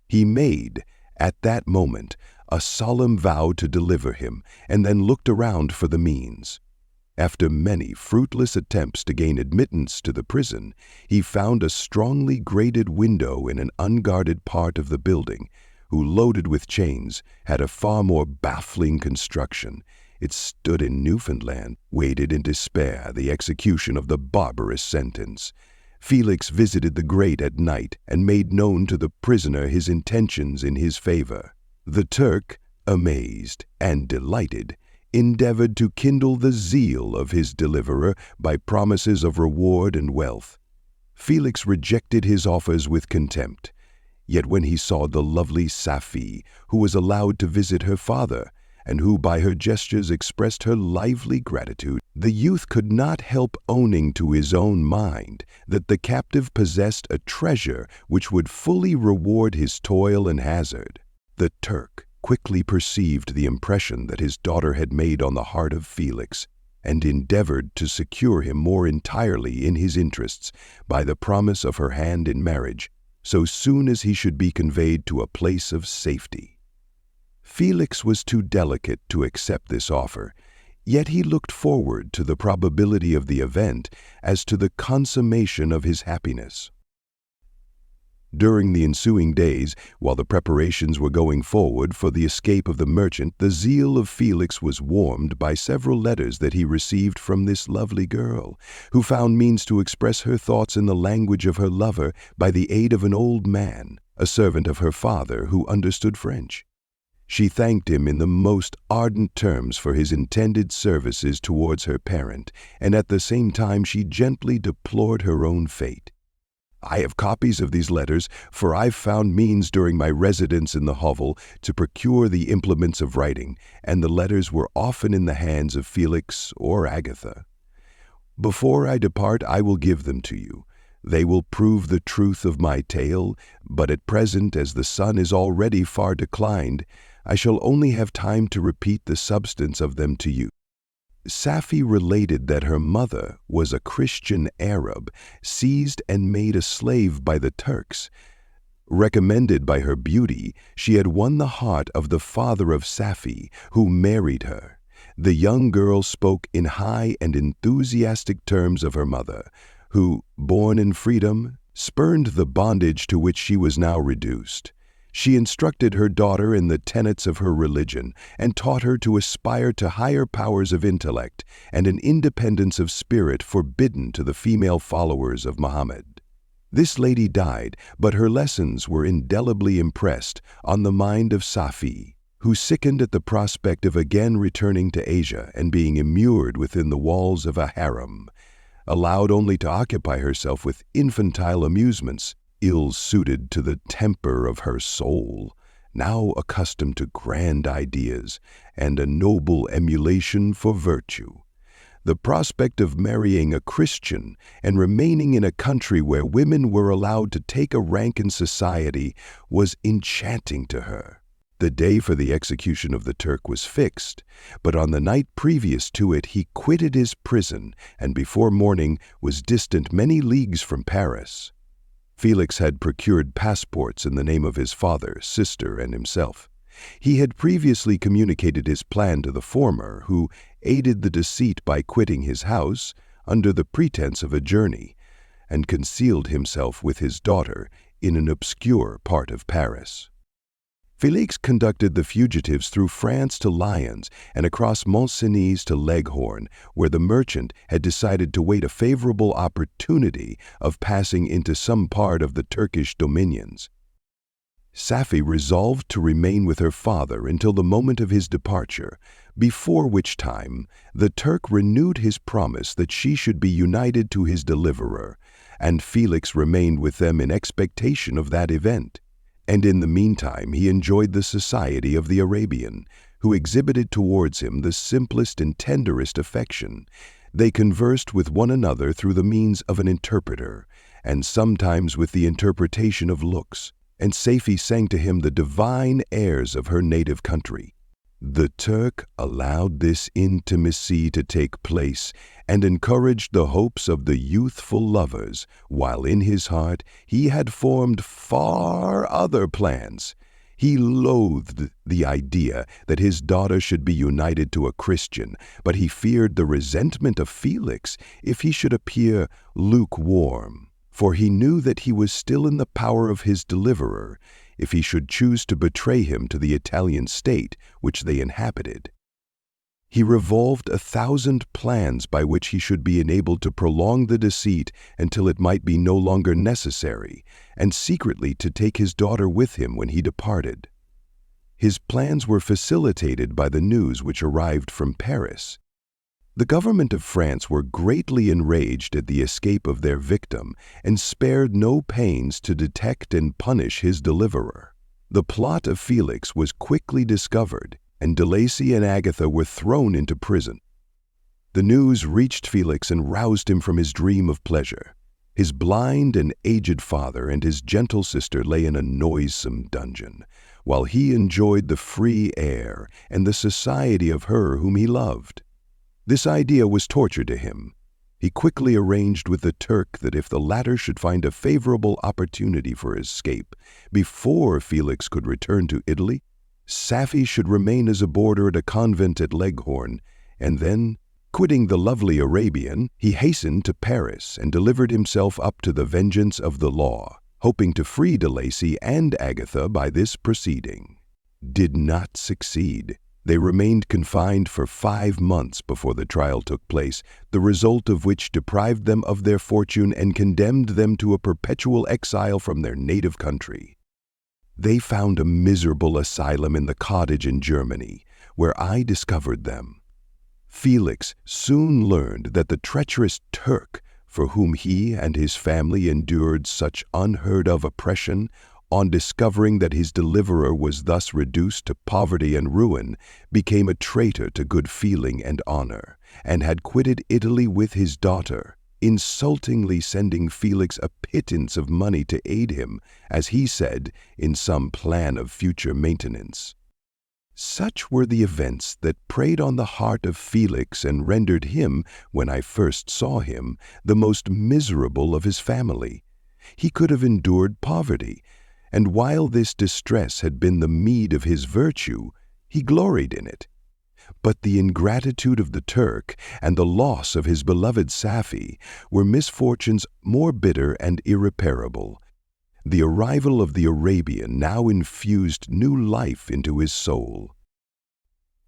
Speaker 1: He made, at that moment, a solemn vow to deliver him, and then looked around for the means. After many fruitless attempts to gain admittance to the prison, he found a strongly grated window in an unguarded part of the building, who, loaded with chains, had a far more baffling construction. It stood in Newfoundland, waited in despair the execution of the barbarous sentence. Felix visited the grate at night and made known to the prisoner his intentions in his favor. The Turk, amazed and delighted, endeavored to kindle the zeal of his deliverer by promises of reward and wealth. Felix rejected his offers with contempt. Yet when he saw the lovely Safie, who was allowed to visit her father, and who by her gestures expressed her lively gratitude, the youth could not help owning to his own mind that the captive possessed a treasure which would fully reward his toil and hazard. The Turk quickly perceived the impression that his daughter had made on the heart of Felix, and endeavored to secure him more entirely in his interests by the promise of her hand in marriage, so soon as he should be conveyed to a place of safety. Felix was too delicate to accept this offer, yet he looked forward to the probability of the event as to the consummation of his happiness. During the ensuing days, while the preparations were going forward for the escape of the merchant, the zeal of Felix was warmed by several letters that he received from this lovely girl, who found means to express her thoughts in the language of her lover by the aid of an old man, a servant of her father who understood French. She thanked him in the most ardent terms for his intended services towards her parent, and at the same time she gently deplored her own fate. "I have copies of these letters, for I've found means during my residence in the hovel to procure the implements of writing, and the letters were often in the hands of Felix or Agatha. Before I depart, I will give them to you. They will prove the truth of my tale, but at present, as the sun is already far declined, I shall only have time to repeat the substance of them to you." Safie related that her mother was a Christian Arab, seized and made a slave by the Turks. Recommended by her beauty, she had won the heart of the father of Safie, who married her. The young girl spoke in high and enthusiastic terms of her mother, who, born in freedom, spurned the bondage to which she was now reduced. She instructed her daughter in the tenets of her religion and taught her to aspire to higher powers of intellect and an independence of spirit forbidden to the female followers of Muhammad. This lady died, but her lessons were indelibly impressed on the mind of Safie, who sickened at the prospect of again returning to Asia and being immured within the walls of a harem, allowed only to occupy herself with infantile amusements, ill-suited to the temper of her soul, now accustomed to grand ideas and a noble emulation for virtue. The prospect of marrying a Christian and remaining in a country where women were allowed to take a rank in society was enchanting to her. The day for the execution of the Turk was fixed, but on the night previous to it he quitted his prison and before morning was distant many leagues from Paris. Felix had procured passports in the name of his father, sister, and himself. He had previously communicated his plan to the former, who aided the deceit by quitting his house under the pretense of a journey, and concealed himself with his daughter in an obscure part of Paris. Felix conducted the fugitives through France to Lyons and across Mont-Cenis to Leghorn, where the merchant had decided to wait a favorable opportunity of passing into some part of the Turkish dominions. Safie resolved to remain with her father until the moment of his departure, before which time the Turk renewed his promise that she should be united to his deliverer, and Felix remained with them in expectation of that event. And in the meantime he enjoyed the society of the Arabian, who exhibited towards him the simplest and tenderest affection. They conversed with one another through the means of an interpreter, and sometimes with the interpretation of looks, and Safie sang to him the divine airs of her native country. The Turk allowed this intimacy to take place and encouraged the hopes of the youthful lovers, while in his heart he had formed far other plans. He loathed the idea that his daughter should be united to a Christian, but he feared the resentment of Felix if he should appear lukewarm, for he knew that he was still in the power of his deliverer if he should choose to betray him to the Italian state which they inhabited. He revolved 1,000 plans by which he should be enabled to prolong the deceit until it might be no longer necessary, and secretly to take his daughter with him when he departed. His plans were facilitated by the news which arrived from Paris. The government of France were greatly enraged at the escape of their victim and spared no pains to detect and punish his deliverer. The plot of Felix was quickly discovered, and De Lacy and Agatha were thrown into prison. The news reached Felix and roused him from his dream of pleasure. His blind and aged father and his gentle sister lay in a noisome dungeon, while he enjoyed the free air and the society of her whom he loved. This idea was torture to him. He quickly arranged with the Turk that if the latter should find a favorable opportunity for escape before Felix could return to Italy, Safie should remain as a boarder at a convent at Leghorn, and then, quitting the lovely Arabian, he hastened to Paris and delivered himself up to the vengeance of the law, hoping to free De Lacy and Agatha by this proceeding. Did not succeed. They remained confined for 5 months before the trial took place, the result of which deprived them of their fortune and condemned them to a perpetual exile from their native country. They found a miserable asylum in the cottage in Germany, where I discovered them. Felix soon learned that the treacherous Turk, for whom he and his family endured such unheard-of oppression, on discovering that his deliverer was thus reduced to poverty and ruin, became a traitor to good feeling and honor, and had quitted Italy with his daughter, insultingly sending Felix a pittance of money to aid him, as he said, in some plan of future maintenance. Such were the events that preyed on the heart of Felix and rendered him, when I first saw him, the most miserable of his family. He could have endured poverty, and while this distress had been the meed of his virtue, he gloried in it. But the ingratitude of the Turk and the loss of his beloved Safie were misfortunes more bitter and irreparable. The arrival of the Arabian now infused new life into his soul.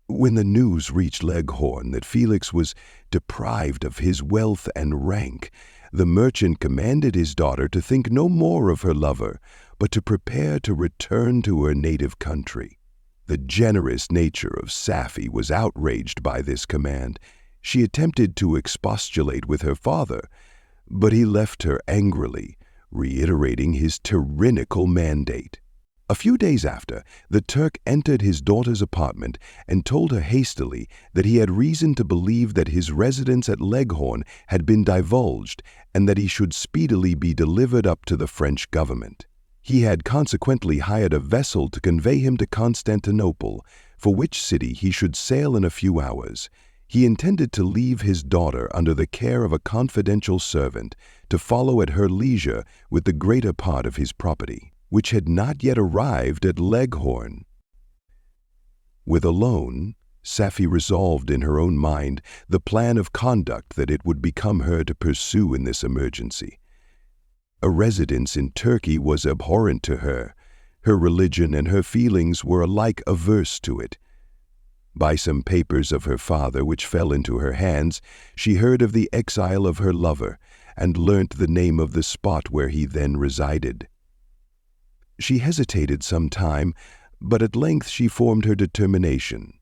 Speaker 1: When the news reached Leghorn that Felix was deprived of his wealth and rank, the merchant commanded his daughter to think no more of her lover, but to prepare to return to her native country. The generous nature of Safie was outraged by this command. She attempted to expostulate with her father, but he left her angrily, reiterating his tyrannical mandate. A few days after, the Turk entered his daughter's apartment and told her hastily that he had reason to believe that his residence at Leghorn had been divulged and that he should speedily be delivered up to the French government. He had consequently hired a vessel to convey him to Constantinople, for which city he should sail in a few hours. He intended to leave his daughter under the care of a confidential servant, to follow at her leisure with the greater part of his property, which had not yet arrived at Leghorn. With a loan, Safie resolved in her own mind the plan of conduct that it would become her to pursue in this emergency. A residence in Turkey was abhorrent to her. Her religion and her feelings were alike averse to it. By some papers of her father which fell into her hands, she heard of the exile of her lover, and learnt the name of the spot where he then resided. She hesitated some time, but at length she formed her determination.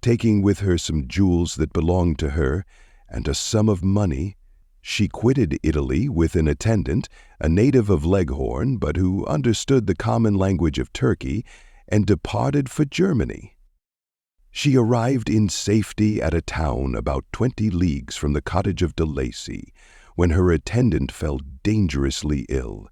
Speaker 1: Taking with her some jewels that belonged to her, and a sum of money, she quitted Italy with an attendant, a native of Leghorn, but who understood the common language of Turkey, and departed for Germany. She arrived in safety at a town about 20 leagues from the cottage of De Lacy, when her attendant fell dangerously ill.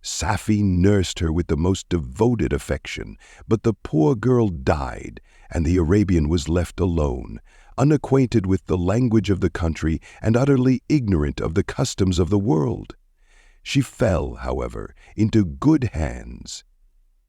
Speaker 1: Safie nursed her with the most devoted affection, but the poor girl died, and the Arabian was left alone, unacquainted with the language of the country and utterly ignorant of the customs of the world. She fell, however, into good hands.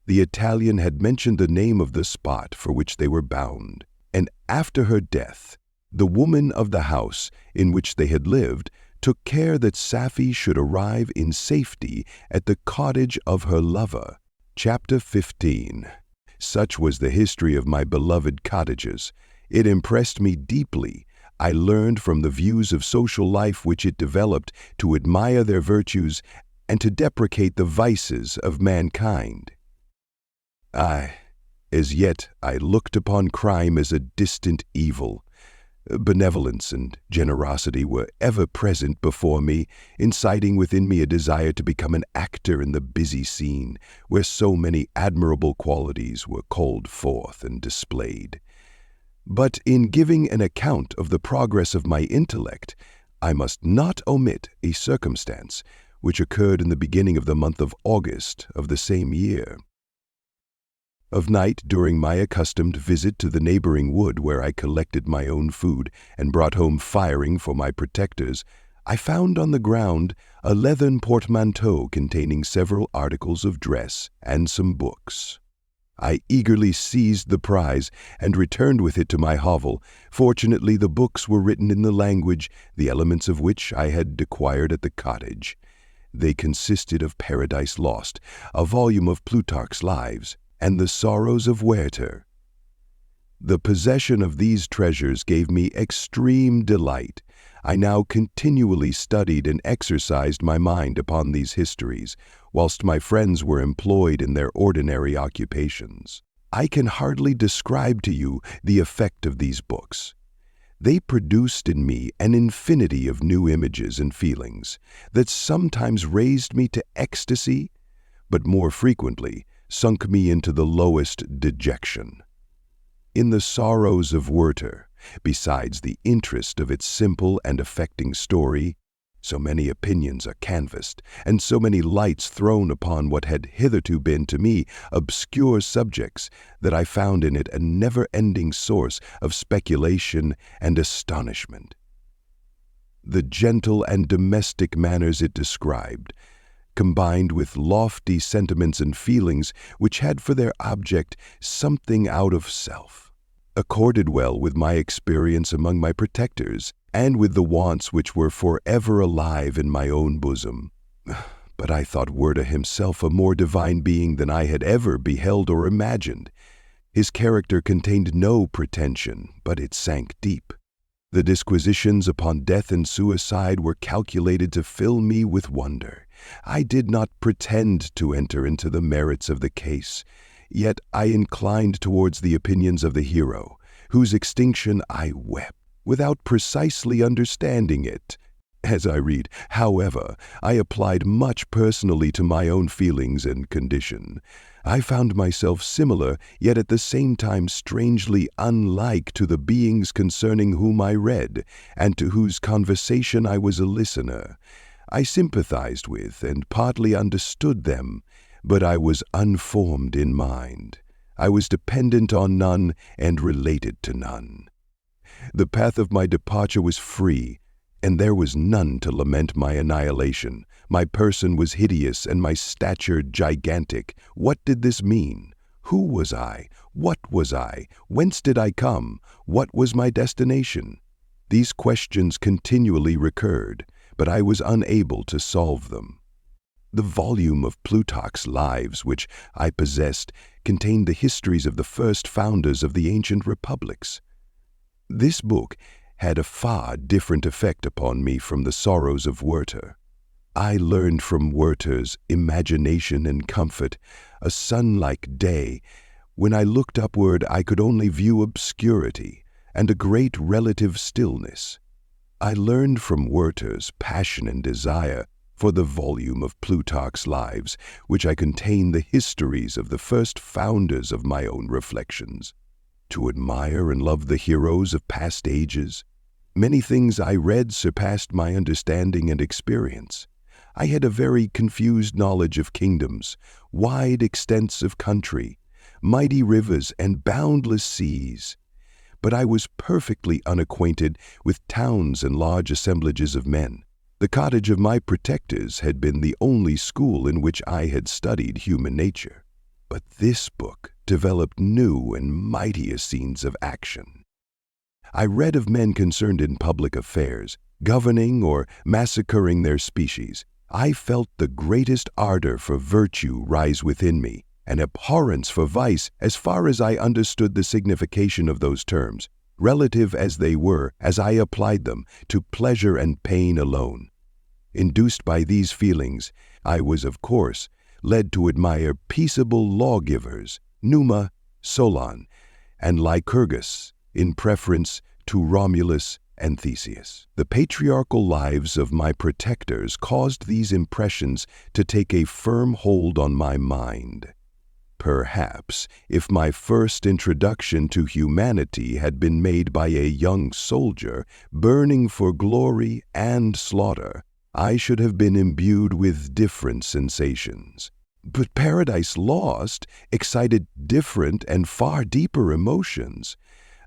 Speaker 1: The Italian had mentioned the name of the spot for which they were bound, and after her death, the woman of the house in which they had lived took care that Safie should arrive in safety at the cottage of her lover. Chapter 15. Such was the history of my beloved cottages. It impressed me deeply. I learned from the views of social life which it developed to admire their virtues and to deprecate the vices of mankind. As yet I looked upon crime as a distant evil. Benevolence and generosity were ever present before me, inciting within me a desire to become an actor in the busy scene, where so many admirable qualities were called forth and displayed. But in giving an account of the progress of my intellect, I must not omit a circumstance which occurred in the beginning of the month of August of the same year. Of night, during my accustomed visit to the neighboring wood where I collected my own food and brought home firing for my protectors, I found on the ground a leathern portmanteau containing several articles of dress and some books. I eagerly seized the prize and returned with it to my hovel. Fortunately, the books were written in the language, the elements of which I had acquired at the cottage. They consisted of Paradise Lost, a volume of Plutarch's Lives, and the Sorrows of Werther. The possession of these treasures gave me extreme delight. I now continually studied and exercised my mind upon these histories, whilst my friends were employed in their ordinary occupations. I can hardly describe to you the effect of these books. They produced in me an infinity of new images and feelings that sometimes raised me to ecstasy, but more frequently sunk me into the lowest dejection. In the Sorrows of Werther, besides the interest of its simple and affecting story, so many opinions are canvassed, and so many lights thrown upon what had hitherto been to me obscure subjects, that I found in it a never-ending source of speculation and astonishment. The gentle and domestic manners it described, combined with lofty sentiments and feelings which had for their object something out of self, accorded well with my experience among my protectors, and with the wants which were forever alive in my own bosom. But I thought Werther himself a more divine being than I had ever beheld or imagined. His character contained no pretension, but it sank deep. The disquisitions upon death and suicide were calculated to fill me with wonder. I did not pretend to enter into the merits of the case, yet I inclined towards the opinions of the hero, whose extinction I wept, without precisely understanding it. As I read, however, I applied much personally to my own feelings and condition. I found myself similar, yet at the same time strangely unlike to the beings concerning whom I read, and to whose conversation I was a listener. I sympathized with and partly understood them, but I was unformed in mind. I was dependent on none and related to none. The path of my departure was free, and there was none to lament my annihilation. My person was hideous and my stature gigantic. What did this mean? Who was I? What was I? Whence did I come? What was my destination? These questions continually recurred, but I was unable to solve them. The volume of Plutarch's Lives which I possessed contained the histories of the first founders of the ancient republics. This book had a far different effect upon me from the Sorrows of Werther. I learned from Werther's imagination and comfort, a sun-like day. When I looked upward, I could only view obscurity and a great relative stillness. I learned from Werther's passion and desire for the volume of Plutarch's Lives, which I contain the histories of the first founders of my own reflections, to admire and love the heroes of past ages. Many things I read surpassed my understanding and experience. I had a very confused knowledge of kingdoms, wide extents of country, mighty rivers, and boundless seas. But I was perfectly unacquainted with towns and large assemblages of men. The cottage of my protectors had been the only school in which I had studied human nature. But this book developed new and mightier scenes of action. I read of men concerned in public affairs, governing or massacring their species. I felt the greatest ardor for virtue rise within me, an abhorrence for vice as far as I understood the signification of those terms, relative as they were as I applied them to pleasure and pain alone. Induced by these feelings, I was, of course, led to admire peaceable lawgivers, Numa, Solon, and Lycurgus, in preference to Romulus and Theseus. The patriarchal lives of my protectors caused these impressions to take a firm hold on my mind. Perhaps, if my first introduction to humanity had been made by a young soldier burning for glory and slaughter, I should have been imbued with different sensations. But Paradise Lost excited different and far deeper emotions.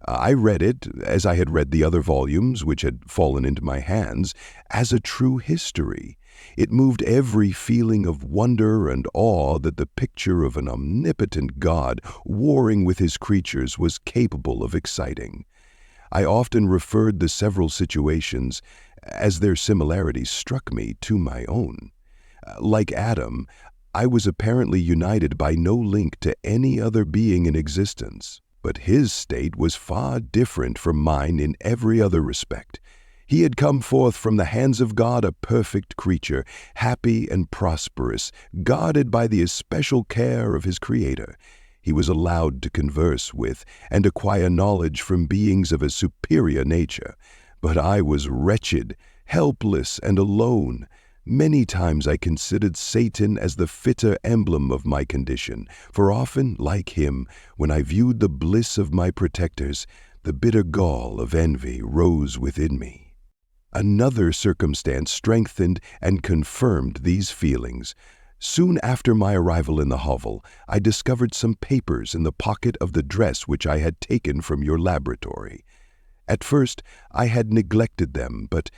Speaker 1: I read it, as I had read the other volumes which had fallen into my hands, as a true history. It moved every feeling of wonder and awe that the picture of an omnipotent God warring with his creatures was capable of exciting. I often referred the several situations, as their similarities struck me, to my own. Like Adam, I was apparently united by no link to any other being in existence. But his state was far different from mine in every other respect. He had come forth from the hands of God a perfect creature, happy and prosperous, guarded by the especial care of his Creator. He was allowed to converse with and acquire knowledge from beings of a superior nature. But I was wretched, helpless, and alone. Many times I considered Satan as the fitter emblem of my condition, for often, like him, when I viewed the bliss of my protectors, the bitter gall of envy rose within me. Another circumstance strengthened and confirmed these feelings. Soon after my arrival in the hovel, I discovered some papers in the pocket of the dress which I had taken from your laboratory. At first, I had neglected them, but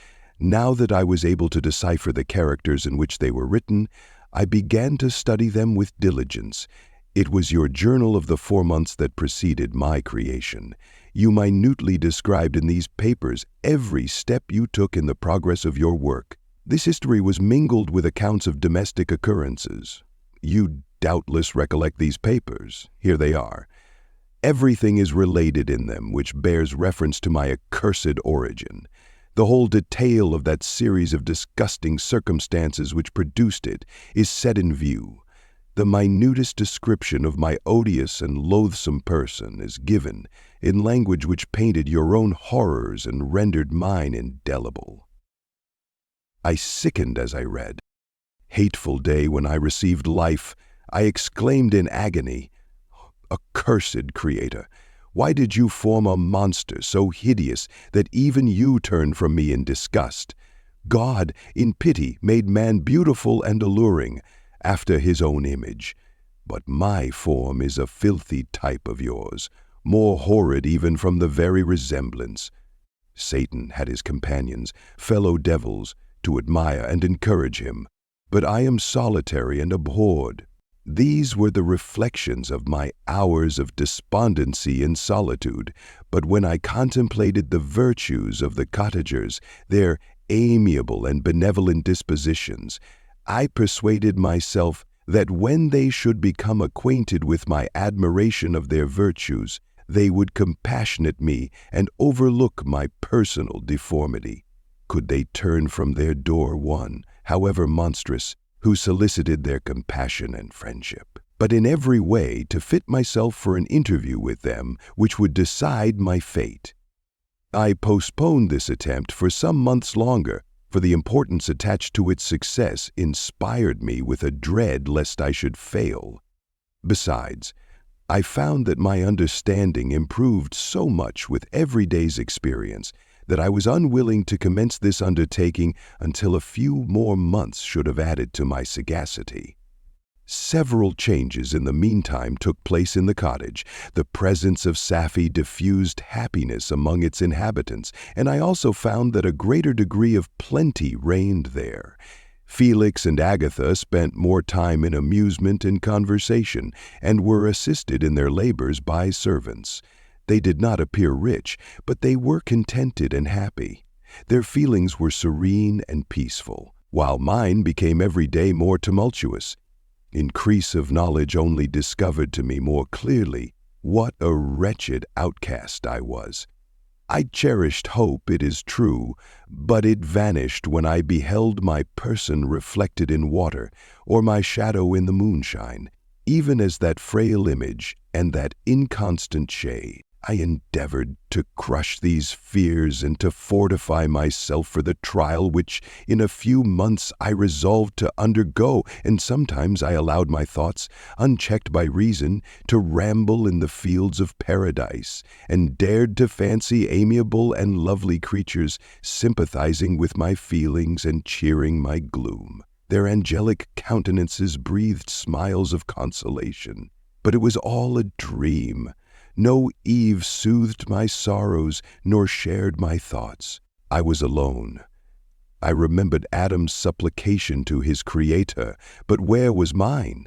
Speaker 1: now that I was able to decipher the characters in which they were written, I began to study them with diligence. It was your journal of the 4 months that preceded my creation. You minutely described in these papers every step you took in the progress of your work. This history was mingled with accounts of domestic occurrences. You doubtless recollect these papers. Here they are. Everything is related in them which bears reference to my accursed origin. The whole detail of that series of disgusting circumstances which produced it is set in view. The minutest description of my odious and loathsome person is given in language which painted your own horrors and rendered mine indelible. I sickened as I read. Hateful day when I received life, I exclaimed in agony, "Accursed Creator! Why did you form a monster so hideous that even you turn from me in disgust? God, in pity, made man beautiful and alluring, after his own image. But my form is a filthy type of yours, more horrid even from the very resemblance." Satan had his companions, fellow devils, to admire and encourage him, but I am solitary and abhorred. These were the reflections of my hours of despondency and solitude, but when I contemplated the virtues of the cottagers, their amiable and benevolent dispositions, I persuaded myself that when they should become acquainted with my admiration of their virtues, they would compassionate me and overlook my personal deformity. Could they turn from their door one, however monstrous, who solicited their compassion and friendship, but in every way to fit myself for an interview with them which would decide my fate. I postponed this attempt for some months longer, for the importance attached to its success inspired me with a dread lest I should fail. Besides, I found that my understanding improved so much with every day's experience that I was unwilling to commence this undertaking until a few more months should have added to my sagacity. Several changes in the meantime took place in the cottage. The presence of Safie diffused happiness among its inhabitants, and I also found that a greater degree of plenty reigned there. Felix and Agatha spent more time in amusement and conversation, and were assisted in their labors by servants. They did not appear rich, but they were contented and happy. Their feelings were serene and peaceful, while mine became every day more tumultuous. Increase of knowledge only discovered to me more clearly what a wretched outcast I was. I cherished hope, it is true, but it vanished when I beheld my person reflected in water, or my shadow in the moonshine. Even as that frail image and that inconstant shade, I endeavored to crush these fears and to fortify myself for the trial which in a few months I resolved to undergo, and sometimes I allowed my thoughts, unchecked by reason, to ramble in the fields of paradise, and dared to fancy amiable and lovely creatures sympathizing with my feelings and cheering my gloom. Their angelic countenances breathed smiles of consolation, but it was all a dream. No Eve soothed my sorrows, nor shared my thoughts. I was alone. I remembered Adam's supplication to his Creator, but where was mine?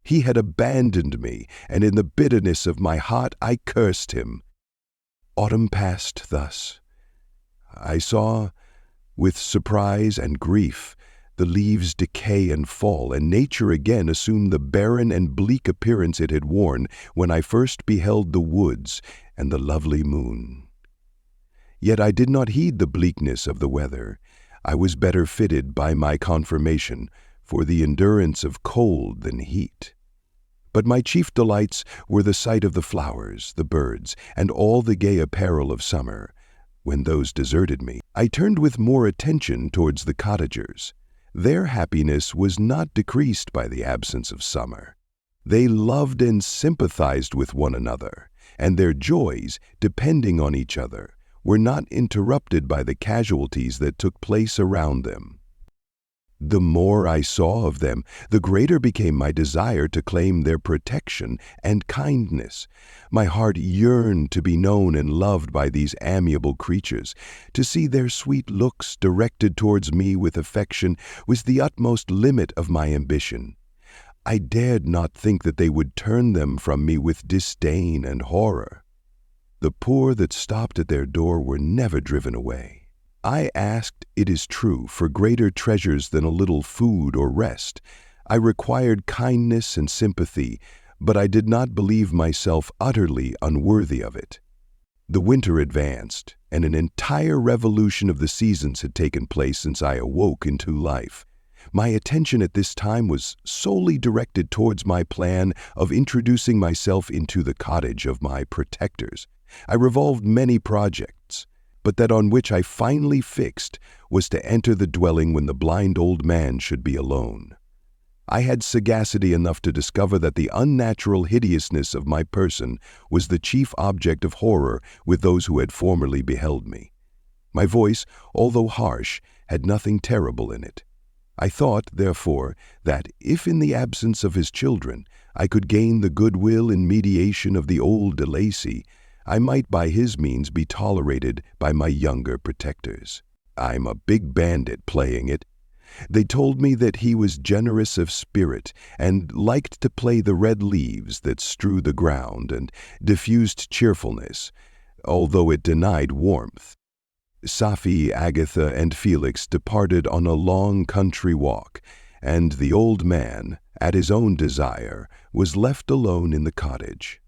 Speaker 1: He had abandoned me, and in the bitterness of my heart I cursed him. Autumn passed thus. I saw, with surprise and grief, the leaves decay and fall, and nature again assumed the barren and bleak appearance it had worn when I first beheld the woods and the lovely moon. Yet I did not heed the bleakness of the weather. I was better fitted by my conformation for the endurance of cold than heat. But my chief delights were the sight of the flowers, the birds, and all the gay apparel of summer. When those deserted me, I turned with more attention towards the cottagers. Their happiness was not decreased by the absence of summer. They loved and sympathized with one another, and their joys, depending on each other, were not interrupted by the casualties that took place around them. The more I saw of them, the greater became my desire to claim their protection and kindness. My heart yearned to be known and loved by these amiable creatures. To see their sweet looks directed towards me with affection was the utmost limit of my ambition. I dared not think that they would turn them from me with disdain and horror. The poor that stopped at their door were never driven away. I asked, it is true, for greater treasures than a little food or rest. I required kindness and sympathy, but I did not believe myself utterly unworthy of it. The winter advanced, and an entire revolution of the seasons had taken place since I awoke into life. My attention at this time was solely directed towards my plan of introducing myself into the cottage of my protectors. I revolved many projects, but that on which I finally fixed was to enter the dwelling when the blind old man should be alone. I had sagacity enough to discover that the unnatural hideousness of my person was the chief object of horror with those who had formerly beheld me. My voice, although harsh, had nothing terrible in it. I thought, therefore, that if in the absence of his children I could gain the goodwill and mediation of the old de Lacy, I might by his means be tolerated by my younger protectors. I'm a big bandit playing it. They told me that he was generous of spirit and liked to play the red leaves that strew the ground and diffused cheerfulness, although it denied warmth. Safie, Agatha, and Felix departed on a long country walk, and the old man, at his own desire, was left alone in the cottage.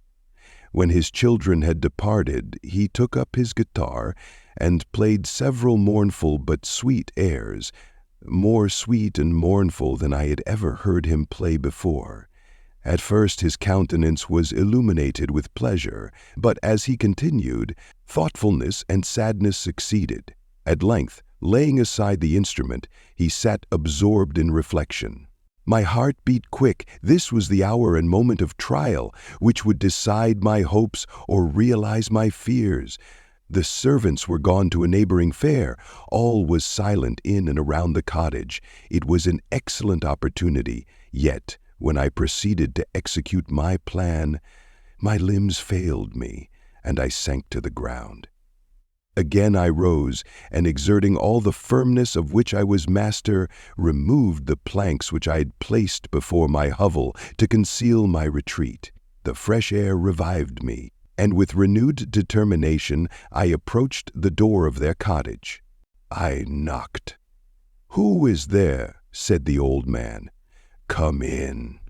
Speaker 1: When his children had departed, he took up his guitar and played several mournful but sweet airs, more sweet and mournful than I had ever heard him play before. At first his countenance was illuminated with pleasure, but as he continued, thoughtfulness and sadness succeeded. At length, laying aside the instrument, he sat absorbed in reflection. My heart beat quick. This was the hour and moment of trial, which would decide my hopes or realize my fears. The servants were gone to a neighboring fair. All was silent in and around the cottage. It was an excellent opportunity, yet when I proceeded to execute my plan, my limbs failed me, and I sank to the ground. Again I rose, and exerting all the firmness of which I was master, removed the planks which I had placed before my hovel to conceal my retreat. The fresh air revived me, and with renewed determination I approached the door of their cottage. I knocked. "Who is there?" said the old man. "Come in."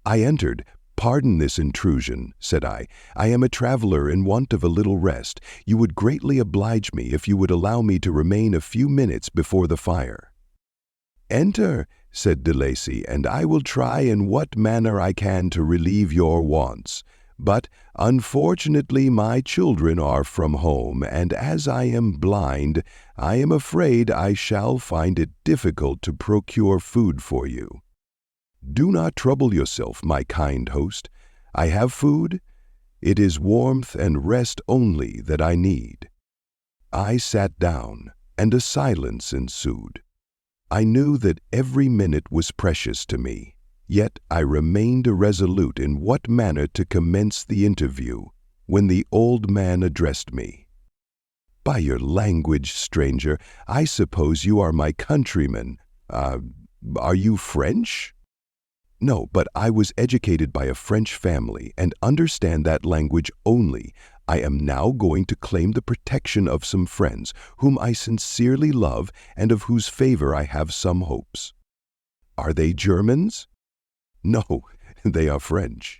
Speaker 1: I entered. "Pardon this intrusion," said I. "I am a traveler in want of a little rest. You would greatly oblige me if you would allow me to remain a few minutes before the fire." "Enter," said de Lacy, "and I will try in what manner I can to relieve your wants. But unfortunately my children are from home, and as I am blind, I am afraid I shall find it difficult to procure food for you. Do not trouble yourself, my kind host. I have food. It is warmth and rest only that I need." I sat down, and a silence ensued. I knew that every minute was precious to me, yet I remained irresolute in what manner to commence the interview, when the old man addressed me. "By your language, stranger, I suppose you are my countryman. Are you French?" "No, but I was educated by a French family and understand that language only. I am now going to claim the protection of some friends whom I sincerely love and of whose favor I have some hopes." "Are they Germans?" "No, they are French.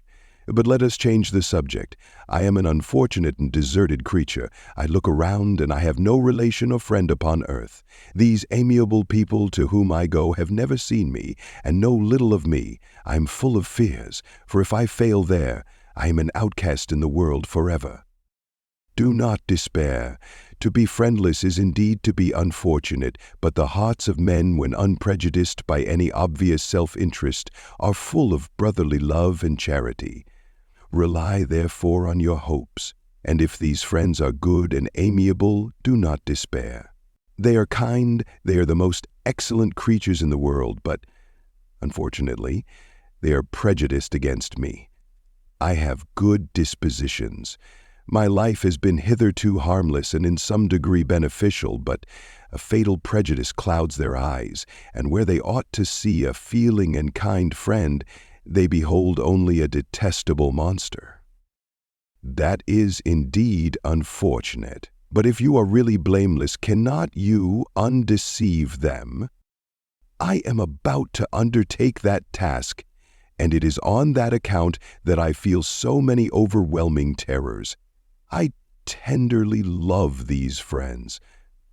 Speaker 1: But let us change the subject. I am an unfortunate and deserted creature. I look around, and I have no relation or friend upon earth. These amiable people to whom I go have never seen me, and know little of me. I am full of fears, for if I fail there, I am an outcast in the world forever." "Do not despair. To be friendless is indeed to be unfortunate, but the hearts of men, when unprejudiced by any obvious self-interest, are full of brotherly love and charity. Rely therefore on your hopes, and if these friends are good and amiable, do not despair. They are kind, they are the most excellent creatures in the world, but, unfortunately, they are prejudiced against me. I have good dispositions. My life has been hitherto harmless and in some degree beneficial, but a fatal prejudice clouds their eyes, and where they ought to see a feeling and kind friend, they behold only a detestable monster." "That is indeed unfortunate. But if you are really blameless, cannot you undeceive them?" "I am about to undertake that task, and it is on that account that I feel so many overwhelming terrors. I tenderly love these friends.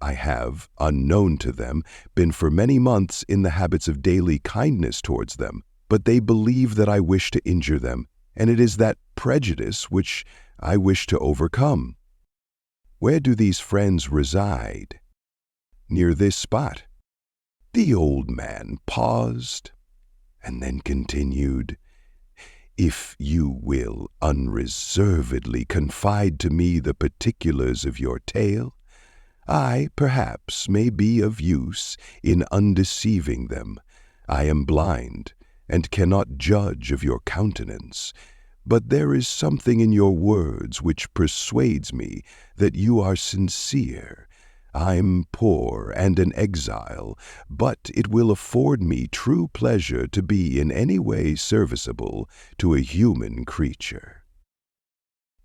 Speaker 1: I have, unknown to them, been for many months in the habits of daily kindness towards them, but they believe that I wish to injure them, and it is that prejudice which I wish to overcome." "Where do these friends reside?" "Near this spot." The old man paused, and then continued, "If you will unreservedly confide to me the particulars of your tale, I, perhaps, may be of use in undeceiving them. I am blind, and cannot judge of your countenance, but there is something in your words which persuades me that you are sincere. I'm poor and an exile, but it will afford me true pleasure to be in any way serviceable to a human creature."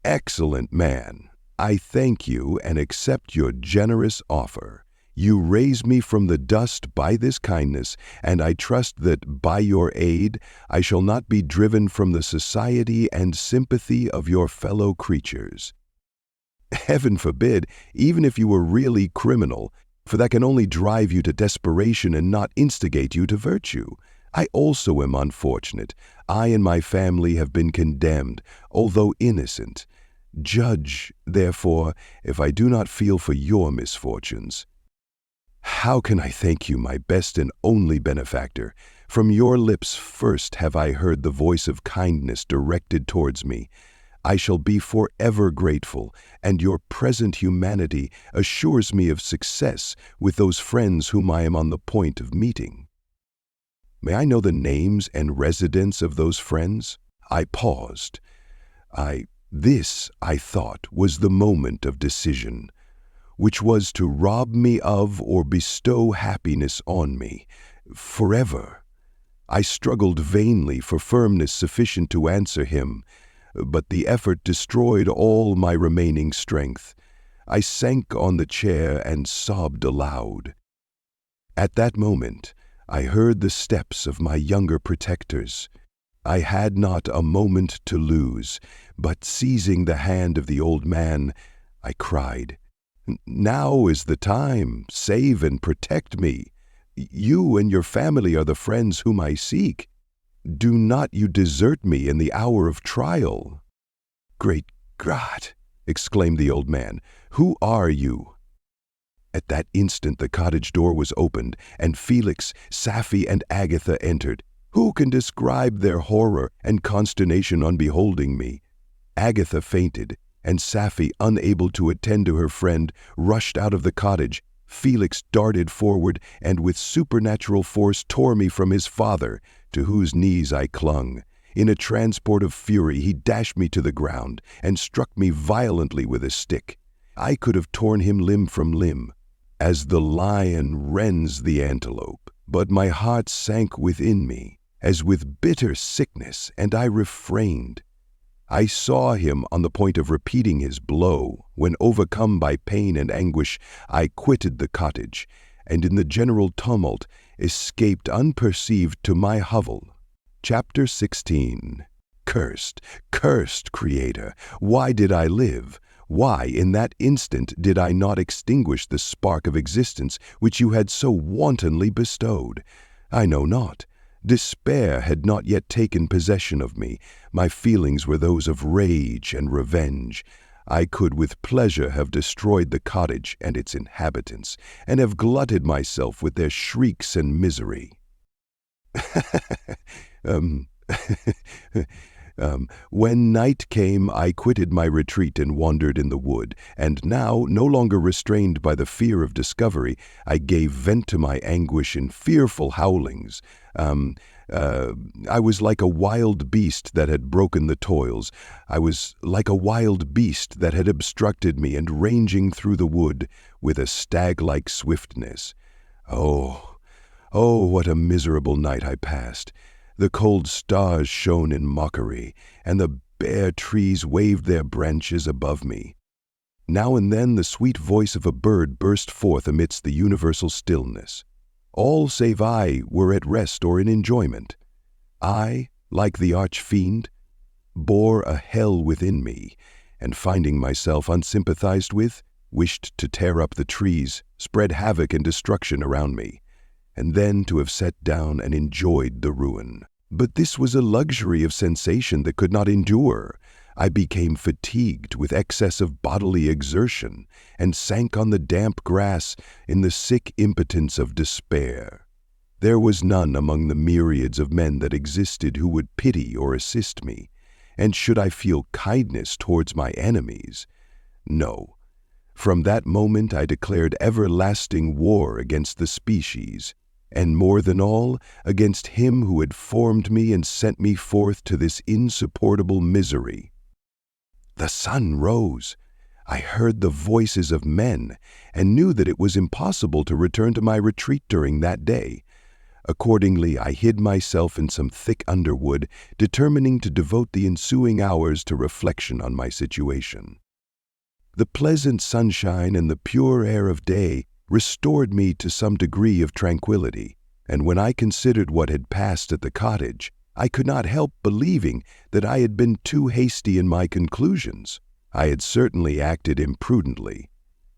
Speaker 1: "Excellent man, I thank you and accept your generous offer. You raise me from the dust by this kindness, and I trust that by your aid I shall not be driven from the society and sympathy of your fellow creatures." "Heaven forbid, even if you were really criminal, for that can only drive you to desperation and not instigate you to virtue. I also am unfortunate. I and my family have been condemned, although innocent. Judge, therefore, if I do not feel for your misfortunes." "How can I thank you, my best and only benefactor? From your lips first have I heard the voice of kindness directed towards me. I shall be forever grateful, and your present humanity assures me of success with those friends whom I am on the point of meeting." "May I know the names and residence of those friends?" I paused. This, I thought, was the moment of decision. which was to rob me of or bestow happiness on me, forever. I struggled vainly for firmness sufficient to answer him, but the effort destroyed all my remaining strength. I sank on the chair and sobbed aloud. At that moment, I heard the steps of my younger protectors. I had not a moment to lose, but seizing the hand of the old man, I cried, "Now is the time. Save and protect me. You and your family are the friends whom I seek. Do not you desert me in the hour of trial." "Great God!" exclaimed the old man. "Who are you?" At that instant the cottage door was opened, and Felix, Safie, and Agatha entered. Who can describe their horror and consternation on beholding me? Agatha fainted, and Safie, unable to attend to her friend, rushed out of the cottage. Felix darted forward, and with supernatural force tore me from his father, to whose knees I clung. In a transport of fury he dashed me to the ground, and struck me violently with a stick. I could have torn him limb from limb, as the lion rends the antelope, but my heart sank within me, as with bitter sickness, and I refrained. I saw him on the point of repeating his blow, when, overcome by pain and anguish, I quitted the cottage, and in the general tumult escaped unperceived to my hovel. Chapter 16. Cursed, cursed Creator! Why did I live? Why, in that instant, did I not extinguish the spark of existence which you had so wantonly bestowed? I know not. Despair had not yet taken possession of me. My feelings were those of rage and revenge. I could with pleasure have destroyed the cottage and its inhabitants, and have glutted myself with their shrieks and misery. When night came, I quitted my retreat and wandered in the wood, and now, no longer restrained by the fear of discovery, I gave vent to my anguish in fearful howlings. I was like a wild beast that had broken the toils. I was like a wild beast that had obstructed me and ranging through the wood with a stag-like swiftness. Oh, what a miserable night I passed! The cold stars shone in mockery, and the bare trees waved their branches above me. Now and then the sweet voice of a bird burst forth amidst the universal stillness. All save I were at rest or in enjoyment. I, like the arch-fiend, bore a hell within me, and finding myself unsympathized with, wished to tear up the trees, spread havoc and destruction around me, and then to have sat down and enjoyed the ruin. But this was a luxury of sensation that could not endure. I became fatigued with excess of bodily exertion, and sank on the damp grass in the sick impotence of despair. There was none among the myriads of men that existed who would pity or assist me, and should I feel kindness towards my enemies? No. From that moment I declared everlasting war against the species, and more than all, against him who had formed me and sent me forth to this insupportable misery. The sun rose. I heard the voices of men, and knew that it was impossible to return to my retreat during that day. Accordingly, I hid myself in some thick underwood, determining to devote the ensuing hours to reflection on my situation. The pleasant sunshine and the pure air of day restored me to some degree of tranquility, and when I considered what had passed at the cottage, I could not help believing that I had been too hasty in my conclusions. I had certainly acted imprudently.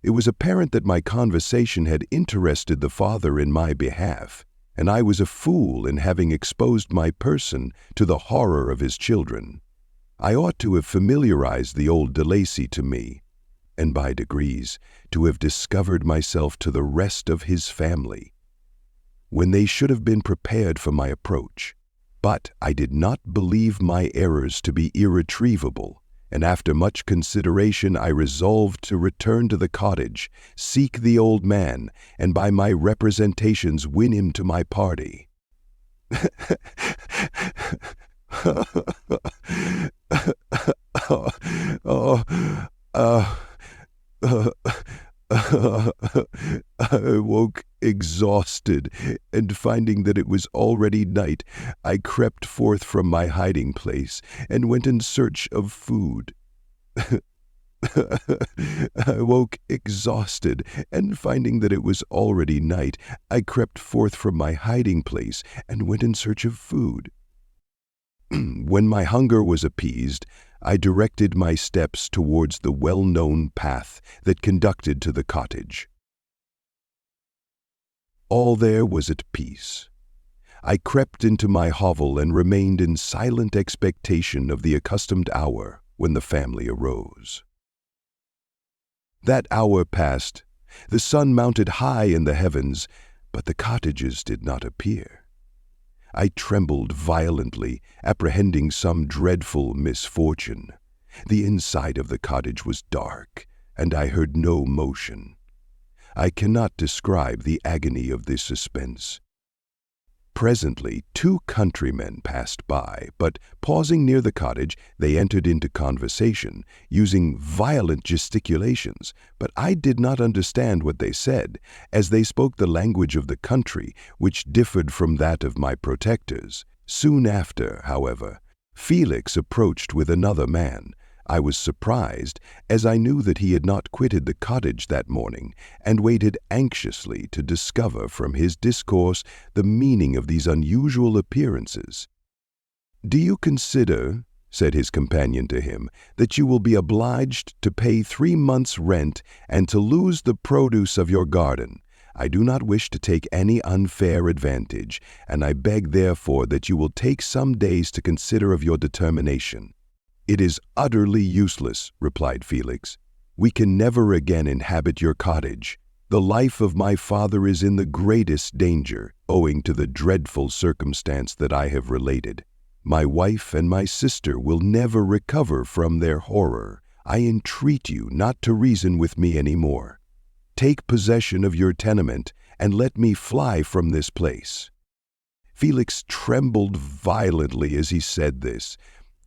Speaker 1: It was apparent that my conversation had interested the father in my behalf, and I was a fool in having exposed my person to the horror of his children. I ought to have familiarized the old de Lacy to me, and by degrees to have discovered myself to the rest of his family, when they should have been prepared for my approach. But I did not believe my errors to be irretrievable, and after much consideration I resolved to return to the cottage, seek the old man, and by my representations win him to my party. I woke exhausted, and finding that it was already night, I crept forth from my hiding place and went in search of food. I woke exhausted, and finding that it was already night, I crept forth from my hiding place and went in search of food. When my hunger was appeased, I directed my steps towards the well-known path that conducted to the cottage. All there was at peace. I crept into my hovel and remained in silent expectation of the accustomed hour when the family arose. That hour passed. The sun mounted high in the heavens, but the cottages did not appear. I trembled violently, apprehending some dreadful misfortune. The inside of the cottage was dark, and I heard no motion. I cannot describe the agony of this suspense. Presently, 2 countrymen passed by, but pausing near the cottage, they entered into conversation, using violent gesticulations, but I did not understand what they said, as they spoke the language of the country, which differed from that of my protectors. Soon after, however, Felix approached with another man. I was surprised, as I knew that he had not quitted the cottage that morning, and waited anxiously to discover from his discourse the meaning of these unusual appearances. "Do you consider," said his companion to him, "that you will be obliged to pay 3 months' rent and to lose the produce of your garden? I do not wish to take any unfair advantage, and I beg therefore that you will take some days to consider of your determination." "It is utterly useless," replied Felix. "We can never again inhabit your cottage. The life of my father is in the greatest danger, owing to the dreadful circumstance that I have related. My wife and my sister will never recover from their horror. I entreat you not to reason with me any more. Take possession of your tenement, and let me fly from this place." Felix trembled violently as he said this.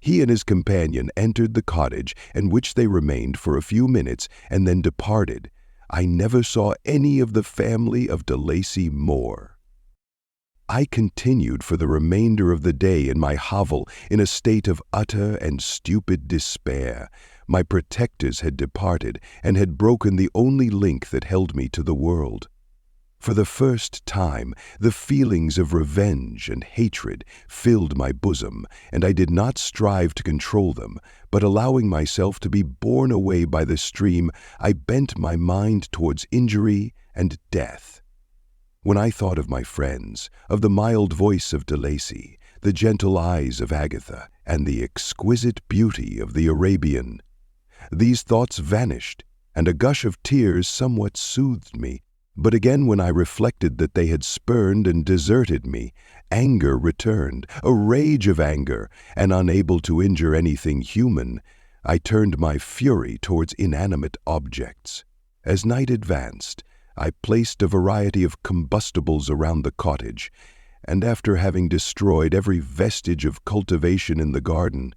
Speaker 1: He and his companion entered the cottage, in which they remained for a few minutes and then departed. I never saw any of the family of de Lacy more. I continued for the remainder of the day in my hovel in a state of utter and stupid despair. My protectors had departed and had broken the only link that held me to the world. For the first time, the feelings of revenge and hatred filled my bosom, and I did not strive to control them, but allowing myself to be borne away by the stream, I bent my mind towards injury and death. When I thought of my friends, of the mild voice of de Lacy, the gentle eyes of Agatha, and the exquisite beauty of the Arabian, these thoughts vanished, and a gush of tears somewhat soothed me. But again, when I reflected that they had spurned and deserted me, anger returned, a rage of anger, and unable to injure anything human, I turned my fury towards inanimate objects. As night advanced, I placed a variety of combustibles around the cottage, and after having destroyed every vestige of cultivation in the garden,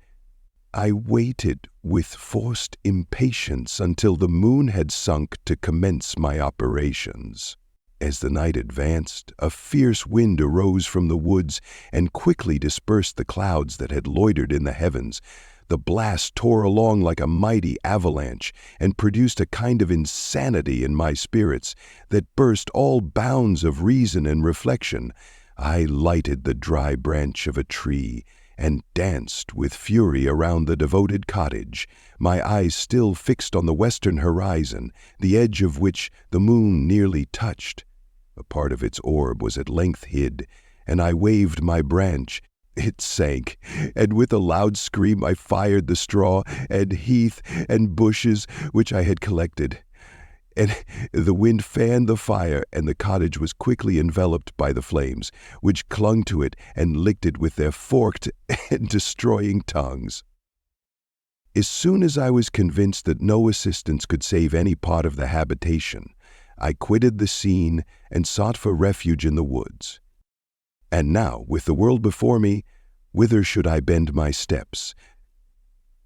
Speaker 1: I waited with forced impatience until the moon had sunk to commence my operations. As the night advanced, a fierce wind arose from the woods and quickly dispersed the clouds that had loitered in the heavens. The blast tore along like a mighty avalanche and produced a kind of insanity in my spirits that burst all bounds of reason and reflection. I lighted the dry branch of a tree and danced with fury around the devoted cottage, my eyes still fixed on the western horizon, the edge of which the moon nearly touched. A part of its orb was at length hid, and I waved my branch. It sank, and with a loud scream I fired the straw and heath and bushes which I had collected. And the wind fanned the fire, and the cottage was quickly enveloped by the flames, which clung to it and licked it with their forked and destroying tongues. As soon as I was convinced that no assistance could save any part of the habitation, I quitted the scene and sought for refuge in the woods. And now, with the world before me, whither should I bend my steps?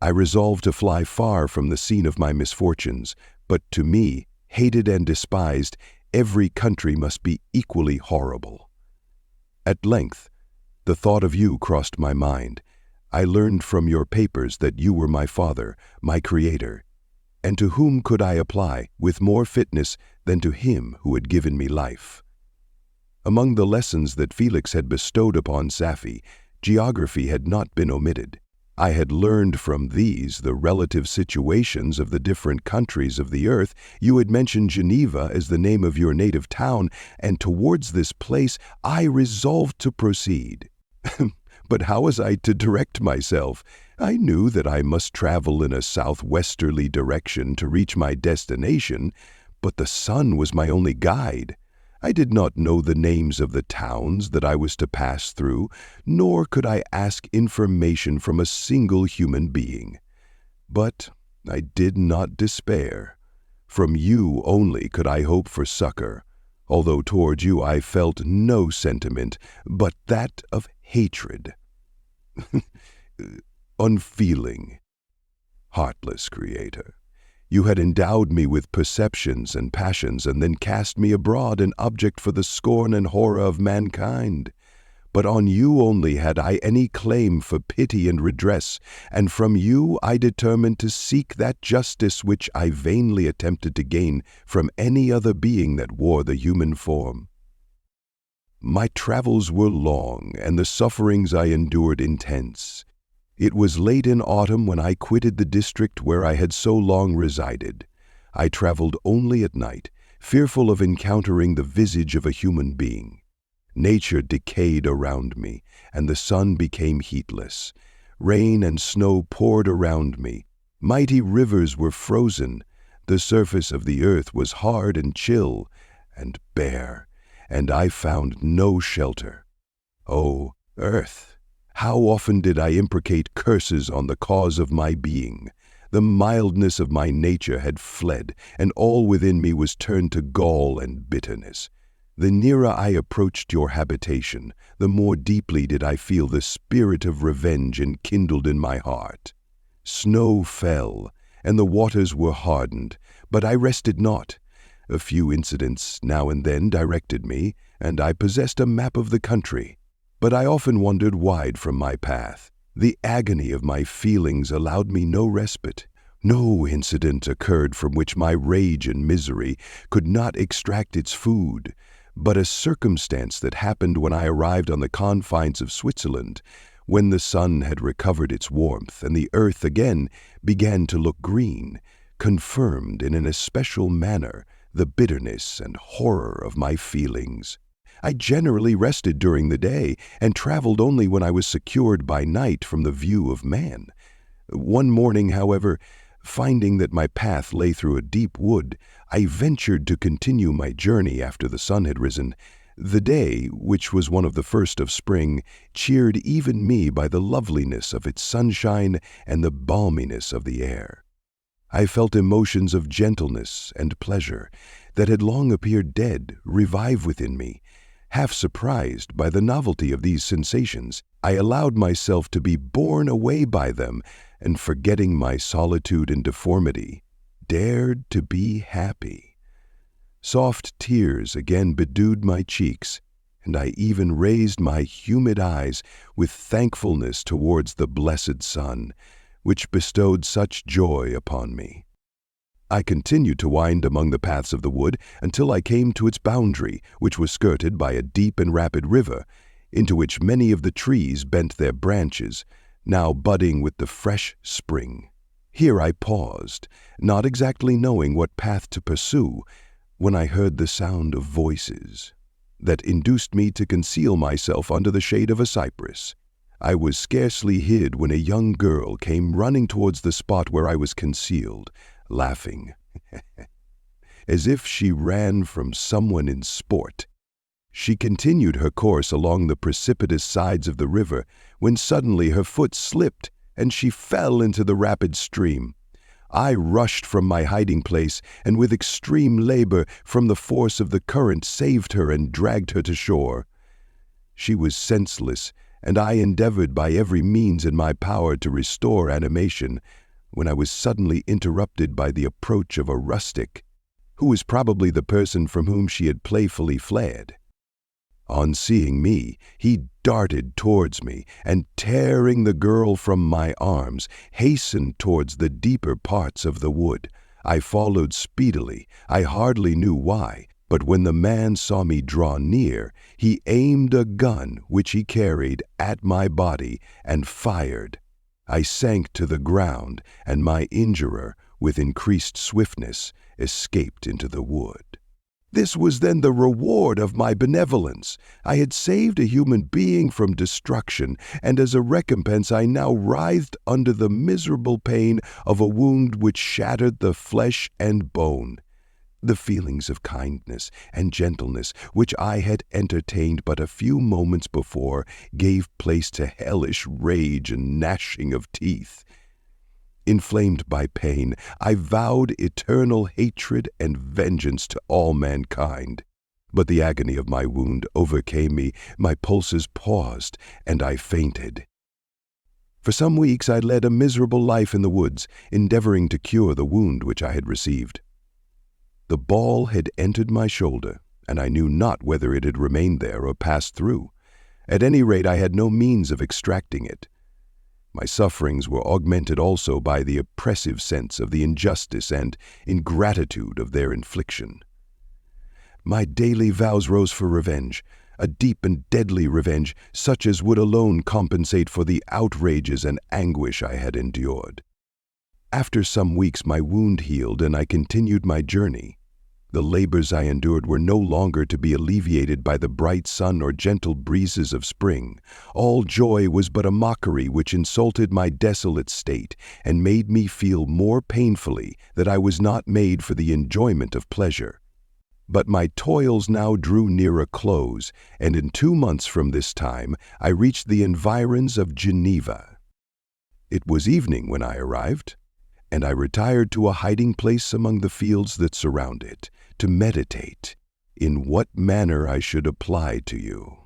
Speaker 1: I resolved to fly far from the scene of my misfortunes, but to me, Hated and despised, every country must be equally horrible. At length, the thought of you crossed my mind. I learned from your papers that you were my father, my creator. And to whom could I apply with more fitness than to him who had given me life? Among the lessons that Felix had bestowed upon Safie, geography had not been omitted. I had learned from these the relative situations of the different countries of the earth. You had mentioned Geneva as the name of your native town, and towards this place I resolved to proceed. But how was I to direct myself? I knew that I must travel in a southwesterly direction to reach my destination, but the sun was my only guide. I did not know the names of the towns that I was to pass through, nor could I ask information from a single human being. But I did not despair. From you only could I hope for succor, although towards you I felt no sentiment but that of hatred. Unfeeling, heartless creator. You had endowed me with perceptions and passions, and then cast me abroad an object for the scorn and horror of mankind. But on you only had I any claim for pity and redress, and from you I determined to seek that justice which I vainly attempted to gain from any other being that wore the human form. My travels were long, and the sufferings I endured intense. It was late in autumn when I quitted the district where I had so long resided. I traveled only at night, fearful of encountering the visage of a human being. Nature decayed around me, and the sun became heatless. Rain and snow poured around me. Mighty rivers were frozen. The surface of the earth was hard and chill and bare, and I found no shelter. O earth! How often did I imprecate curses on the cause of my being? The mildness of my nature had fled, and all within me was turned to gall and bitterness. The nearer I approached your habitation, the more deeply did I feel the spirit of revenge enkindled in my heart. Snow fell, and the waters were hardened, but I rested not. A few incidents now and then directed me, and I possessed a map of the country. But I often wandered wide from my path. The agony of my feelings allowed me no respite. No incident occurred from which my rage and misery could not extract its food, but a circumstance that happened when I arrived on the confines of Switzerland, when the sun had recovered its warmth and the earth again began to look green, confirmed in an especial manner the bitterness and horror of my feelings. I generally rested during the day and traveled only when I was secured by night from the view of man. One morning, however, finding that my path lay through a deep wood, I ventured to continue my journey after the sun had risen. The day, which was one of the first of spring, cheered even me by the loveliness of its sunshine and the balminess of the air. I felt emotions of gentleness and pleasure that had long appeared dead revive within me. Half surprised by the novelty of these sensations, I allowed myself to be borne away by them, and forgetting my solitude and deformity, dared to be happy. Soft tears again bedewed my cheeks, and I even raised my humid eyes with thankfulness towards the blessed sun, which bestowed such joy upon me. I continued to wind among the paths of the wood until I came to its boundary, which was skirted by a deep and rapid river, into which many of the trees bent their branches, now budding with the fresh spring. Here I paused, not exactly knowing what path to pursue, when I heard the sound of voices that induced me to conceal myself under the shade of a cypress. I was scarcely hid when a young girl came running towards the spot where I was concealed, laughing, as if she ran from someone in sport. She continued her course along the precipitous sides of the river, when suddenly her foot slipped and she fell into the rapid stream. I rushed from my hiding place, and with extreme labor, from the force of the current, saved her and dragged her to shore. She was senseless, and I endeavored by every means in my power to restore animation, when I was suddenly interrupted by the approach of a rustic. who was probably the person from whom she had playfully fled. On seeing me, he darted towards me, and tearing the girl from my arms, hastened towards the deeper parts of the wood. I followed speedily. I hardly knew why, but when the man saw me draw near, he aimed a gun which he carried at my body and fired. I sank to the ground, and my injurer, with increased swiftness, escaped into the wood. This was then the reward of my benevolence. I had saved a human being from destruction, and as a recompense I now writhed under the miserable pain of a wound which shattered the flesh and bone. The feelings of kindness and gentleness which I had entertained but a few moments before gave place to hellish rage and gnashing of teeth. Inflamed by pain, I vowed eternal hatred and vengeance to all mankind. But the agony of my wound overcame me, my pulses paused, and I fainted. For some weeks I led a miserable life in the woods, endeavoring to cure the wound which I had received. The ball had entered my shoulder, and I knew not whether it had remained there or passed through. At any rate, I had no means of extracting it. My sufferings were augmented also by the oppressive sense of the injustice and ingratitude of their infliction. My daily vows rose for revenge, a deep and deadly revenge, such as would alone compensate for the outrages and anguish I had endured. After some weeks my wound healed, and I continued my journey. The labors I endured were no longer to be alleviated by the bright sun or gentle breezes of spring. All joy was but a mockery which insulted my desolate state and made me feel more painfully that I was not made for the enjoyment of pleasure. But my toils now drew near a close, and in 2 months from this time I reached the environs of Geneva. It was evening when I arrived, and I retired to a hiding place among the fields that surround it, to meditate in what manner I should apply to you.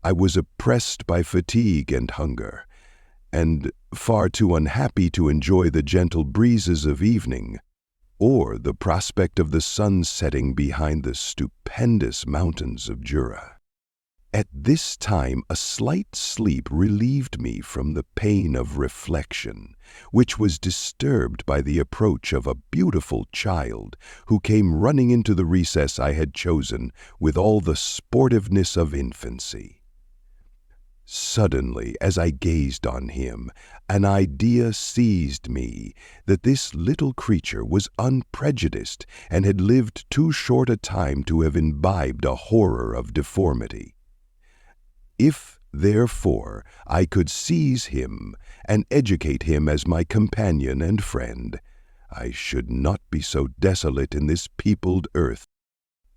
Speaker 1: I was oppressed by fatigue and hunger, and far too unhappy to enjoy the gentle breezes of evening, or the prospect of the sun setting behind the stupendous mountains of Jura. At this time a slight sleep relieved me from the pain of reflection, which was disturbed by the approach of a beautiful child who came running into the recess I had chosen with all the sportiveness of infancy. Suddenly, as I gazed on him, an idea seized me that this little creature was unprejudiced and had lived too short a time to have imbibed a horror of deformity. If, therefore, I could seize him and educate him as my companion and friend, I should not be so desolate in this peopled earth.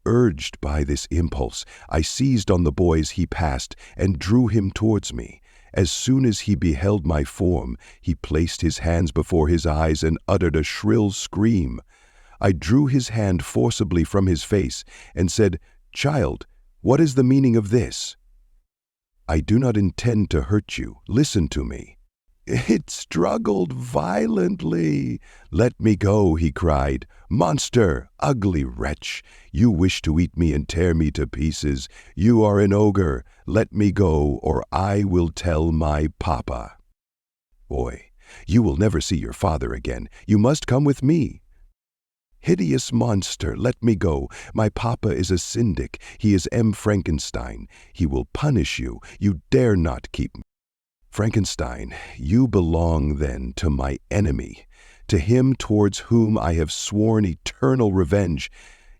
Speaker 1: Urged by this impulse, I seized on the boy as he passed and drew him towards me. As soon as he beheld my form, he placed his hands before his eyes and uttered a shrill scream. I drew his hand forcibly from his face and said, "Child, what is the meaning of this?" "I do not intend to hurt you. Listen to me." It struggled violently. "Let me go," he cried. "Monster, ugly wretch, you wish to eat me and tear me to pieces. You are an ogre. Let me go, or I will tell my papa." "Boy, you will never see your father again. You must come with me." "Hideous monster, let me go. My papa is a syndic. He is M. Frankenstein. He will punish you. You dare not keep me." "Frankenstein, you belong then to my enemy, to him towards whom I have sworn eternal revenge.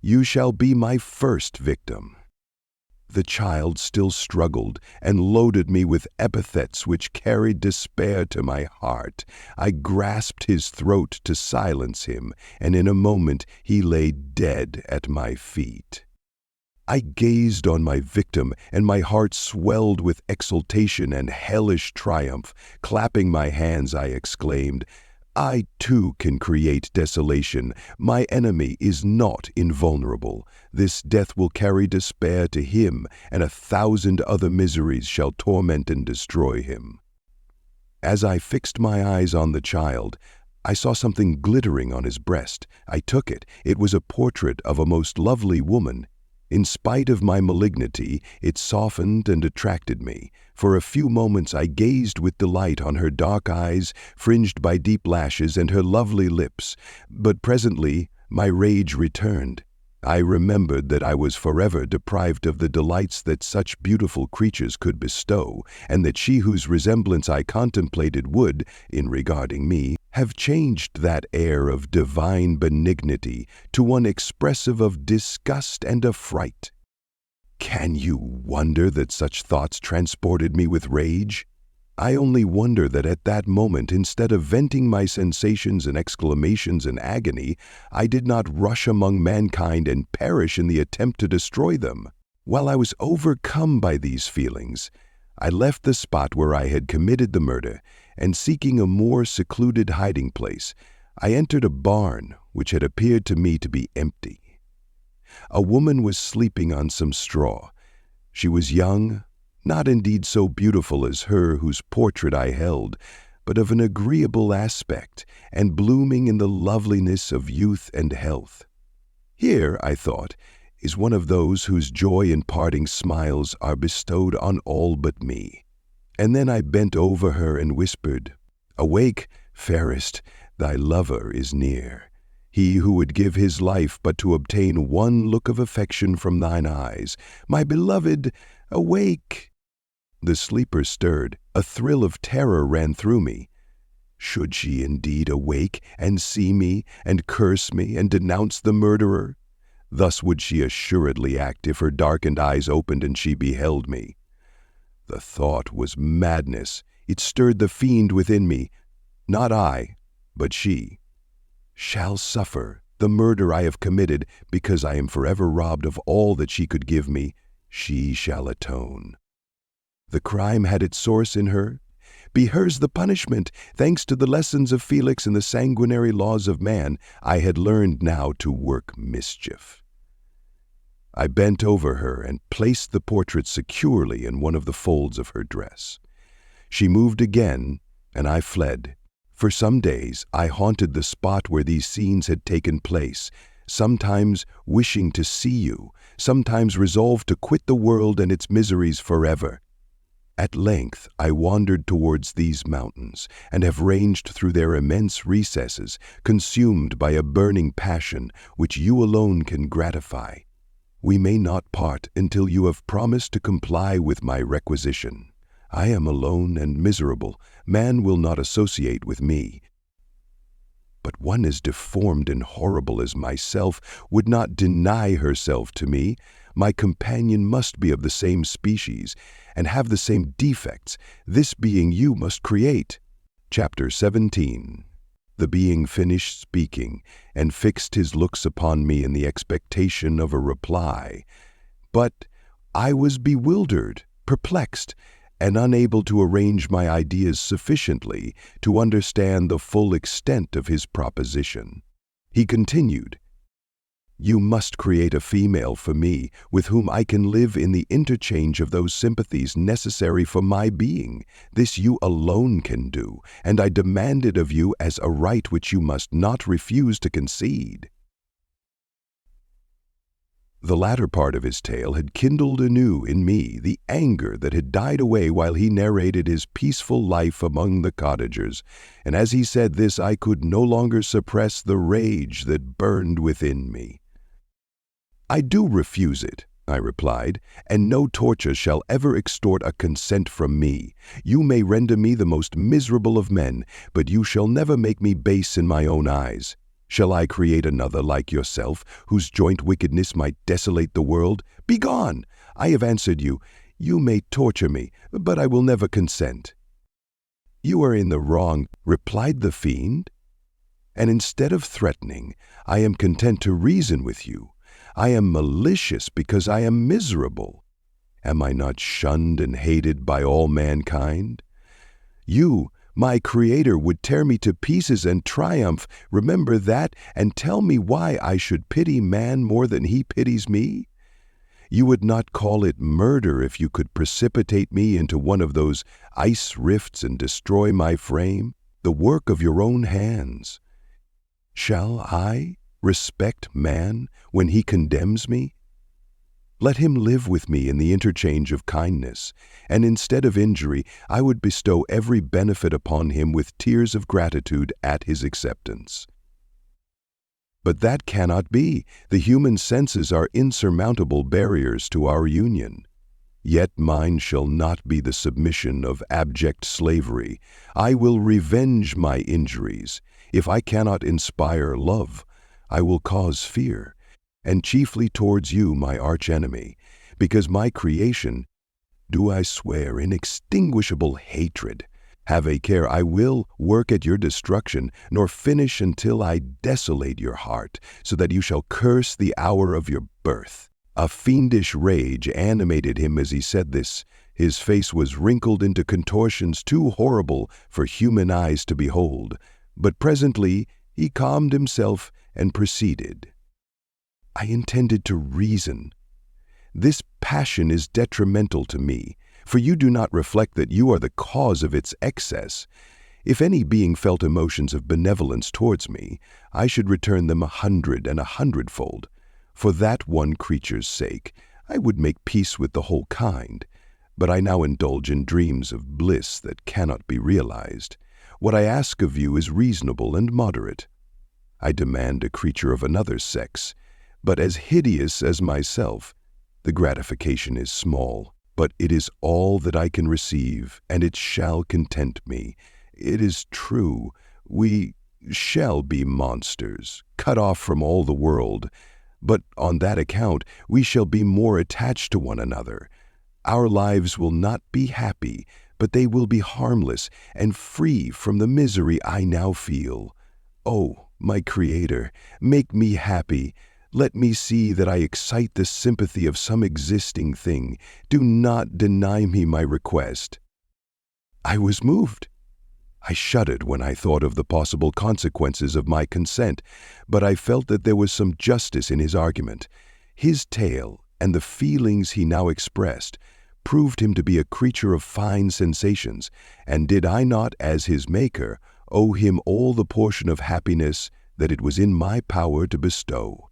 Speaker 1: You shall be my first victim." The child still struggled and loaded me with epithets which carried despair to my heart. I grasped his throat to silence him, and in a moment he lay dead at my feet. I gazed on my victim, and my heart swelled with exultation and hellish triumph. Clapping my hands, I exclaimed, "I too can create desolation. My enemy is not invulnerable. This death will carry despair to him, and 1,000 other miseries shall torment and destroy him." As I fixed my eyes on the child, I saw something glittering on his breast. I took it. It was a portrait of a most lovely woman. In spite of my malignity, it softened and attracted me. For a few moments I gazed with delight on her dark eyes, fringed by deep lashes, and her lovely lips. But presently my rage returned. I remembered that I was forever deprived of the delights that such beautiful creatures could bestow, and that she whose resemblance I contemplated would, in regarding me, have changed that air of divine benignity to one expressive of disgust and affright. Can you wonder that such thoughts transported me with rage? I only wonder that at that moment, instead of venting my sensations and exclamations in agony, I did not rush among mankind and perish in the attempt to destroy them. While I was overcome by these feelings, I left the spot where I had committed the murder, and seeking a more secluded hiding place, I entered a barn which had appeared to me to be empty. A woman was sleeping on some straw. She was young, not indeed so beautiful as her whose portrait I held, but of an agreeable aspect, and blooming in the loveliness of youth and health. Here, I thought, is one of those whose joy in parting smiles are bestowed on all but me. And then I bent over her and whispered, "Awake, fairest, thy lover is near. He who would give his life but to obtain one look of affection from thine eyes. My beloved, awake!" The sleeper stirred. A thrill of terror ran through me. Should she indeed awake and see me and curse me and denounce the murderer? Thus would she assuredly act if her darkened eyes opened and she beheld me. The thought was madness. It stirred the fiend within me. Not I, but she. Shall suffer the murder I have committed because I am forever robbed of all that she could give me. She shall atone. The crime had its source in her. Be hers the punishment. Thanks to the lessons of Felix and the sanguinary laws of man, I had learned now to work mischief. I bent over her and placed the portrait securely in one of the folds of her dress. She moved again, and I fled. For some days I haunted the spot where these scenes had taken place, sometimes wishing to see you, sometimes resolved to quit the world and its miseries forever. At length I wandered towards these mountains, and have ranged through their immense recesses, consumed by a burning passion which you alone can gratify. We may not part until you have promised to comply with my requisition. I am alone and miserable. Man will not associate with me. But one as deformed and horrible as myself would not deny herself to me. My companion must be of the same species, and have the same defects. This being you must create. Chapter 17. The being finished speaking, and fixed his looks upon me in the expectation of a reply. But I was bewildered, perplexed, and unable to arrange my ideas sufficiently to understand the full extent of his proposition. He continued, "You must create a female for me, with whom I can live in the interchange of those sympathies necessary for my being. This you alone can do, and I demand it of you as a right which you must not refuse to concede." The latter part of his tale had kindled anew in me the anger that had died away while he narrated his peaceful life among the cottagers, and as he said this I could no longer suppress the rage that burned within me. "I do refuse it," I replied, "and no torture shall ever extort a consent from me. You may render me the most miserable of men, but you shall never make me base in my own eyes. Shall I create another like yourself, whose joint wickedness might desolate the world? Begone! I have answered you. You may torture me, but I will never consent." "You are in the wrong," replied the fiend, "and instead of threatening, I am content to reason with you. I am malicious because I am miserable. Am I not shunned and hated by all mankind? You, my Creator, would tear me to pieces and triumph. Remember that, and tell me why I should pity man more than he pities me. You would not call it murder if you could precipitate me into one of those ice rifts and destroy my frame. the work of your own hands. Shall I respect man when he condemns me? Let him live with me in the interchange of kindness, and instead of injury, I would bestow every benefit upon him with tears of gratitude at his acceptance. But that cannot be. The human senses are insurmountable barriers to our union. Yet mine shall not be the submission of abject slavery. I will revenge my injuries. If I cannot inspire love, I will cause fear, and chiefly towards you, my archenemy, because my creation, do I swear inextinguishable hatred. Have a care, I will work at your destruction, nor finish until I desolate your heart, so that you shall curse the hour of your birth. A fiendish rage animated him as he said this. His face was wrinkled into contortions too horrible for human eyes to behold, but presently he calmed himself and proceeded. I intended to reason. This passion is detrimental to me, for you do not reflect that you are the cause of its excess. If any being felt emotions of benevolence towards me, I should return them 100 and 100-fold. For that one creature's sake, I would make peace with the whole kind. But I now indulge in dreams of bliss that cannot be realized. What I ask of you is reasonable and moderate. I demand a creature of another sex, but as hideous as myself. The gratification is small, but it is all that I can receive, and it shall content me. It is true, we shall be monsters, cut off from all the world, but on that account we shall be more attached to one another. Our lives will not be happy, but they will be harmless and free from the misery I now feel. Oh, my Creator, make me happy. Let me see that I excite the sympathy of some existing thing. Do not deny me my request. I was moved. I shuddered when I thought of the possible consequences of my consent, but I felt that there was some justice in his argument. His tale and the feelings he now expressed proved him to be a creature of fine sensations, and did I not, as his maker, owe him all the portion of happiness that it was in my power to bestow?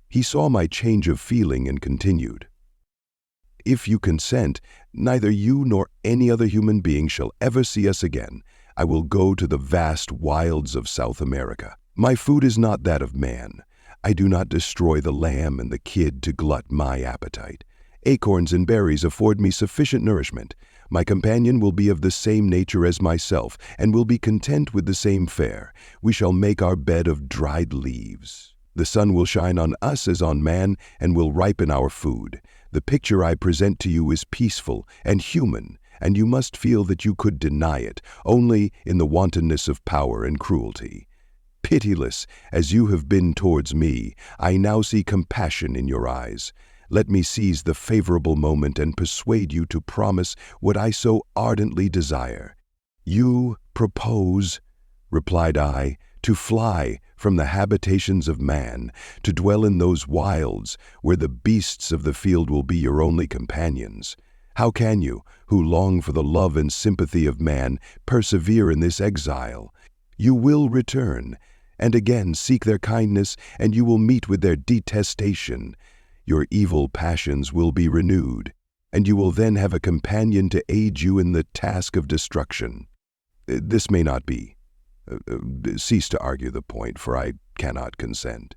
Speaker 1: He saw my change of feeling and continued, "If you consent, neither you nor any other human being shall ever see us again. I will go to the vast wilds of South America. My food is not that of man. I do not destroy the lamb and the kid to glut my appetite. Acorns and berries afford me sufficient nourishment. My companion will be of the same nature as myself, and will be content with the same fare. We shall make our bed of dried leaves. The sun will shine on us as on man, and will ripen our food. The picture I present to you is peaceful and human, and you must feel that you could deny it, only in the wantonness of power and cruelty. Pitiless as you have been towards me, I now see compassion in your eyes. Let me seize the favorable moment and persuade you to promise what I so ardently desire." "You propose," replied I, "to fly from the habitations of man, to dwell in those wilds where the beasts of the field will be your only companions. How can you, who long for the love and sympathy of man, persevere in this exile? You will return, and again seek their kindness, and you will meet with their detestation. Your evil passions will be renewed, and you will then have a companion to aid you in the task of destruction. This may not be. Cease to argue the point, for I cannot consent."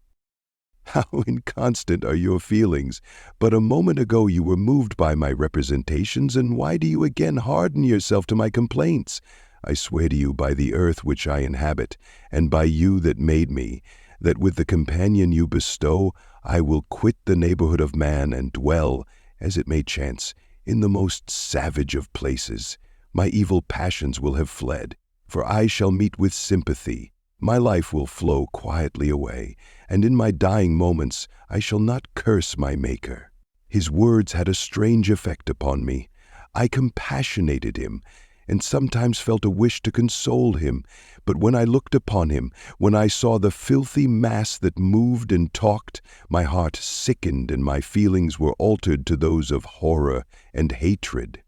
Speaker 1: "How inconstant are your feelings! But a moment ago you were moved by my representations, and why do you again harden yourself to my complaints? I swear to you by the earth which I inhabit, and by you that made me, that with the companion you bestow, I will quit the neighborhood of man and dwell, as it may chance, in the most savage of places. My evil passions will have fled, for I shall meet with sympathy. My life will flow quietly away, and in my dying moments I shall not curse my Maker." His words had a strange effect upon me. I compassionated him, and sometimes felt a wish to console him, but when I looked upon him, when I saw the filthy mass that moved and talked, my heart sickened and my feelings were altered to those of horror and hatred.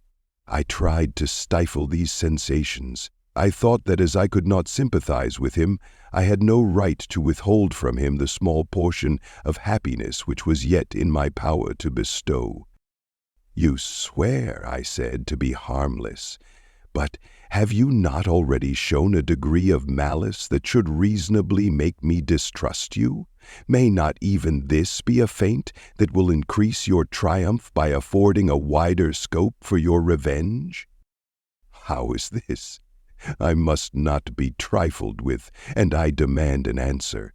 Speaker 1: I tried to stifle these sensations. I thought that as I could not sympathize with him, I had no right to withhold from him the small portion of happiness which was yet in my power to bestow. "You swear," I said, "to be harmless. But have you not already shown a degree of malice that should reasonably make me distrust you? May not even this be a feint that will increase your triumph by affording a wider scope for your revenge?" How is this? I must not be trifled with, and I demand an answer.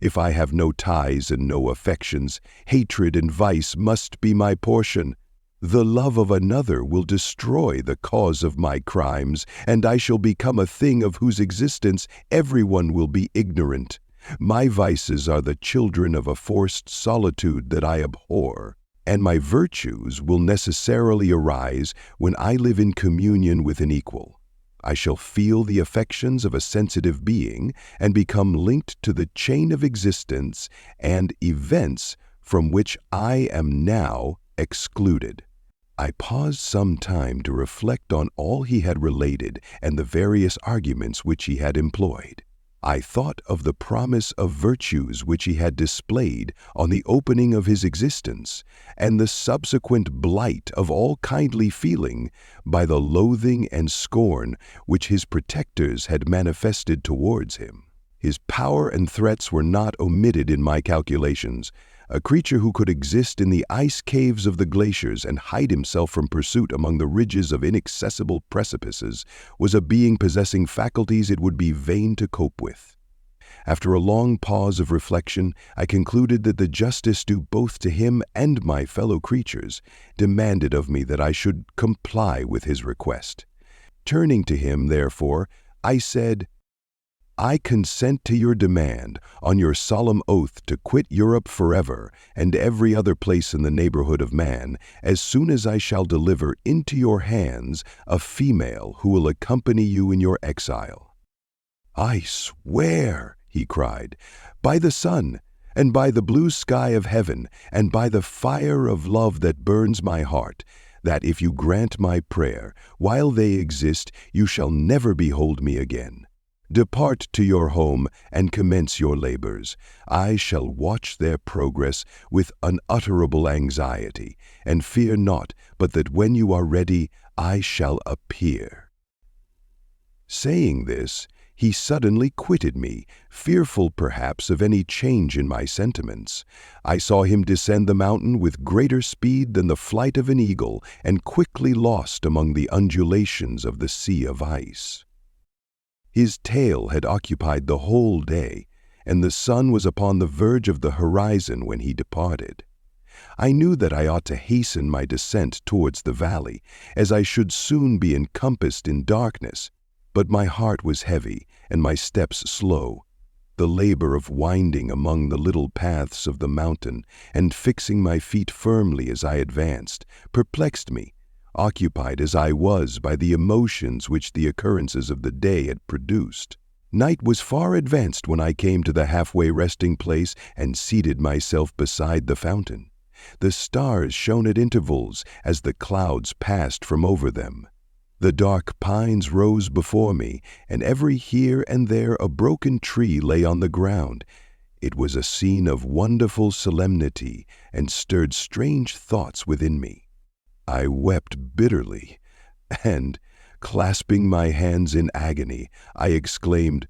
Speaker 1: If I have no ties and no affections, hatred and vice must be my portion. The love of another will destroy the cause of my crimes, and I shall become a thing of whose existence everyone will be ignorant. My vices are the children of a forced solitude that I abhor, and my virtues will necessarily arise when I live in communion with an equal. I shall feel the affections of a sensitive being and become linked to the chain of existence and events from which I am now excluded. I paused some time to reflect on all he had related and the various arguments which he had employed. I thought of the promise of virtues which he had displayed on the opening of his existence, and the subsequent blight of all kindly feeling by the loathing and scorn which his protectors had manifested towards him. His power and threats were not omitted in my calculations. A creature who could exist in the ice caves of the glaciers and hide himself from pursuit among the ridges of inaccessible precipices was a being possessing faculties it would be vain to cope with. After a long pause of reflection, I concluded that the justice due both to him and my fellow creatures demanded of me that I should comply with his request. Turning to him, therefore, I said, "I consent to your demand, on your solemn oath to quit Europe forever and every other place in the neighborhood of man, as soon as I shall deliver into your hands a female who will accompany you in your exile." "I swear," he cried, "by the sun, and by the blue sky of heaven, and by the fire of love that burns my heart, that if you grant my prayer, while they exist, you shall never behold me again. Depart to your home and commence your labors. I shall watch their progress with unutterable anxiety, and fear not but that when you are ready, I shall appear." Saying this, he suddenly quitted me, fearful perhaps of any change in my sentiments. I saw him descend the mountain with greater speed than the flight of an eagle, and quickly lost among the undulations of the sea of ice. His tale had occupied the whole day, and the sun was upon the verge of the horizon when he departed. I knew that I ought to hasten my descent towards the valley, as I should soon be encompassed in darkness, but my heart was heavy and my steps slow. The labor of winding among the little paths of the mountain and fixing my feet firmly as I advanced perplexed me, occupied as I was by the emotions which the occurrences of the day had produced. Night was far advanced when I came to the halfway resting place and seated myself beside the fountain. The stars shone at intervals as the clouds passed from over them. The dark pines rose before me, and every here and there a broken tree lay on the ground. It was a scene of wonderful solemnity and stirred strange thoughts within me. I wept bitterly, and, clasping my hands in agony, I exclaimed,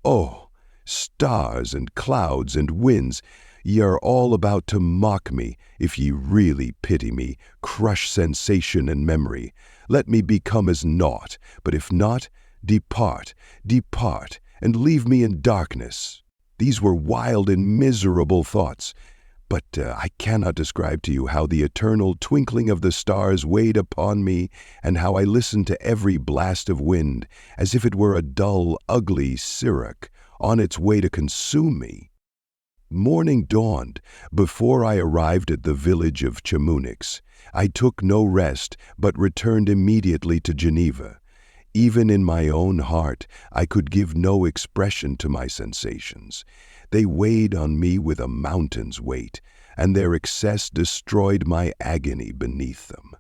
Speaker 1: "Oh, stars and clouds and winds, ye are all about to mock me. If ye really pity me, crush sensation and memory. Let me become as naught, but if not, depart, depart, and leave me in darkness." These were wild and miserable thoughts, but I cannot describe to you how the eternal twinkling of the stars weighed upon me, and how I listened to every blast of wind, as if it were a dull, ugly siroc on its way to consume me. Morning dawned before I arrived at the village of Chamonix. I took no rest, but returned immediately to Geneva. Even in my own heart, I could give no expression to my sensations. They weighed on me with a mountain's weight, and their excess destroyed my agony beneath them.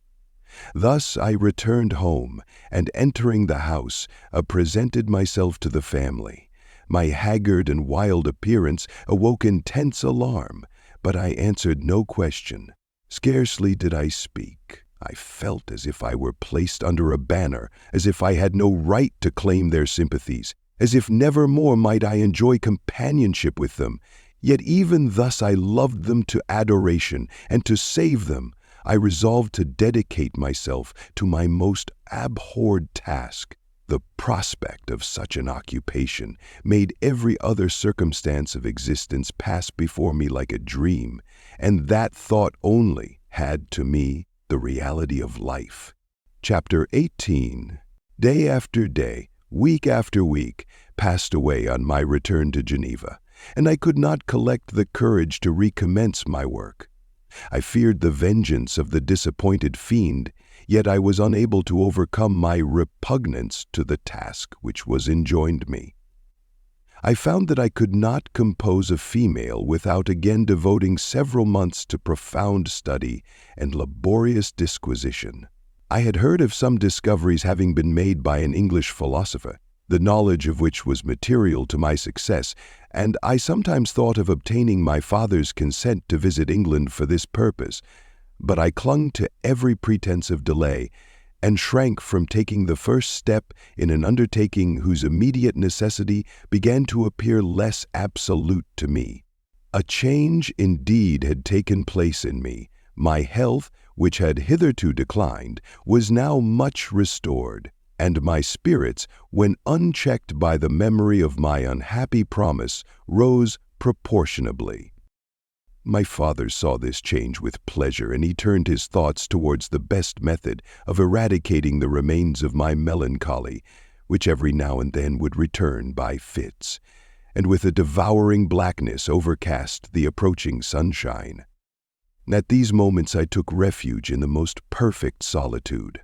Speaker 1: Thus I returned home, and entering the house, presented myself to the family. My haggard and wild appearance awoke intense alarm, but I answered no question. Scarcely did I speak. I felt as if I were placed under a banner, as if I had no right to claim their sympathies, as if never more might I enjoy companionship with them. Yet even thus I loved them to adoration, and to save them, I resolved to dedicate myself to my most abhorred task. The prospect of such an occupation made every other circumstance of existence pass before me like a dream, and that thought only had to me the reality of life. Chapter 18. Day after day, week after week, passed away on my return to Geneva, and I could not collect the courage to recommence my work. I feared the vengeance of the disappointed fiend, yet I was unable to overcome my repugnance to the task which was enjoined me. I found that I could not compose a female without again devoting several months to profound study and laborious disquisition. I had heard of some discoveries having been made by an English philosopher, the knowledge of which was material to my success, and I sometimes thought of obtaining my father's consent to visit England for this purpose, but I clung to every pretense of delay, and shrank from taking the first step in an undertaking whose immediate necessity began to appear less absolute to me. A change indeed had taken place in me. My health, which had hitherto declined, was now much restored, and my spirits, when unchecked by the memory of my unhappy promise, rose proportionably. My father saw this change with pleasure, and he turned his thoughts towards the best method of eradicating the remains of my melancholy, which every now and then would return by fits, and with a devouring blackness overcast the approaching sunshine. At these moments I took refuge in the most perfect solitude.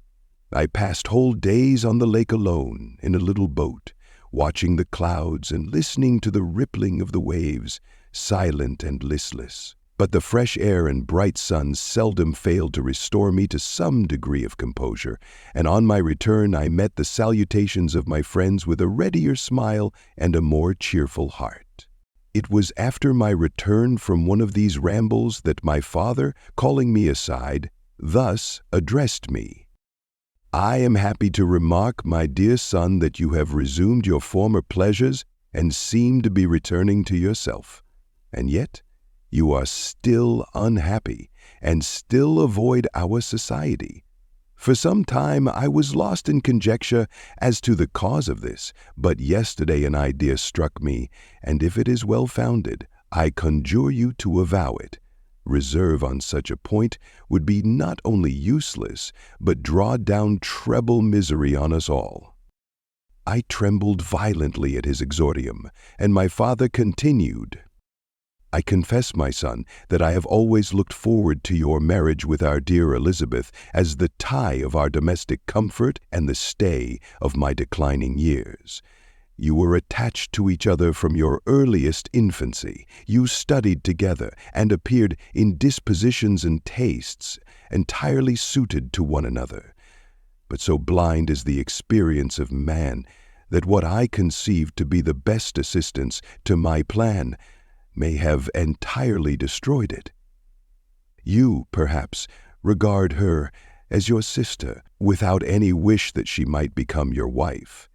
Speaker 1: I passed whole days on the lake alone, in a little boat, watching the clouds and listening to the rippling of the waves, silent and listless. But the fresh air and bright sun seldom failed to restore me to some degree of composure, and on my return I met the salutations of my friends with a readier smile and a more cheerful heart. It was after my return from one of these rambles that my father, calling me aside, thus addressed me. "I am happy to remark, my dear son, that you have resumed your former pleasures and seem to be returning to yourself. And yet you are still unhappy, and still avoid our society. For some time I was lost in conjecture as to the cause of this, but yesterday an idea struck me, and if it is well founded, I conjure you to avow it. Reserve on such a point would be not only useless, but draw down treble misery on us all." I trembled violently at his exordium, and my father continued, "I confess, my son, that I have always looked forward to your marriage with our dear Elizabeth as the tie of our domestic comfort and the stay of my declining years. You were attached to each other from your earliest infancy. You studied together and appeared in dispositions and tastes entirely suited to one another. But so blind is the experience of man that what I conceived to be the best assistance to my plan may have entirely destroyed it. You, perhaps, regard her as your sister, without any wish that she might become your wife.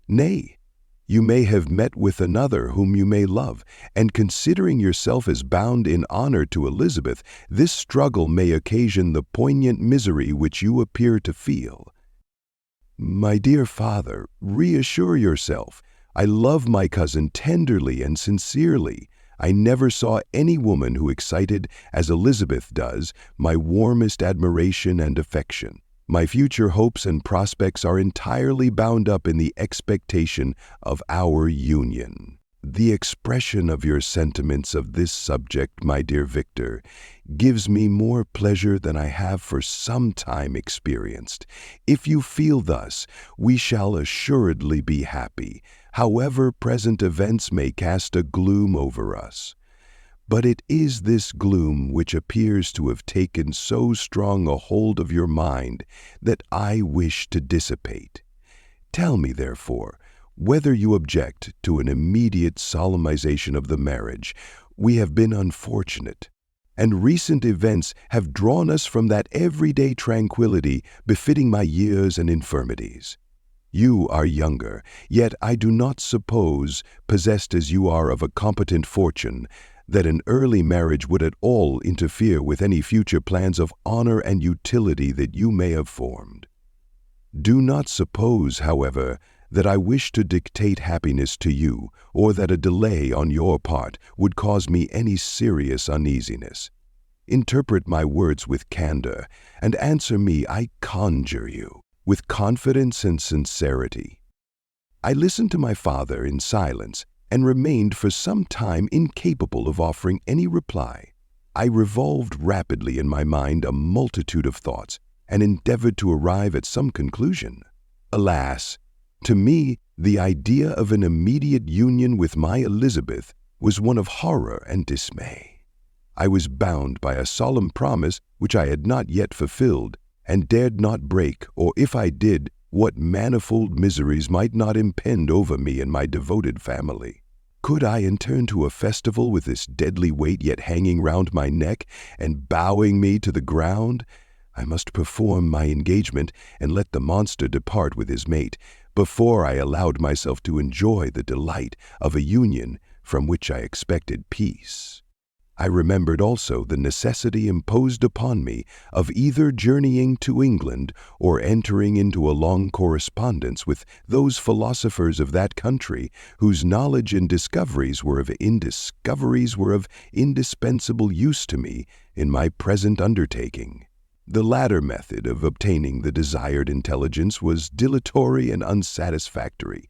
Speaker 1: Nay, you may have met with another whom you may love, and considering yourself as bound in honor to Elizabeth, this struggle may occasion the poignant misery which you appear to feel. My dear father, reassure yourself. I love my cousin tenderly and sincerely. I never saw any woman who excited, as Elizabeth does, my warmest admiration and affection. My future hopes and prospects are entirely bound up in the expectation of our union. The expression of your sentiments of this subject, my dear Victor, gives me more pleasure than I have for some time experienced. If you feel thus, we shall assuredly be happy, however present events may cast a gloom over us. But it is this gloom which appears to have taken so strong a hold of your mind that I wish to dissipate. Tell me, therefore, whether you object to an immediate solemnization of the marriage. We have been unfortunate, and recent events have drawn us from that everyday tranquility befitting my years and infirmities. You are younger, yet I do not suppose, possessed as you are of a competent fortune, that an early marriage would at all interfere with any future plans of honor and utility that you may have formed. Do not suppose, however, that I wish to dictate happiness to you, or that a delay on your part would cause me any serious uneasiness. Interpret my words with candor, and answer me, I conjure you, with confidence and sincerity. I listened to my father in silence, and remained for some time incapable of offering any reply. I revolved rapidly in my mind a multitude of thoughts, and endeavored to arrive at some conclusion. Alas! To me, the idea of an immediate union with my Elizabeth was one of horror and dismay. I was bound by a solemn promise which I had not yet fulfilled, and dared not break, or if I did, what manifold miseries might not impend over me and my devoted family. Could I enter to a festival with this deadly weight yet hanging round my neck and bowing me to the ground? I must perform my engagement and let the monster depart with his mate, before I allowed myself to enjoy the delight of a union from which I expected peace. I remembered also the necessity imposed upon me of either journeying to England or entering into a long correspondence with those philosophers of that country whose knowledge and discoveries were of indispensable use to me in my present undertaking. The latter method of obtaining the desired intelligence was dilatory and unsatisfactory.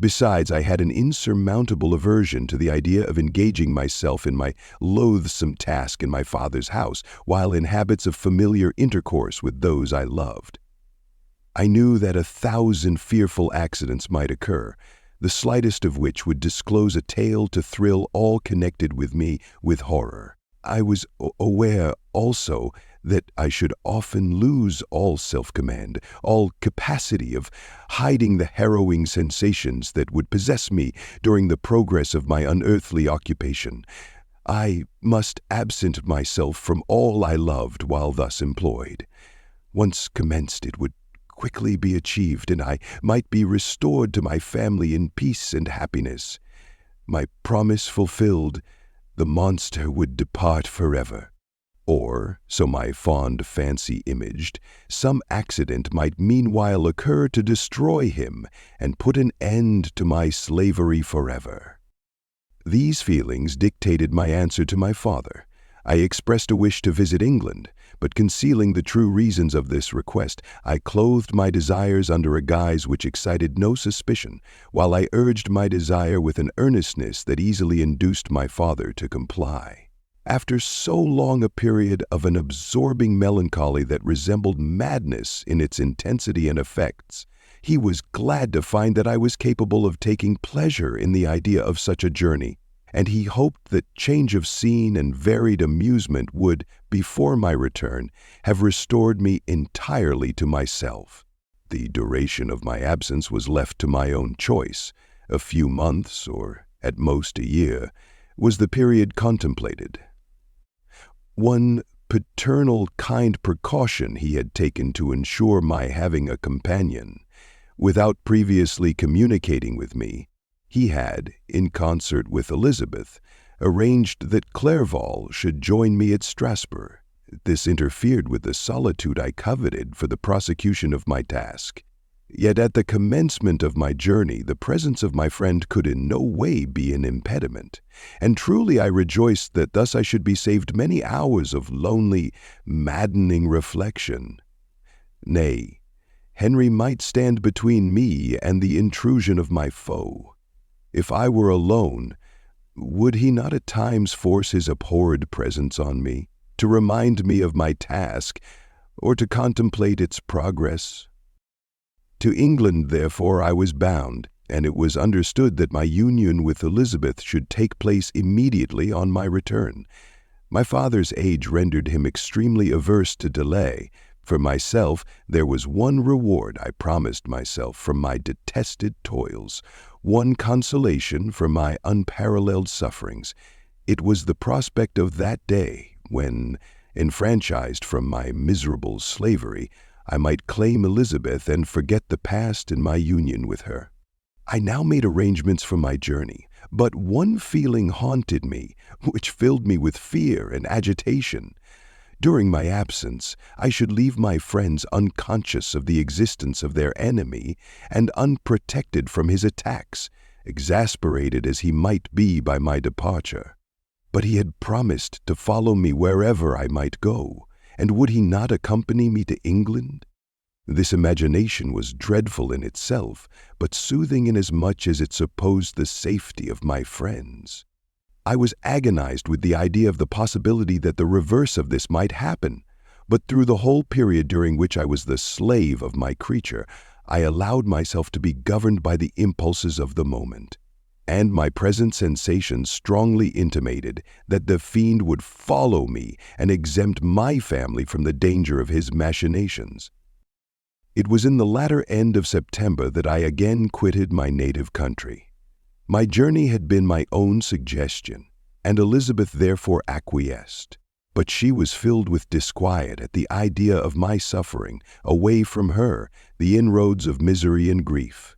Speaker 1: Besides, I had an insurmountable aversion to the idea of engaging myself in my loathsome task in my father's house, while in habits of familiar intercourse with those I loved. I knew that 1,000 fearful accidents might occur, the slightest of which would disclose a tale to thrill all connected with me with horror. I was aware also that I should often lose all self-command, all capacity of hiding the harrowing sensations that would possess me during the progress of my unearthly occupation. I must absent myself from all I loved while thus employed. Once commenced, it would quickly be achieved, and I might be restored to my family in peace and happiness. My promise fulfilled, the monster would depart forever. Or, so my fond fancy imaged, some accident might meanwhile occur to destroy him and put an end to my slavery forever. These feelings dictated my answer to my father. I expressed a wish to visit England, but concealing the true reasons of this request, I clothed my desires under a guise which excited no suspicion, while I urged my desire with an earnestness that easily induced my father to comply. After so long a period of an absorbing melancholy that resembled madness in its intensity and effects, he was glad to find that I was capable of taking pleasure in the idea of such a journey, and he hoped that change of scene and varied amusement would, before my return, have restored me entirely to myself. The duration of my absence was left to my own choice. A few months, or at most a year, was the period contemplated. One paternal kind precaution he had taken to ensure my having a companion. Without previously communicating with me, he had, in concert with Elizabeth, arranged that Clerval should join me at Strasbourg. This interfered with the solitude I coveted for the prosecution of my task. Yet at the commencement of my journey, the presence of my friend could in no way be an impediment, and truly I rejoiced that thus I should be saved many hours of lonely, maddening reflection. Nay, Henry might stand between me and the intrusion of my foe. If I were alone, would he not at times force his abhorred presence on me, to remind me of my task, or to contemplate its progress? To England, therefore, I was bound, and it was understood that my union with Elizabeth should take place immediately on my return. My father's age rendered him extremely averse to delay. For myself, there was one reward I promised myself from my detested toils, one consolation for my unparalleled sufferings. It was the prospect of that day when, enfranchised from my miserable slavery, I might claim Elizabeth and forget the past in my union with her. I now made arrangements for my journey, but one feeling haunted me, which filled me with fear and agitation. During my absence, I should leave my friends unconscious of the existence of their enemy and unprotected from his attacks, exasperated as he might be by my departure. But he had promised to follow me wherever I might go, and would he not accompany me to England? This imagination was dreadful in itself, but soothing inasmuch as it supposed the safety of my friends. I was agonized with the idea of the possibility that the reverse of this might happen, but through the whole period during which I was the slave of my creature, I allowed myself to be governed by the impulses of the moment, and my present sensations strongly intimated that the fiend would follow me and exempt my family from the danger of his machinations. It was in the latter end of September that I again quitted my native country. My journey had been my own suggestion, and Elizabeth therefore acquiesced, but she was filled with disquiet at the idea of my suffering, away from her, the inroads of misery and grief.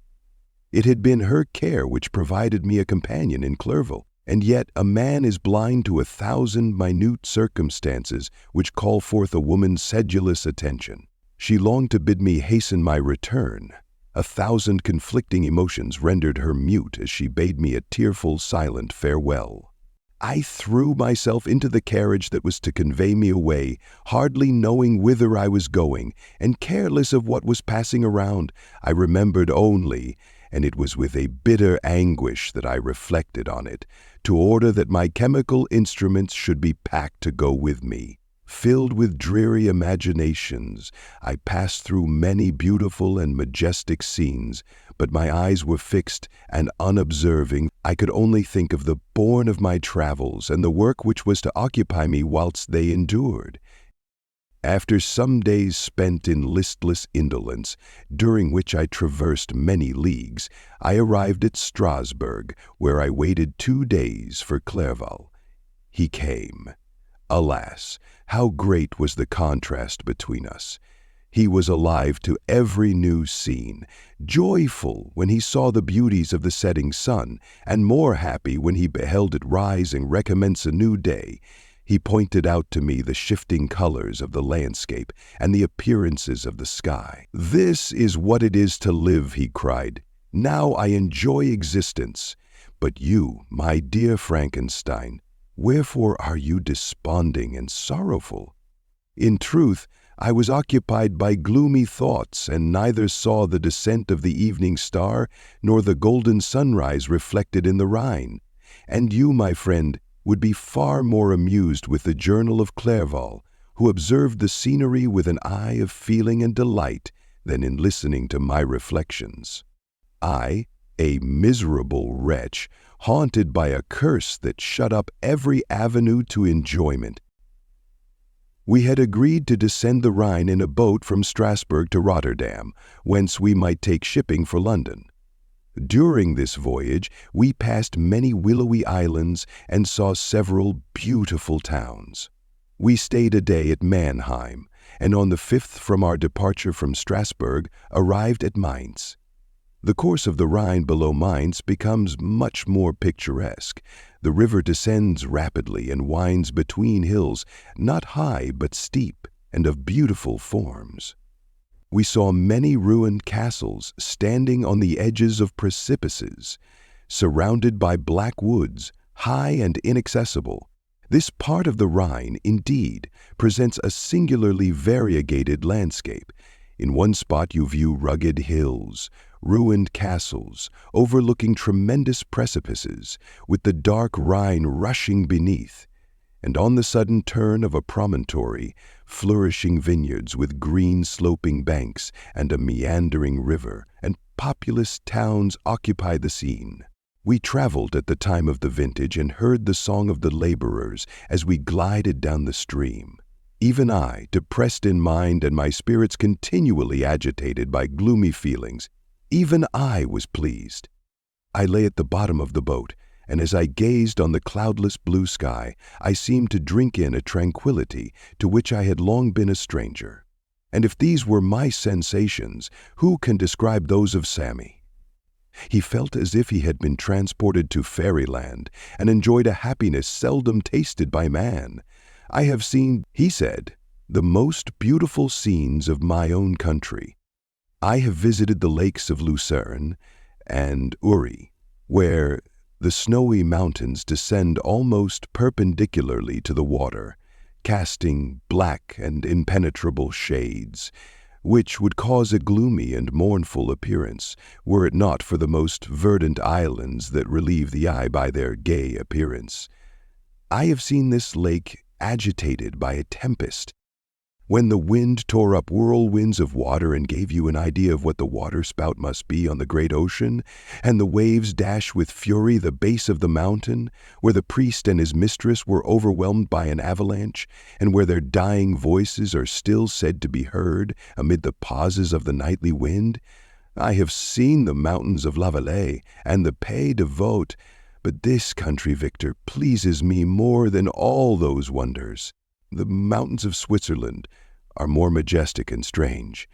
Speaker 1: It had been her care which provided me a companion in Clerval, and yet a man is blind to 1,000 minute circumstances which call forth a woman's sedulous attention. She longed to bid me hasten my return. 1,000 conflicting emotions rendered her mute as she bade me a tearful, silent farewell. I threw myself into the carriage that was to convey me away, hardly knowing whither I was going, and careless of what was passing around. I remembered only, and it was with a bitter anguish that I reflected on it, to order that my chemical instruments should be packed to go with me. Filled with dreary imaginations, I passed through many beautiful and majestic scenes, but my eyes were fixed and unobserving. I could only think of the bourne of my travels and the work which was to occupy me whilst they endured. After some days spent in listless indolence, during which I traversed many leagues, I arrived at Strasbourg, where I waited 2 days for Clerval. He came. Alas, how great was the contrast between us! He was alive to every new scene, joyful when he saw the beauties of the setting sun, and more happy when he beheld it rise and recommence a new day. He pointed out to me the shifting colors of the landscape and the appearances of the sky. "This is what it is to live," he cried. "Now I enjoy existence. But you, my dear Frankenstein, wherefore are you desponding and sorrowful?" In truth, I was occupied by gloomy thoughts, and neither saw the descent of the evening star nor the golden sunrise reflected in the Rhine. And you, my friend, would be far more amused with the journal of Clerval, who observed the scenery with an eye of feeling and delight, than in listening to my reflections. I, a miserable wretch, haunted by a curse that shut up every avenue to enjoyment. We had agreed to descend the Rhine in a boat from Strasbourg to Rotterdam, whence we might take shipping for London. During this voyage, we passed many willowy islands and saw several beautiful towns. We stayed a day at Mannheim, and on the 5th from our departure from Strasbourg, arrived at Mainz. The course of the Rhine below Mainz becomes much more picturesque. The river descends rapidly and winds between hills, not high but steep, and of beautiful forms. We saw many ruined castles standing on the edges of precipices, surrounded by black woods, high and inaccessible. This part of the Rhine, indeed, presents a singularly variegated landscape. In one spot you view rugged hills, ruined castles, overlooking tremendous precipices, with the dark Rhine rushing beneath, and on the sudden turn of a promontory, flourishing vineyards with green sloping banks and a meandering river, and populous towns occupy the scene. We traveled at the time of the vintage and heard the song of the laborers as we glided down the stream. Even I, depressed in mind and my spirits continually agitated by gloomy feelings, even I was pleased. I lay at the bottom of the boat, and as I gazed on the cloudless blue sky, I seemed to drink in a tranquility to which I had long been a stranger. And if these were my sensations, who can describe those of Sammy? He felt as if he had been transported to fairyland and enjoyed a happiness seldom tasted by man. I have seen, he said, the most beautiful scenes of my own country. I have visited the lakes of Lucerne and Uri, where the snowy mountains descend almost perpendicularly to the water, casting black and impenetrable shades, which would cause a gloomy and mournful appearance, were it not for the most verdant islands that relieve the eye by their gay appearance. I have seen this lake agitated by a tempest, when the wind tore up whirlwinds of water and gave you an idea of what the waterspout must be on the great ocean, and the waves dash with fury the base of the mountain, where the priest and his mistress were overwhelmed by an avalanche, and where their dying voices are still said to be heard amid the pauses of the nightly wind. I have seen the mountains of La Valais and the Pays de Vaud, but this country, Victor, pleases me more than all those wonders. The mountains of Switzerland are more majestic and strange,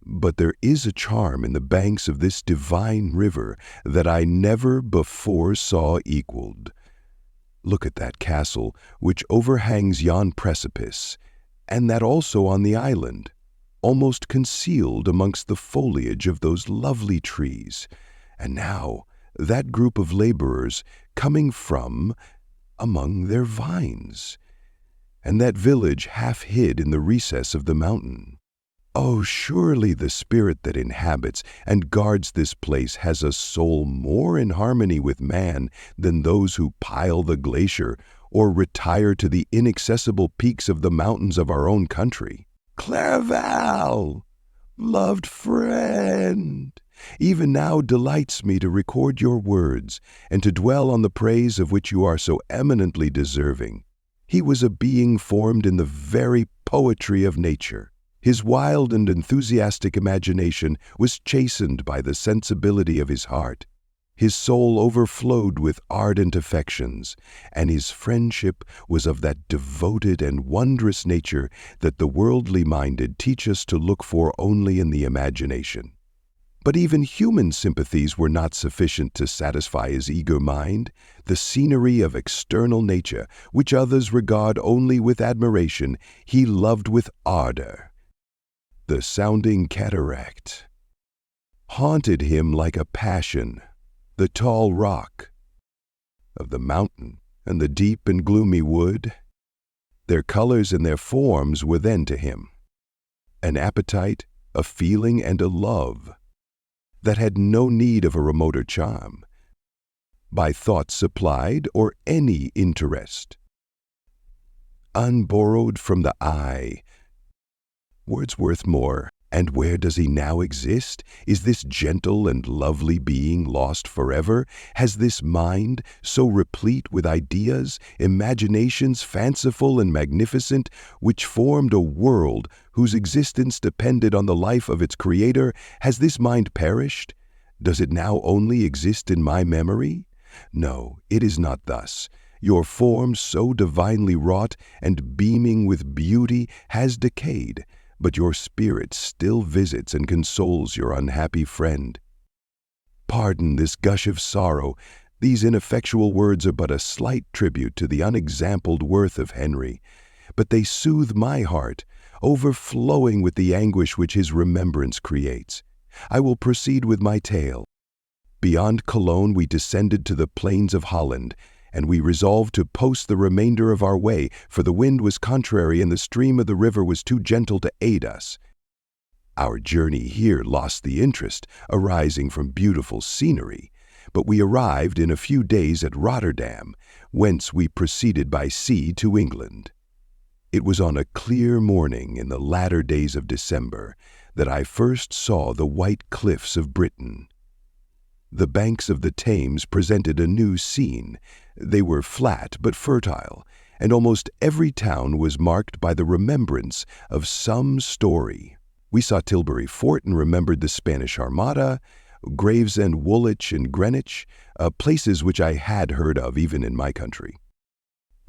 Speaker 1: but there is a charm in the banks of this divine river that I never before saw equaled. Look at that castle which overhangs yon precipice, and that also on the island, almost concealed amongst the foliage of those lovely trees. And now that group of laborers coming from among their vines, and that village half hid in the recess of the mountain. Oh, surely the spirit that inhabits and guards this place has a soul more in harmony with man than those who pile the glacier or retire to the inaccessible peaks of the mountains of our own country. Clerval, loved friend, even now delights me to record your words and to dwell on the praise of which you are so eminently deserving. He was a being formed in the very poetry of nature. His wild and enthusiastic imagination was chastened by the sensibility of his heart. His soul overflowed with ardent affections, and his friendship was of that devoted and wondrous nature that the worldly-minded teach us to look for only in the imagination. But even human sympathies were not sufficient to satisfy his eager mind. The scenery of external nature, which others regard only with admiration, he loved with ardor. The sounding cataract haunted him like a passion. The tall rock of the mountain and the deep and gloomy wood, their colors and their forms were then to him an appetite, a feeling, and a love that had no need of a remoter charm, by thought supplied or any interest, unborrowed from the eye. Wordsworth more. And where does he now exist? Is this gentle and lovely being lost forever? Has this mind, so replete with ideas, imaginations fanciful and magnificent, which formed a world whose existence depended on the life of its creator, has this mind perished? Does it now only exist in my memory? No, it is not thus. Your form, so divinely wrought and beaming with beauty, has decayed, but your spirit still visits and consoles your unhappy friend. Pardon this gush of sorrow. These ineffectual words are but a slight tribute to the unexampled worth of Henry, but they soothe my heart, overflowing with the anguish which his remembrance creates. I will proceed with my tale. Beyond Cologne we descended to the plains of Holland, and we resolved to post the remainder of our way, for the wind was contrary and the stream of the river was too gentle to aid us. Our journey here lost the interest arising from beautiful scenery, but we arrived in a few days at Rotterdam, whence we proceeded by sea to England. It was on a clear morning in the latter days of December that I first saw the white cliffs of Britain. The banks of the Thames presented a new scene. They were flat but fertile, and almost every town was marked by the remembrance of some story. We saw Tilbury Fort and remembered the Spanish Armada, Gravesend Woolwich and Greenwich, places which I had heard of even in my country.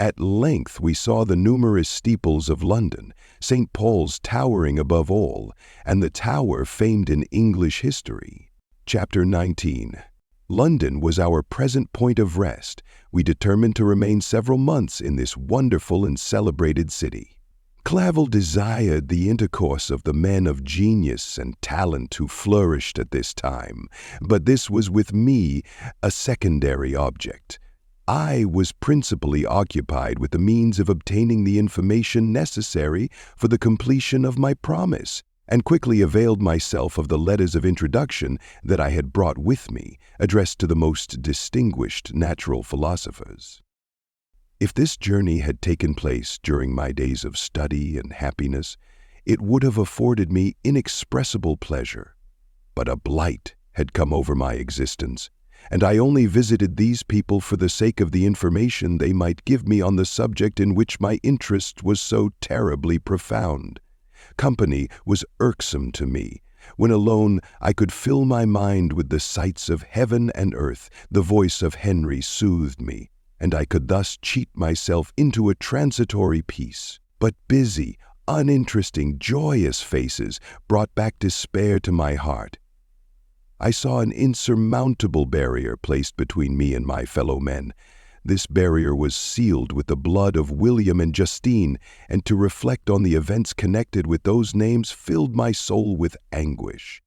Speaker 1: At length we saw the numerous steeples of London, St. Paul's towering above all, and the Tower famed in English history. Chapter 19. London was our present point of rest. We determined to remain several months in this wonderful and celebrated city. Clavel desired the intercourse of the men of genius and talent who flourished at this time, but this was with me a secondary object. I was principally occupied with the means of obtaining the information necessary for the completion of my promise, and quickly availed myself of the letters of introduction that I had brought with me, addressed to the most distinguished natural philosophers. If this journey had taken place during my days of study and happiness, it would have afforded me inexpressible pleasure. But a blight had come over my existence, and I only visited these people for the sake of the information they might give me on the subject in which my interest was so terribly profound. Company was irksome to me. When alone, I could fill my mind with the sights of heaven and earth. The voice of Henry soothed me, and I could thus cheat myself into a transitory peace. But busy, uninteresting, joyous faces brought back despair to my heart. I saw an insurmountable barrier placed between me and my fellow men. This barrier was sealed with the blood of William and Justine, and to reflect on the events connected with those names filled my soul with anguish.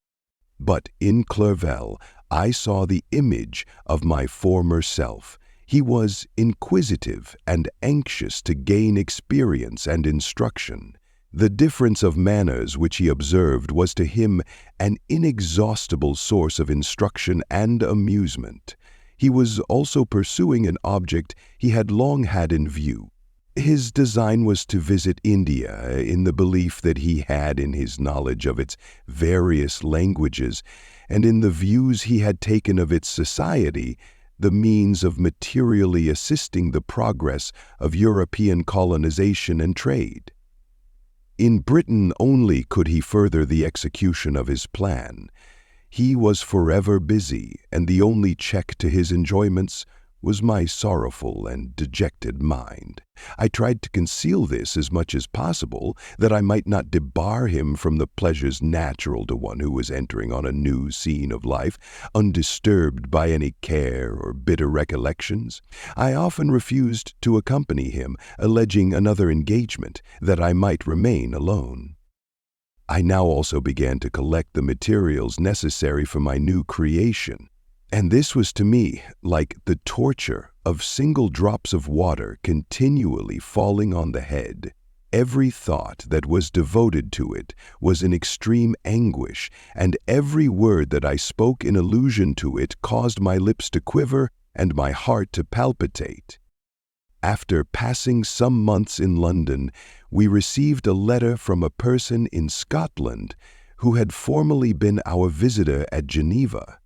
Speaker 1: But in Clerval, I saw the image of my former self. He was inquisitive and anxious to gain experience and instruction. The difference of manners which he observed was to him an inexhaustible source of instruction and amusement. He was also pursuing an object he had long had in view. His design was to visit India in the belief that he had in his knowledge of its various languages, and in the views he had taken of its society, the means of materially assisting the progress of European colonization and trade. In Britain only could he further the execution of his plan. He was forever busy, and the only check to his enjoyments was my sorrowful and dejected mind. I tried to conceal this as much as possible, that I might not debar him from the pleasures natural to one who was entering on a new scene of life, undisturbed by any care or bitter recollections. I often refused to accompany him, alleging another engagement, that I might remain alone. I now also began to collect the materials necessary for my new creation, and this was to me like the torture of single drops of water continually falling on the head. Every thought that was devoted to it was in extreme anguish, and every word that I spoke in allusion to it caused my lips to quiver and my heart to palpitate. After passing some months in London, we received a letter from a person in Scotland who had formerly been our visitor at Geneva.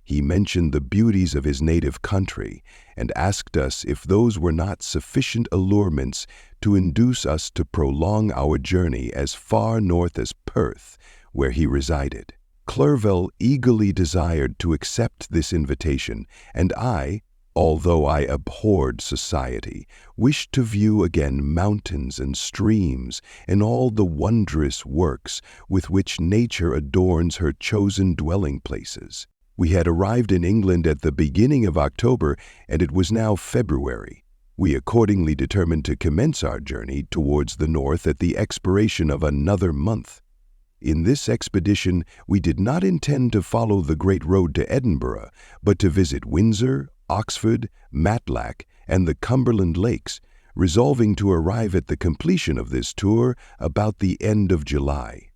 Speaker 1: He mentioned the beauties of his native country and asked us if those were not sufficient allurements to induce us to prolong our journey as far north as Perth, where he resided. Clerval eagerly desired to accept this invitation, and I, although I abhorred society, wished to view again mountains and streams and all the wondrous works with which nature adorns her chosen dwelling places. We had arrived in England at the beginning of October, and it was now February. We accordingly determined to commence our journey towards the north at the expiration of another month. In this expedition, we did not intend to follow the great road to Edinburgh, but to visit Windsor, Oxford, Matlack, and the Cumberland Lakes, resolving to arrive at the completion of this tour about the end of July.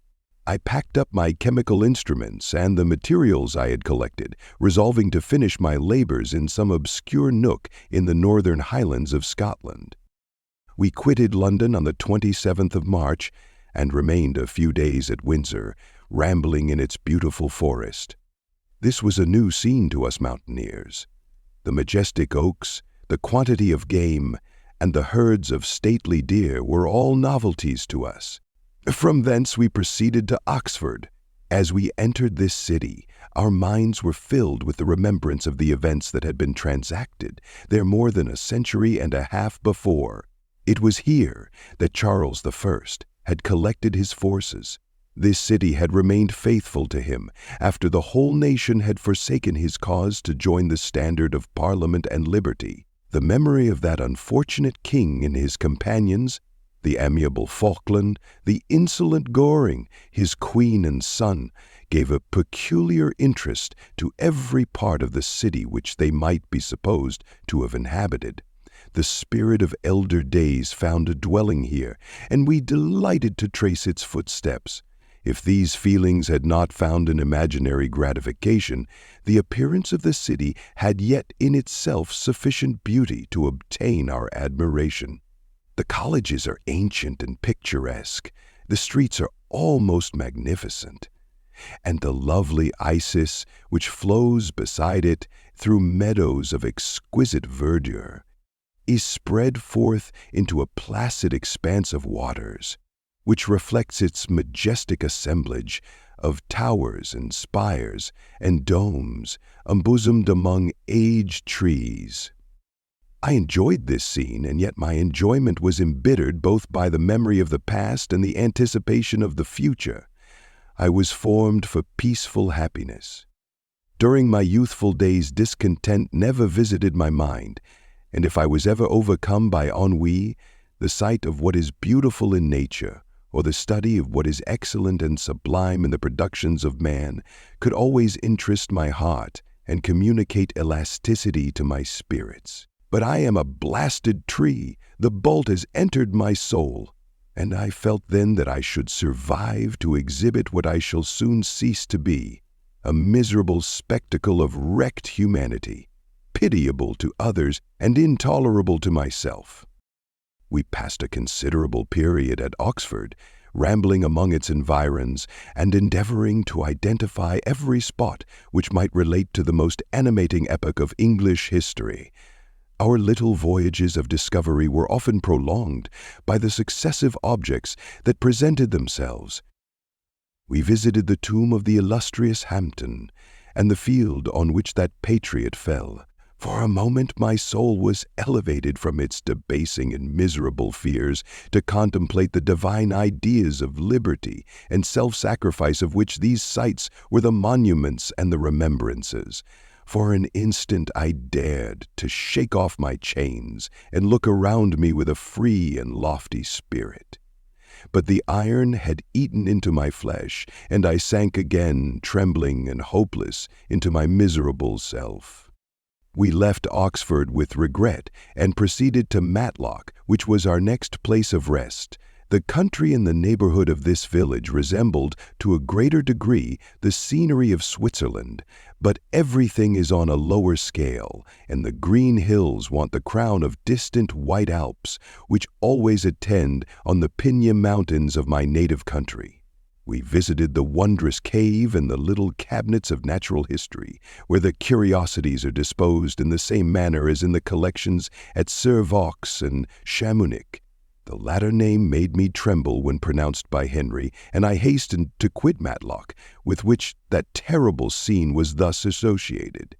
Speaker 1: I packed up my chemical instruments and the materials I had collected, resolving to finish my labors in some obscure nook in the northern highlands of Scotland. We quitted London on the 27th of March and remained a few days at Windsor, rambling in its beautiful forest. This was a new scene to us mountaineers. The majestic oaks, the quantity of game, and the herds of stately deer were all novelties to us. From thence we proceeded to Oxford. As we entered this city, our minds were filled with the remembrance of the events that had been transacted there more than a century and a half before. It was here that Charles I had collected his forces. This city had remained faithful to him after the whole nation had forsaken his cause to join the standard of Parliament and liberty. The memory of that unfortunate king and his companions, the amiable Falkland, the insolent Goring, his queen and son, gave a peculiar interest to every part of the city which they might be supposed to have inhabited. The spirit of elder days found a dwelling here, and we delighted to trace its footsteps. If these feelings had not found an imaginary gratification, the appearance of the city had yet in itself sufficient beauty to obtain our admiration. The colleges are ancient and picturesque, the streets are almost magnificent, and the lovely Isis, which flows beside it through meadows of exquisite verdure, is spread forth into a placid expanse of waters, which reflects its majestic assemblage of towers and spires and domes embosomed among aged trees. I enjoyed this scene, and yet my enjoyment was embittered both by the memory of the past and the anticipation of the future. I was formed for peaceful happiness. During my youthful days, discontent never visited my mind, and if I was ever overcome by ennui, the sight of what is beautiful in nature, or the study of what is excellent and sublime in the productions of man, could always interest my heart and communicate elasticity to my spirits. But I am a blasted tree, the bolt has entered my soul, and I felt then that I should survive to exhibit what I shall soon cease to be, a miserable spectacle of wrecked humanity, pitiable to others and intolerable to myself. We passed a considerable period at Oxford, rambling among its environs and endeavoring to identify every spot which might relate to the most animating epoch of English history. Our little voyages of discovery were often prolonged by the successive objects that presented themselves. We visited the tomb of the illustrious Hampden and the field on which that patriot fell. For a moment my soul was elevated from its debasing and miserable fears to contemplate the divine ideas of liberty and self-sacrifice of which these sights were the monuments and the remembrances. For an instant I dared to shake off my chains and look around me with a free and lofty spirit. But the iron had eaten into my flesh, and I sank again, trembling and hopeless, into my miserable self. We left Oxford with regret and proceeded to Matlock, which was our next place of rest. The country in the neighborhood of this village resembled, to a greater degree, the scenery of Switzerland, but everything is on a lower scale, and the green hills want the crown of distant white Alps, which always attend on the Pinia Mountains of my native country. We visited the wondrous cave and the little cabinets of natural history, where the curiosities are disposed in the same manner as in the collections at Servox and Chamonix. The latter name made me tremble when pronounced by Henry, and I hastened to quit Matlock, with which that terrible scene was thus associated.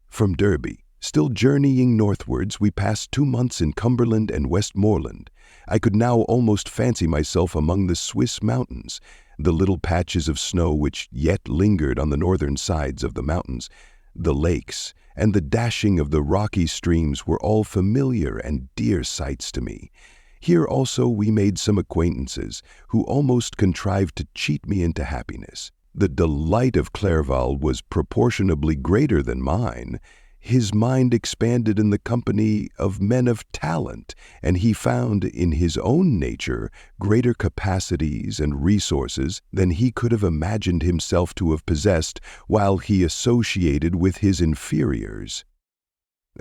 Speaker 1: From Derby, still journeying northwards, we passed 2 months in Cumberland and Westmoreland. I could now almost fancy myself among the Swiss mountains. The little patches of snow which yet lingered on the northern sides of the mountains, the lakes, and the dashing of the rocky streams were all familiar and dear sights to me. Here also we made some acquaintances who almost contrived to cheat me into happiness. The delight of Clerval was proportionably greater than mine. His mind expanded in the company of men of talent, and he found in his own nature greater capacities and resources than he could have imagined himself to have possessed while he associated with his inferiors.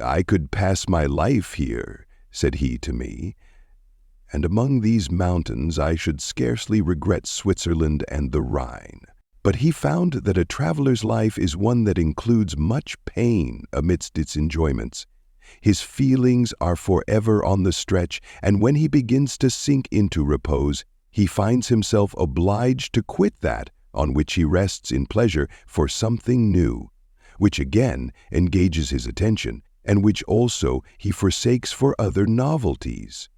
Speaker 1: "I could pass my life here," said he to me, and among these mountains I should scarcely regret Switzerland and the Rhine. But he found that a traveler's life is one that includes much pain amidst its enjoyments. His feelings are forever on the stretch, and when he begins to sink into repose, he finds himself obliged to quit that on which he rests in pleasure for something new, which again engages his attention, and which also he forsakes for other novelties.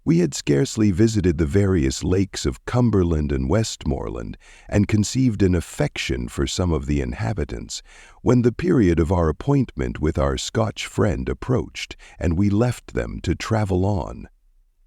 Speaker 1: We had scarcely visited the various lakes of Cumberland and Westmoreland, and conceived an affection for some of the inhabitants, when the period of our appointment with our Scotch friend approached, and we left them to travel on.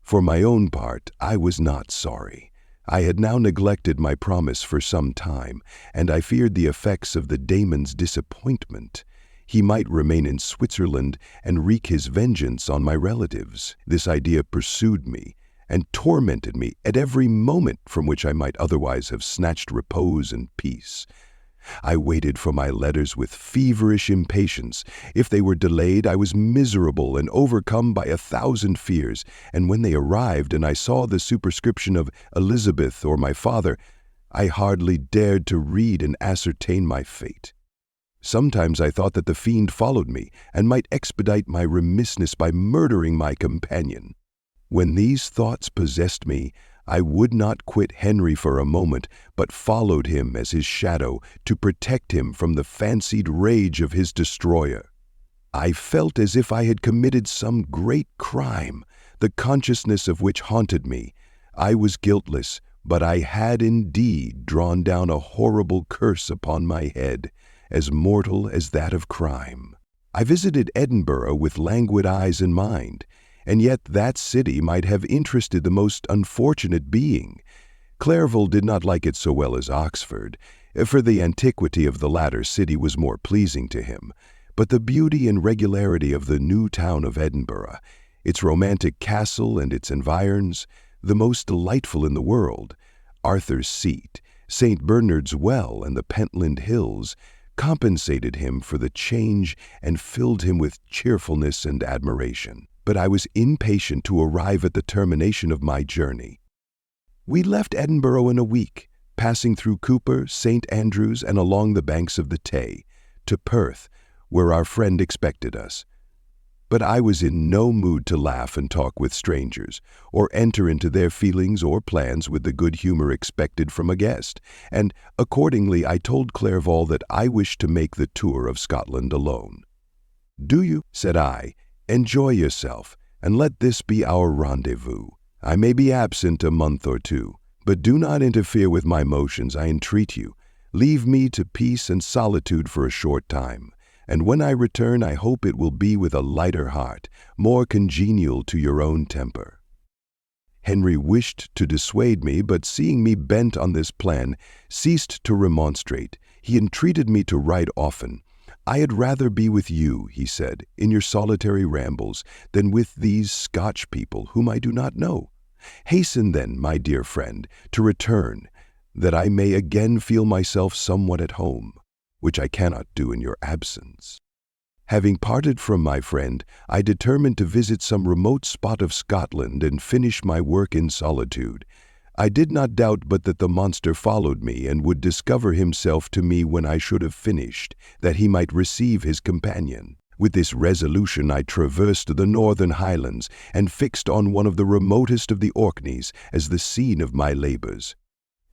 Speaker 1: For my own part, I was not sorry. I had now neglected my promise for some time, and I feared the effects of the daemon's disappointment. He might remain in Switzerland and wreak his vengeance on my relatives. This idea pursued me and tormented me at every moment from which I might otherwise have snatched repose and peace. I waited for my letters with feverish impatience. If they were delayed, I was miserable and overcome by 1,000 fears, and when they arrived and I saw the superscription of Elizabeth or my father, I hardly dared to read and ascertain my fate. Sometimes I thought that the fiend followed me and might expedite my remissness by murdering my companion. When these thoughts possessed me, I would not quit Henry for a moment, but followed him as his shadow to protect him from the fancied rage of his destroyer. I felt as if I had committed some great crime, the consciousness of which haunted me. I was guiltless, but I had indeed drawn down a horrible curse upon my head, as mortal as that of crime. I visited Edinburgh with languid eyes and mind, and yet that city might have interested the most unfortunate being. Clerval did not like it so well as Oxford, for the antiquity of the latter city was more pleasing to him, but the beauty and regularity of the new town of Edinburgh, its romantic castle and its environs, the most delightful in the world, Arthur's Seat, St. Bernard's Well, and the Pentland Hills, compensated him for the change and filled him with cheerfulness and admiration. But I was impatient to arrive at the termination of my journey. We left Edinburgh in a week, passing through Cooper, St. Andrews, and along the banks of the Tay, to Perth, where our friend expected us. But I was in no mood to laugh and talk with strangers, or enter into their feelings or plans with the good humor expected from a guest, and accordingly I told Clerval that I wished to make the tour of Scotland alone. "Do you," said I, "enjoy yourself, and let this be our rendezvous. I may be absent a month or two, but do not interfere with my motions, I entreat you. Leave me to peace and solitude for a short time, and when I return I hope it will be with a lighter heart, more congenial to your own temper." Henry wished to dissuade me, but seeing me bent on this plan, ceased to remonstrate. He entreated me to write often. "I had rather be with you," he said, "in your solitary rambles, than with these Scotch people whom I do not know. Hasten then, my dear friend, to return, that I may again feel myself somewhat at home, which I cannot do in your absence." Having parted from my friend, I determined to visit some remote spot of Scotland and finish my work in solitude. I did not doubt but that the monster followed me and would discover himself to me when I should have finished, that he might receive his companion. With this resolution I traversed the northern highlands and fixed on one of the remotest of the Orkneys as the scene of my labors.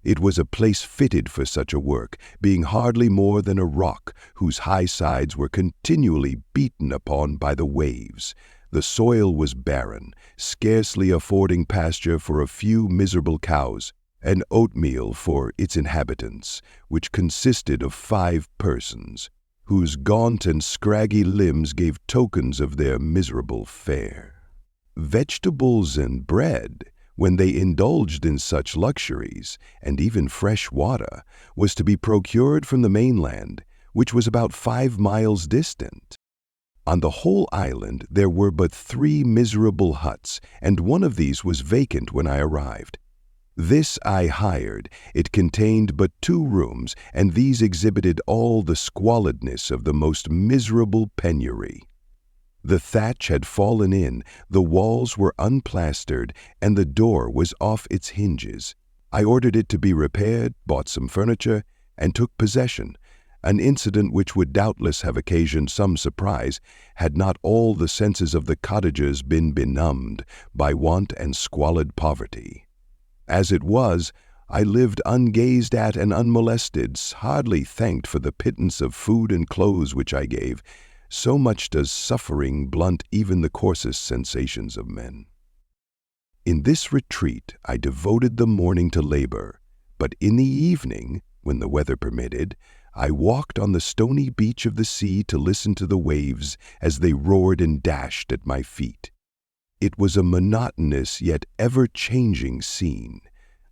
Speaker 1: It was a place fitted for such a work, being hardly more than a rock whose high sides were continually beaten upon by the waves. The soil was barren, scarcely affording pasture for a few miserable cows, and oatmeal for its inhabitants, which consisted of 5 persons, whose gaunt and scraggy limbs gave tokens of their miserable fare. Vegetables and bread, when they indulged in such luxuries, and even fresh water, was to be procured from the mainland, which was about 5 miles distant. On the whole island there were but 3 miserable huts, and one of these was vacant when I arrived. This I hired. It contained but 2 rooms, and these exhibited all the squalidness of the most miserable penury. The thatch had fallen in, the walls were unplastered, and the door was off its hinges. I ordered it to be repaired, bought some furniture, and took possession, an incident which would doubtless have occasioned some surprise had not all the senses of the cottagers been benumbed by want and squalid poverty. As it was, I lived ungazed at and unmolested, hardly thanked for the pittance of food and clothes which I gave. So much does suffering blunt even the coarsest sensations of men. In this retreat I devoted the morning to labor, but in the evening, when the weather permitted, I walked on the stony beach of the sea to listen to the waves as they roared and dashed at my feet. It was a monotonous yet ever-changing scene.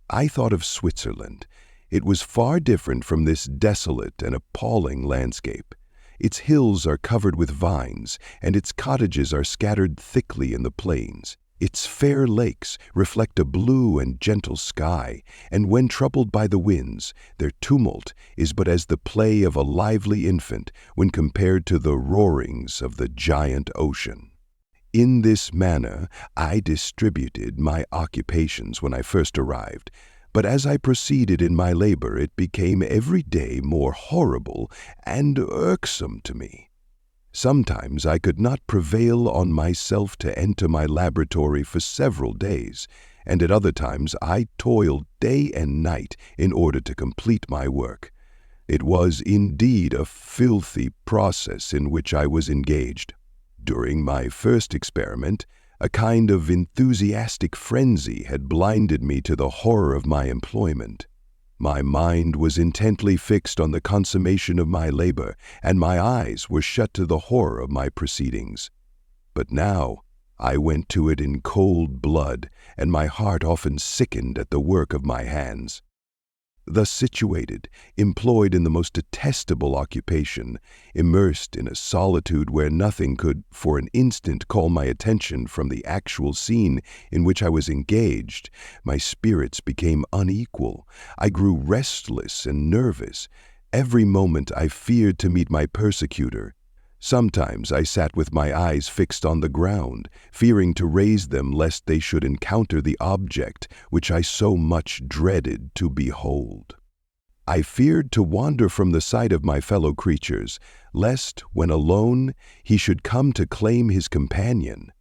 Speaker 1: I thought of Switzerland. It was far different from this desolate and appalling landscape. Its hills are covered with vines, and its cottages are scattered thickly in the plains. Its fair lakes reflect a blue and gentle sky, and when troubled by the winds, their tumult is but as the play of a lively infant when compared to the roarings of the giant ocean. In this manner I distributed my occupations when I first arrived, but as I proceeded in my labor it became every day more horrible and irksome to me. Sometimes I could not prevail on myself to enter my laboratory for several days, and at other times I toiled day and night in order to complete my work. It was indeed a filthy process in which I was engaged. During my first experiment, a kind of enthusiastic frenzy had blinded me to the horror of my employment. My mind was intently fixed on the consummation of my labor, and my eyes were shut to the horror of my proceedings. But now I went to it in cold blood, and my heart often sickened at the work of my hands. Thus situated, employed in the most detestable occupation, immersed in a solitude where nothing could for an instant call my attention from the actual scene in which I was engaged, my spirits became unequal. I grew restless and nervous. Every moment I feared to meet my persecutor. Sometimes I sat with my eyes fixed on the ground, fearing to raise them lest they should encounter the object which I so much dreaded to behold. I feared to wander from the sight of my fellow creatures, lest, when alone, he should come to claim his companion.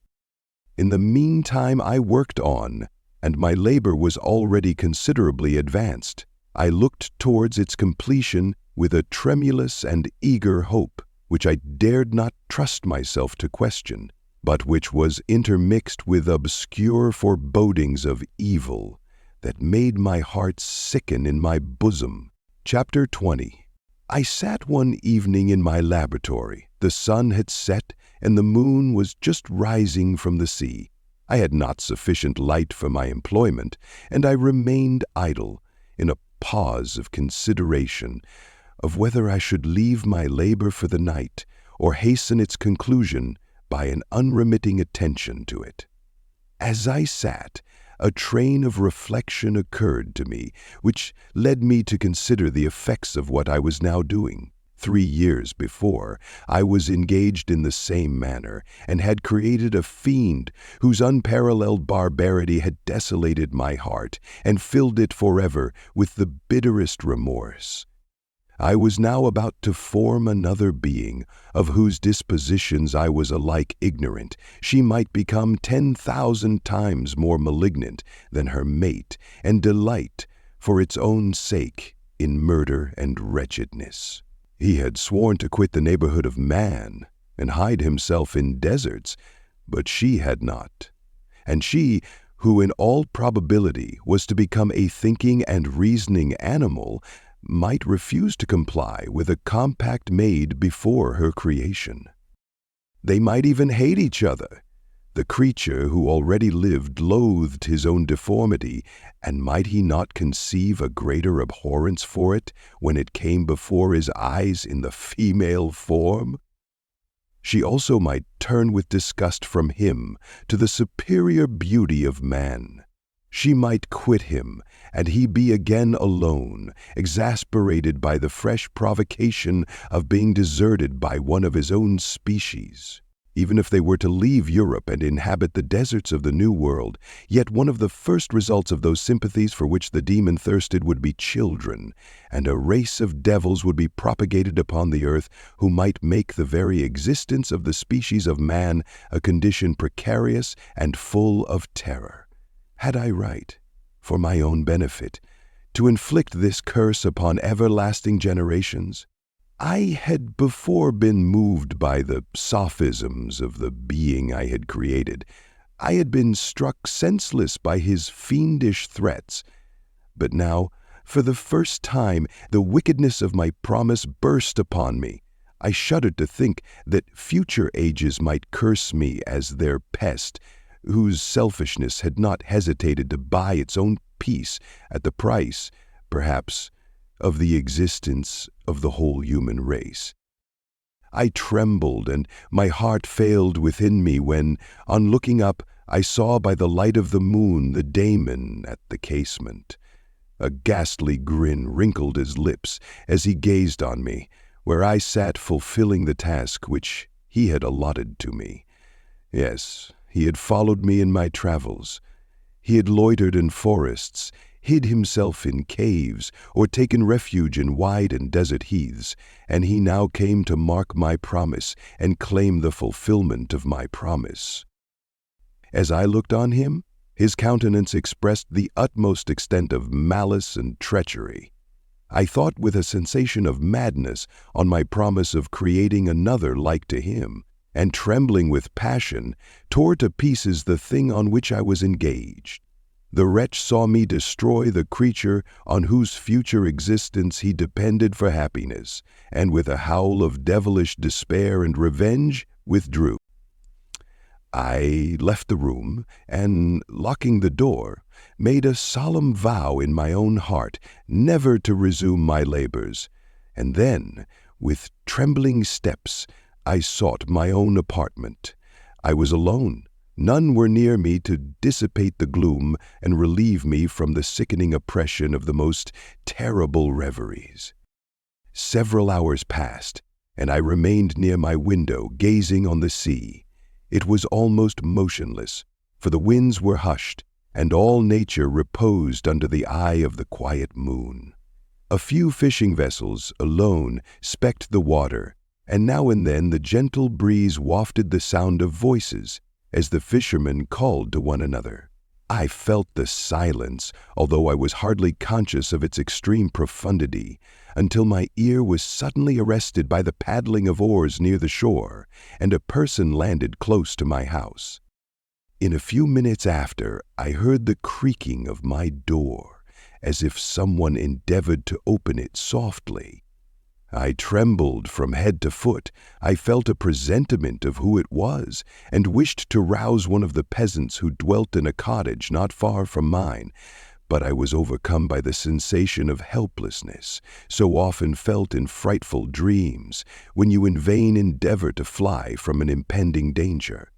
Speaker 1: In the meantime I worked on, and my labor was already considerably advanced. I looked towards its completion with a tremulous and eager hope, which I dared not trust myself to question, but which was intermixed with obscure forebodings of evil that made my heart sicken in my bosom. Chapter 20. I sat one evening in my laboratory. The sun had set, and the moon was just rising from the sea. I had not sufficient light for my employment, and I remained idle, in a pause of consideration, of whether I should leave my labor for the night or hasten its conclusion by an unremitting attention to it. As I sat, a train of reflection occurred to me, which led me to consider the effects of what I was now doing. 3 years before, I was engaged in the same manner, and had created a fiend whose unparalleled barbarity had desolated my heart and filled it forever with the bitterest remorse. I was now about to form another being, of whose dispositions I was alike ignorant. She might become 10,000 times more malignant than her mate, and delight, for its own sake, in murder and wretchedness. He had sworn to quit the neighborhood of man, and hide himself in deserts, but she had not. And she, who in all probability was to become a thinking and reasoning animal, might refuse to comply with a compact made before her creation. They might even hate each other. The creature who already lived loathed his own deformity, and might he not conceive a greater abhorrence for it when it came before his eyes in the female form? She also might turn with disgust from him to the superior beauty of man. She might quit him, and he be again alone, exasperated by the fresh provocation of being deserted by one of his own species. even if they were to leave Europe and inhabit the deserts of the New World. Yet one of the first results of those sympathies for which the demon thirsted would be children, and a race of devils would be propagated upon the earth who might make the very existence of the species of man a condition precarious and full of terror. Had I right, for my own benefit, to inflict this curse upon everlasting generations? I had before been moved by the sophisms of the being I had created. I had been struck senseless by his fiendish threats. But now, for the first time, the wickedness of my promise burst upon me. I shuddered to think that future ages might curse me as their pest, whose selfishness had not hesitated to buy its own peace at the price, perhaps, of the existence of the whole human race. I trembled, and my heart failed within me when, on looking up, I saw by the light of the moon the daemon at the casement. A ghastly grin wrinkled his lips as he gazed on me, where I sat fulfilling the task which he had allotted to me. Yes, he had followed me in my travels. He had loitered in forests, hid himself in caves, or taken refuge in wide and desert heaths, and he now came to mark my promise and claim the fulfillment of my promise. As I looked on him, his countenance expressed the utmost extent of malice and treachery. I thought with a sensation of madness on my promise of creating another like to him, and trembling with passion, tore to pieces the thing on which I was engaged. The wretch saw me destroy the creature on whose future existence he depended for happiness, and with a howl of devilish despair and revenge, withdrew. I left the room, and, locking the door, made a solemn vow in my own heart never to resume my labors, and then, with trembling steps, I sought my own apartment. I was alone. None were near me to dissipate the gloom and relieve me from the sickening oppression of the most terrible reveries. Several hours passed, and I remained near my window, gazing on the sea. It was almost motionless, for the winds were hushed, and all nature reposed under the eye of the quiet moon. A few fishing vessels, alone, specked the water, and now and then the gentle breeze wafted the sound of voices, as the fishermen called to one another. I felt the silence, although I was hardly conscious of its extreme profundity, until my ear was suddenly arrested by the paddling of oars near the shore, and a person landed close to my house. In a few minutes after, I heard the creaking of my door, as if someone endeavored to open it softly. I trembled from head to foot. I felt a presentiment of who it was, and wished to rouse one of the peasants who dwelt in a cottage not far from mine, but I was overcome by the sensation of helplessness, so often felt in frightful dreams, when you in vain endeavor to fly from an impending danger,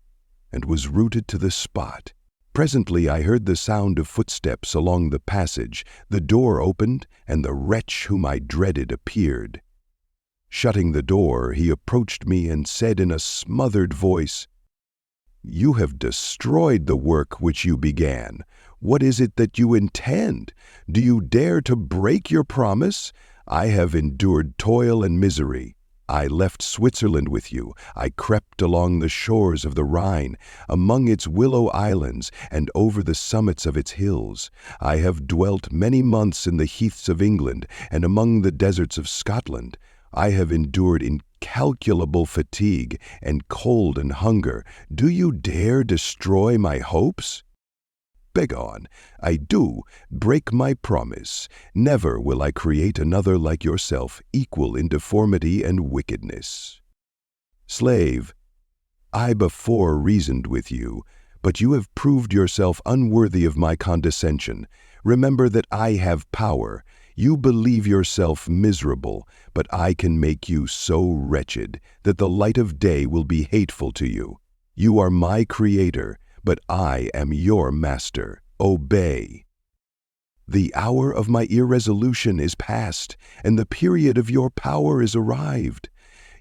Speaker 1: and was rooted to the spot. Presently I heard the sound of footsteps along the passage, the door opened, and the wretch whom I dreaded appeared. Shutting the door, he approached me and said in a smothered voice, "You have destroyed the work which you began. What is it that you intend? Do you dare to break your promise? I have endured toil and misery. I left Switzerland with you. I crept along the shores of the Rhine, among its willow islands, and over the summits of its hills. I have dwelt many months in the heaths of England and among the deserts of Scotland. I have endured incalculable fatigue and cold and hunger. Do you dare destroy my hopes? Begone, I do. Break my promise. Never will I create another like yourself, equal in deformity and wickedness. Slave, I before reasoned with you, but you have proved yourself unworthy of my condescension. Remember that I have power. You believe yourself miserable, but I can make you so wretched that the light of day will be hateful to you. You are my creator, but I am your master. Obey. The hour of my irresolution is past, and the period of your power is arrived.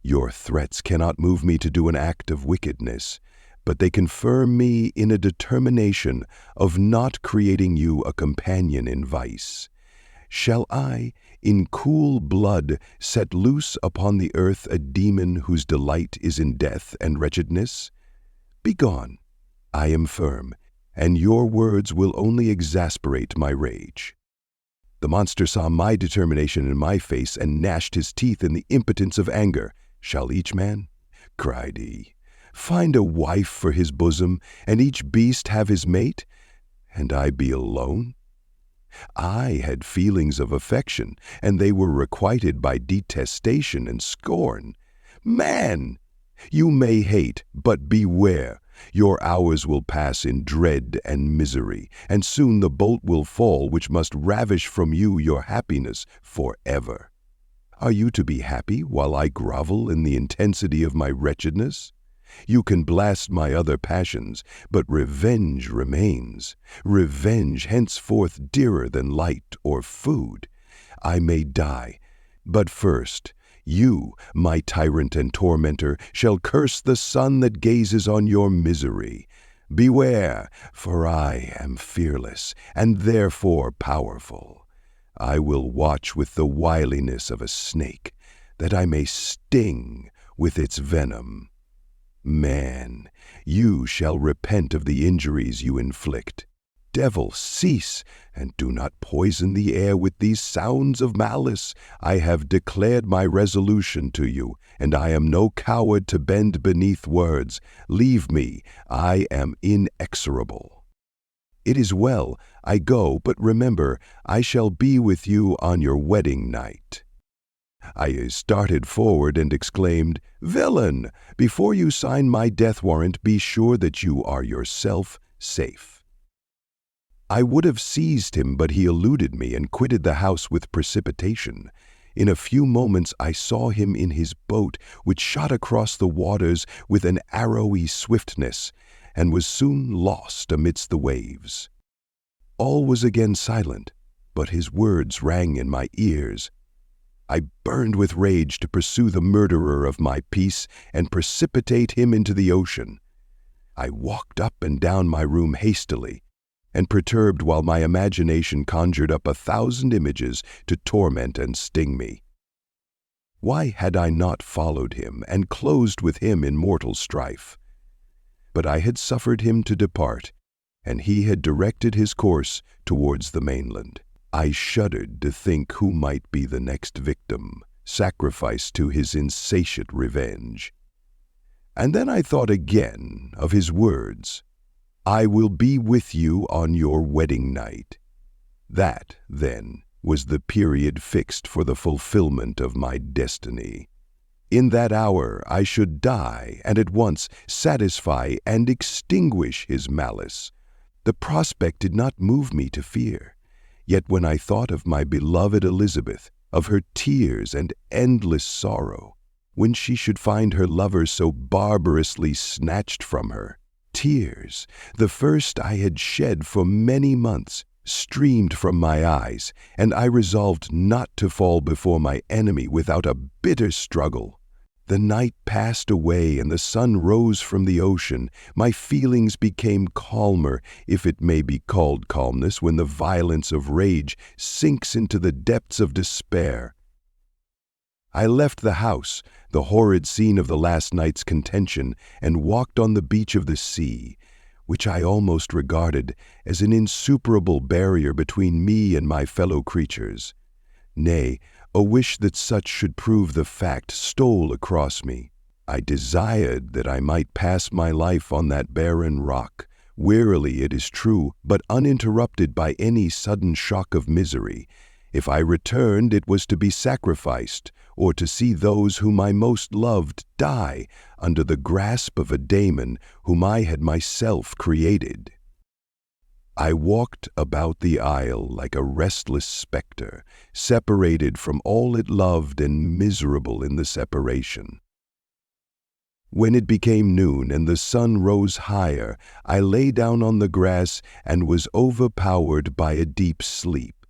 Speaker 1: Your threats cannot move me to do an act of wickedness, but they confirm me in a determination of not creating you a companion in vice. Shall I, in cool blood, set loose upon the earth a demon whose delight is in death and wretchedness? Begone, I am firm, and your words will only exasperate my rage." The monster saw my determination in my face and gnashed his teeth in the impotence of anger. "Shall each man," cried he, "find a wife for his bosom, and each beast have his mate, and I be alone? I had feelings of affection, and they were requited by detestation and scorn. Man! You may hate, but beware. Your hours will pass in dread and misery, and soon the bolt will fall which must ravish from you your happiness forever. Are you to be happy while I grovel in the intensity of my wretchedness? You can blast my other passions, but revenge remains. Revenge henceforth dearer than light or food. I may die, but first, you, my tyrant and tormentor, shall curse the sun that gazes on your misery. Beware, for I am fearless, and therefore powerful. I will watch with the wiliness of a snake, that I may sting with its venom. Man, you shall repent of the injuries you inflict. Devil, cease, and do not poison the air with these sounds of malice. I have declared my resolution to you, and I am no coward to bend beneath words. Leave me, I am inexorable. It is well, I go, but remember, I shall be with you on your wedding night." I started forward and exclaimed, "Villain! Before you sign my death warrant, be sure that you are yourself safe." I would have seized him, but he eluded me and quitted the house with precipitation. In a few moments I saw him in his boat, which shot across the waters with an arrowy swiftness, and was soon lost amidst the waves. All was again silent, but his words rang in my ears. I burned with rage to pursue the murderer of my peace and precipitate him into the ocean. I walked up and down my room hastily, and perturbed while my imagination conjured up 1,000 images to torment and sting me. Why had I not followed him and closed with him in mortal strife? But I had suffered him to depart, and he had directed his course towards the mainland. I shuddered to think who might be the next victim, sacrificed to his insatiate revenge. And then I thought again of his words, "I will be with you on your wedding night." That, then, was the period fixed for the fulfillment of my destiny. In that hour I should die, and at once satisfy and extinguish his malice. The prospect did not move me to fear. Yet when I thought of my beloved Elizabeth, of her tears and endless sorrow, when she should find her lover so barbarously snatched from her, tears, the first I had shed for many months, streamed from my eyes, and I resolved not to fall before my enemy without a bitter struggle. The night passed away and the sun rose from the ocean. My feelings became calmer, if it may be called calmness, when the violence of rage sinks into the depths of despair. I left the house, the horrid scene of the last night's contention, and walked on the beach of the sea, which I almost regarded as an insuperable barrier between me and my fellow creatures. Nay, a wish that such should prove the fact stole across me. I desired that I might pass my life on that barren rock, wearily it is true, but uninterrupted by any sudden shock of misery. If I returned, it was to be sacrificed, or to see those whom I most loved die under the grasp of a daemon whom I had myself created. I walked about the isle like a restless spectre, separated from all it loved and miserable in the separation. When it became noon and the sun rose higher, I lay down on the grass and was overpowered by a deep sleep.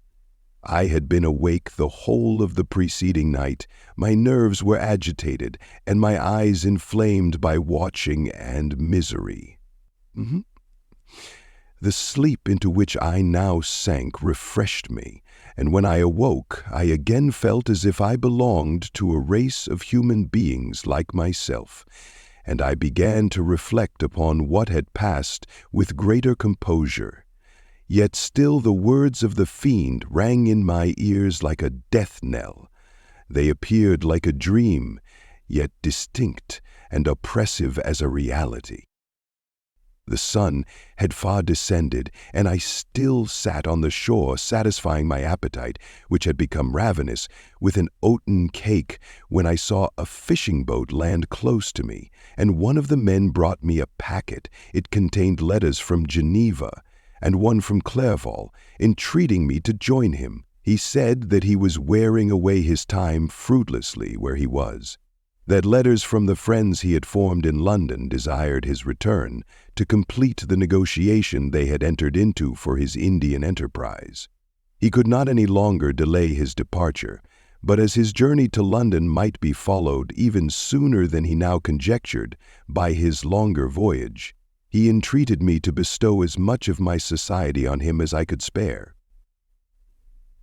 Speaker 1: I had been awake the whole of the preceding night, my nerves were agitated, and my eyes inflamed by watching and misery. The sleep into which I now sank refreshed me, and when I awoke, I again felt as if I belonged to a race of human beings like myself, and I began to reflect upon what had passed with greater composure. Yet still the words of the fiend rang in my ears like a death knell. They appeared like a dream, yet distinct and oppressive as a reality. The sun had far descended, and I still sat on the shore satisfying my appetite, which had become ravenous, with an oaten cake, when I saw a fishing boat land close to me, and one of the men brought me a packet. It contained letters from Geneva, and one from Clairvaux, entreating me to join him. He said that he was wearing away his time fruitlessly where he was, that letters from the friends he had formed in London desired his return to complete the negotiation they had entered into for his Indian enterprise. He could not any longer delay his departure, but as his journey to London might be followed even sooner than he now conjectured by his longer voyage, he entreated me to bestow as much of my society on him as I could spare.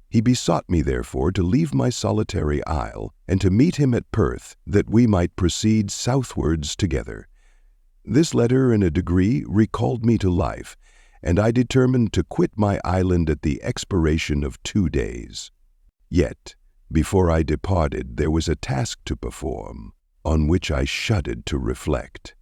Speaker 1: He besought me, therefore, to leave my solitary isle and to meet him at Perth, that we might proceed southwards together. This letter, in a degree, recalled me to life, and I determined to quit my island at the expiration of 2 days. Yet, before I departed, there was a task to perform, on which I shuddered to reflect.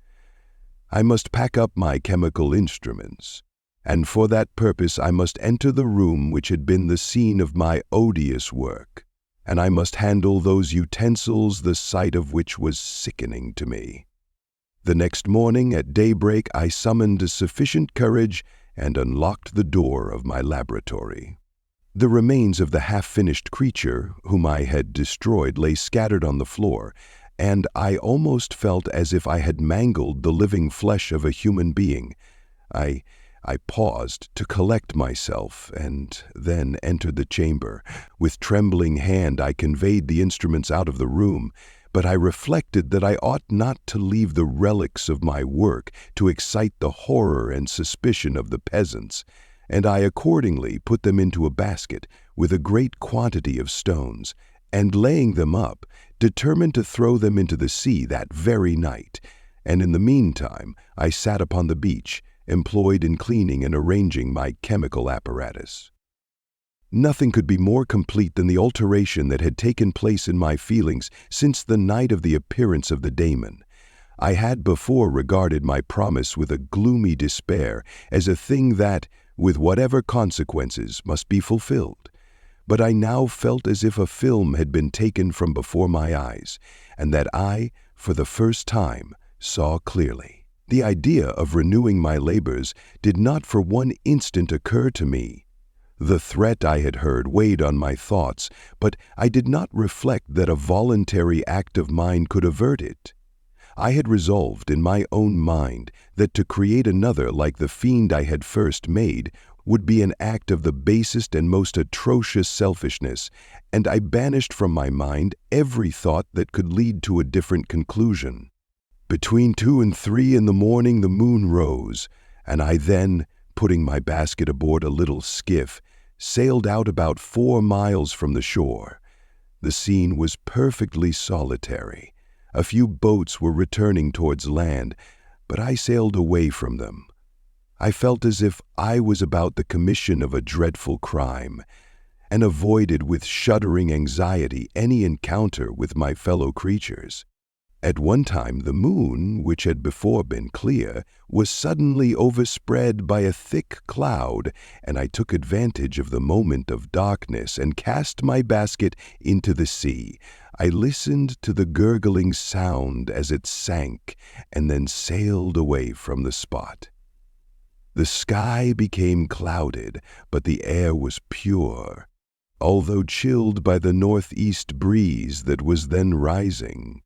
Speaker 1: I must pack up my chemical instruments, and for that purpose I must enter the room which had been the scene of my odious work, and I must handle those utensils the sight of which was sickening to me. The next morning at daybreak I summoned sufficient courage and unlocked the door of my laboratory. The remains of the half-finished creature whom I had destroyed lay scattered on the floor, and I almost felt as if I had mangled the living flesh of a human being. I paused to collect myself, and then entered the chamber. With trembling hand I conveyed the instruments out of the room, but I reflected that I ought not to leave the relics of my work to excite the horror and suspicion of the peasants, and I accordingly put them into a basket with a great quantity of stones, and laying them up, determined to throw them into the sea that very night, and in the meantime I sat upon the beach, employed in cleaning and arranging my chemical apparatus. Nothing could be more complete than the alteration that had taken place in my feelings since the night of the appearance of the daemon. I had before regarded my promise with a gloomy despair as a thing that, with whatever consequences, must be fulfilled. But I now felt as if a film had been taken from before my eyes, and that I, for the first time, saw clearly. The idea of renewing my labors did not for one instant occur to me. The threat I had heard weighed on my thoughts, but I did not reflect that a voluntary act of mine could avert it. I had resolved in my own mind that to create another like the fiend I had first made would be an act of the basest and most atrocious selfishness, and I banished from my mind every thought that could lead to a different conclusion. Between 2 and 3 in the morning the moon rose, and I then, putting my basket aboard a little skiff, sailed out about 4 miles from the shore. The scene was perfectly solitary. A few boats were returning towards land, but I sailed away from them. I felt as if I was about the commission of a dreadful crime, and avoided with shuddering anxiety any encounter with my fellow creatures. At one time the moon, which had before been clear, was suddenly overspread by a thick cloud, and I took advantage of the moment of darkness and cast my basket into the sea. I listened to the gurgling sound as it sank, and then sailed away from the spot. The sky became clouded, but the air was pure, although chilled by the northeast breeze that was then rising.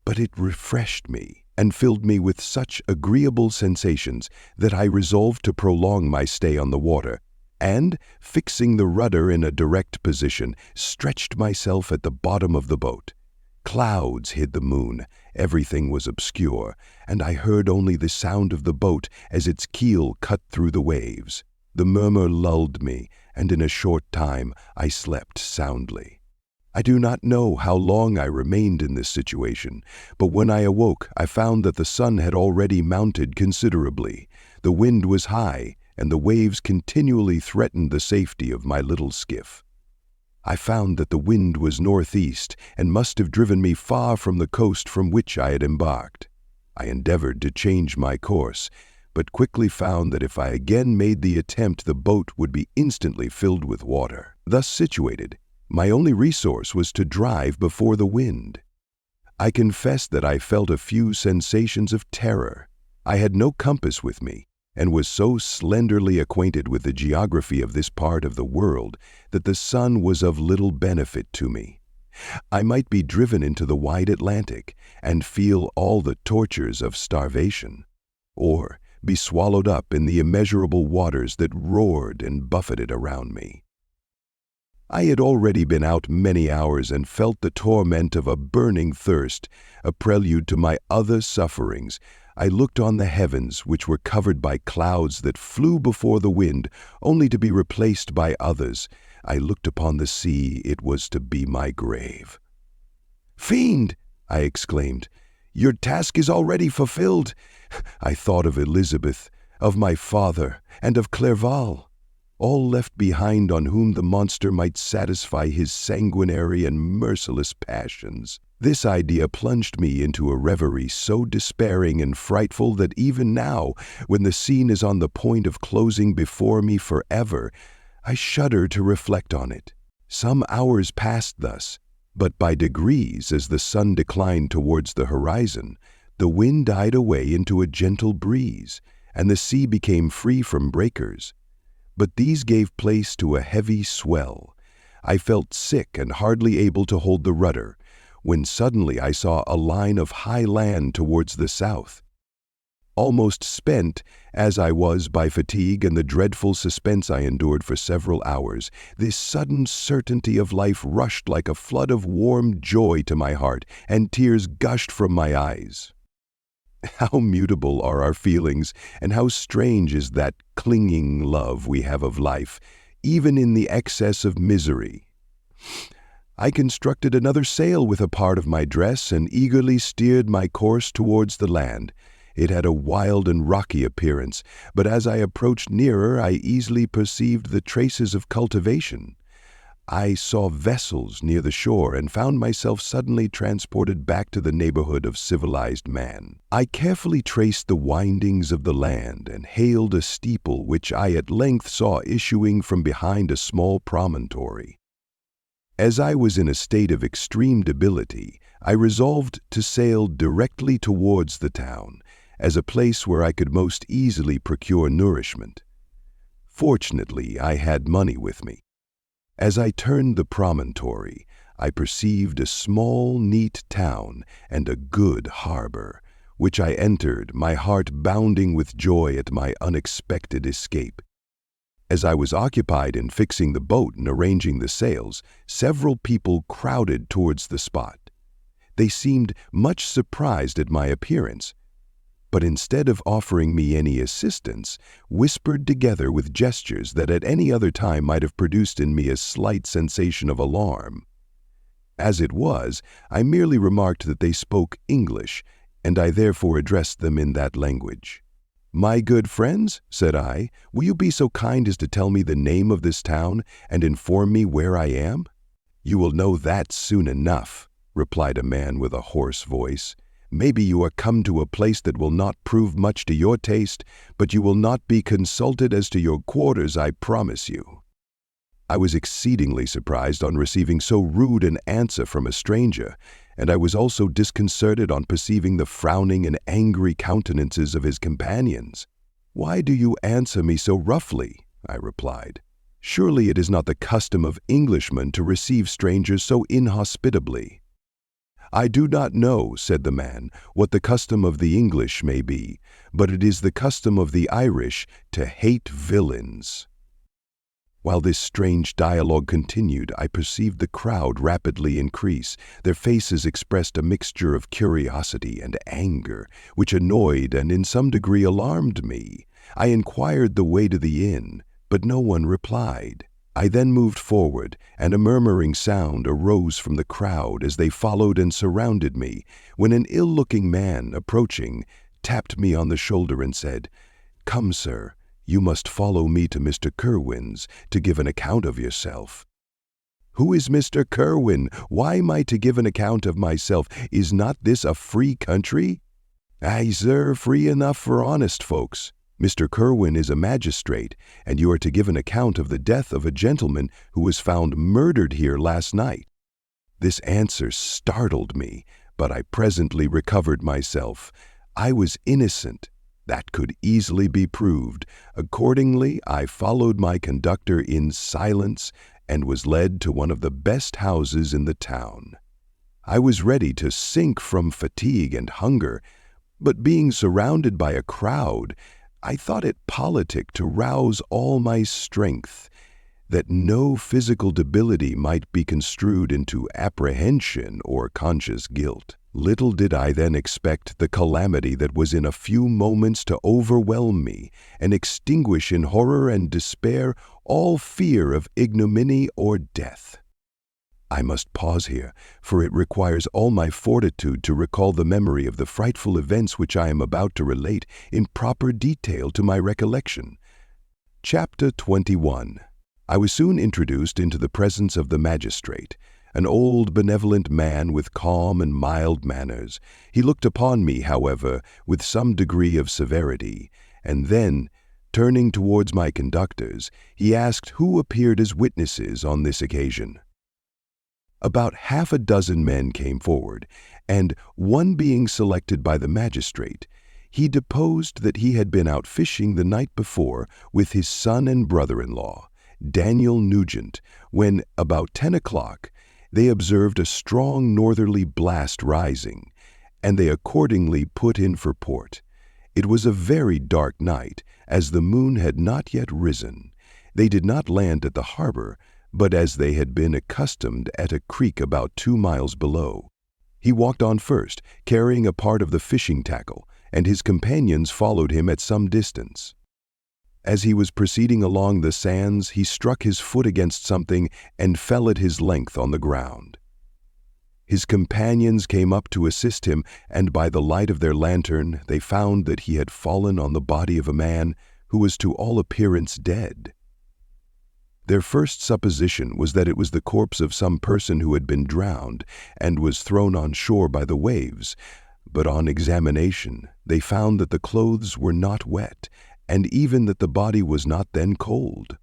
Speaker 1: But it refreshed me and filled me with such agreeable sensations that I resolved to prolong my stay on the water, and, fixing the rudder in a direct position, stretched myself at the bottom of the boat. Clouds hid the moon, everything was obscure, and I heard only the sound of the boat as its keel cut through the waves. The murmur lulled me, and in a short time I slept soundly. I do not know how long I remained in this situation, but when I awoke I found that the sun had already mounted considerably. The wind was high, and the waves continually threatened the safety of my little skiff. I found that the wind was northeast and must have driven me far from the coast from which I had embarked. I endeavored to change my course, but quickly found that if I again made the attempt, the boat would be instantly filled with water. Thus situated, my only resource was to drive before the wind. I confess that I felt a few sensations of terror. I had no compass with me, and was so slenderly acquainted with the geography of this part of the world that the sun was of little benefit to me. I might be driven into the wide Atlantic and feel all the tortures of starvation, or be swallowed up in the immeasurable waters that roared and buffeted around me. I had already been out many hours and felt the torment of a burning thirst, a prelude to my other sufferings. I looked on the heavens, which were covered by clouds that flew before the wind, only to be replaced by others. I looked upon the sea, it was to be my grave. "Fiend!" I exclaimed, "your task is already fulfilled." I thought of Elizabeth, of my father, and of Clerval, all left behind on whom the monster might satisfy his sanguinary and merciless passions. This idea plunged me into a reverie so despairing and frightful that even now, when the scene is on the point of closing before me forever, I shudder to reflect on it. Some hours passed thus, but by degrees, as the sun declined towards the horizon, the wind died away into a gentle breeze, and the sea became free from breakers. But these gave place to a heavy swell. I felt sick and hardly able to hold the rudder, when suddenly I saw a line of high land towards the south. Almost spent, as I was by fatigue and the dreadful suspense I endured for several hours, this sudden certainty of life rushed like a flood of warm joy to my heart, and tears gushed from my eyes. How mutable are our feelings, and how strange is that clinging love we have of life, even in the excess of misery. I constructed another sail with a part of my dress and eagerly steered my course towards the land. It had a wild and rocky appearance, but as I approached nearer I easily perceived the traces of cultivation. I saw vessels near the shore and found myself suddenly transported back to the neighborhood of civilized man. I carefully traced the windings of the land and hailed a steeple which I at length saw issuing from behind a small promontory. As I was in a state of extreme debility, I resolved to sail directly towards the town, as a place where I could most easily procure nourishment. Fortunately, I had money with me. As I turned the promontory, I perceived a small, neat town and a good harbor, which I entered, my heart bounding with joy at my unexpected escape. As I was occupied in fixing the boat and arranging the sails, several people crowded towards the spot. They seemed much surprised at my appearance, but instead of offering me any assistance, whispered together with gestures that at any other time might have produced in me a slight sensation of alarm. As it was, I merely remarked that they spoke English, and I therefore addressed them in that language. "My good friends," said I, "will you be so kind as to tell me the name of this town and inform me where I am?" "You will know that soon enough," replied a man with a hoarse voice. "Maybe you are come to a place that will not prove much to your taste, but you will not be consulted as to your quarters, I promise you." I was exceedingly surprised on receiving so rude an answer from a stranger, and I was also disconcerted on perceiving the frowning and angry countenances of his companions. "Why do you answer me so roughly?" I replied. "Surely it is not the custom of Englishmen to receive strangers so inhospitably." "I do not know," said the man, "what the custom of the English may be, but it is the custom of the Irish to hate villains." While this strange dialogue continued, I perceived the crowd rapidly increase. Their faces expressed a mixture of curiosity and anger, which annoyed and in some degree alarmed me. I inquired the way to the inn, but no one replied. I then moved forward, and a murmuring sound arose from the crowd as they followed and surrounded me, when an ill-looking man, approaching, tapped me on the shoulder and said, "Come, sir, you must follow me to Mr. Kerwin's to give an account of yourself." "Who is Mr. Kerwin? Why am I to give an account of myself? Is not this a free country?" "Aye, sir, free enough for honest folks. Mr. Kerwin is a magistrate, and you are to give an account of the death of a gentleman who was found murdered here last night." This answer startled me, but I presently recovered myself. I was innocent. That could easily be proved. Accordingly, I followed my conductor in silence and was led to one of the best houses in the town. I was ready to sink from fatigue and hunger, but being surrounded by a crowd, I thought it politic to rouse all my strength, that no physical debility might be construed into apprehension or conscious guilt. Little did I then expect the calamity that was in a few moments to overwhelm me and extinguish in horror and despair all fear of ignominy or death. I must pause here, for it requires all my fortitude to recall the memory of the frightful events which I am about to relate in proper detail to my recollection. Chapter 21. I was soon introduced into the presence of the magistrate, an old benevolent man with calm and mild manners. He looked upon me, however, with some degree of severity, and then, turning towards my conductors, he asked who appeared as witnesses on this occasion. About half a dozen men came forward, and, one being selected by the magistrate, he deposed that he had been out fishing the night before with his son and brother-in-law, Daniel Nugent, when, about 10 o'clock, they observed a strong northerly blast rising, and they accordingly put in for port. It was a very dark night, as the moon had not yet risen. They did not land at the harbor, but as they had been accustomed at a creek about 2 miles below. He walked on first, carrying a part of the fishing tackle, and his companions followed him at some distance. As he was proceeding along the sands, he struck his foot against something and fell at his length on the ground. His companions came up to assist him, and by the light of their lantern they found that he had fallen on the body of a man who was to all appearance dead. Their first supposition was that it was the corpse of some person who had been drowned and was thrown on shore by the waves, but on examination they found that the clothes were not wet, and even that the body was not then cold.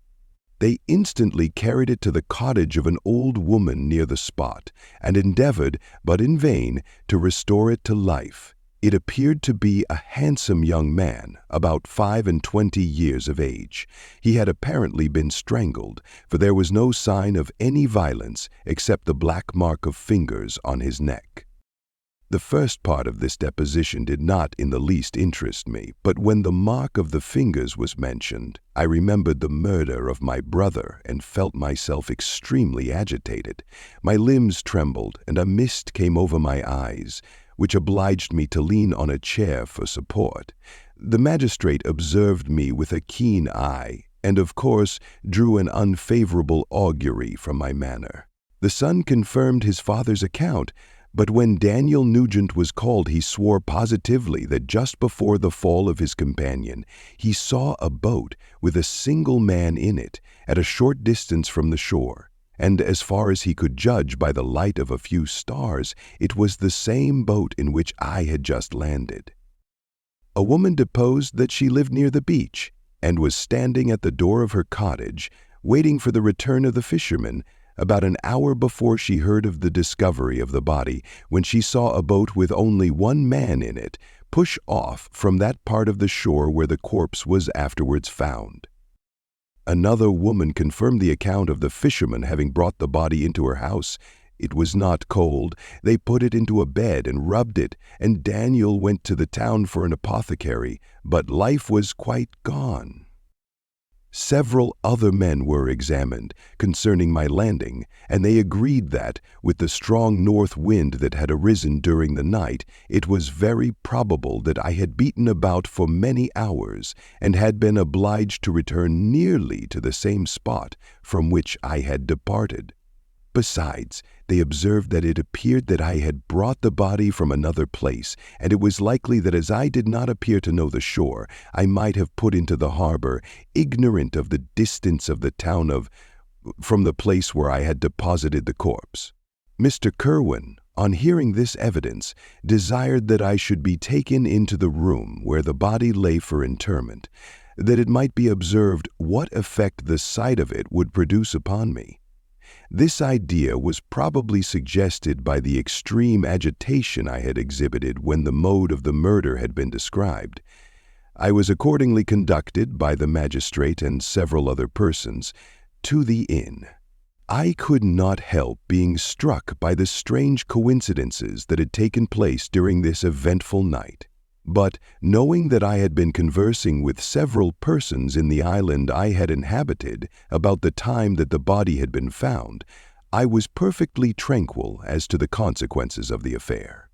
Speaker 1: They instantly carried it to the cottage of an old woman near the spot, and endeavored, but in vain, to restore it to life. It appeared to be a handsome young man, about 25 years of age. He had apparently been strangled, for there was no sign of any violence except the black mark of fingers on his neck. The first part of this deposition did not in the least interest me, but when the mark of the fingers was mentioned, I remembered the murder of my brother and felt myself extremely agitated. My limbs trembled, and a mist came over my eyes, which obliged me to lean on a chair for support. The magistrate observed me with a keen eye, and of course drew an unfavorable augury from my manner. The son confirmed his father's account, but when Daniel Nugent was called, he swore positively that just before the fall of his companion, he saw a boat with a single man in it at a short distance from the shore, and as far as he could judge by the light of a few stars, it was the same boat in which I had just landed. A woman deposed that she lived near the beach, and was standing at the door of her cottage, waiting for the return of the fishermen, about an hour before she heard of the discovery of the body, when she saw a boat with only one man in it push off from that part of the shore where the corpse was afterwards found. Another woman confirmed the account of the fishermen having brought the body into her house. It was not cold. They put it into a bed and rubbed it, and Daniel went to the town for an apothecary, but life was quite gone. Several other men were examined concerning my landing, and they agreed that, with the strong north wind that had arisen during the night, it was very probable that I had beaten about for many hours and had been obliged to return nearly to the same spot from which I had departed. Besides, they observed that it appeared that I had brought the body from another place, and it was likely that as I did not appear to know the shore, I might have put into the harbor, ignorant of the distance of the town from the place where I had deposited the corpse. Mr. Kirwan, on hearing this evidence, desired that I should be taken into the room where the body lay for interment, that it might be observed what effect the sight of it would produce upon me. This idea was probably suggested by the extreme agitation I had exhibited when the mode of the murder had been described. I was accordingly conducted by the magistrate and several other persons to the inn. I could not help being struck by the strange coincidences that had taken place during this eventful night. But, knowing that I had been conversing with several persons in the island I had inhabited about the time that the body had been found, I was perfectly tranquil as to the consequences of the affair.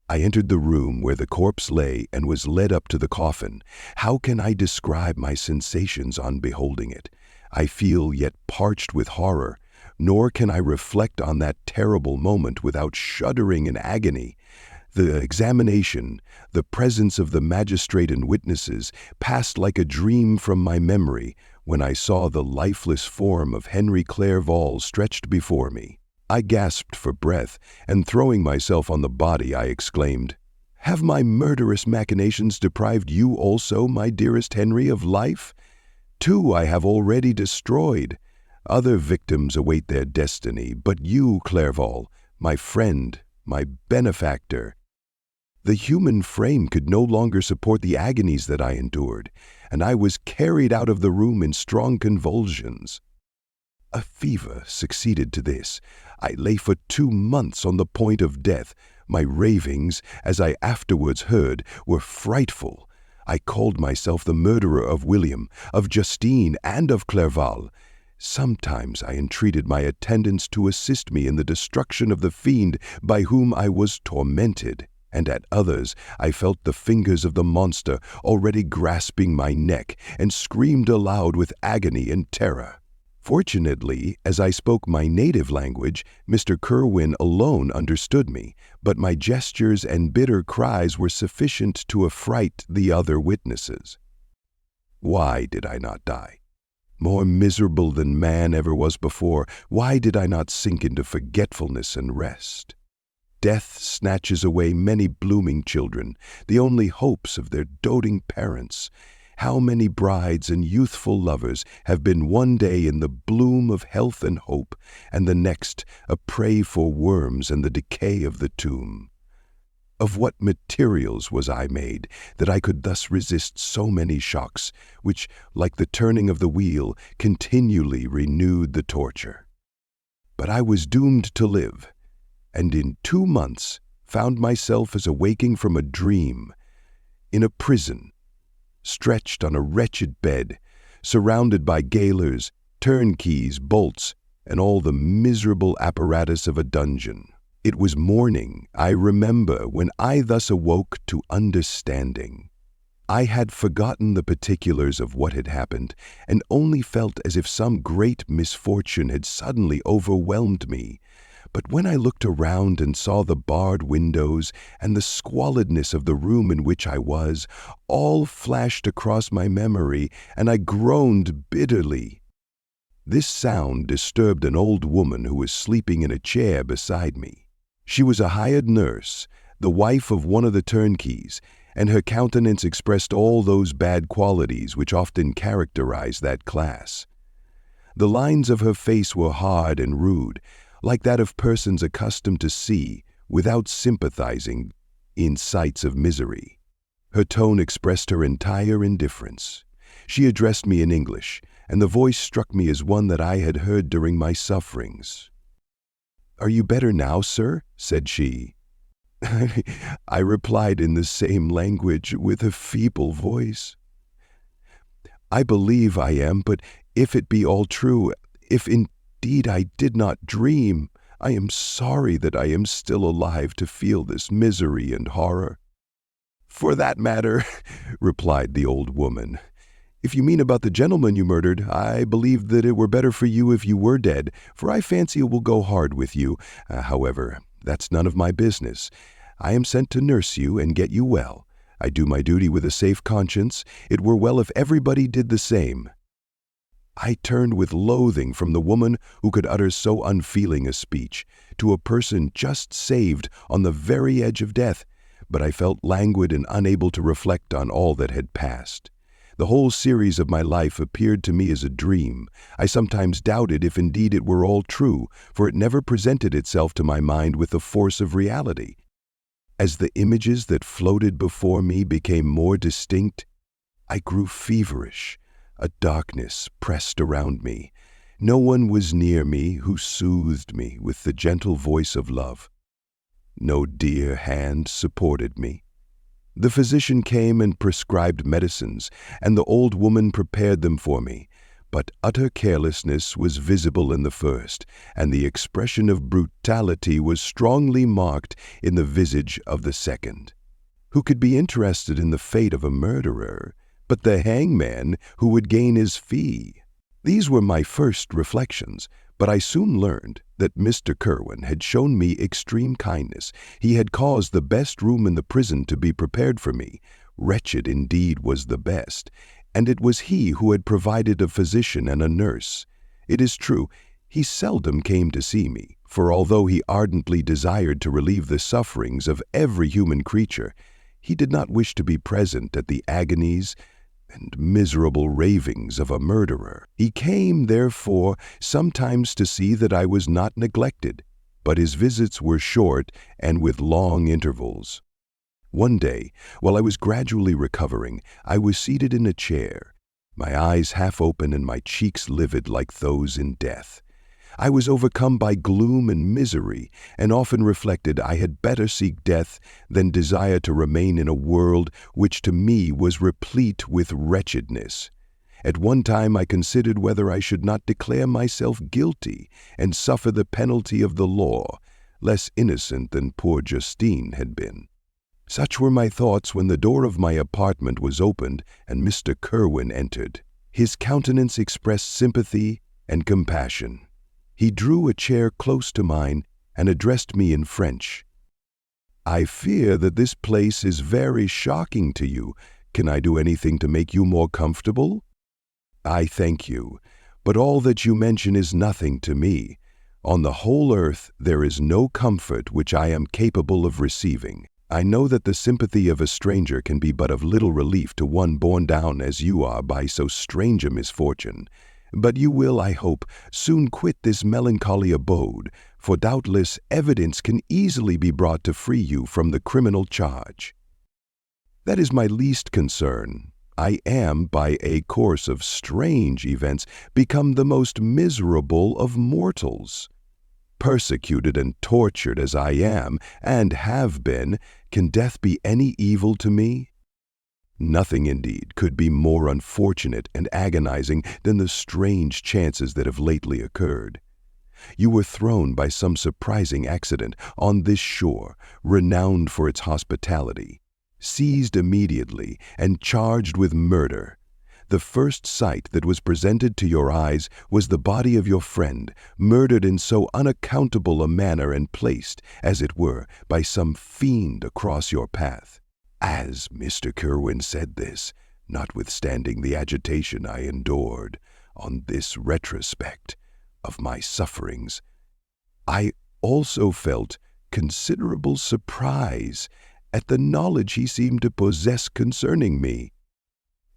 Speaker 1: I entered the room where the corpse lay and was led up to the coffin. How can I describe my sensations on beholding it? I feel yet parched with horror, nor can I reflect on that terrible moment without shuddering in agony. The examination, the presence of the magistrate and witnesses, passed like a dream from my memory when I saw the lifeless form of Henry Clerval stretched before me. I gasped for breath, and throwing myself on the body, I exclaimed, "Have my murderous machinations deprived you also, my dearest Henry, of life? 2 I have already destroyed. Other victims await their destiny, but you, Clerval, my friend, my benefactor." The human frame could no longer support the agonies that I endured, and I was carried out of the room in strong convulsions. A fever succeeded to this. I lay for 2 months on the point of death. My ravings, as I afterwards heard, were frightful. I called myself the murderer of William, of Justine, and of Clerval. Sometimes I entreated my attendants to assist me in the destruction of the fiend by whom I was tormented, and at others I felt the fingers of the monster already grasping my neck, and screamed aloud with agony and terror. Fortunately, as I spoke my native language, Mr. Kirwan alone understood me, but my gestures and bitter cries were sufficient to affright the other witnesses. Why did I not die? More miserable than man ever was before, why did I not sink into forgetfulness and rest? Death snatches away many blooming children, the only hopes of their doting parents. How many brides and youthful lovers have been one day in the bloom of health and hope, and the next a prey for worms and the decay of the tomb? Of what materials was I made, that I could thus resist so many shocks, which, like the turning of the wheel, continually renewed the torture? But I was doomed to live, and in 2 months found myself as awaking from a dream, in a prison, stretched on a wretched bed, surrounded by gaolers, turnkeys, bolts, and all the miserable apparatus of a dungeon. It was morning, I remember, when I thus awoke to understanding. I had forgotten the particulars of what had happened, and only felt as if some great misfortune had suddenly overwhelmed me. But when I looked around and saw the barred windows and the squalidness of the room in which I was, all flashed across my memory, and I groaned bitterly. This sound disturbed an old woman who was sleeping in a chair beside me. She was a hired nurse, the wife of one of the turnkeys, and her countenance expressed all those bad qualities which often characterize that class. The lines of her face were hard and rude, like that of persons accustomed to see, without sympathizing, in sights of misery. Her tone expressed her entire indifference. She addressed me in English, and the voice struck me as one that I had heard during my sufferings. "Are you better now, sir?" said she. I replied in the same language with a feeble voice. I believe I am, but if it be all true, if indeed I did not dream, I am sorry that I am still alive to feel this misery and horror." "For that matter," replied the old woman, "if you mean about the gentleman you murdered, I believe that it were better for you if you were dead, for I fancy it will go hard with you. However, that's none of my business. I am sent to nurse you and get you well. I do my duty with a safe conscience. It were well if everybody did the same." I turned with loathing from the woman who could utter so unfeeling a speech to a person just saved on the very edge of death, but I felt languid and unable to reflect on all that had passed. The whole series of my life appeared to me as a dream. I sometimes doubted if indeed it were all true, for it never presented itself to my mind with the force of reality. As the images that floated before me became more distinct, I grew feverish. A darkness pressed around me. No one was near me who soothed me with the gentle voice of love. No dear hand supported me. The physician came and prescribed medicines, and the old woman prepared them for me, but utter carelessness was visible in the first, and the expression of brutality was strongly marked in the visage of the second. Who could be interested in the fate of a murderer but the hangman who would gain his fee? These were my first reflections, but I soon learned that Mr. Kirwin had shown me extreme kindness. He had caused the best room in the prison to be prepared for me. Wretched indeed was the best, and it was he who had provided a physician and a nurse. It is true, he seldom came to see me, for although he ardently desired to relieve the sufferings of every human creature, he did not wish to be present at the agonies and miserable ravings of a murderer. He came, therefore, sometimes to see that I was not neglected, but his visits were short and with long intervals. One day, while I was gradually recovering, I was seated in a chair, my eyes half open and my cheeks livid like those in death. I was overcome by gloom and misery, and often reflected I had better seek death than desire to remain in a world which to me was replete with wretchedness. At one time I considered whether I should not declare myself guilty and suffer the penalty of the law, less innocent than poor Justine had been. Such were my thoughts when the door of my apartment was opened and Mr. Kirwin entered. His countenance expressed sympathy and compassion. He drew a chair close to mine and addressed me in French. "I fear that this place is very shocking to you. Can I do anything to make you more comfortable?" "I thank you, but all that you mention is nothing to me. On the whole earth there is no comfort which I am capable of receiving. I know that the sympathy of a stranger can be but of little relief to one borne down as you are by so strange a misfortune. But you will, I hope, soon quit this melancholy abode, for doubtless evidence can easily be brought to free you from the criminal charge." "That is my least concern. I am, by a course of strange events, become the most miserable of mortals. Persecuted and tortured as I am, and have been, can death be any evil to me? Nothing, indeed, could be more unfortunate and agonizing than the strange chances that have lately occurred. You were thrown by some surprising accident on this shore, renowned for its hospitality, seized immediately, and charged with murder. The first sight that was presented to your eyes was the body of your friend, murdered in so unaccountable a manner and placed, as it were, by some fiend across your path." As Mr. Kirwin said this, notwithstanding the agitation I endured on this retrospect of my sufferings, I also felt considerable surprise at the knowledge he seemed to possess concerning me.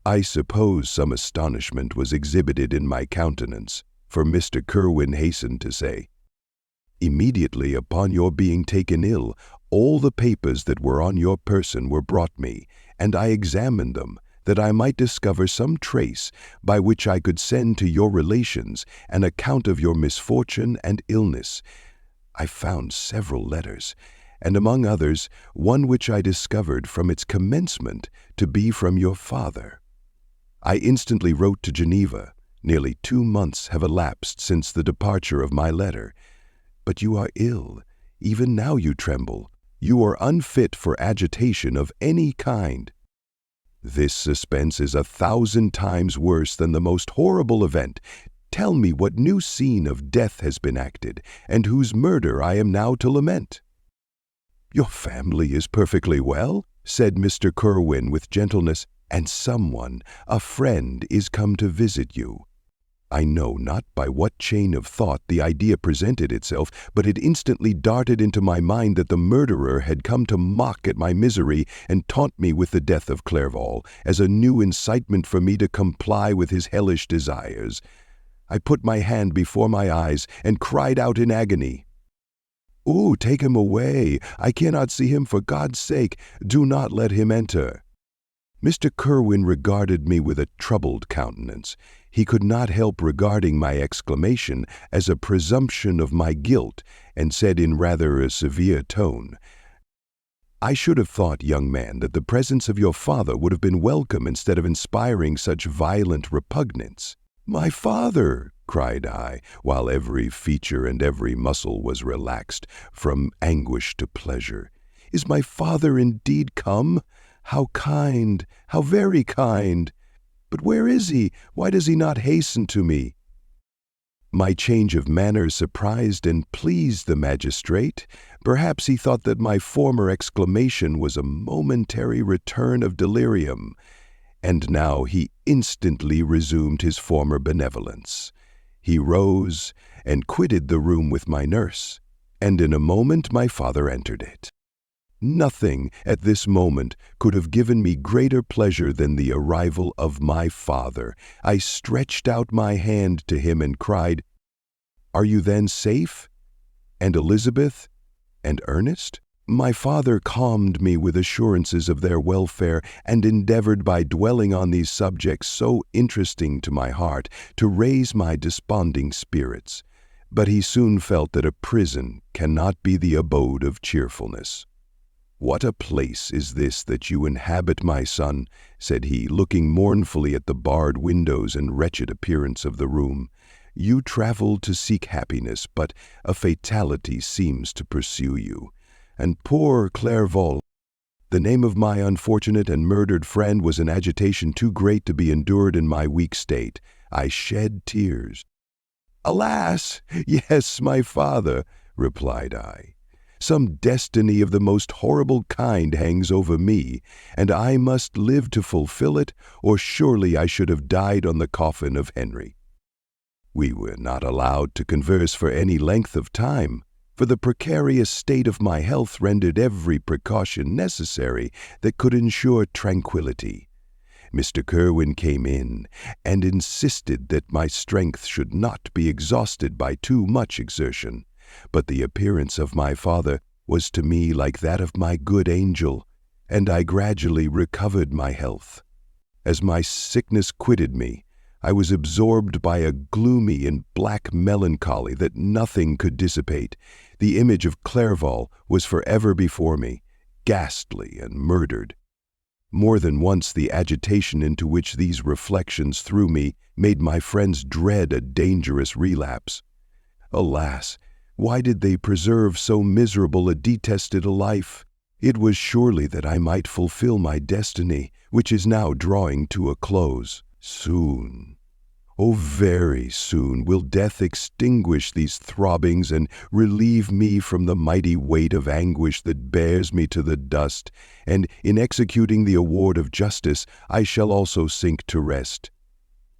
Speaker 1: I suppose some astonishment was exhibited in my countenance, for Mr. Kirwin hastened to say, "Immediately upon your being taken ill, all the papers that were on your person were brought me, and I examined them, that I might discover some trace by which I could send to your relations an account of your misfortune and illness. I found several letters, and among others, one which I discovered from its commencement to be from your father. I instantly wrote to Geneva. Nearly 2 months have elapsed since the departure of my letter. But you are ill. Even now you tremble. You are unfit for agitation of any kind. This suspense is 1,000 times worse than the most horrible event. Tell me what new scene of death has been acted, and whose murder I am now to lament." "Your family is perfectly well," said Mr. Kerwin with gentleness, "and someone, a friend, is come to visit you." I know not by what chain of thought the idea presented itself, but it instantly darted into my mind that the murderer had come to mock at my misery and taunt me with the death of Clerval, as a new incitement for me to comply with his hellish desires. I put my hand before my eyes and cried out in agony, "Oh, take him away! I cannot see him, for God's sake! Do not let him enter!" Mr. Kerwin regarded me with a troubled countenance. He could not help regarding my exclamation as a presumption of my guilt, and said in rather a severe tone, "I should have thought, young man, that the presence of your father would have been welcome instead of inspiring such violent repugnance." "My father!" cried I, while every feature and every muscle was relaxed from anguish to pleasure. "Is my father indeed come? How kind! How very kind! But where is he? Why does he not hasten to me?" My change of manner surprised and pleased the magistrate. Perhaps he thought that my former exclamation was a momentary return of delirium, and now he instantly resumed his former benevolence. He rose and quitted the room with my nurse, and in a moment my father entered it. Nothing at this moment could have given me greater pleasure than the arrival of my father. I stretched out my hand to him and cried, "Are you then safe? And Elizabeth? And Ernest?" My father calmed me with assurances of their welfare, and endeavored by dwelling on these subjects so interesting to my heart to raise my desponding spirits. But he soon felt that a prison cannot be the abode of cheerfulness. "What a place is this that you inhabit, my son," said he, looking mournfully at the barred windows and wretched appearance of the room. "You travel to seek happiness, but a fatality seems to pursue you. And poor Clerval, the name of my unfortunate and murdered friend, was an agitation too great to be endured in my weak state. I shed tears." "Alas! Yes, my father," replied I. "Some destiny of the most horrible kind hangs over me, and I must live to fulfill it, or surely I should have died on the coffin of Henry." We were not allowed to converse for any length of time, for the precarious state of my health rendered every precaution necessary that could ensure tranquillity. Mr. Kerwin came in and insisted that my strength should not be exhausted by too much exertion. But the appearance of my father was to me like that of my good angel, and I gradually recovered my health. As my sickness quitted me, I was absorbed by a gloomy and black melancholy that nothing could dissipate. The image of Clerval was forever before me, ghastly and murdered. More than once the agitation into which these reflections threw me made my friends dread a dangerous relapse. Alas! Why did they preserve so miserable a detested a life? It was surely that I might fulfill my destiny, which is now drawing to a close. Soon, oh very soon, will death extinguish these throbbings and relieve me from the mighty weight of anguish that bears me to the dust, and in executing the award of justice I shall also sink to rest.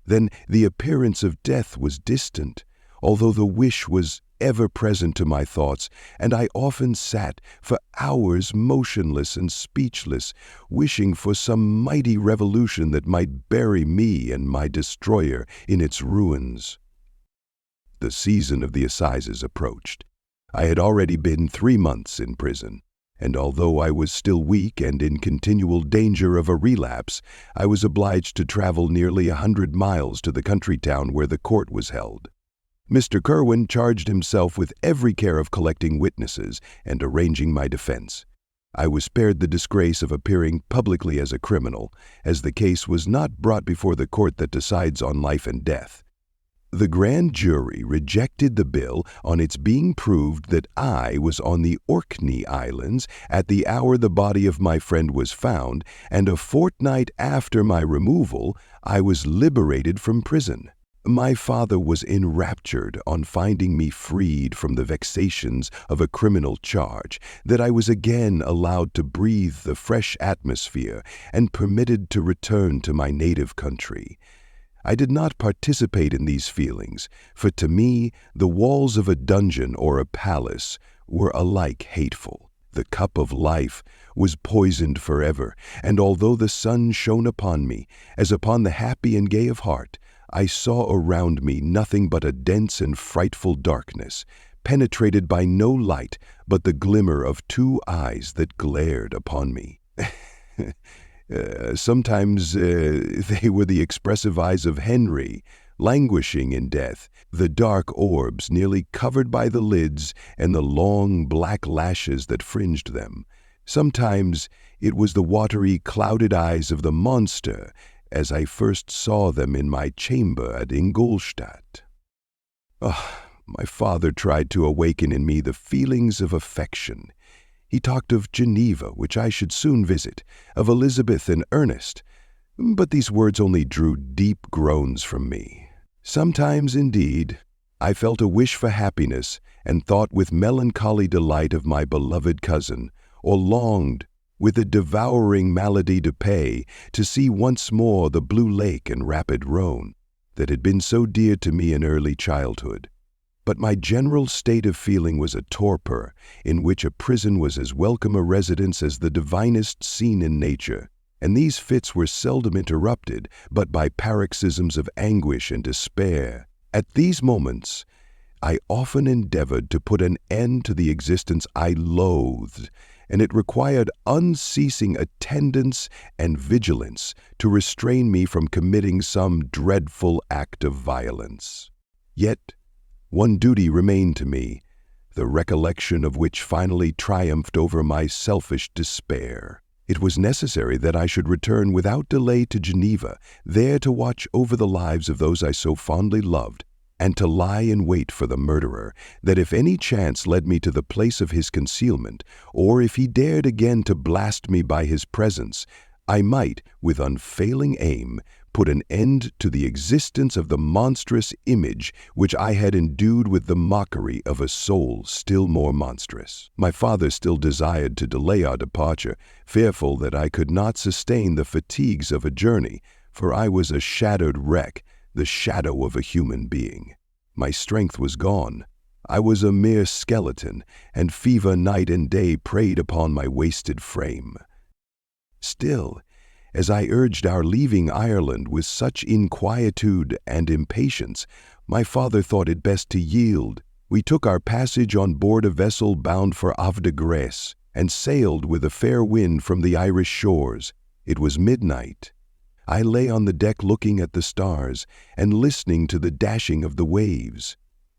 Speaker 1: Then the appearance of death was distant, although the wish was ever present to my thoughts, and I often sat for hours motionless and speechless, wishing for some mighty revolution that might bury me and my destroyer in its ruins. The season of the assizes approached. I had already been 3 months in prison, and although I was still weak and in continual danger of a relapse, I was obliged to travel nearly 100 miles to the country town where the court was held. Mr. Kerwin charged himself with every care of collecting witnesses and arranging my defense. I was spared the disgrace of appearing publicly as a criminal, as the case was not brought before the court that decides on life and death. The grand jury rejected the bill on its being proved that I was on the Orkney Islands at the hour the body of my friend was found, and a fortnight after my removal, I was liberated from prison. My father was enraptured on finding me freed from the vexations of a criminal charge, that I was again allowed to breathe the fresh atmosphere and permitted to return to my native country. I did not participate in these feelings, for to me the walls of a dungeon or a palace were alike hateful. The cup of life was poisoned forever, and although the sun shone upon me, as upon the happy and gay of heart, I saw around me nothing but a dense and frightful darkness, penetrated by no light but the glimmer of two eyes that glared upon me. Sometimes they were the expressive eyes of Henry, languishing in death, the dark orbs nearly covered by the lids and the long black lashes that fringed them. Sometimes it was the watery, clouded eyes of the monster, as I first saw them in my chamber at Ingolstadt. My father tried to awaken in me the feelings of affection. He talked of Geneva, which I should soon visit, of Elizabeth and Ernest, but these words only drew deep groans from me. Sometimes, indeed, I felt a wish for happiness and thought with melancholy delight of my beloved cousin, or longed, with a devouring malady to pay, to see once more the blue lake and rapid Rhone that had been so dear to me in early childhood. But my general state of feeling was a torpor, in which a prison was as welcome a residence as the divinest scene in nature, and these fits were seldom interrupted but by paroxysms of anguish and despair. At these moments, I often endeavored to put an end to the existence I loathed, and it required unceasing attendance and vigilance to restrain me from committing some dreadful act of violence. Yet one duty remained to me, the recollection of which finally triumphed over my selfish despair. It was necessary that I should return without delay to Geneva, there to watch over the lives of those I so fondly loved, and to lie in wait for the murderer, that if any chance led me to the place of his concealment, or if he dared again to blast me by his presence, I might, with unfailing aim, put an end to the existence of the monstrous image which I had endued with the mockery of a soul still more monstrous. My father still desired to delay our departure, fearful that I could not sustain the fatigues of a journey, for I was a shattered wreck, the shadow of a human being. My strength was gone. I was a mere skeleton, and fever night and day preyed upon my wasted frame. Still, as I urged our leaving Ireland with such inquietude and impatience, my father thought it best to yield. We took our passage on board a vessel bound for Havre de Grace, and sailed with a fair wind from the Irish shores. It was midnight. I lay on the deck looking at the stars and listening to the dashing of the waves.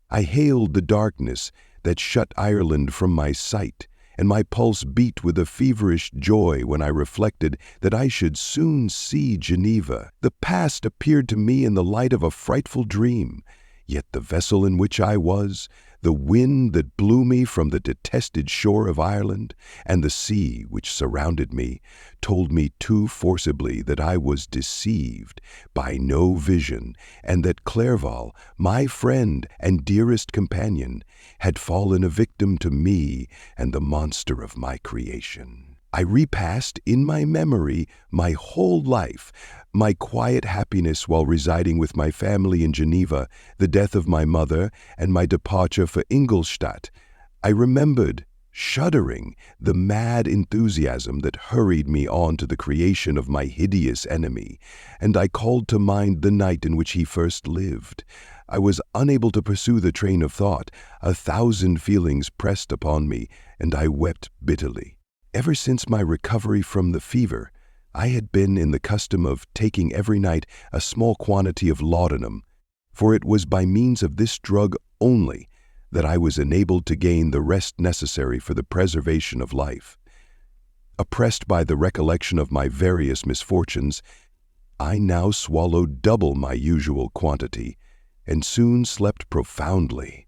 Speaker 1: I hailed the darkness that shut Ireland from my sight, and my pulse beat with a feverish joy when I reflected that I should soon see Geneva. The past appeared to me in the light of a frightful dream, yet the vessel in which I was, the wind that blew me from the detested shore of Ireland, and the sea which surrounded me, told me too forcibly that I was deceived by no vision, and that Clerval, my friend and dearest companion, had fallen a victim to me and the monster of my creation. I repassed in my memory my whole life, my quiet happiness while residing with my family in Geneva, the death of my mother, and my departure for Ingolstadt. I remembered, shuddering, the mad enthusiasm that hurried me on to the creation of my hideous enemy, and I called to mind the night in which he first lived. I was unable to pursue the train of thought. 1,000 feelings pressed upon me, and I wept bitterly. Ever since my recovery from the fever, I had been in the custom of taking every night a small quantity of laudanum, for it was by means of this drug only that I was enabled to gain the rest necessary for the preservation of life. Oppressed by the recollection of my various misfortunes, I now swallowed double my usual quantity, and soon slept profoundly.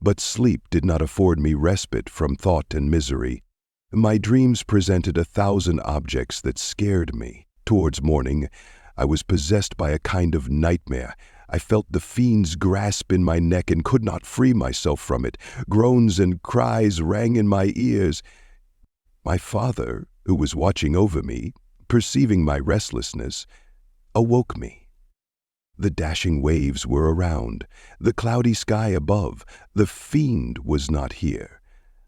Speaker 1: But sleep did not afford me respite from thought and misery. My dreams presented 1,000 objects that scared me. Towards morning, I was possessed by a kind of nightmare. I felt the fiend's grasp in my neck and could not free myself from it. Groans and cries rang in my ears. My father, who was watching over me, perceiving my restlessness, awoke me. The dashing waves were around, the cloudy sky above. The fiend was not here.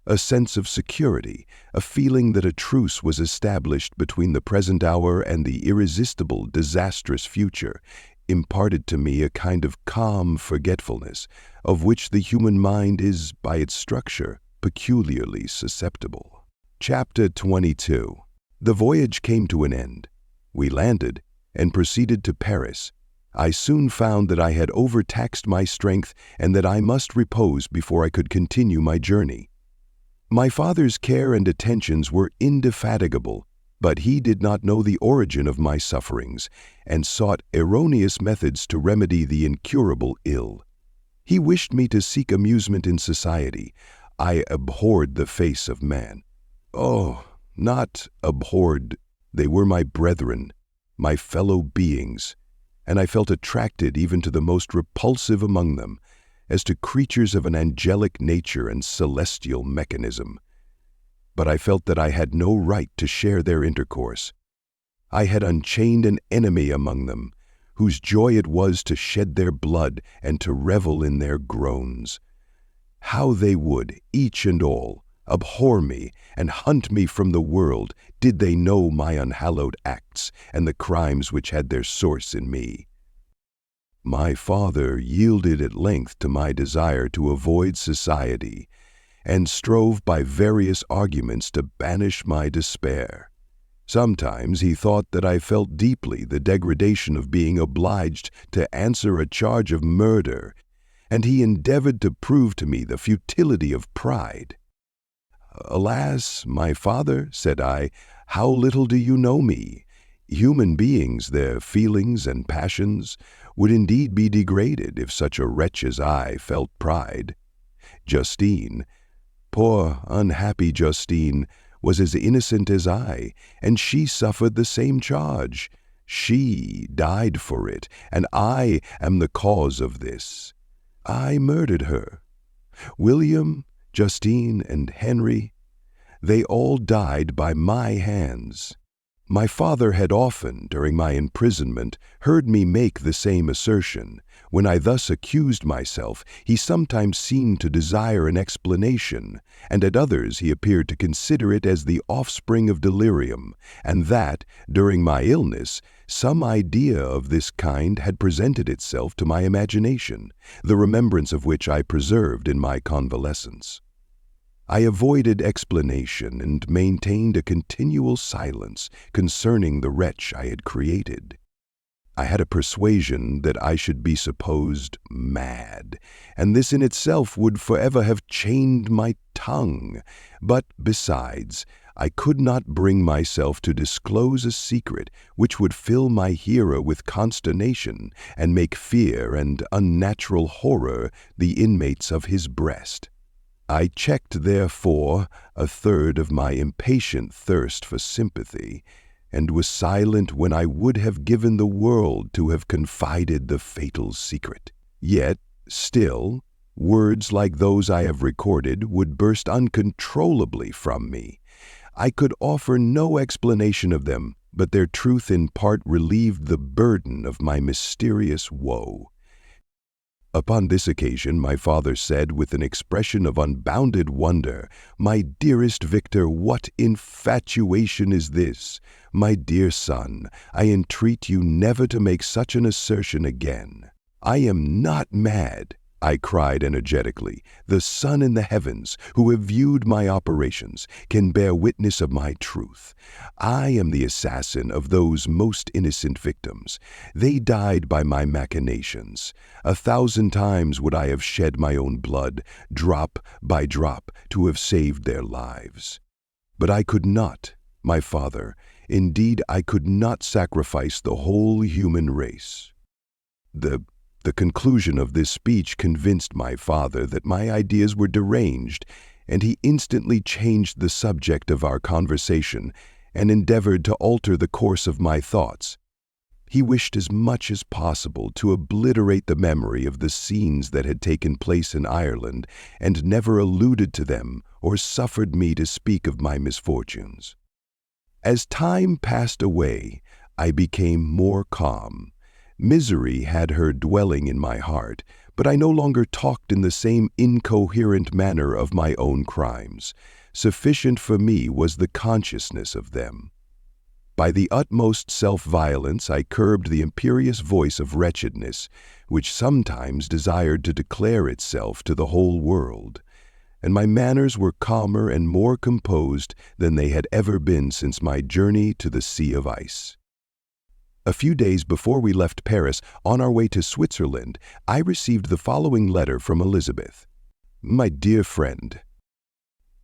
Speaker 1: A sense of security, a feeling that a truce was established between the present hour and the irresistible, disastrous future, imparted to me a kind of calm forgetfulness, of which the human mind is, by its structure, peculiarly susceptible. Chapter 22. The voyage came to an end. We landed and proceeded to Paris. I soon found that I had overtaxed my strength and that I must repose before I could continue my journey. My father's care and attentions were indefatigable, but he did not know the origin of my sufferings and sought erroneous methods to remedy the incurable ill. He wished me to seek amusement in society. I abhorred the face of man. Oh, not abhorred. They were my brethren, my fellow beings, and I felt attracted even to the most repulsive among them, as to creatures of an angelic nature and celestial mechanism. But I felt that I had no right to share their intercourse. I had unchained an enemy among them, whose joy it was to shed their blood and to revel in their groans. How they would, each and all, abhor me and hunt me from the world, did they know my unhallowed acts and the crimes which had their source in me. My father yielded at length to my desire to avoid society, and strove by various arguments to banish my despair. Sometimes he thought that I felt deeply the degradation of being obliged to answer a charge of murder, and he endeavored to prove to me the futility of pride. "Alas, my father," said I, "how little do you know me! Human beings, their feelings and passions, would indeed be degraded if such a wretch as I felt pride. Justine, poor unhappy Justine, was as innocent as I, and she suffered the same charge. She died for it, and I am the cause of this. I murdered her. William, Justine, and Henry, they all died by my hands." My father had often, during my imprisonment, heard me make the same assertion. When I thus accused myself, he sometimes seemed to desire an explanation, and at others he appeared to consider it as the offspring of delirium, and that, during my illness, some idea of this kind had presented itself to my imagination, the remembrance of which I preserved in my convalescence. I avoided explanation and maintained a continual silence concerning the wretch I had created. I had a persuasion that I should be supposed mad, and this in itself would forever have chained my tongue. But besides, I could not bring myself to disclose a secret which would fill my hearer with consternation and make fear and unnatural horror the inmates of his breast. I checked, therefore, a third of my impatient thirst for sympathy, and was silent when I would have given the world to have confided the fatal secret. Yet, still, words like those I have recorded would burst uncontrollably from me. I could offer no explanation of them, but their truth in part relieved the burden of my mysterious woe. Upon this occasion my father said with an expression of unbounded wonder, "My dearest Victor, what infatuation is this? My dear son, I entreat you never to make such an assertion again." "I am not mad," I cried energetically. "The sun in the heavens, who have viewed my operations, can bear witness of my truth. I am the assassin of those most innocent victims. They died by my machinations. 1,000 times would I have shed my own blood, drop by drop, to have saved their lives. But I could not, My father, indeed I could not sacrifice the whole human race." The conclusion of this speech convinced my father that my ideas were deranged, and he instantly changed the subject of our conversation and endeavored to alter the course of my thoughts. He wished as much as possible to obliterate the memory of the scenes that had taken place in Ireland, and never alluded to them or suffered me to speak of my misfortunes. As time passed away, I became more calm. Misery had her dwelling in my heart, but I no longer talked in the same incoherent manner of my own crimes. Sufficient for me was the consciousness of them. By the utmost self-violence I curbed the imperious voice of wretchedness, which sometimes desired to declare itself to the whole world, and my manners were calmer and more composed than they had ever been since my journey to the Sea of Ice. A few days before we left Paris, on our way to Switzerland, I received the following letter from Elizabeth. "My dear friend,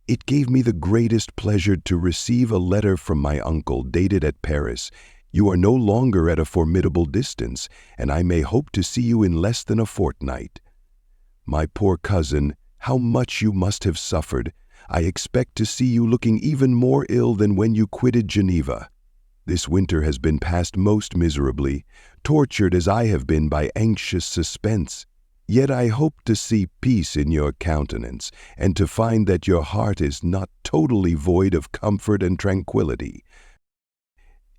Speaker 1: it gave me the greatest pleasure to receive a letter from my uncle dated at Paris. You are no longer at a formidable distance, and I may hope to see you in less than a fortnight. My poor cousin, how much you must have suffered. I expect to see you looking even more ill than when you quitted Geneva. This winter has been passed most miserably, tortured as I have been by anxious suspense. Yet I hope to see peace in your countenance, and to find that your heart is not totally void of comfort and tranquility.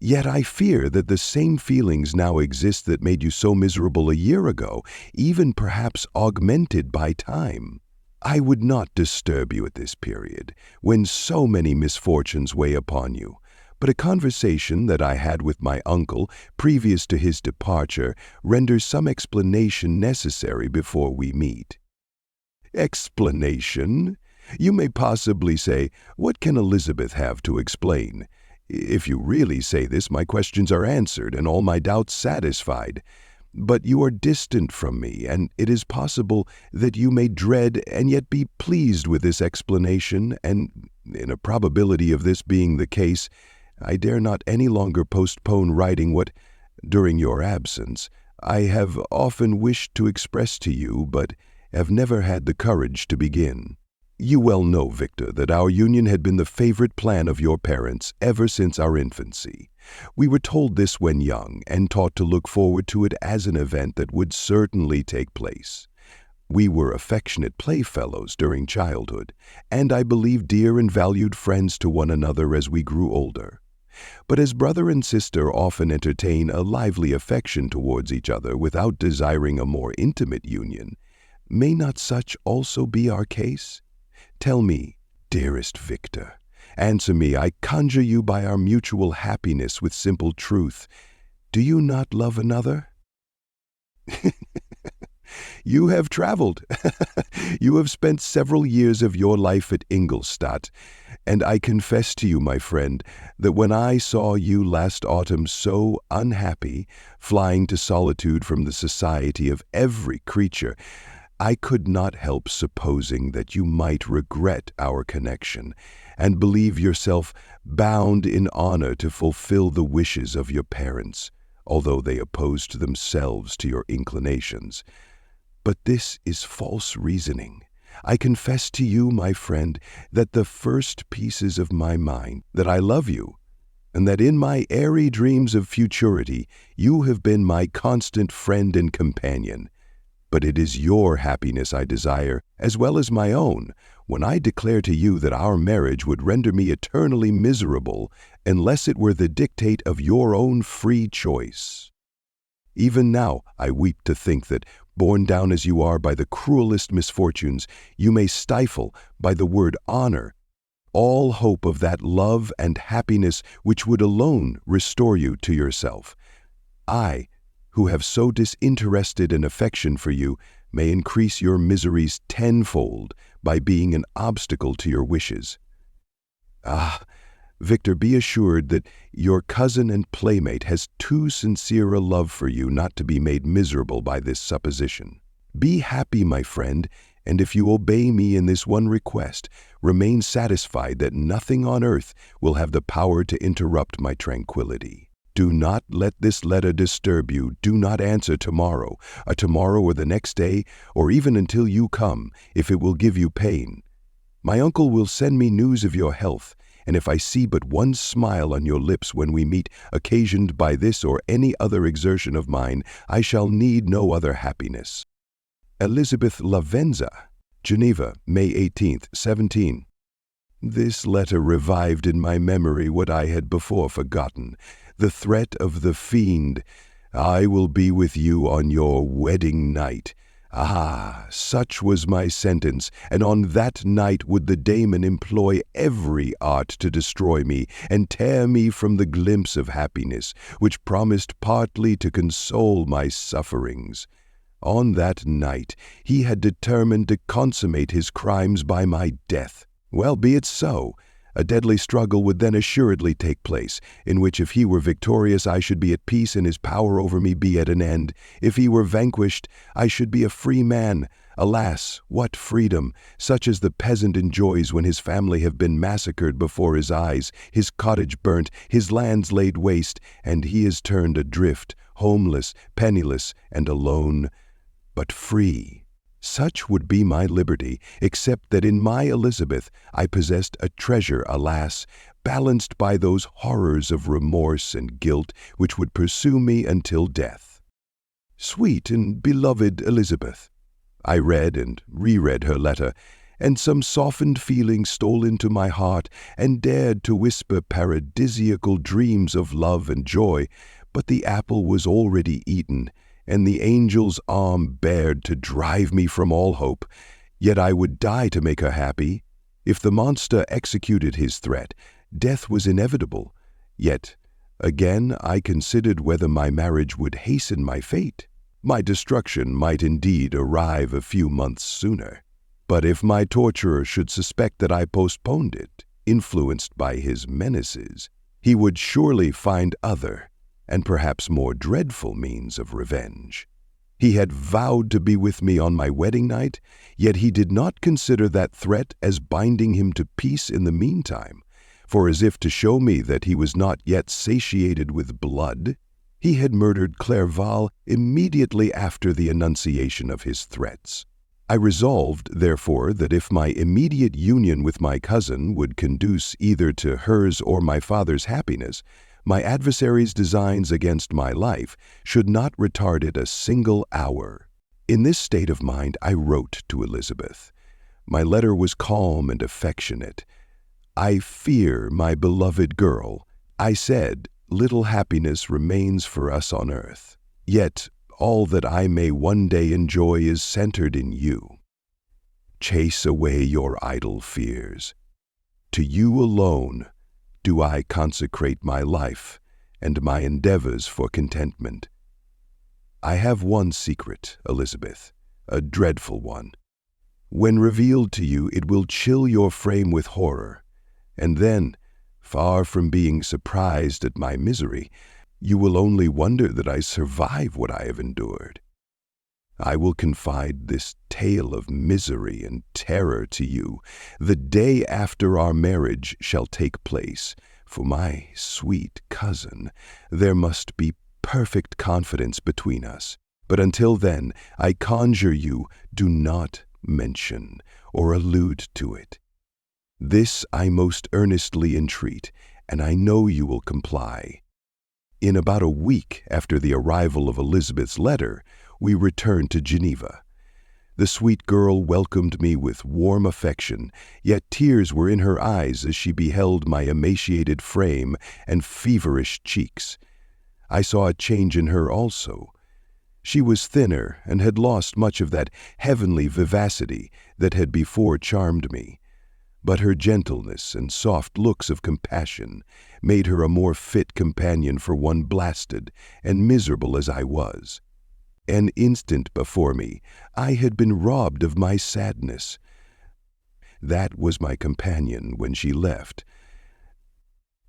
Speaker 1: Yet I fear that the same feelings now exist that made you so miserable a year ago, even perhaps augmented by time. I would not disturb you at this period, when so many misfortunes weigh upon you. But a conversation that I had with my uncle previous to his departure renders some explanation necessary before we meet." "Explanation? You may possibly say, what can Elizabeth have to explain? If you really say this, my questions are answered and all my doubts satisfied. But you are distant from me, and it is possible that you may dread and yet be pleased with this explanation, and in a probability of this being the case, I dare not any longer postpone writing what, during your absence, I have often wished to express to you, but have never had the courage to begin. You well know, Victor, that our union had been the favorite plan of your parents ever since our infancy. We were told this when young, and taught to look forward to it as an event that would certainly take place. We were affectionate playfellows during childhood, and I believe dear and valued friends to one another as we grew older. But as brother and sister often entertain a lively affection towards each other without desiring a more intimate union, may not such also be our case? Tell me, dearest Victor, answer me, I conjure you by our mutual happiness with simple truth, do you not love another?" "You have traveled. You have spent several years of your life at Ingolstadt, and I confess to you, my friend, that when I saw you last autumn so unhappy, flying to solitude from the society of every creature, I could not help supposing that you might regret our connection, and believe yourself bound in honor to fulfill the wishes of your parents, although they opposed themselves to your inclinations. But this is false reasoning. I confess to you, my friend, that the first pieces of my mind, that I love you, and that in my airy dreams of futurity you have been my constant friend and companion. But it is your happiness I desire, as well as my own, when I declare to you that our marriage would render me eternally miserable unless it were the dictate of your own free choice. Even now I weep to think that, borne down as you are by the cruelest misfortunes, you may stifle, by the word honor, all hope of that love and happiness which would alone restore you to yourself. I, who have so disinterested an affection for you, may increase your miseries tenfold by being an obstacle to your wishes. Ah, Victor, be assured that your cousin and playmate has too sincere a love for you not to be made miserable by this supposition. Be happy, my friend, and if you obey me in this one request, remain satisfied that nothing on earth will have the power to interrupt my tranquility. Do not let this letter disturb you. Do not answer tomorrow or the next day, or even until you come, if it will give you pain. My uncle will send me news of your health, and if I see but one smile on your lips when we meet, occasioned by this or any other exertion of mine, I shall need no other happiness. Elizabeth Lavenza, Geneva, May 18th, 17. This letter revived in my memory what I had before forgotten, the threat of the fiend. I will be with you on your wedding night. Ah, such was my sentence, and on that night would the daemon employ every art to destroy me and tear me from the glimpse of happiness, which promised partly to console my sufferings. On that night he had determined to consummate his crimes by my death. Well, be it so. A deadly struggle would then assuredly take place, in which if he were victorious I should be at peace and his power over me be at an end. If he were vanquished, I should be a free man. Alas, what freedom, such as the peasant enjoys when his family have been massacred before his eyes, his cottage burnt, his lands laid waste, and he is turned adrift, homeless, penniless, and alone, but free. Such would be my liberty, except that in my Elizabeth I possessed a treasure, alas, balanced by those horrors of remorse and guilt which would pursue me until death. Sweet and beloved Elizabeth, I read and reread her letter, and some softened feeling stole into my heart and dared to whisper paradisiacal dreams of love and joy, but the apple was already eaten, and the angel's arm bared to drive me from all hope. Yet I would die to make her happy. If the monster executed his threat, death was inevitable. Yet, again, I considered whether my marriage would hasten my fate. My destruction might indeed arrive a few months sooner. But if my torturer should suspect that I postponed it, influenced by his menaces, he would surely find other, and perhaps more dreadful means of revenge. He had vowed to be with me on my wedding night, yet he did not consider that threat as binding him to peace in the meantime, for as if to show me that he was not yet satiated with blood, he had murdered Clerval immediately after the enunciation of his threats. I resolved, therefore, that if my immediate union with my cousin would conduce either to hers or my father's happiness, my adversary's designs against my life should not retard it a single hour. In this state of mind I wrote to Elizabeth. My letter was calm and affectionate. I fear, my beloved girl, I said, little happiness remains for us on earth. Yet all that I may one day enjoy is centered in you. Chase away your idle fears. To you alone do I consecrate my life and my endeavors for contentment. I have one secret, Elizabeth, a dreadful one. When revealed to you, it will chill your frame with horror, and then, far from being surprised at my misery, you will only wonder that I survive what I have endured. I will confide this tale of misery and terror to you the day after our marriage shall take place. For my sweet cousin, there must be perfect confidence between us. But until then, I conjure you, do not mention or allude to it. This I most earnestly entreat, and I know you will comply. In about a week after the arrival of Elizabeth's letter, we returned to Geneva. The sweet girl welcomed me with warm affection, yet tears were in her eyes as she beheld my emaciated frame and feverish cheeks. I saw a change in her also. She was thinner and had lost much of that heavenly vivacity that had before charmed me. But her gentleness and soft looks of compassion made her a more fit companion for one blasted and miserable as I was. An instant before me, I had been robbed of my sadness. That was my companion when she left.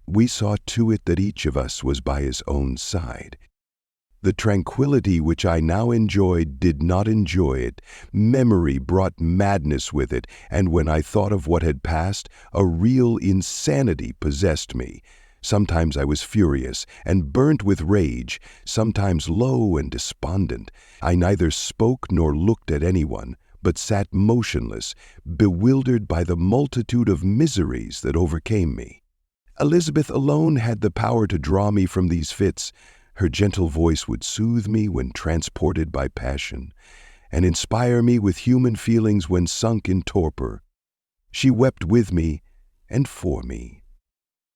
Speaker 1: We saw to it that each of us was by his own side. The tranquility which I now enjoyed did not enjoy it. Memory brought madness with it, and when I thought of what had passed, a real insanity possessed me. Sometimes I was furious and burnt with rage, sometimes low and despondent. I neither spoke nor looked at anyone, but sat motionless, bewildered by the multitude of miseries that overcame me. Elizabeth alone had the power to draw me from these fits. Her gentle voice would soothe me when transported by passion, and inspire me with human feelings when sunk in torpor. She wept with me and for me.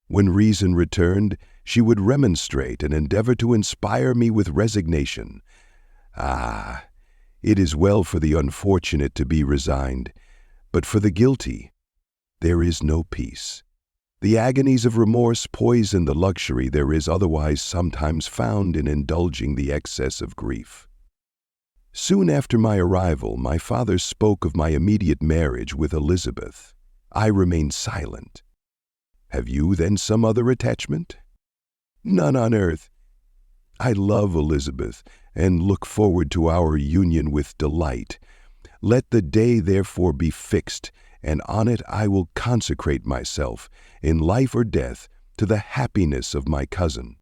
Speaker 1: When reason returned, she would remonstrate and endeavor to inspire me with resignation. Ah, it is well for the unfortunate to be resigned, but for the guilty there is no peace. The agonies of remorse poison the luxury there is otherwise sometimes found in indulging the excess of grief. Soon after my arrival, my father spoke of my immediate marriage with Elizabeth. I remained silent. "Have you then some other attachment?" "None on earth. I love Elizabeth and look forward to our union with delight. Let the day therefore be fixed, and on it I will consecrate myself, in life or death, to the happiness of my cousin."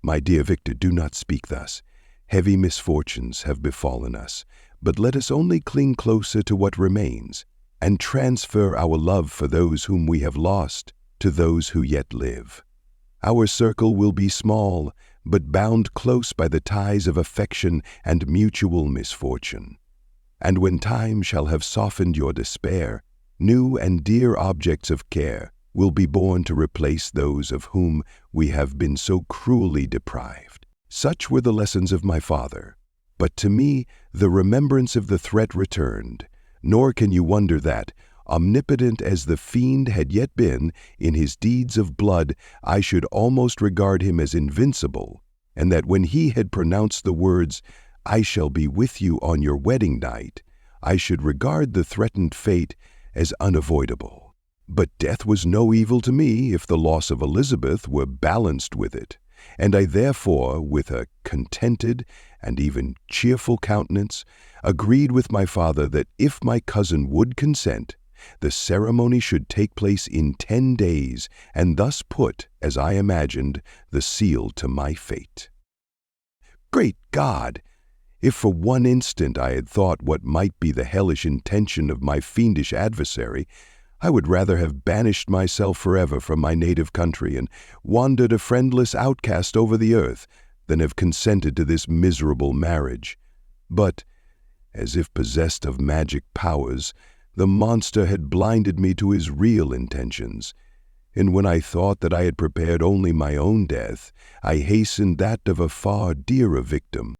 Speaker 1: "My dear Victor, do not speak thus. Heavy misfortunes have befallen us, but let us only cling closer to what remains, and transfer our love for those whom we have lost to those who yet live. Our circle will be small, but bound close by the ties of affection and mutual misfortune. And when time shall have softened your despair, new and dear objects of care will be born to replace those of whom we have been so cruelly deprived." Such were the lessons of my father, but to me the remembrance of the threat returned, nor can you wonder that, omnipotent as the fiend had yet been in his deeds of blood, I should almost regard him as invincible, and that when he had pronounced the words, "I shall be with you on your wedding night," I should regard the threatened fate as unavoidable. But death was no evil to me if the loss of Elizabeth were balanced with it, and I therefore, with a contented and even cheerful countenance, agreed with my father that if my cousin would consent, the ceremony should take place in 10 days, and thus put, as I imagined, the seal to my fate. Great God! If for one instant I had thought what might be the hellish intention of my fiendish adversary, I would rather have banished myself forever from my native country and wandered a friendless outcast over the earth than have consented to this miserable marriage. But, as if possessed of magic powers, the monster had blinded me to his real intentions, and when I thought that I had prepared only my own death, I hastened that of a far dearer victim.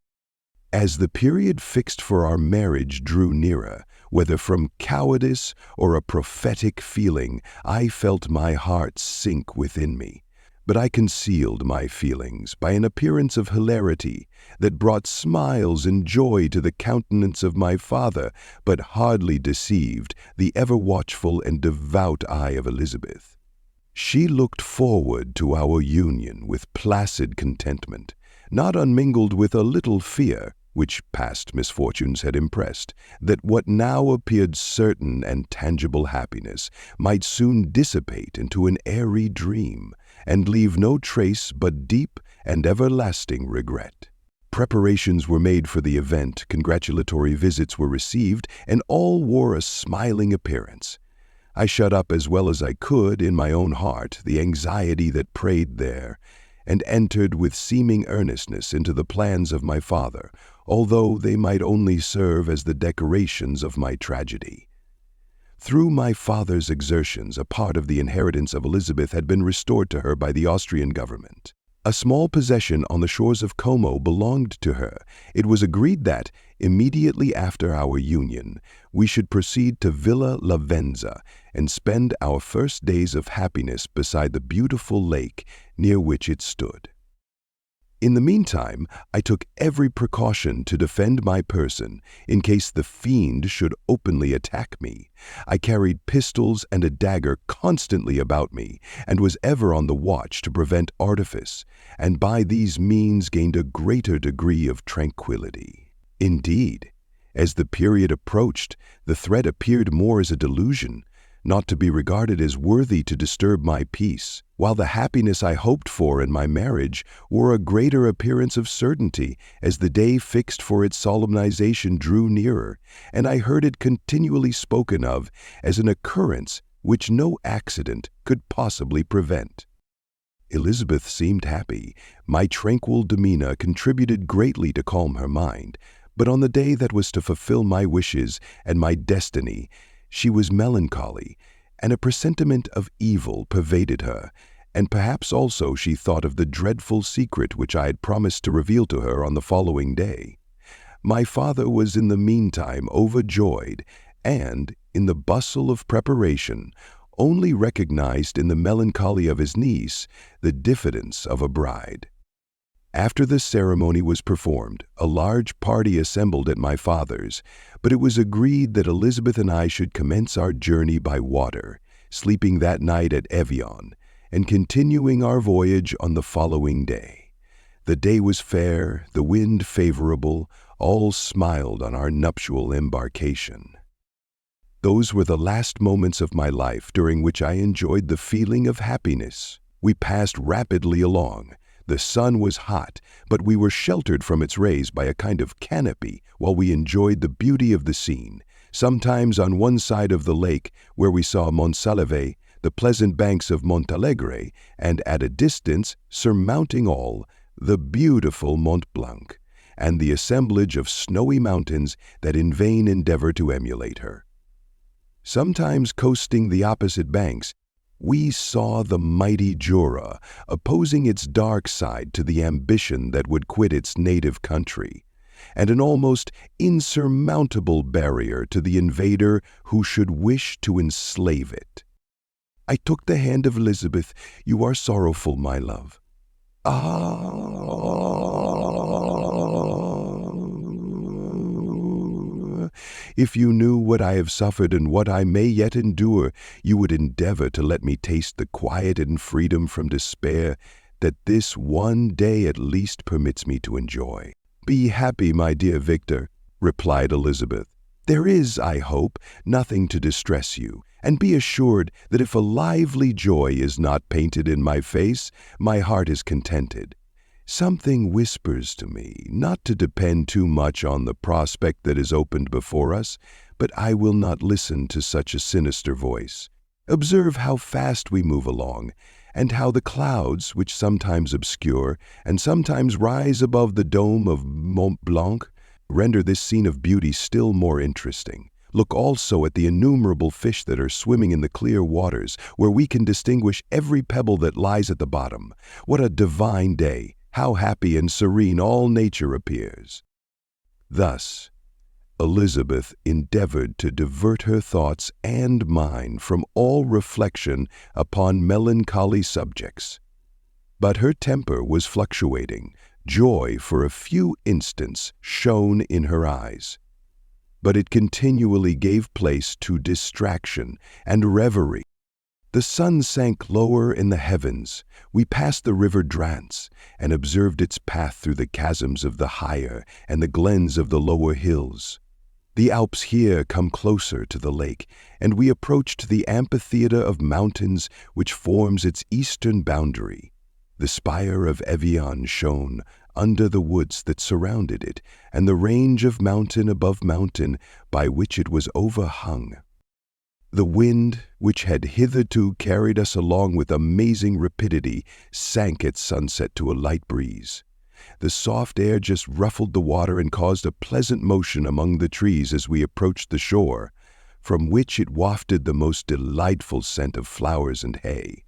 Speaker 1: As the period fixed for our marriage drew nearer, whether from cowardice or a prophetic feeling, I felt my heart sink within me. But I concealed my feelings by an appearance of hilarity that brought smiles and joy to the countenance of my father, but hardly deceived the ever-watchful and devout eye of Elizabeth. She looked forward to our union with placid contentment, not unmingled with a little fear, which past misfortunes had impressed, that what now appeared certain and tangible happiness might soon dissipate into an airy dream, and leave no trace but deep and everlasting regret. Preparations were made for the event, congratulatory visits were received, and all wore a smiling appearance. I shut up as well as I could in my own heart the anxiety that preyed there, and entered with seeming earnestness into the plans of my father, although they might only serve as the decorations of my tragedy. Through my father's exertions, a part of the inheritance of Elizabeth had been restored to her by the Austrian government. A small possession on the shores of Como belonged to her. It was agreed that, immediately after our union, we should proceed to Villa Lavenza and spend our first days of happiness beside the beautiful lake near which it stood. In the meantime, I took every precaution to defend my person in case the fiend should openly attack me. I carried pistols and a dagger constantly about me, and was ever on the watch to prevent artifice, and by these means gained a greater degree of tranquillity. Indeed, as the period approached, the threat appeared more as a delusion, not to be regarded as worthy to disturb my peace, while the happiness I hoped for in my marriage wore a greater appearance of certainty as the day fixed for its solemnization drew nearer, and I heard it continually spoken of as an occurrence which no accident could possibly prevent. Elizabeth seemed happy. My tranquil demeanor contributed greatly to calm her mind, but on the day that was to fulfill my wishes and my destiny, she was melancholy, and a presentiment of evil pervaded her, and perhaps also she thought of the dreadful secret which I had promised to reveal to her on the following day. My father was in the meantime overjoyed, and, in the bustle of preparation, only recognized in the melancholy of his niece the diffidence of a bride. After the ceremony was performed, a large party assembled at my father's, but it was agreed that Elizabeth and I should commence our journey by water, sleeping that night at Evian, and continuing our voyage on the following day. The day was fair, the wind favorable, all smiled on our nuptial embarkation. Those were the last moments of my life during which I enjoyed the feeling of happiness. We passed rapidly along. The sun was hot, but we were sheltered from its rays by a kind of canopy while we enjoyed the beauty of the scene, sometimes on one side of the lake where we saw Montsalve, the pleasant banks of Montalegre, and at a distance, surmounting all, the beautiful Mont Blanc, and the assemblage of snowy mountains that in vain endeavor to emulate her. Sometimes coasting the opposite banks, we saw the mighty Jura opposing its dark side to the ambition that would quit its native country, and an almost insurmountable barrier to the invader who should wish to enslave it. I took the hand of Elizabeth. "You are sorrowful, my love." If you knew what I have suffered and what I may yet endure, you would endeavor to let me taste the quiet and freedom from despair that this one day at least permits me to enjoy. "Be happy, my dear Victor," replied Elizabeth. "There is, I hope, nothing to distress you, and be assured that if a lively joy is not painted in my face, my heart is contented. Something whispers to me not to depend too much on the prospect that is opened before us, but I will not listen to such a sinister voice. Observe how fast we move along, and how the clouds, which sometimes obscure and sometimes rise above the dome of Mont Blanc, render this scene of beauty still more interesting. Look also at the innumerable fish that are swimming in the clear waters, where we can distinguish every pebble that lies at the bottom. What a divine day! How happy and serene all nature appears." Thus, Elizabeth endeavored to divert her thoughts and mine from all reflection upon melancholy subjects. But her temper was fluctuating. Joy for a few instants shone in her eyes, but it continually gave place to distraction and reverie. The sun sank lower in the heavens. We passed the river Drance and observed its path through the chasms of the higher and the glens of the lower hills. The Alps here come closer to the lake, and we approached the amphitheater of mountains which forms its eastern boundary. The spire of Evian shone under the woods that surrounded it, and the range of mountain above mountain by which it was overhung. The wind, which had hitherto carried us along with amazing rapidity, sank at sunset to a light breeze. The soft air just ruffled the water and caused a pleasant motion among the trees as we approached the shore, from which it wafted the most delightful scent of flowers and hay.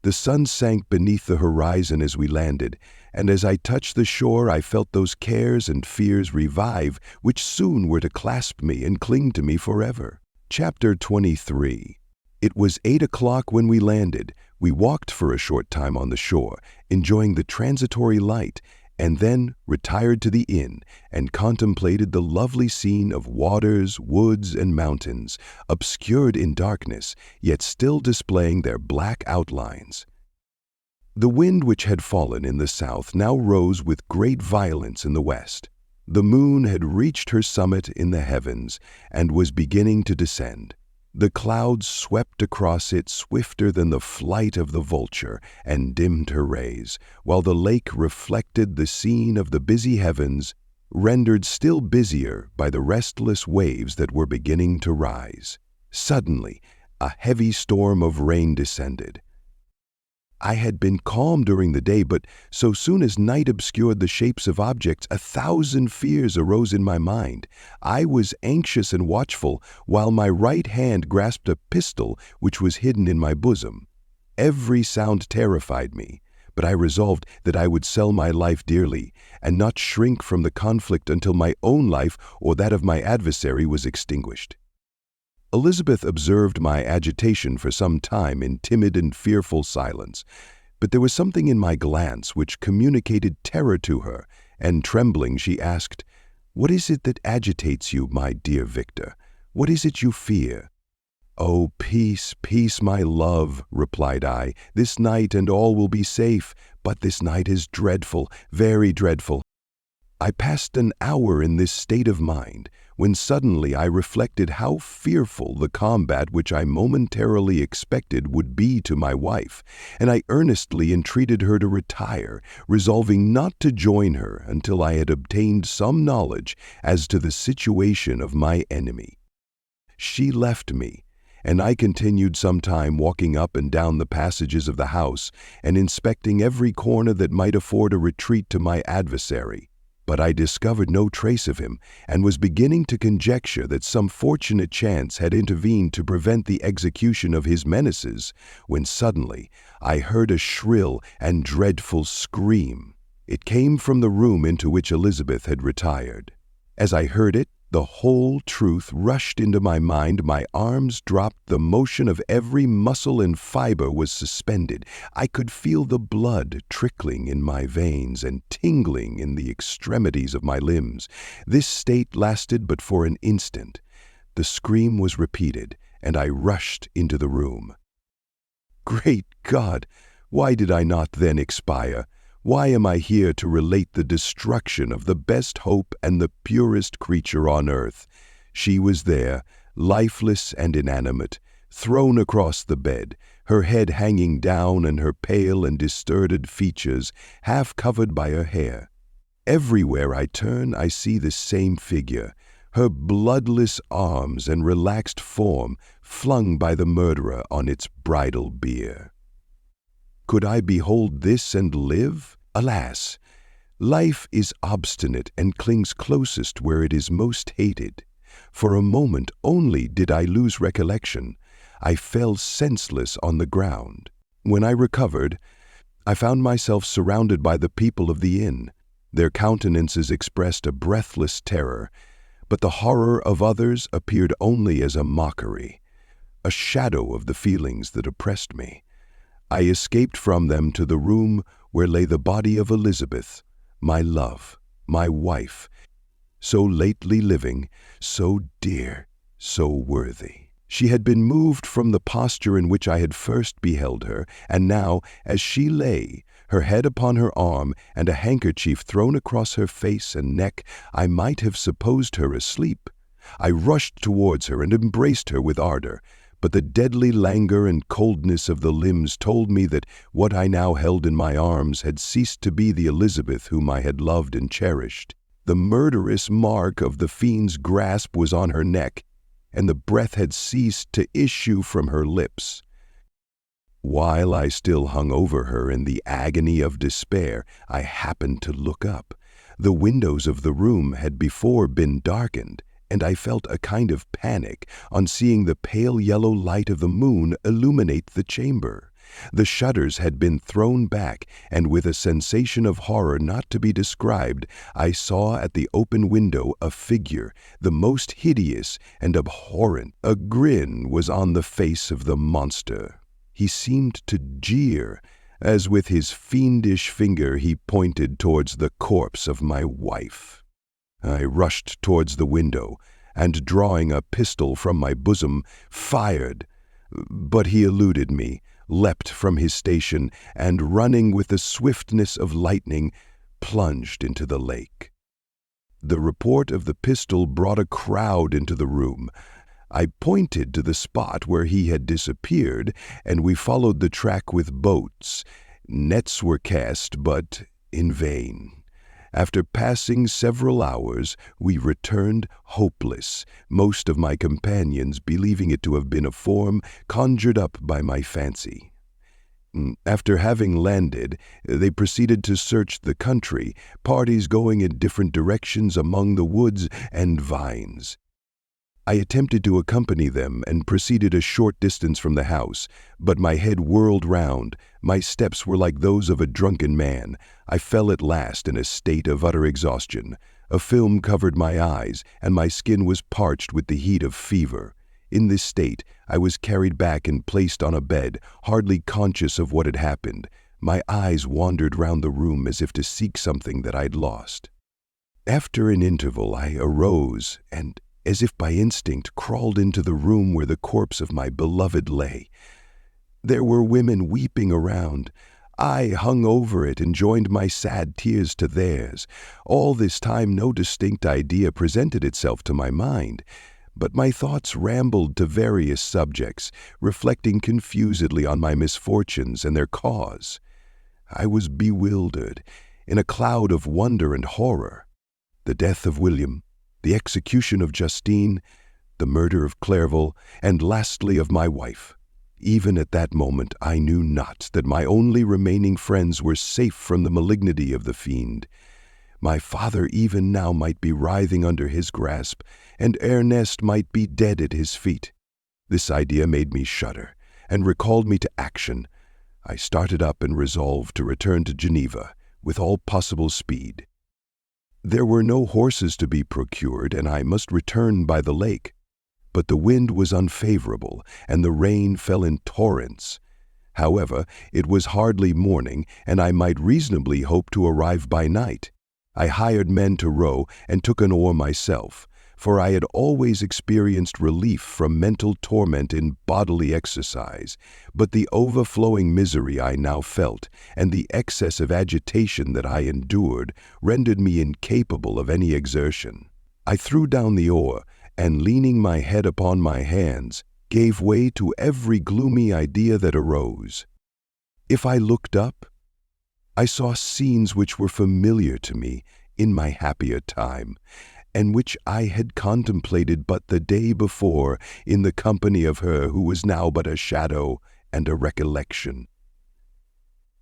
Speaker 1: The sun sank beneath the horizon as we landed, and as I touched the shore I felt those cares and fears revive which soon were to clasp me and cling to me forever. Chapter 23. It was 8 o'clock when we landed. We walked for a short time on the shore, enjoying the transitory light, and then retired to the inn and contemplated the lovely scene of waters, woods, and mountains, obscured in darkness, yet still displaying their black outlines. The wind which had fallen in the south now rose with great violence in the west. The moon had reached her summit in the heavens and was beginning to descend. The clouds swept across it swifter than the flight of the vulture and dimmed her rays, while the lake reflected the scene of the busy heavens, rendered still busier by the restless waves that were beginning to rise. Suddenly, a heavy storm of rain descended. I had been calm during the day, but so soon as night obscured the shapes of objects, 1,000 fears arose in my mind. I was anxious and watchful, while my right hand grasped a pistol which was hidden in my bosom. Every sound terrified me, but I resolved that I would sell my life dearly, and not shrink from the conflict until my own life or that of my adversary was extinguished. Elizabeth observed my agitation for some time in timid and fearful silence, but there was something in my glance which communicated terror to her, and trembling she asked, "What is it that agitates you, my dear Victor? What is it you fear?" "Oh, peace, peace, my love," replied I. "This night and all will be safe, but this night is dreadful, very dreadful." I passed an hour in this state of mind, when suddenly I reflected how fearful the combat which I momentarily expected would be to my wife, and I earnestly entreated her to retire, resolving not to join her until I had obtained some knowledge as to the situation of my enemy. She left me, and I continued some time walking up and down the passages of the house and inspecting every corner that might afford a retreat to my adversary. But I discovered no trace of him, and was beginning to conjecture that some fortunate chance had intervened to prevent the execution of his menaces, when suddenly I heard a shrill and dreadful scream. It came from the room into which Elizabeth had retired. As I heard it, the whole truth rushed into my mind, my arms dropped, the motion of every muscle and fiber was suspended. I could feel the blood trickling in my veins and tingling in the extremities of my limbs. This state lasted but for an instant. The scream was repeated, and I rushed into the room. Great God! Why did I not then expire? Why am I here to relate the destruction of the best hope and the purest creature on earth? She was there, lifeless and inanimate, thrown across the bed, her head hanging down and her pale and distorted features half covered by her hair. Everywhere I turn, I see the same figure, her bloodless arms and relaxed form flung by the murderer on its bridal bier. Could I behold this and live? Alas! Life is obstinate and clings closest where it is most hated. For a moment only did I lose recollection. I fell senseless on the ground. When I recovered, I found myself surrounded by the people of the inn. Their countenances expressed a breathless terror, but the horror of others appeared only as a mockery, a shadow of the feelings that oppressed me. I escaped from them to the room where lay the body of Elizabeth, my love, my wife, so lately living, so dear, so worthy. She had been moved from the posture in which I had first beheld her, and now, as she lay, her head upon her arm and a handkerchief thrown across her face and neck, I might have supposed her asleep. I rushed towards her and embraced her with ardor, but the deadly languor and coldness of the limbs told me that what I now held in my arms had ceased to be the Elizabeth whom I had loved and cherished. The murderous mark of the fiend's grasp was on her neck, and the breath had ceased to issue from her lips. While I still hung over her in the agony of despair, I happened to look up. The windows of the room had before been darkened, and I felt a kind of panic on seeing the pale yellow light of the moon illuminate the chamber. The shutters had been thrown back, and with a sensation of horror not to be described, I saw at the open window a figure, the most hideous and abhorrent. A grin was on the face of the monster. He seemed to jeer, as with his fiendish finger he pointed towards the corpse of my wife. I rushed towards the window, and drawing a pistol from my bosom, fired. But he eluded me, leapt from his station, and running with the swiftness of lightning, plunged into the lake. The report of the pistol brought a crowd into the room. I pointed to the spot where he had disappeared, and we followed the track with boats. Nets were cast, but in vain. After passing several hours, we returned hopeless, most of my companions believing it to have been a form conjured up by my fancy. After having landed, they proceeded to search the country, parties going in different directions among the woods and vines. I attempted to accompany them and proceeded a short distance from the house, but my head whirled round, my steps were like those of a drunken man. I fell at last in a state of utter exhaustion. A film covered my eyes, and my skin was parched with the heat of fever. In this state, I was carried back and placed on a bed, hardly conscious of what had happened. My eyes wandered round the room as if to seek something that I'd lost. After an interval, I arose and, as if by instinct, crawled into the room where the corpse of my beloved lay. There were women weeping around. I hung over it and joined my sad tears to theirs. All this time no distinct idea presented itself to my mind, but my thoughts rambled to various subjects, reflecting confusedly on my misfortunes and their cause. I was bewildered, in a cloud of wonder and horror. The death of William, the execution of Justine, the murder of Clerval, and lastly of my wife. Even at that moment I knew not that my only remaining friends were safe from the malignity of the fiend. My father even now might be writhing under his grasp, and Ernest might be dead at his feet. This idea made me shudder, and recalled me to action. I started up and resolved to return to Geneva with all possible speed. There were no horses to be procured, and I must return by the lake. But the wind was unfavorable, and the rain fell in torrents. However, it was hardly morning, and I might reasonably hope to arrive by night. I hired men to row, and took an oar myself, for I had always experienced relief from mental torment in bodily exercise, but the overflowing misery I now felt, and the excess of agitation that I endured, rendered me incapable of any exertion. I threw down the oar, and leaning my head upon my hands, gave way to every gloomy idea that arose. If I looked up, I saw scenes which were familiar to me in my happier time, and which I had contemplated but the day before in the company of her who was now but a shadow and a recollection.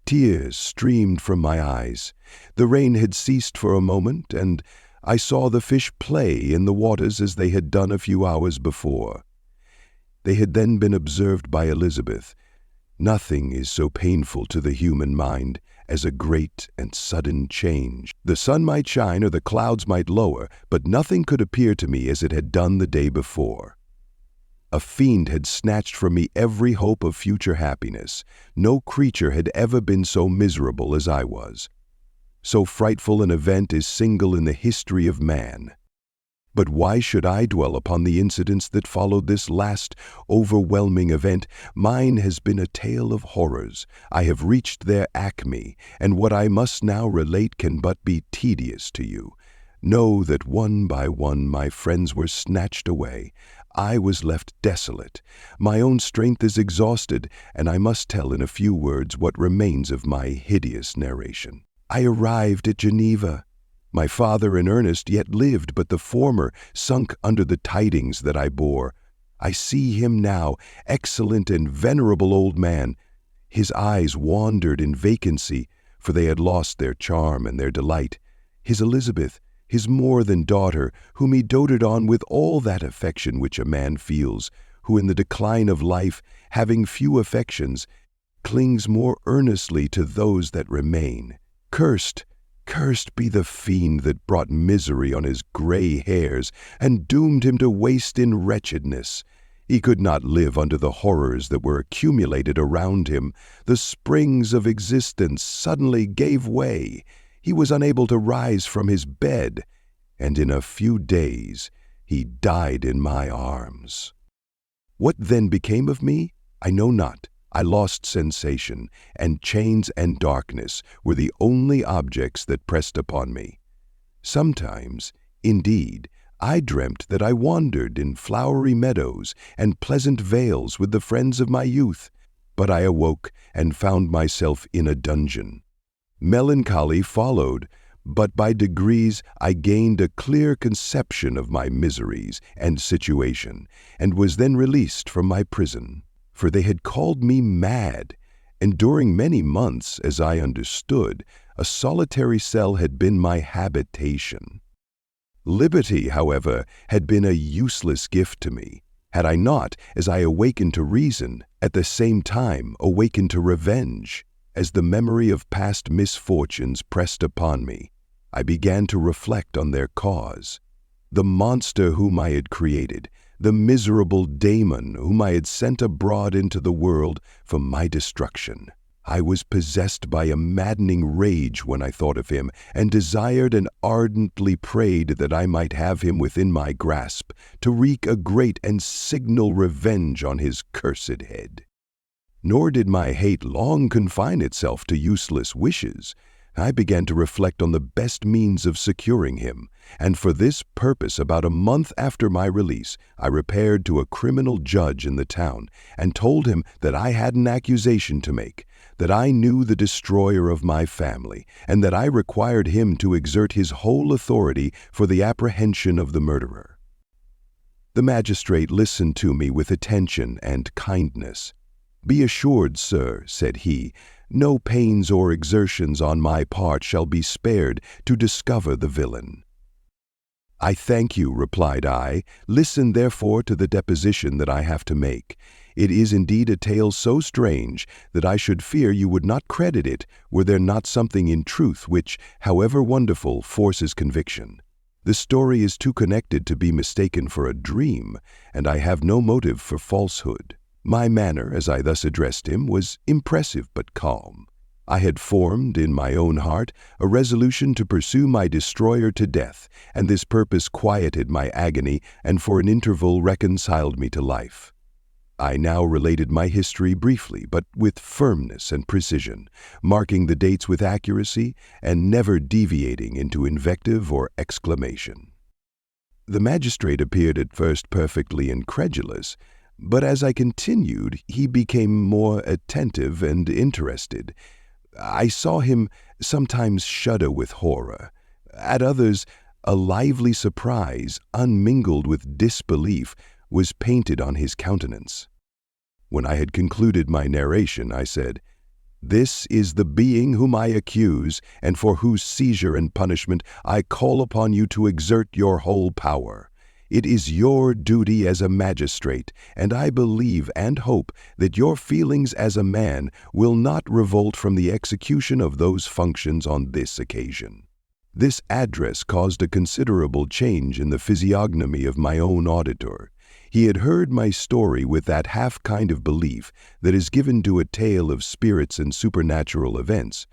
Speaker 1: Tears streamed from my eyes. The rain had ceased for a moment, and I saw the fish play in the waters as they had done a few hours before. They had then been observed by Elizabeth. Nothing is so painful to the human mind as a great and sudden change. The sun might shine or the clouds might lower, but nothing could appear to me as it had done the day before. A fiend had snatched from me every hope of future happiness. No creature had ever been so miserable as I was. So frightful an event is single in the history of man. But why should I dwell upon the incidents that followed this last overwhelming event? Mine has been a tale of horrors. I have reached their acme, and what I must now relate can but be tedious to you. Know that one by one my friends were snatched away. I was left desolate. My own strength is exhausted, and I must tell in a few words what remains of my hideous narration. I arrived at Geneva. My father and Ernest yet lived, but the former sunk under the tidings that I bore. I see him now, excellent and venerable old man. His eyes wandered in vacancy, for they had lost their charm and their delight. His Elizabeth, his more than daughter, whom he doted on with all that affection which a man feels, who in the decline of life, having few affections, clings more earnestly to those that remain. Cursed be the fiend that brought misery on his gray hairs and doomed him to waste in wretchedness. He could not live under the horrors that were accumulated around him. The springs of existence suddenly gave way. He was unable to rise from his bed, and in a few days he died in my arms. What then became of me? I know not. I lost sensation, and chains and darkness were the only objects that pressed upon me. Sometimes, indeed, I dreamt that I wandered in flowery meadows and pleasant vales with the friends of my youth, but I awoke and found myself in a dungeon. Melancholy followed, but by degrees I gained a clear conception of my miseries and situation, and was then released from my prison. For they had called me mad, and during many months, as I understood, a solitary cell had been my habitation. Liberty, however, had been a useless gift to me, had I not, as I awakened to reason, at the same time awakened to revenge. As the memory of past misfortunes pressed upon me, I began to reflect on their cause. The monster whom I had created, the miserable daemon whom I had sent abroad into the world for my destruction. I was possessed by a maddening rage when I thought of him, and desired and ardently prayed that I might have him within my grasp, to wreak a great and signal revenge on his cursed head. Nor did my hate long confine itself to useless wishes. I began to reflect on the best means of securing him, and for this purpose, about a month after my release, I repaired to a criminal judge in the town, and told him that I had an accusation to make, that I knew the destroyer of my family, and that I required him to exert his whole authority for the apprehension of the murderer. The magistrate listened to me with attention and kindness. "Be assured, sir," said he, "no pains or exertions on my part shall be spared to discover the villain." "I thank you," replied I. "Listen therefore to the deposition that I have to make. It is indeed a tale so strange that I should fear you would not credit it were there not something in truth which, however wonderful, forces conviction. The story is too connected to be mistaken for a dream, and I have no motive for falsehood." My manner, as I thus addressed him, was impressive but calm. I had formed, in my own heart, a resolution to pursue my destroyer to death, and this purpose quieted my agony and for an interval reconciled me to life. I now related my history briefly, but with firmness and precision, marking the dates with accuracy and never deviating into invective or exclamation. The magistrate appeared at first perfectly incredulous, but as I continued, he became more attentive and interested. I saw him sometimes shudder with horror. At others, a lively surprise, unmingled with disbelief, was painted on his countenance. When I had concluded my narration, I said, "This is the being whom I accuse, and for whose seizure and punishment I call upon you to exert your whole power. It is your duty as a magistrate, and I believe and hope that your feelings as a man will not revolt from the execution of those functions on this occasion." This address caused a considerable change in the physiognomy of my own auditor. He had heard my story with that half kind of belief that is given to a tale of spirits and supernatural events,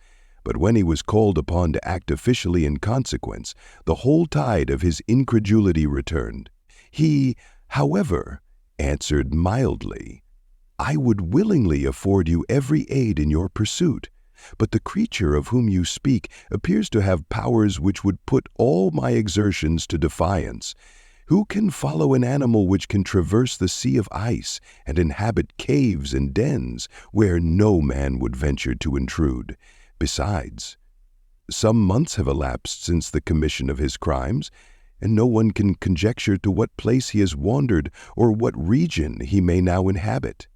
Speaker 1: but when he was called upon to act officially in consequence, the whole tide of his incredulity returned. He, however, answered mildly, "I would willingly afford you every aid in your pursuit, but the creature of whom you speak appears to have powers which would put all my exertions to defiance. Who can follow an animal which can traverse the sea of ice and inhabit caves and dens where no man would venture to intrude? Besides, some months have elapsed since the commission of his crimes, and no one can conjecture to what place he has wandered or what region he may now inhabit.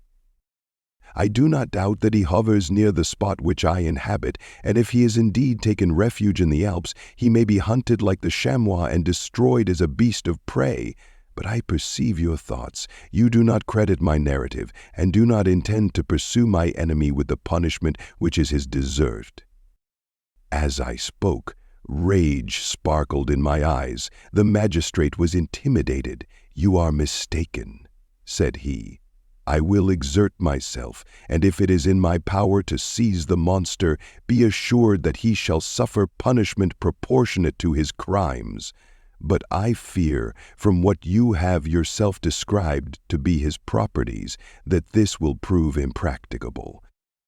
Speaker 1: I do not doubt that he hovers near the spot which I inhabit, and if he has indeed taken refuge in the Alps, he may be hunted like the chamois and destroyed as a beast of prey. But I perceive your thoughts. You do not credit my narrative, and do not intend to pursue my enemy with the punishment which is his desert." As I spoke, rage sparkled in my eyes. The magistrate was intimidated. "You are mistaken," said he. "I will exert myself, and if it is in my power to seize the monster, be assured that he shall suffer punishment proportionate to his crimes. But I fear, from what you have yourself described to be his properties, that this will prove impracticable.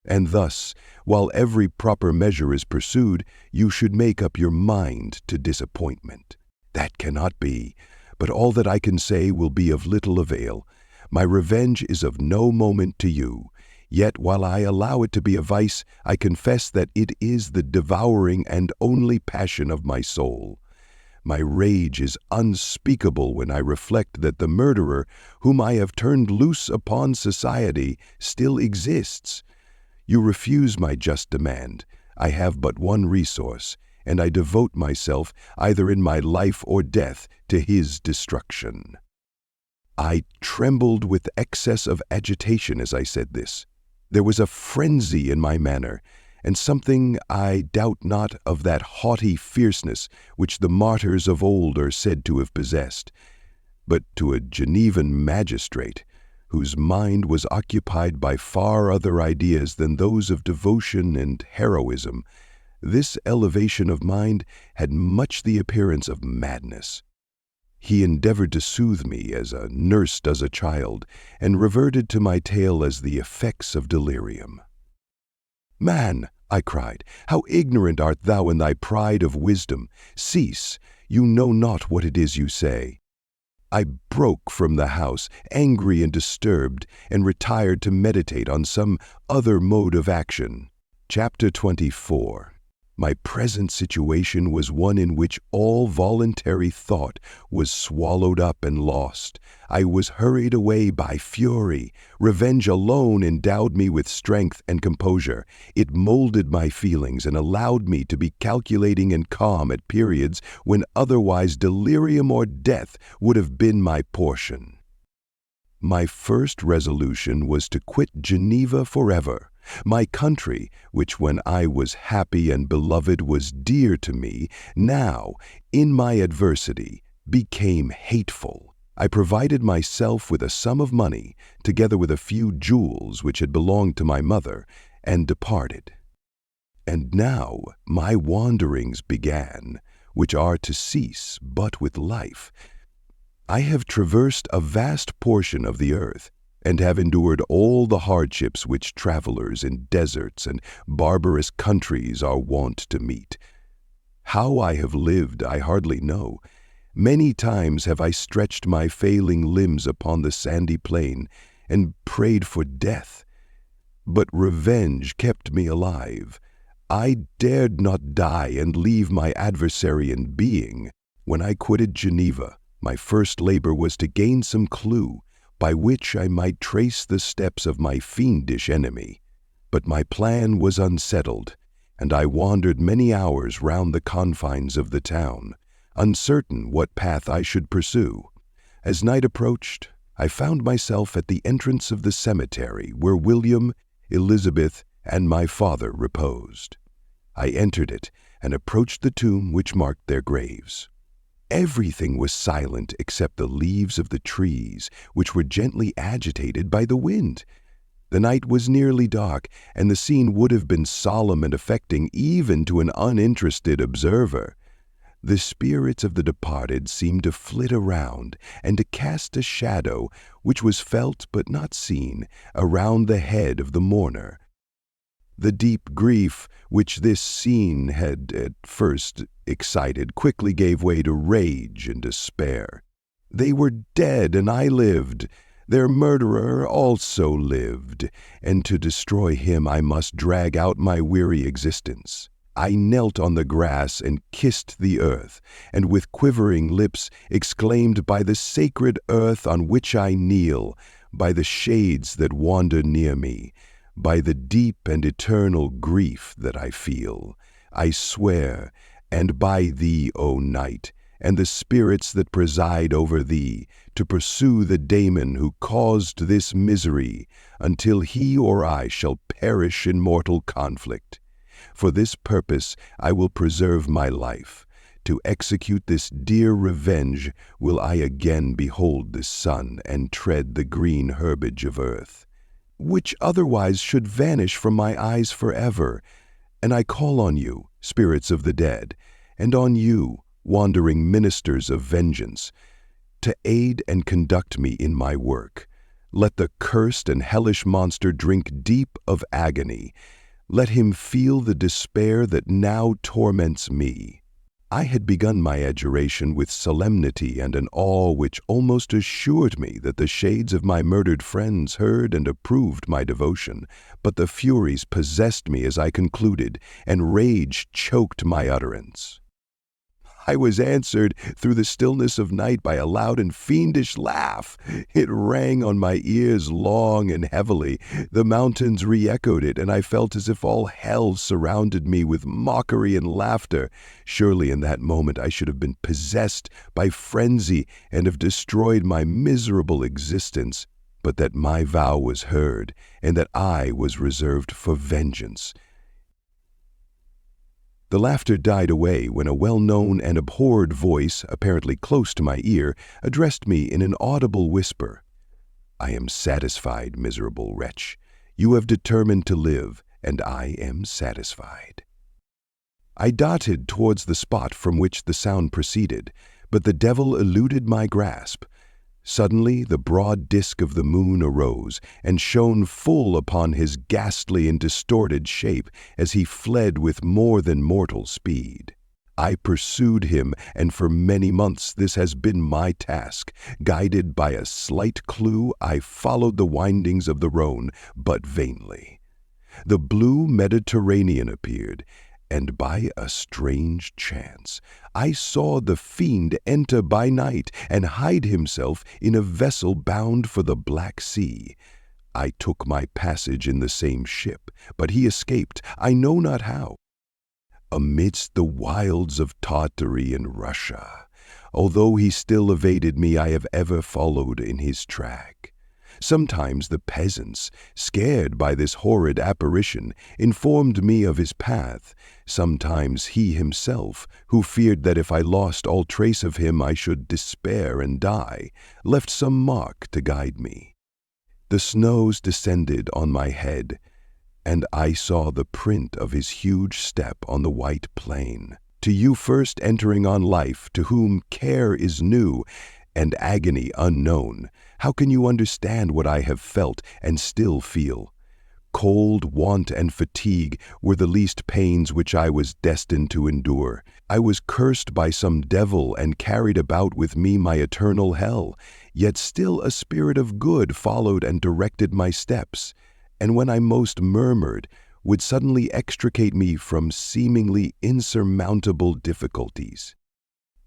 Speaker 1: And thus, while every proper measure is pursued, you should make up your mind to disappointment. That cannot be, but all that I can say will be of little avail. My revenge is of no moment to you, yet while I allow it to be a vice, I confess that it is the devouring and only passion of my soul. My rage is unspeakable when I reflect that the murderer, whom I have turned loose upon society, still exists. You refuse my just demand. I have but one resource, and I devote myself, either in my life or death, to his destruction." I trembled with excess of agitation as I said this. There was a frenzy in my manner, and something, I doubt not, of that haughty fierceness which the martyrs of old are said to have possessed. But to a Genevan magistrate, whose mind was occupied by far other ideas than those of devotion and heroism, this elevation of mind had much the appearance of madness. He endeavored to soothe me as a nurse does a child, and reverted to my tale as the effects of delirium. "Man," I cried, "how ignorant art thou in thy pride of wisdom! Cease, you know not what it is you say." I broke from the house, angry and disturbed, and retired to meditate on some other mode of action. Chapter 24. My present situation was one in which all voluntary thought was swallowed up and lost. I was hurried away by fury. Revenge alone endowed me with strength and composure. It molded my feelings and allowed me to be calculating and calm at periods when otherwise delirium or death would have been my portion. My first resolution was to quit Geneva forever. My country, which when I was happy and beloved was dear to me, now, in my adversity, became hateful. I provided myself with a sum of money, together with a few jewels which had belonged to my mother, and departed. And now my wanderings began, which are to cease but with life. I have traversed a vast portion of the earth, and have endured all the hardships which travelers in deserts and barbarous countries are wont to meet. How I have lived I hardly know. Many times have I stretched my failing limbs upon the sandy plain, and prayed for death. But revenge kept me alive. I dared not die and leave my adversary in being. When I quitted Geneva, my first labor was to gain some clue by which I might trace the steps of my fiendish enemy. But my plan was unsettled, and I wandered many hours round the confines of the town, uncertain what path I should pursue. As night approached, I found myself at the entrance of the cemetery where William, Elizabeth, and my father reposed. I entered it and approached the tomb which marked their graves. Everything was silent except the leaves of the trees, which were gently agitated by the wind. The night was nearly dark, and the scene would have been solemn and affecting even to an uninterested observer. The spirits of the departed seemed to flit around and to cast a shadow, which was felt but not seen, around the head of the mourner. The deep grief which this scene had at first excited quickly gave way to rage and despair. They were dead and I lived. Their murderer also lived, and to destroy him I must drag out my weary existence. I knelt on the grass and kissed the earth, and with quivering lips exclaimed, "By the sacred earth on which I kneel, by the shades that wander near me, by the deep and eternal grief that I feel, I swear, and by thee, O night, and the spirits that preside over thee, to pursue the daemon who caused this misery, until he or I shall perish in mortal conflict. For this purpose I will preserve my life, to execute this dear revenge will I again behold the sun and tread the green herbage of earth, which otherwise should vanish from my eyes forever. And I call on you, spirits of the dead, and on you, wandering ministers of vengeance, to aid and conduct me in my work. Let the cursed and hellish monster drink deep of agony. Let him feel the despair that now torments me. I had begun my adjuration with solemnity and an awe which almost assured me that the shades of my murdered friends heard and approved my devotion, but the furies possessed me as I concluded, and rage choked my utterance. I was answered through the stillness of night by a loud and fiendish laugh. It rang on my ears long and heavily. The mountains re-echoed it, and I felt as if all hell surrounded me with mockery and laughter. Surely in that moment I should have been possessed by frenzy and have destroyed my miserable existence, but that my vow was heard, and that I was reserved for vengeance. The laughter died away when a well-known and abhorred voice, apparently close to my ear, addressed me in an audible whisper. "I am satisfied, miserable wretch. You have determined to live, and I am satisfied." I darted towards the spot from which the sound proceeded, but the devil eluded my grasp. Suddenly the broad disk of the moon arose and shone full upon his ghastly and distorted shape as he fled with more than mortal speed. I pursued him, and for many months this has been my task. Guided by a slight clue, I followed the windings of the Rhone, but vainly. The blue Mediterranean appeared, and by a strange chance I saw the fiend enter by night and hide himself in a vessel bound for the Black Sea. I took my passage in the same ship, but he escaped, I know not how. Amidst the wilds of Tartary and Russia, although he still evaded me, I have ever followed in his track. Sometimes the peasants, scared by this horrid apparition, informed me of his path. Sometimes he himself, who feared that if I lost all trace of him I should despair and die, left some mark to guide me. The snows descended on my head, and I saw the print of his huge step on the white plain. To you first entering on life, to whom care is new and agony unknown, how can you understand what I have felt and still feel? Cold, want, and fatigue were the least pains which I was destined to endure. I was cursed by some devil and carried about with me my eternal hell, yet still a spirit of good followed and directed my steps, and when I most murmured, would suddenly extricate me from seemingly insurmountable difficulties.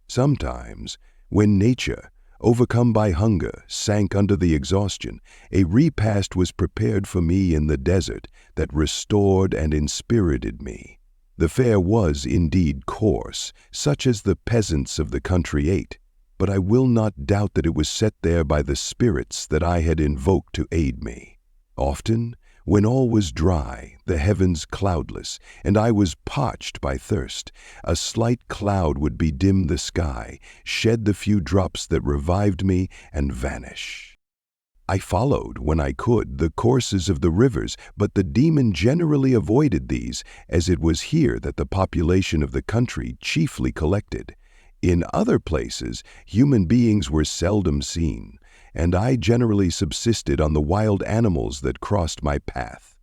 Speaker 1: Sometimes, when nature, overcome by hunger, sank under the exhaustion, a repast was prepared for me in the desert that restored and inspirited me. The fare was indeed coarse, such as the peasants of the country ate, but I will not doubt that it was set there by the spirits that I had invoked to aid me. Often, when all was dry, the heavens cloudless, and I was parched by thirst, a slight cloud would bedim the sky, shed the few drops that revived me, and vanish. I followed, when I could, the courses of the rivers, but the demon generally avoided these, as it was here that the population of the country chiefly collected. In other places, human beings were seldom seen, and I generally subsisted on the wild animals that crossed my path.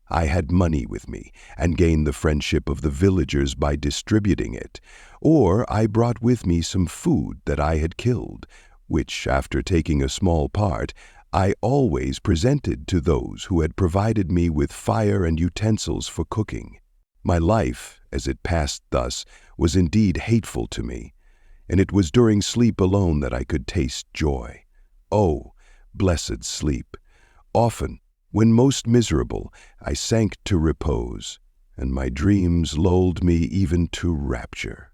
Speaker 1: I had money with me, and gained the friendship of the villagers by distributing it, or I brought with me some food that I had killed, which, after taking a small part, I always presented to those who had provided me with fire and utensils for cooking. My life, as it passed thus, was indeed hateful to me, and it was during sleep alone that I could taste joy. Oh, blessed sleep! Often, when most miserable, I sank to repose, and my dreams lulled me even to rapture.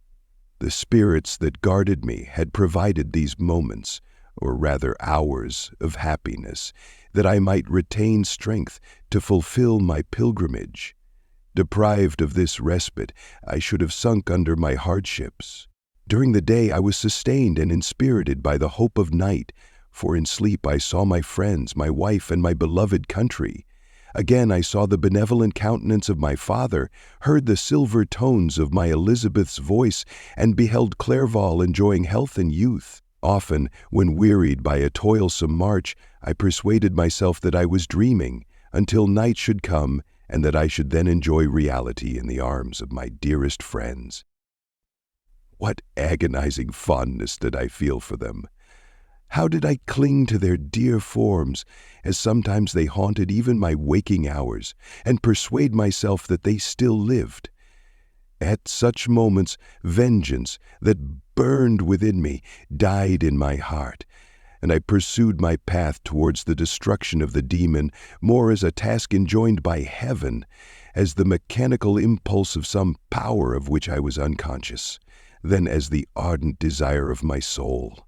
Speaker 1: The spirits that guarded me had provided these moments, or rather hours, of happiness, that I might retain strength to fulfill my pilgrimage. Deprived of this respite, I should have sunk under my hardships. During the day I was sustained and inspirited by the hope of night, for in sleep I saw my friends, my wife, and my beloved country. Again I saw the benevolent countenance of my father, heard the silver tones of my Elizabeth's voice, and beheld Clerval enjoying health and youth. Often, when wearied by a toilsome march, I persuaded myself that I was dreaming, until night should come, and that I should then enjoy reality in the arms of my dearest friends. What agonizing fondness did I feel for them! How did I cling to their dear forms, as sometimes they haunted even my waking hours, and persuade myself that they still lived! At such moments, vengeance, that burned within me, died in my heart, and I pursued my path towards the destruction of the demon more as a task enjoined by heaven, as the mechanical impulse of some power of which I was unconscious, than as the ardent desire of my soul.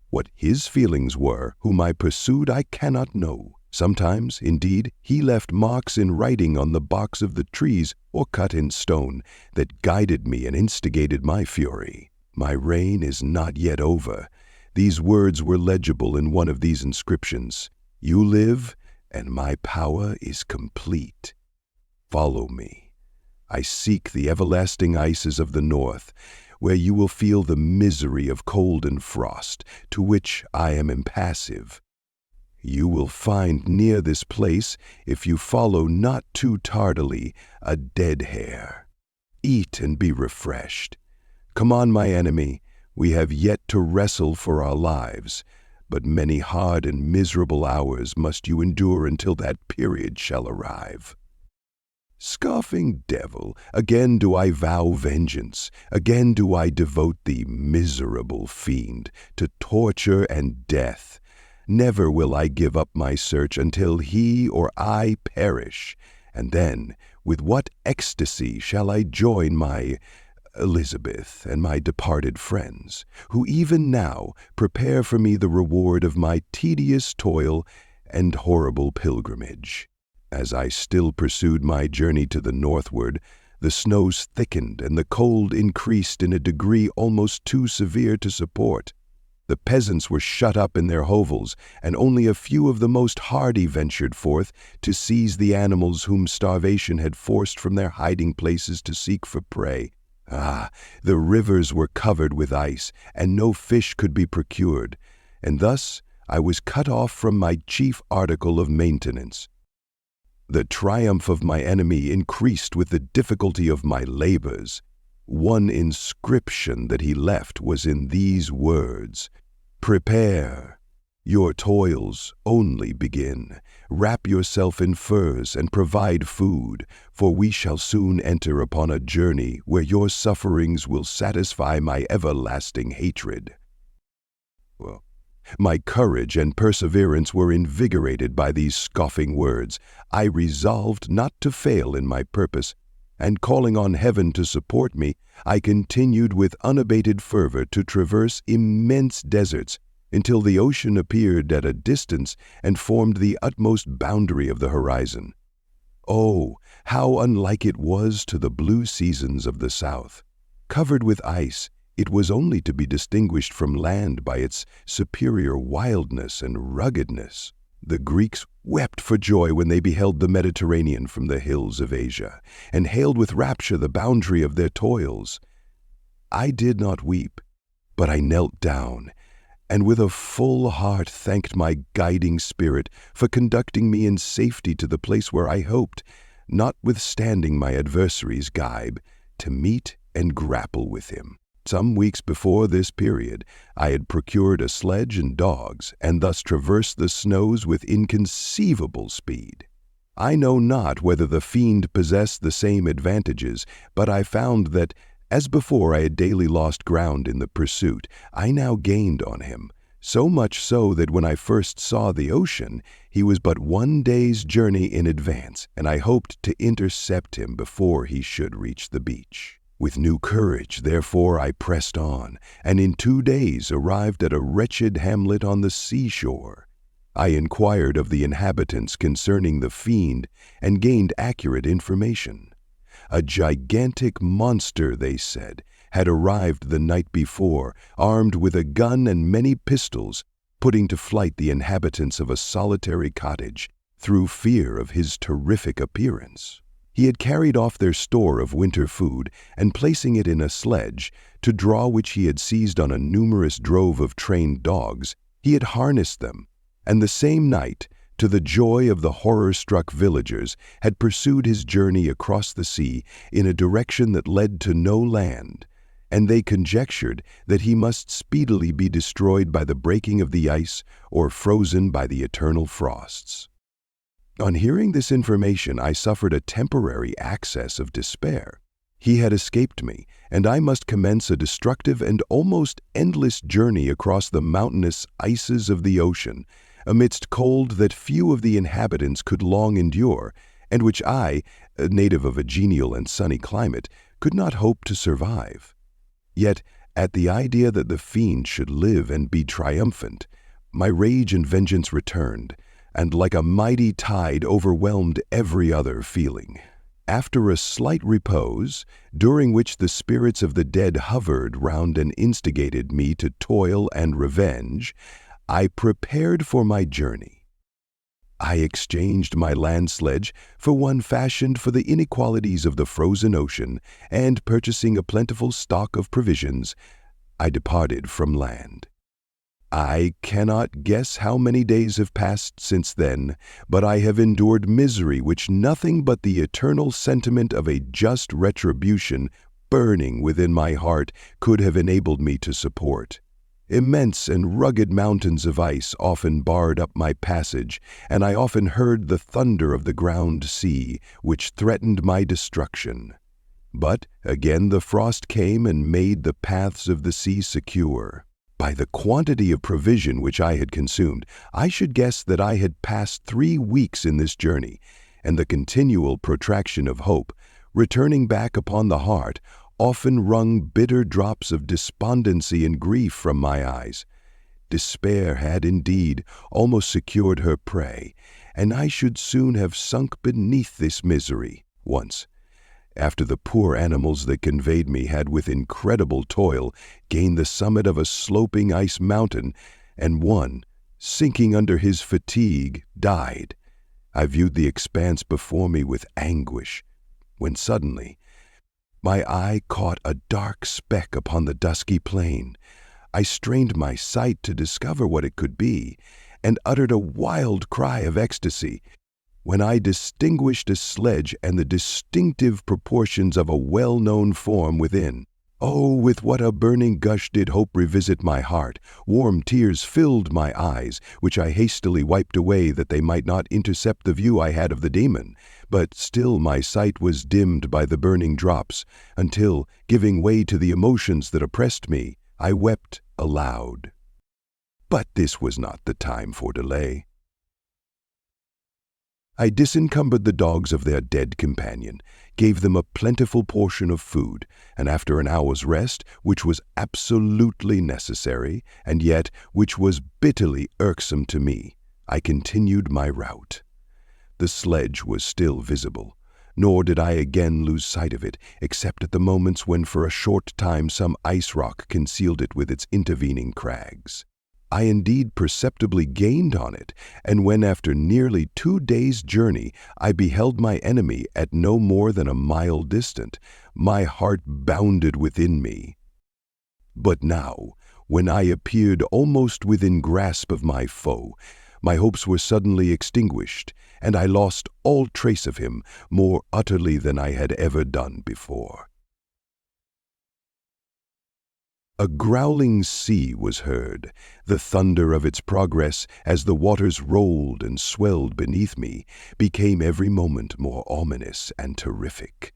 Speaker 1: What his feelings were, whom I pursued, I cannot know. Sometimes, indeed, he left marks in writing on the barks of the trees or cut in stone that guided me and instigated my fury. My reign is not yet over. These words were legible in one of these inscriptions. You live, and my power is complete. Follow me. I seek the everlasting ices of the north, where you will feel the misery of cold and frost, to which I am impassive. You will find near this place, if you follow not too tardily, a dead hare. Eat and be refreshed. Come on, my enemy, we have yet to wrestle for our lives, but many hard and miserable hours must you endure until that period shall arrive. Scoffing devil, again do I vow vengeance, again do I devote thee, miserable fiend, to torture and death. Never will I give up my search until he or I perish, and then with what ecstasy shall I join my Elizabeth and my departed friends, who even now prepare for me the reward of my tedious toil and horrible pilgrimage. As I still pursued my journey to the northward, the snows thickened and the cold increased in a degree almost too severe to support. The peasants were shut up in their hovels, and only a few of the most hardy ventured forth to seize the animals whom starvation had forced from their hiding places to seek for prey. The rivers were covered with ice, and no fish could be procured, and thus I was cut off from my chief article of maintenance. The triumph of my enemy increased with the difficulty of my labors. One inscription that he left was in these words: Prepare. Your toils only begin. Wrap yourself in furs and provide food, for we shall soon enter upon a journey where your sufferings will satisfy my everlasting hatred. My courage and perseverance were invigorated by these scoffing words. I resolved not to fail in my purpose, and calling on heaven to support me, I continued with unabated fervor to traverse immense deserts until the ocean appeared at a distance and formed the utmost boundary of the horizon. Oh, how unlike it was to the blue seasons of the south! Covered with ice, it was only to be distinguished from land by its superior wildness and ruggedness. The Greeks wept for joy when they beheld the Mediterranean from the hills of Asia, and hailed with rapture the boundary of their toils. I did not weep, but I knelt down, and with a full heart thanked my guiding spirit for conducting me in safety to the place where I hoped, notwithstanding my adversary's gibe, to meet and grapple with him. Some weeks before this period, I had procured a sledge and dogs, and thus traversed the snows with inconceivable speed. I know not whether the fiend possessed the same advantages, but I found that, as before I had daily lost ground in the pursuit, I now gained on him, so much so that when I first saw the ocean, he was but 1 day's journey in advance, and I hoped to intercept him before he should reach the beach. With new courage, therefore, I pressed on, and in 2 days arrived at a wretched hamlet on the seashore. I inquired of the inhabitants concerning the fiend, and gained accurate information. A gigantic monster, they said, had arrived the night before, armed with a gun and many pistols, putting to flight the inhabitants of a solitary cottage through fear of his terrific appearance. He had carried off their store of winter food, and placing it in a sledge, to draw which he had seized on a numerous drove of trained dogs, he had harnessed them, and the same night, to the joy of the horror-struck villagers, had pursued his journey across the sea in a direction that led to no land, and they conjectured that he must speedily be destroyed by the breaking of the ice or frozen by the eternal frosts. On hearing this information, I suffered a temporary access of despair. He had escaped me, and I must commence a destructive and almost endless journey across the mountainous ices of the ocean, amidst cold that few of the inhabitants could long endure, and which I, a native of a genial and sunny climate, could not hope to survive. Yet, at the idea that the fiend should live and be triumphant, my rage and vengeance returned, and like a mighty tide overwhelmed every other feeling. After a slight repose, during which the spirits of the dead hovered round and instigated me to toil and revenge, I prepared for my journey. I exchanged my land sledge for one fashioned for the inequalities of the frozen ocean, and purchasing a plentiful stock of provisions, I departed from land. I cannot guess how many days have passed since then, but I have endured misery which nothing but the eternal sentiment of a just retribution burning within my heart could have enabled me to support. Immense and rugged mountains of ice often barred up my passage, and I often heard the thunder of the ground sea, which threatened my destruction. But again the frost came and made the paths of the sea secure. By the quantity of provision which I had consumed, I should guess that I had passed 3 weeks in this journey, and the continual protraction of hope, returning back upon the heart, often wrung bitter drops of despondency and grief from my eyes. Despair had indeed almost secured her prey, and I should soon have sunk beneath this misery once, after the poor animals that conveyed me had with incredible toil gained the summit of a sloping ice mountain, and one, sinking under his fatigue, died. I viewed the expanse before me with anguish, when suddenly my eye caught a dark speck upon the dusky plain. I strained my sight to discover what it could be, and uttered a wild cry of ecstasy, when I distinguished a sledge and the distinctive proportions of a well-known form within. Oh, with what a burning gush did hope revisit my heart! Warm tears filled my eyes, which I hastily wiped away that they might not intercept the view I had of the demon. But still my sight was dimmed by the burning drops, until, giving way to the emotions that oppressed me, I wept aloud. But this was not the time for delay. I disencumbered the dogs of their dead companion, gave them a plentiful portion of food, and after an hour's rest, which was absolutely necessary, and yet which was bitterly irksome to me, I continued my route. The sledge was still visible, nor did I again lose sight of it, except at the moments when for a short time some ice rock concealed it with its intervening crags. I indeed perceptibly gained on it, and when after nearly 2 days' journey I beheld my enemy at no more than a mile distant, my heart bounded within me. But now, when I appeared almost within grasp of my foe, my hopes were suddenly extinguished, and I lost all trace of him more utterly than I had ever done before. A growling sea was heard. The thunder of its progress, as the waters rolled and swelled beneath me, became every moment more ominous and terrific.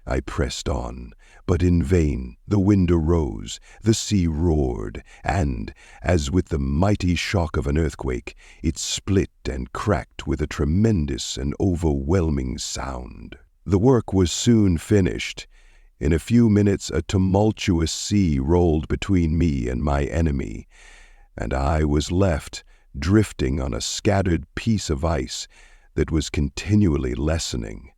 Speaker 1: I pressed on, but in vain. The wind arose, the sea roared, and, as with the mighty shock of an earthquake, it split and cracked with a tremendous and overwhelming sound. The work was soon finished. In a few minutes a tumultuous sea rolled between me and my enemy, and I was left drifting on a scattered piece of ice that was continually lessening,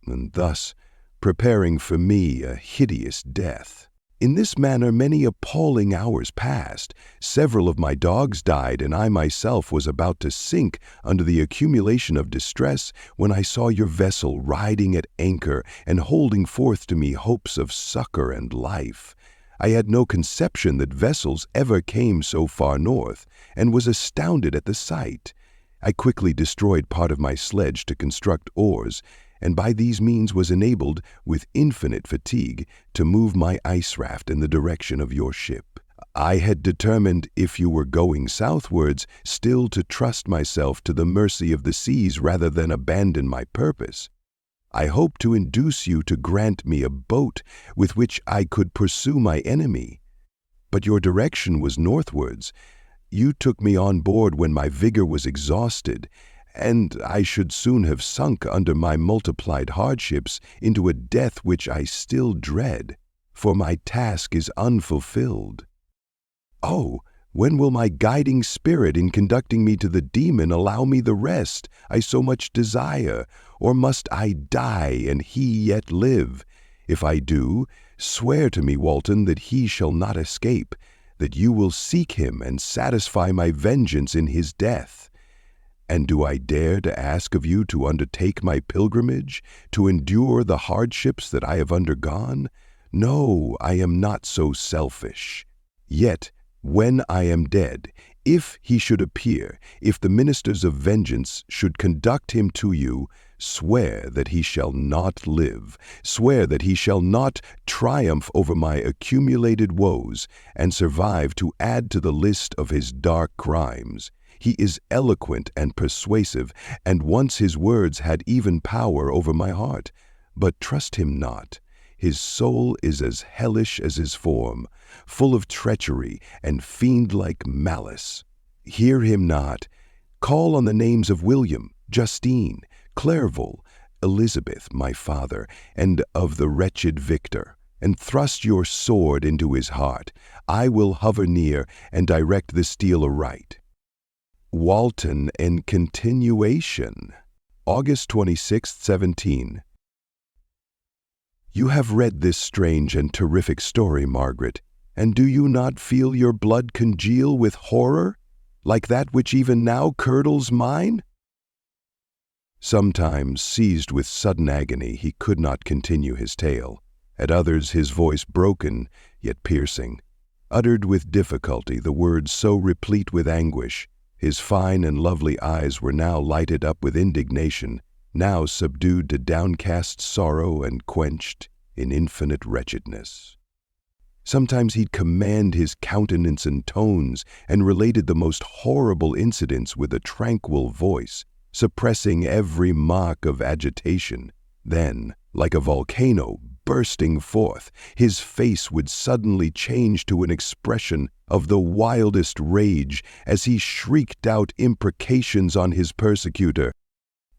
Speaker 1: and thus preparing for me a hideous death. In this manner many appalling hours passed. Several of my dogs died, and I myself was about to sink under the accumulation of distress when I saw your vessel riding at anchor and holding forth to me hopes of succor and life. I had no conception that vessels ever came so far north, and was astounded at the sight. I quickly destroyed part of my sledge to construct oars, and by these means was enabled, with infinite fatigue, to move my ice raft in the direction of your ship. I had determined, if you were going southwards, still to trust myself to the mercy of the seas rather than abandon my purpose. I hoped to induce you to grant me a boat with which I could pursue my enemy. But your direction was northwards. You took me on board when my vigor was exhausted, and I should soon have sunk under my multiplied hardships into a death which I still dread, for my task is unfulfilled. Oh, when will my guiding spirit in conducting me to the demon allow me the rest I so much desire, or must I die and he yet live? If I do, swear to me, Walton, that he shall not escape, that you will seek him and satisfy my vengeance in his death. And do I dare to ask of you to undertake my pilgrimage, to endure the hardships that I have undergone? No, I am not so selfish. Yet, when I am dead, if he should appear, if the ministers of vengeance should conduct him to you, swear that he shall not live, swear that he shall not triumph over my accumulated woes, and survive to add to the list of his dark crimes. He is eloquent and persuasive, and once his words had even power over my heart. But trust him not. His soul is as hellish as his form, full of treachery and fiend-like malice. Hear him not. Call on the names of William, Justine, Clerval, Elizabeth, my father, and of the wretched Victor, and thrust your sword into his heart. I will hover near and direct the steel aright. Walton in continuation. August 26, 17. You have read this strange and terrific story, Margaret, and do you not feel your blood congeal with horror, like that which even now curdles mine? Sometimes, seized with sudden agony, he could not continue his tale. At others, his voice broken, yet piercing, uttered with difficulty the words so replete with anguish. His fine and lovely eyes were now lighted up with indignation, now subdued to downcast sorrow and quenched in infinite wretchedness. Sometimes he'd command his countenance and tones, and related the most horrible incidents with a tranquil voice, suppressing every mark of agitation. Then, like a volcano bursting forth, his face would suddenly change to an expression of the wildest rage as he shrieked out imprecations on his persecutor.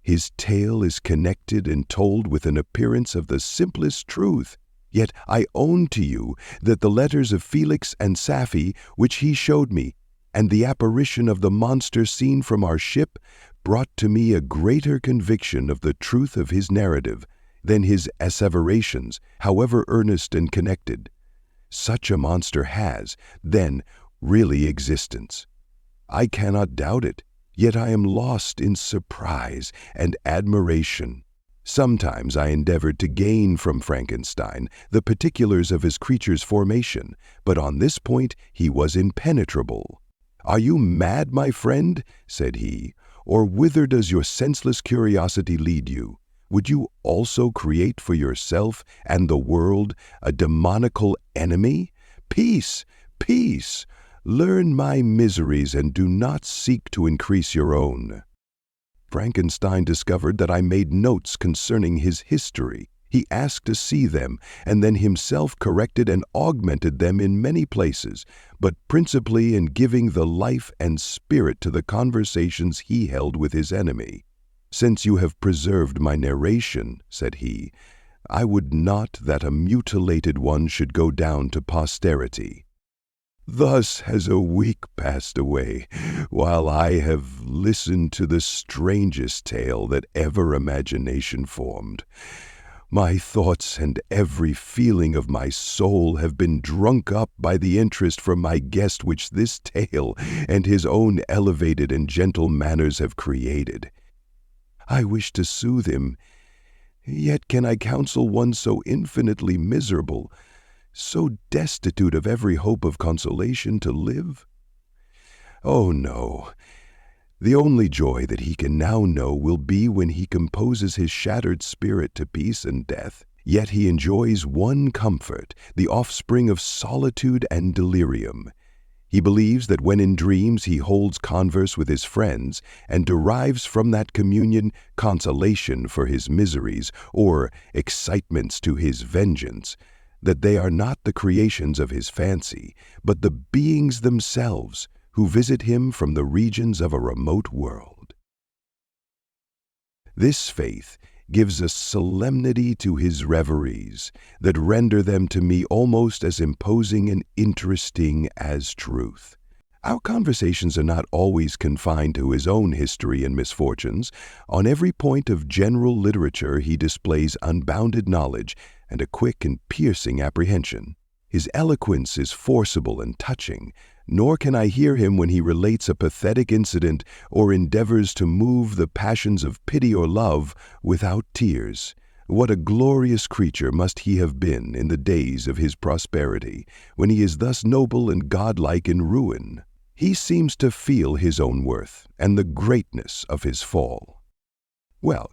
Speaker 1: His tale is connected and told with an appearance of the simplest truth, yet I own to you that the letters of Felix and Safie, which he showed me, and the apparition of the monster seen from our ship, brought to me a greater conviction of the truth of his narrative than his asseverations, however earnest and connected. Such a monster has, then, really existence. I cannot doubt it, yet I am lost in surprise and admiration. Sometimes I endeavored to gain from Frankenstein the particulars of his creature's formation, but on this point he was impenetrable. "Are you mad, my friend?" said he, "or whither does your senseless curiosity lead you? Would you also create for yourself and the world a demoniacal enemy? Peace, peace! Learn my miseries and do not seek to increase your own." Frankenstein discovered that I made notes concerning his history. He asked to see them, and then himself corrected and augmented them in many places, but principally in giving the life and spirit to the conversations he held with his enemy. "Since you have preserved my narration," said he, "I would not that a mutilated one should go down to posterity. Thus has a week passed away, while I have listened to the strangest tale that ever imagination formed. My thoughts and every feeling of my soul have been drunk up by the interest for my guest which this tale and his own elevated and gentle manners have created. I wish to soothe him, yet can I counsel one so infinitely miserable, so destitute of every hope of consolation, to live? Oh, no. The only joy that he can now know will be when he composes his shattered spirit to peace and death. Yet he enjoys one comfort, the offspring of solitude and delirium. He believes that when in dreams he holds converse with his friends and derives from that communion consolation for his miseries or excitements to his vengeance, that they are not the creations of his fancy, but the beings themselves, who visit him from the regions of a remote world. This faith gives a solemnity to his reveries that render them to me almost as imposing and interesting as truth. Our conversations are not always confined to his own history and misfortunes. On every point of general literature he displays unbounded knowledge and a quick and piercing apprehension. His eloquence is forcible and touching, nor can I hear him when he relates a pathetic incident or endeavors to move the passions of pity or love without tears. What a glorious creature must he have been in the days of his prosperity, when he is thus noble and godlike in ruin. He seems to feel his own worth and the greatness of his fall. "Well,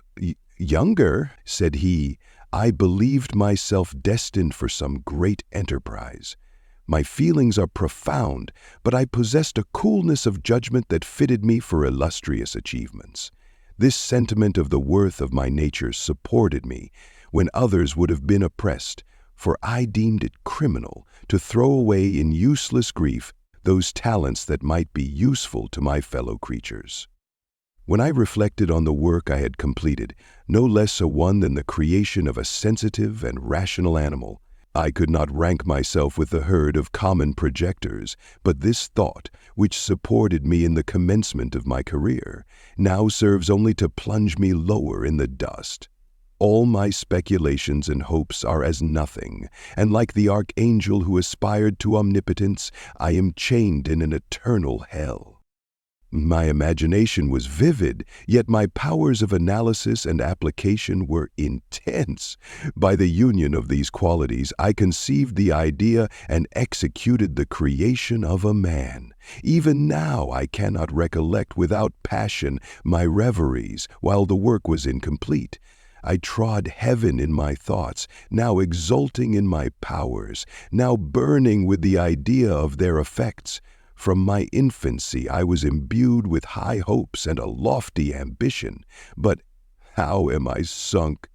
Speaker 1: younger," said he, "I believed myself destined for some great enterprise. My feelings are profound, but I possessed a coolness of judgment that fitted me for illustrious achievements. This sentiment of the worth of my nature supported me when others would have been oppressed, for I deemed it criminal to throw away in useless grief those talents that might be useful to my fellow creatures. When I reflected on the work I had completed, no less a one than the creation of a sensitive and rational animal, I could not rank myself with the herd of common projectors, but this thought, which supported me in the commencement of my career, now serves only to plunge me lower in the dust. All my speculations and hopes are as nothing, and like the archangel who aspired to omnipotence, I am chained in an eternal hell. My imagination was vivid, yet my powers of analysis and application were intense. By the union of these qualities, I conceived the idea and executed the creation of a man. Even now I cannot recollect without passion my reveries while the work was incomplete. I trod heaven in my thoughts, now exulting in my powers, now burning with the idea of their effects. From my infancy I was imbued with high hopes and a lofty ambition, but how am I sunk?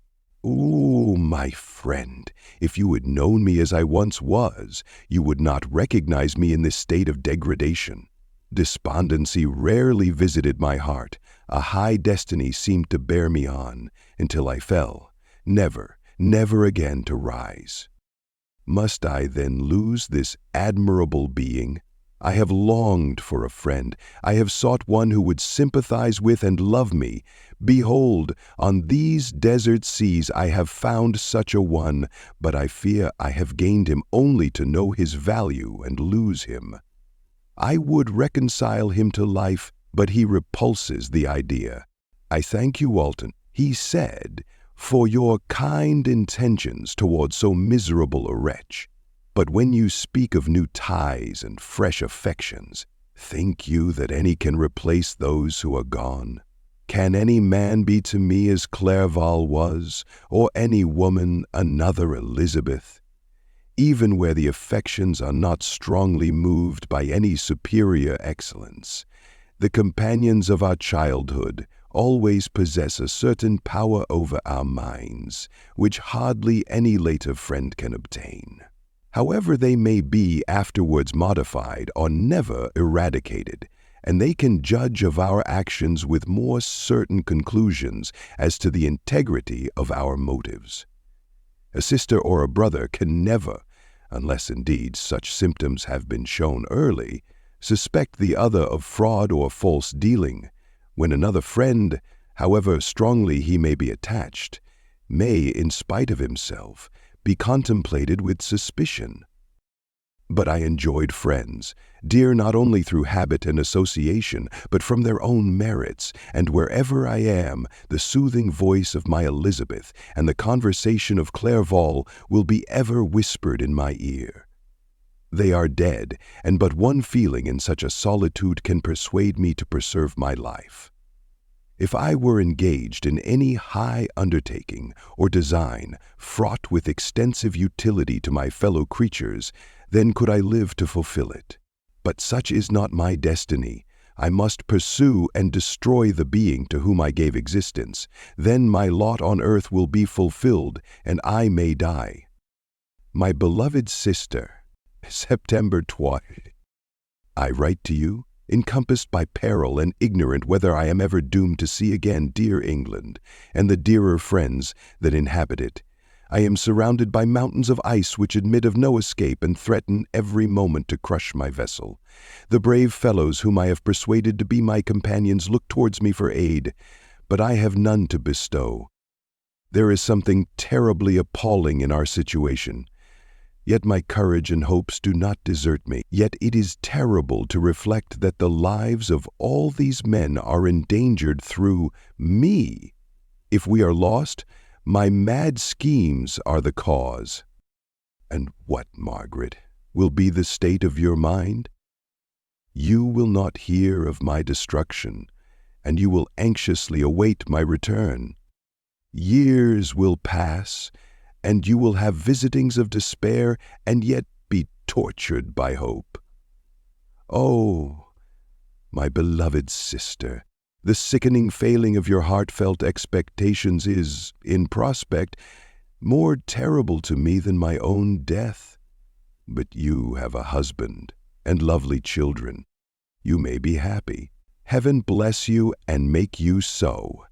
Speaker 1: Ooh, my friend, if you had known me as I once was, you would not recognize me in this state of degradation. Despondency rarely visited my heart. A high destiny seemed to bear me on, until I fell, never, never again to rise. Must I then lose this admirable being? I have longed for a friend. I have sought one who would sympathize with and love me. Behold, on these desert seas I have found such a one, but I fear I have gained him only to know his value and lose him. I would reconcile him to life, but he repulses the idea. I thank you, Walton, he said, for your kind intentions toward so miserable a wretch. But when you speak of new ties and fresh affections, think you that any can replace those who are gone? Can any man be to me as Clerval was, or any woman another Elizabeth? Even where the affections are not strongly moved by any superior excellence, the companions of our childhood always possess a certain power over our minds, which hardly any later friend can obtain. However they may be afterwards modified or never eradicated, and they can judge of our actions with more certain conclusions as to the integrity of our motives. A sister or a brother can never, unless indeed such symptoms have been shown early, suspect the other of fraud or false dealing, when another friend, however strongly he may be attached, may, in spite of himself, be contemplated with suspicion. But I enjoyed friends, dear not only through habit and association, but from their own merits, and wherever I am, the soothing voice of my Elizabeth and the conversation of Clerval will be ever whispered in my ear. They are dead, and but one feeling in such a solitude can persuade me to preserve my life. If I were engaged in any high undertaking or design fraught with extensive utility to my fellow creatures, then could I live to fulfill it. But such is not my destiny. I must pursue and destroy the being to whom I gave existence. Then my lot on earth will be fulfilled, and I may die. My beloved sister, September 12th. I write to you, encompassed by peril and ignorant whether I am ever doomed to see again dear England and the dearer friends that inhabit it. I am surrounded by mountains of ice which admit of no escape and threaten every moment to crush my vessel. The brave fellows whom I have persuaded to be my companions look towards me for aid, but I have none to bestow. There is something terribly appalling in our situation. Yet my courage and hopes do not desert me. Yet it is terrible to reflect that the lives of all these men are endangered through me. If we are lost, my mad schemes are the cause. And what, Margaret, will be the state of your mind? You will not hear of my destruction, and you will anxiously await my return. Years will pass, and you will have visitings of despair and yet be tortured by hope. Oh, my beloved sister, the sickening failing of your heartfelt expectations is, in prospect, more terrible to me than my own death. But you have a husband and lovely children. You may be happy. Heaven bless you and make you so.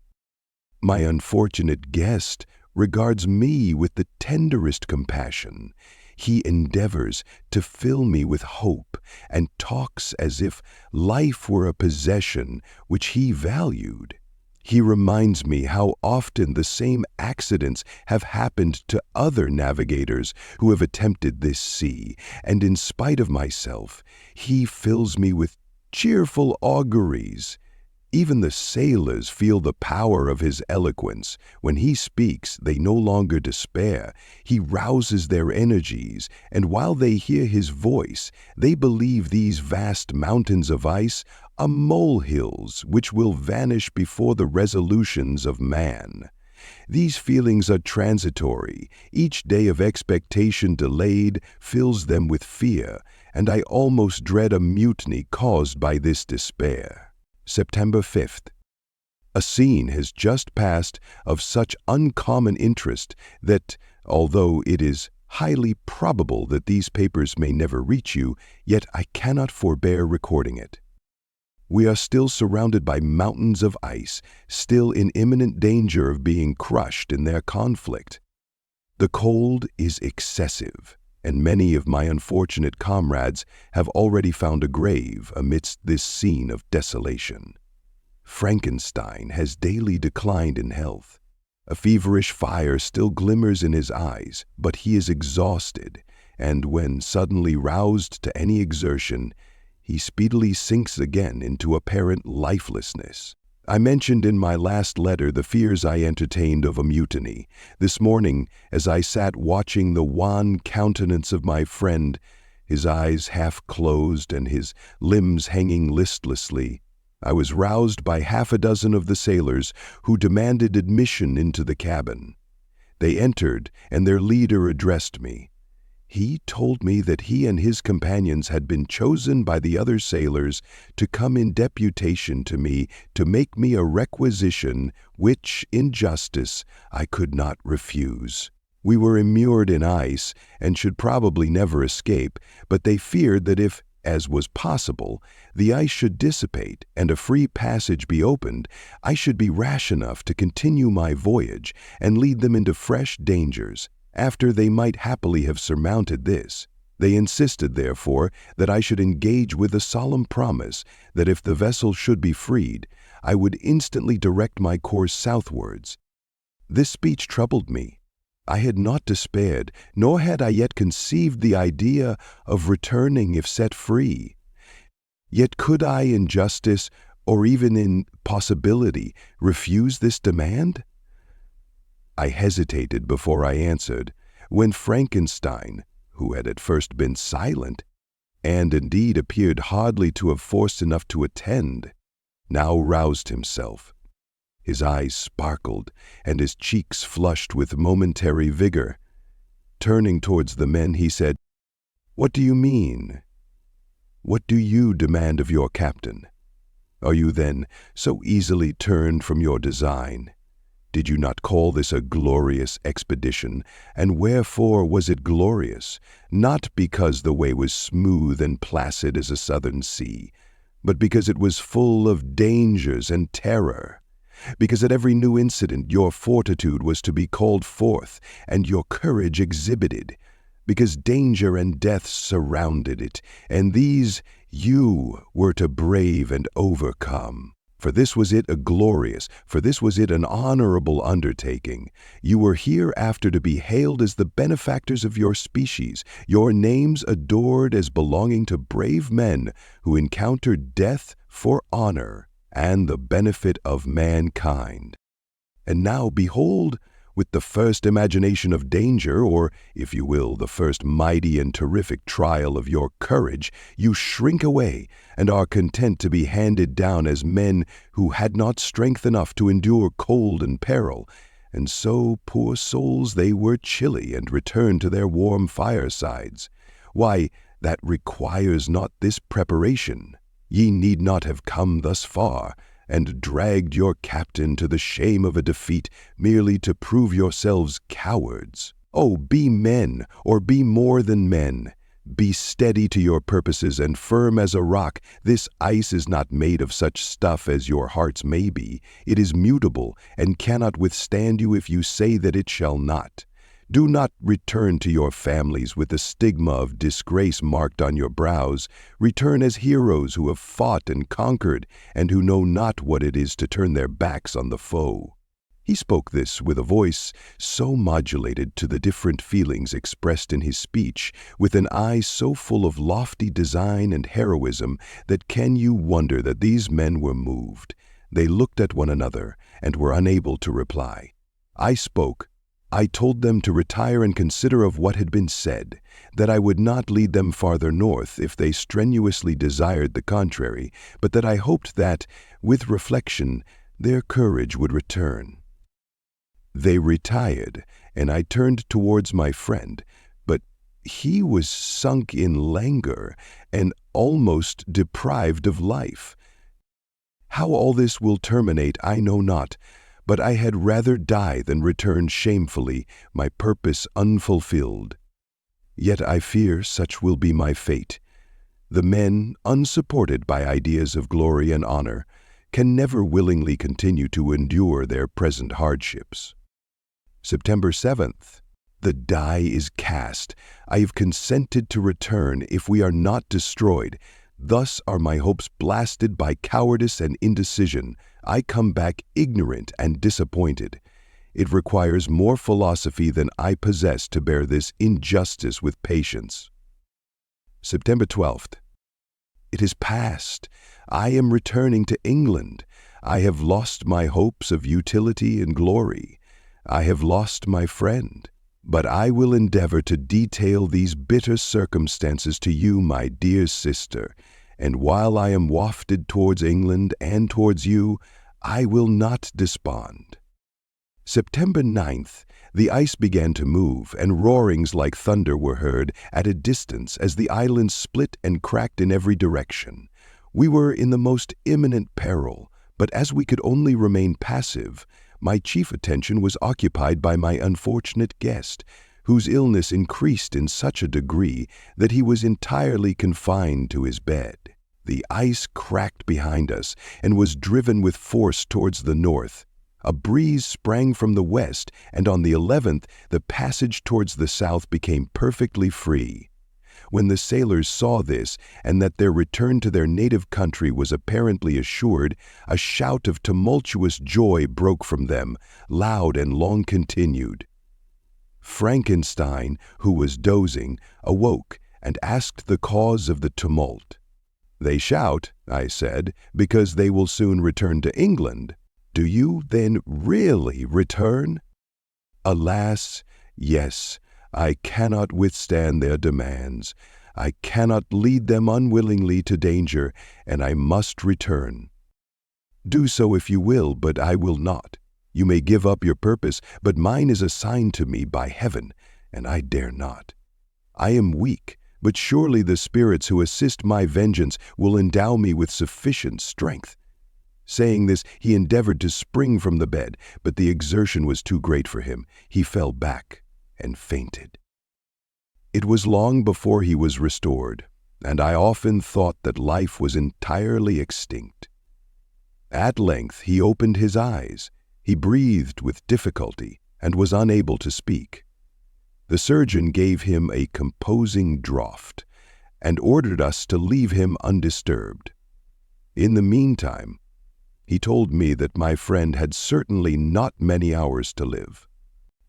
Speaker 1: My unfortunate guest regards me with the tenderest compassion. He endeavors to fill me with hope and talks as if life were a possession which he valued. He reminds me how often the same accidents have happened to other navigators who have attempted this sea, and in spite of myself, he fills me with cheerful auguries. Even the sailors feel the power of his eloquence. When he speaks, they no longer despair. He rouses their energies, and while they hear his voice, they believe these vast mountains of ice are molehills which will vanish before the resolutions of man. These feelings are transitory. Each day of expectation delayed fills them with fear, and I almost dread a mutiny caused by this despair. September 5th. A scene has just passed of such uncommon interest that, although it is highly probable that these papers may never reach you, yet I cannot forbear recording it. We are still surrounded by mountains of ice, still in imminent danger of being crushed in their conflict. The cold is excessive, and many of my unfortunate comrades have already found a grave amidst this scene of desolation. Frankenstein has daily declined in health. A feverish fire still glimmers in his eyes, but he is exhausted, and when suddenly roused to any exertion, he speedily sinks again into apparent lifelessness. I mentioned in my last letter the fears I entertained of a mutiny. This morning, as I sat watching the wan countenance of my friend, his eyes half closed and his limbs hanging listlessly, I was roused by half a dozen of the sailors who demanded admission into the cabin. They entered, and their leader addressed me. He told me that he and his companions had been chosen by the other sailors to come in deputation to me to make me a requisition which, in justice, I could not refuse. We were immured in ice and should probably never escape, but they feared that if, as was possible, the ice should dissipate and a free passage be opened, I should be rash enough to continue my voyage and lead them into fresh dangers. After they might happily have surmounted this, they insisted, therefore, that I should engage with a solemn promise that if the vessel should be freed, I would instantly direct my course southwards. This speech troubled me. I had not despaired, nor had I yet conceived the idea of returning if set free. Yet could I in justice, or even in possibility, refuse this demand? I hesitated before I answered, when Frankenstein, who had at first been silent, and indeed appeared hardly to have force enough to attend, now roused himself. His eyes sparkled, and his cheeks flushed with momentary vigor. Turning towards the men, he said, "What do you mean? What do you demand of your captain? Are you then so easily turned from your design? Did you not call this a glorious expedition? And wherefore was it glorious? Not because the way was smooth and placid as a southern sea, but because it was full of dangers and terror. Because at every new incident your fortitude was to be called forth and your courage exhibited. Because danger and death surrounded it, and these you were to brave and overcome. For this was it an honorable undertaking. You were hereafter to be hailed as the benefactors of your species, your names adored as belonging to brave men who encountered death for honor and the benefit of mankind. And now, behold, with the first imagination of danger, or, if you will, the first mighty and terrific trial of your courage, you shrink away and are content to be handed down as men who had not strength enough to endure cold and peril, and so, poor souls, they were chilly and returned to their warm firesides. Why, that requires not this preparation. Ye need not have come thus far, and dragged your captain to the shame of a defeat merely to prove yourselves cowards. Oh, be men, or be more than men. Be steady to your purposes and firm as a rock. This ice is not made of such stuff as your hearts may be. It is mutable, and cannot withstand you if you say that it shall not. Do not return to your families with the stigma of disgrace marked on your brows. Return as heroes who have fought and conquered, and who know not what it is to turn their backs on the foe." He spoke this with a voice so modulated to the different feelings expressed in his speech, with an eye so full of lofty design and heroism, that can you wonder that these men were moved? They looked at one another, and were unable to reply. I spoke. I told them to retire and consider of what had been said, that I would not lead them farther north if they strenuously desired the contrary, but that I hoped that, with reflection, their courage would return. They retired, and I turned towards my friend, but he was sunk in languor and almost deprived of life. How all this will terminate I know not, but I had rather die than return shamefully, my purpose unfulfilled. Yet I fear such will be my fate. The men, unsupported by ideas of glory and honor, can never willingly continue to endure their present hardships. September 7th. The die is cast. I have consented to return if we are not destroyed. Thus are my hopes blasted by cowardice and indecision. I come back ignorant and disappointed. It requires more philosophy than I possess to bear this injustice with patience. September 12th. It is past. I am returning to England. I have lost my hopes of utility and glory. I have lost my friend. But I will endeavor to detail these bitter circumstances to you, my dear sister, and while I am wafted towards England and towards you, I will not despond. September 9th, the ice began to move, and roarings like thunder were heard at a distance as the island split and cracked in every direction. We were in the most imminent peril, but as we could only remain passive, my chief attention was occupied by my unfortunate guest, whose illness increased in such a degree that he was entirely confined to his bed. The ice cracked behind us and was driven with force towards the north. A breeze sprang from the west, and on the 11th the passage towards the south became perfectly free. When the sailors saw this, and that their return to their native country was apparently assured, a shout of tumultuous joy broke from them, loud and long continued. Frankenstein, who was dozing, awoke and asked the cause of the tumult. "They shout," I said, "because they will soon return to England. Do you, then, really return?" "Alas, yes. I cannot withstand their demands. I cannot lead them unwillingly to danger, and I must return." "Do so if you will, but I will not. You may give up your purpose, but mine is assigned to me by heaven, and I dare not. I am weak, but surely the spirits who assist my vengeance will endow me with sufficient strength." Saying this, he endeavored to spring from the bed, but the exertion was too great for him. He fell back and fainted. It was long before he was restored, and I often thought that life was entirely extinct. At length he opened his eyes. He breathed with difficulty and was unable to speak. The surgeon gave him a composing draught and ordered us to leave him undisturbed. In the meantime, he told me that my friend had certainly not many hours to live.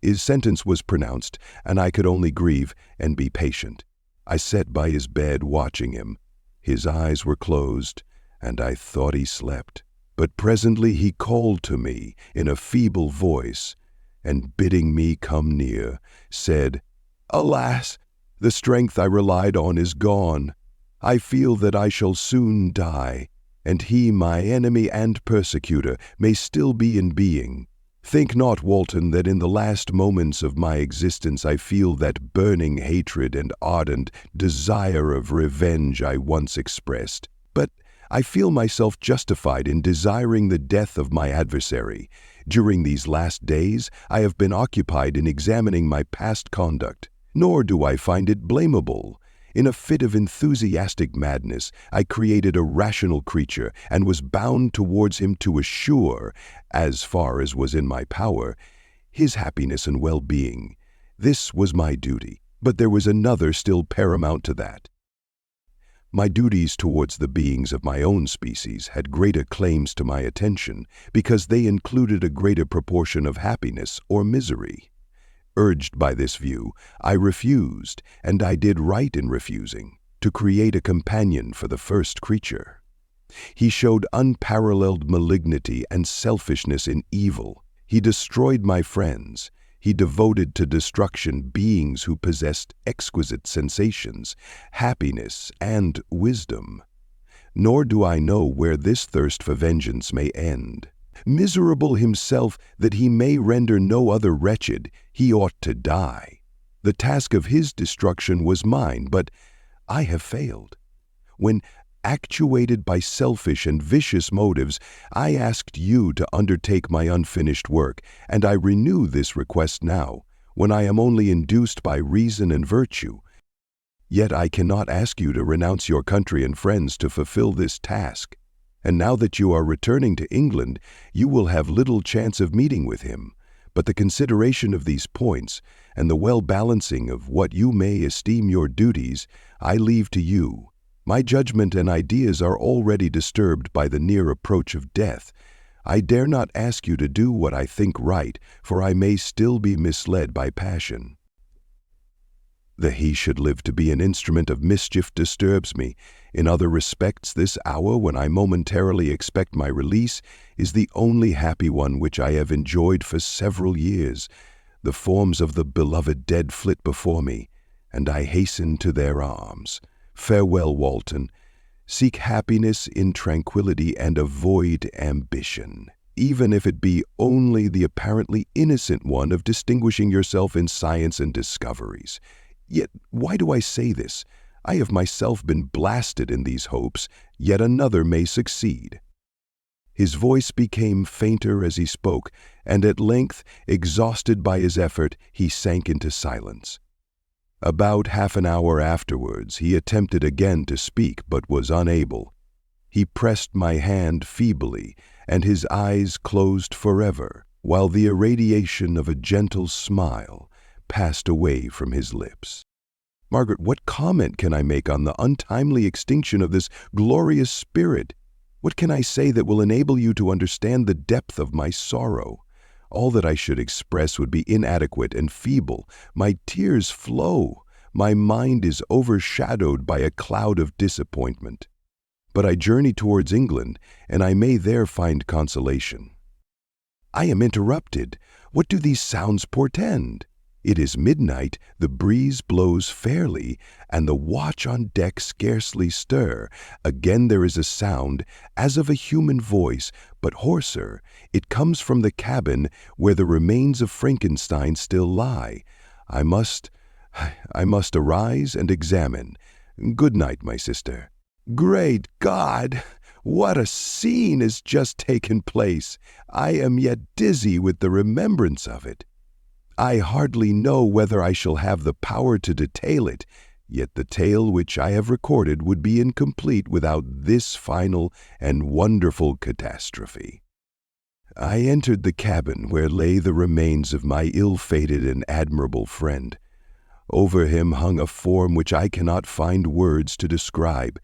Speaker 1: His sentence was pronounced, and I could only grieve and be patient. I sat by his bed watching him. His eyes were closed, and I thought he slept. But presently he called to me in a feeble voice, and bidding me come near, said, "Alas, the strength I relied on is gone. I feel that I shall soon die, and he, my enemy and persecutor, may still be in being. Think not, Walton, that in the last moments of my existence I feel that burning hatred and ardent desire of revenge I once expressed. But I feel myself justified in desiring the death of my adversary. During these last days I have been occupied in examining my past conduct, nor do I find it blamable. In a fit of enthusiastic madness, I created a rational creature and was bound towards him to assure, as far as was in my power, his happiness and well-being. This was my duty, but there was another still paramount to that. My duties towards the beings of my own species had greater claims to my attention because they included a greater proportion of happiness or misery. Urged by this view, I refused, and I did right in refusing, to create a companion for the first creature. He showed unparalleled malignity and selfishness in evil. He destroyed my friends. He devoted to destruction beings who possessed exquisite sensations, happiness, and wisdom. Nor do I know where this thirst for vengeance may end. Miserable himself that he may render no other wretched, he ought to die. The task of his destruction was mine, but I have failed. When, actuated by selfish and vicious motives, I asked you to undertake my unfinished work, and I renew this request now, when I am only induced by reason and virtue. Yet I cannot ask you to renounce your country and friends to fulfill this task. And now that you are returning to England, you will have little chance of meeting with him. But the consideration of these points, and the well-balancing of what you may esteem your duties, I leave to you. My judgment and ideas are already disturbed by the near approach of death. I dare not ask you to do what I think right, for I may still be misled by passion. That he should live to be an instrument of mischief disturbs me. In other respects, this hour when I momentarily expect my release is the only happy one which I have enjoyed for several years. The forms of the beloved dead flit before me, and I hasten to their arms. Farewell, Walton. Seek happiness in tranquility and avoid ambition, even if it be only the apparently innocent one of distinguishing yourself in science and discoveries. Yet why do I say this? I have myself been blasted in these hopes, yet another may succeed. His voice became fainter as he spoke, and at length, exhausted by his effort, he sank into silence. About half an hour afterwards, he attempted again to speak, but was unable. He pressed my hand feebly, and his eyes closed forever, while the irradiation of a gentle smile passed away from his lips. Margaret, what comment can I make on the untimely extinction of this glorious spirit? What can I say that will enable you to understand the depth of my sorrow? All that I should express would be inadequate and feeble. My tears flow. My mind is overshadowed by a cloud of disappointment. But I journey towards England, and I may there find consolation. I am interrupted. What do these sounds portend? It is midnight, the breeze blows fairly, and the watch on deck scarcely stir. Again there is a sound, as of a human voice, but hoarser. It comes from the cabin where the remains of Frankenstein still lie. I must arise and examine. Good night, my sister. Great God! What a scene has just taken place! I am yet dizzy with the remembrance of it. I hardly know whether I shall have the power to detail it, yet the tale which I have recorded would be incomplete without this final and wonderful catastrophe. I entered the cabin where lay the remains of my ill-fated and admirable friend. Over him hung a form which I cannot find words to describe.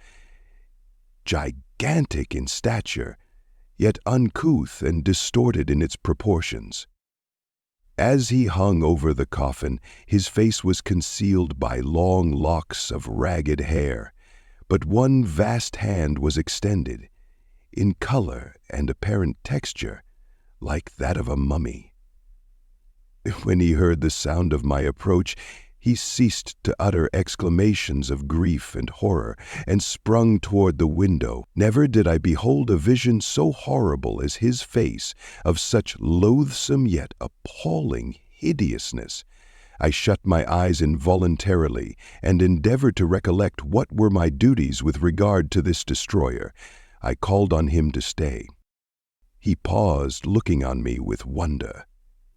Speaker 1: Gigantic in stature, yet uncouth and distorted in its proportions. As he hung over the coffin, his face was concealed by long locks of ragged hair, but one vast hand was extended, in color and apparent texture, like that of a mummy. When he heard the sound of my approach, he ceased to utter exclamations of grief and horror, and sprung toward the window. Never did I behold a vision so horrible as his face, of such loathsome yet appalling hideousness. I shut my eyes involuntarily, and endeavored to recollect what were my duties with regard to this destroyer. I called on him to stay. He paused, looking on me with wonder,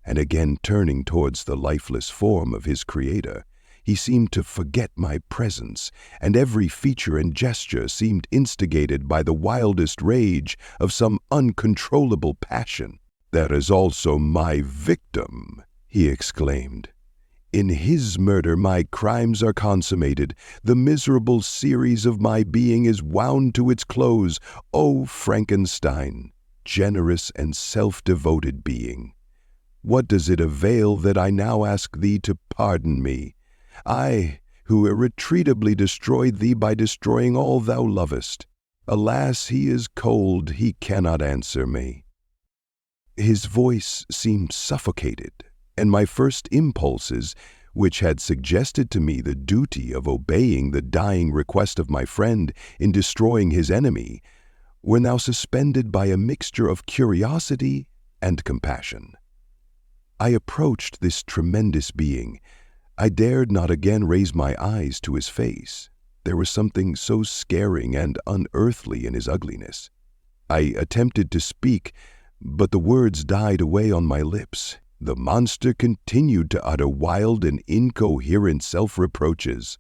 Speaker 1: and again turning towards the lifeless form of his creator. He seemed to forget my presence, and every feature and gesture seemed instigated by the wildest rage of some uncontrollable passion. "That is also my victim," he exclaimed. "In his murder my crimes are consummated. The miserable series of my being is wound to its close. O Frankenstein, generous and self-devoted being! What does it avail that I now ask thee to pardon me? I, who irretrievably destroyed thee by destroying all thou lovest. Alas, he is cold, he cannot answer me." His voice seemed suffocated, and my first impulses, which had suggested to me the duty of obeying the dying request of my friend in destroying his enemy, were now suspended by a mixture of curiosity and compassion. I approached this tremendous being. I dared not again raise my eyes to his face. There was something so scaring and unearthly in his ugliness. I attempted to speak, but the words died away on my lips. The monster continued to utter wild and incoherent self-reproaches.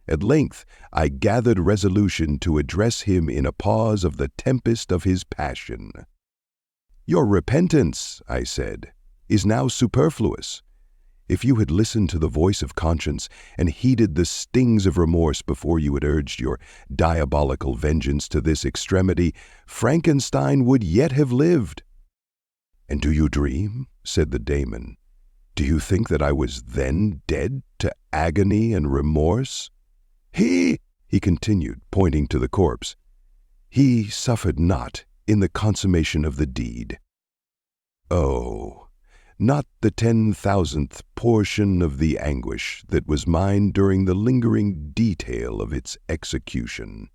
Speaker 1: At length, I gathered resolution to address him in a pause of the tempest of his passion. "Your repentance," I said, "is now superfluous. If you had listened to the voice of conscience and heeded the stings of remorse before you had urged your diabolical vengeance to this extremity, Frankenstein would yet have lived." "And do you dream?" said the daemon. "Do you think that I was then dead to agony and remorse? He continued, pointing to the corpse, "he suffered not in the consummation of the deed. Oh, not the 10,000th portion of the anguish that was mine during the lingering detail of its execution.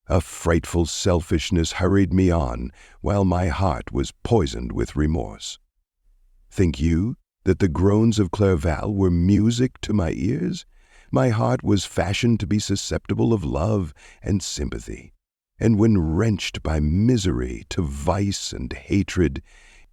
Speaker 1: A frightful selfishness hurried me on, while my heart was poisoned with remorse. Think you that the groans of Clerval were music to my ears? My heart was fashioned to be susceptible of love and sympathy, and when wrenched by misery to vice and hatred,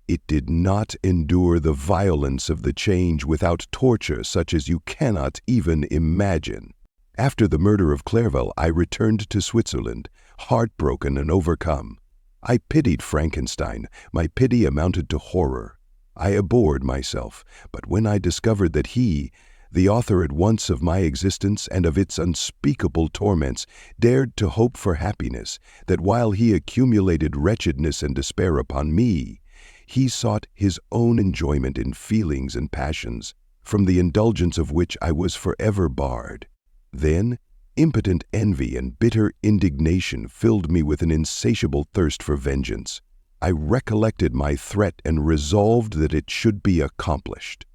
Speaker 1: it did not endure the violence of the change without torture such as you cannot even imagine. After the murder of Clerval, I returned to Switzerland, heartbroken and overcome. I pitied Frankenstein. My pity amounted to horror. I abhorred myself, but when I discovered that he, The author at once of my existence and of its unspeakable torments dared to hope for happiness, that while he accumulated wretchedness and despair upon me, he sought his own enjoyment in feelings and passions, from the indulgence of which I was forever barred. Then, impotent envy and bitter indignation filled me with an insatiable thirst for vengeance. I recollected my threat and resolved that it should be accomplished.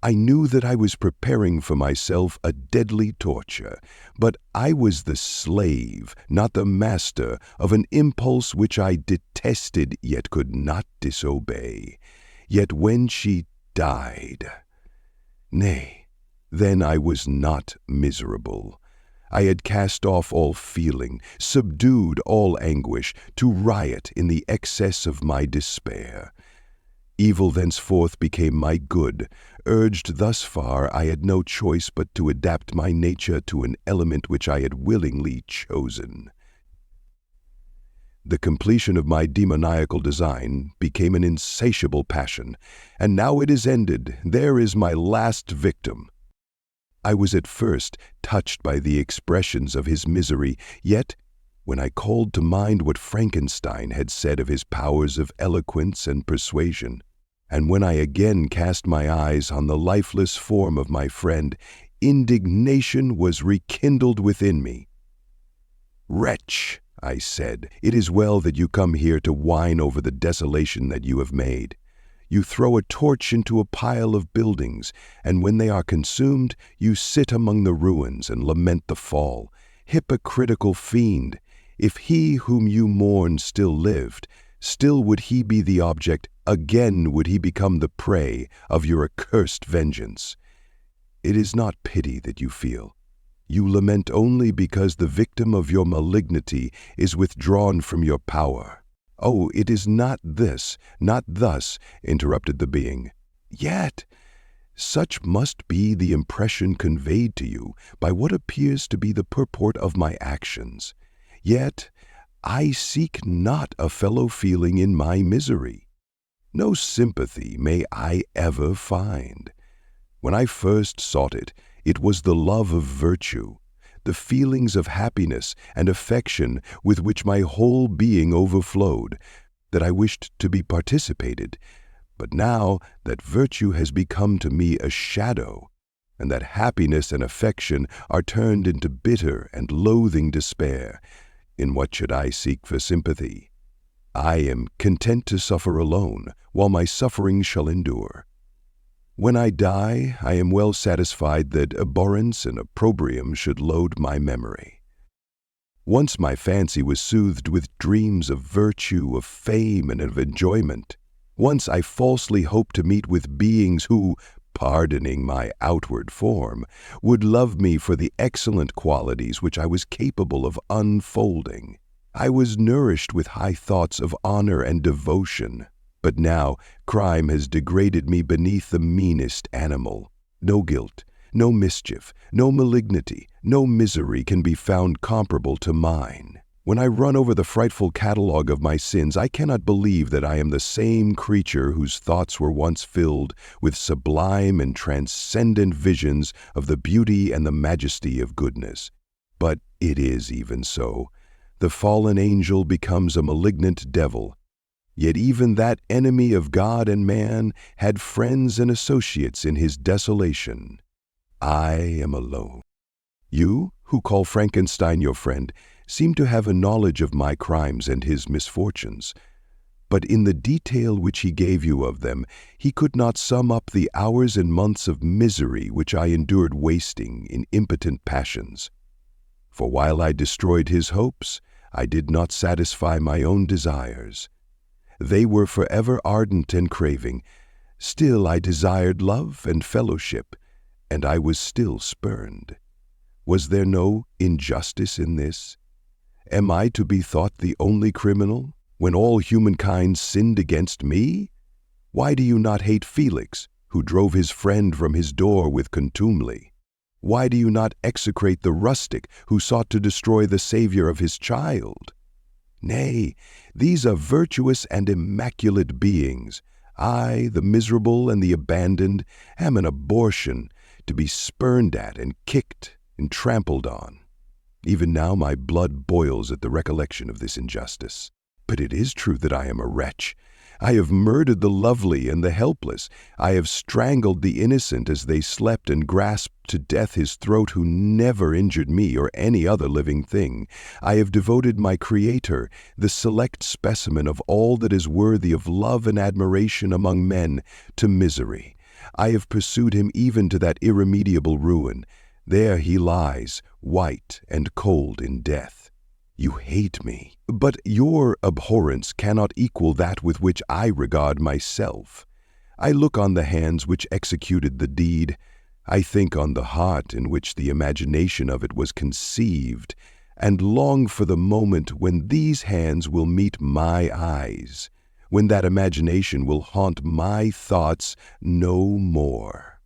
Speaker 1: I knew that I was preparing for myself a deadly torture, but I was the slave, not the master, of an impulse which I detested yet could not disobey. Yet when she died, nay, then I was not miserable. I had cast off all feeling, subdued all anguish, to riot in the excess of my despair. Evil thenceforth became my good. Urged thus far, I had no choice but to adapt my nature to an element which I had willingly chosen. The completion of my demoniacal design became an insatiable passion, and now it is ended. There is my last victim. I was at first touched by the expressions of his misery, yet when I called to mind what Frankenstein had said of his powers of eloquence and persuasion, and when I again cast my eyes on the lifeless form of my friend, indignation was rekindled within me. "Wretch," I said, "it is well that you come here to whine over the desolation that you have made. You throw a torch into a pile of buildings, and when they are consumed, you sit among the ruins and lament the fall. Hypocritical fiend! If he whom you mourn still lived, still would he be the object, again would he become the prey of your accursed vengeance. It is not pity that you feel. You lament only because the victim of your malignity is withdrawn from your power." "Oh, it is not this, not thus," interrupted the being. "Yet such must be the impression conveyed to you by what appears to be the purport of my actions. Yet I seek not a fellow-feeling in my misery. No sympathy may I ever find. When I first sought it, it was the love of virtue, the feelings of happiness and affection with which my whole being overflowed, that I wished to be participated. But now that virtue has become to me a shadow, and that happiness and affection are turned into bitter and loathing despair, in what should I seek for sympathy? I am content to suffer alone, while my suffering shall endure. When I die, I am well satisfied that abhorrence and opprobrium should load my memory. Once my fancy was soothed with dreams of virtue, of fame, and of enjoyment. Once I falsely hoped to meet with beings who, pardoning my outward form, would love me for the excellent qualities which I was capable of unfolding. I was nourished with high thoughts of honor and devotion. But now crime has degraded me beneath the meanest animal. No guilt, no mischief, no malignity, no misery can be found comparable to mine. When I run over the frightful catalogue of my sins, I cannot believe that I am the same creature whose thoughts were once filled with sublime and transcendent visions of the beauty and the majesty of goodness. But it is even so. The fallen angel becomes a malignant devil. Yet even that enemy of God and man had friends and associates in his desolation. I am alone. You, who call Frankenstein your friend, seem to have a knowledge of my crimes and his misfortunes. But in the detail which he gave you of them, he could not sum up the hours and months of misery which I endured wasting in impotent passions. For while I destroyed his hopes, I did not satisfy my own desires. They were forever ardent and craving. Still I desired love and fellowship, and I was still spurned. Was there no injustice in this? Am I to be thought the only criminal, when all humankind sinned against me? Why do you not hate Felix, who drove his friend from his door with contumely? Why do you not execrate the rustic who sought to destroy the Savior of his child? Nay, these are virtuous and immaculate beings. I, the miserable and the abandoned, am an abortion, to be spurned at and kicked and trampled on. Even now my blood boils at the recollection of this injustice. But it is true that I am a wretch. I have murdered the lovely and the helpless. I have strangled the innocent as they slept and grasped to death his throat who never injured me or any other living thing. I have devoted my Creator, the select specimen of all that is worthy of love and admiration among men, to misery. I have pursued him even to that irremediable ruin. There he lies, white and cold in death. You hate me, but your abhorrence cannot equal that with which I regard myself. I look on the hands which executed the deed. I think on the heart in which the imagination of it was conceived, and long for the moment when these hands will meet my eyes, when that imagination will haunt my thoughts no more.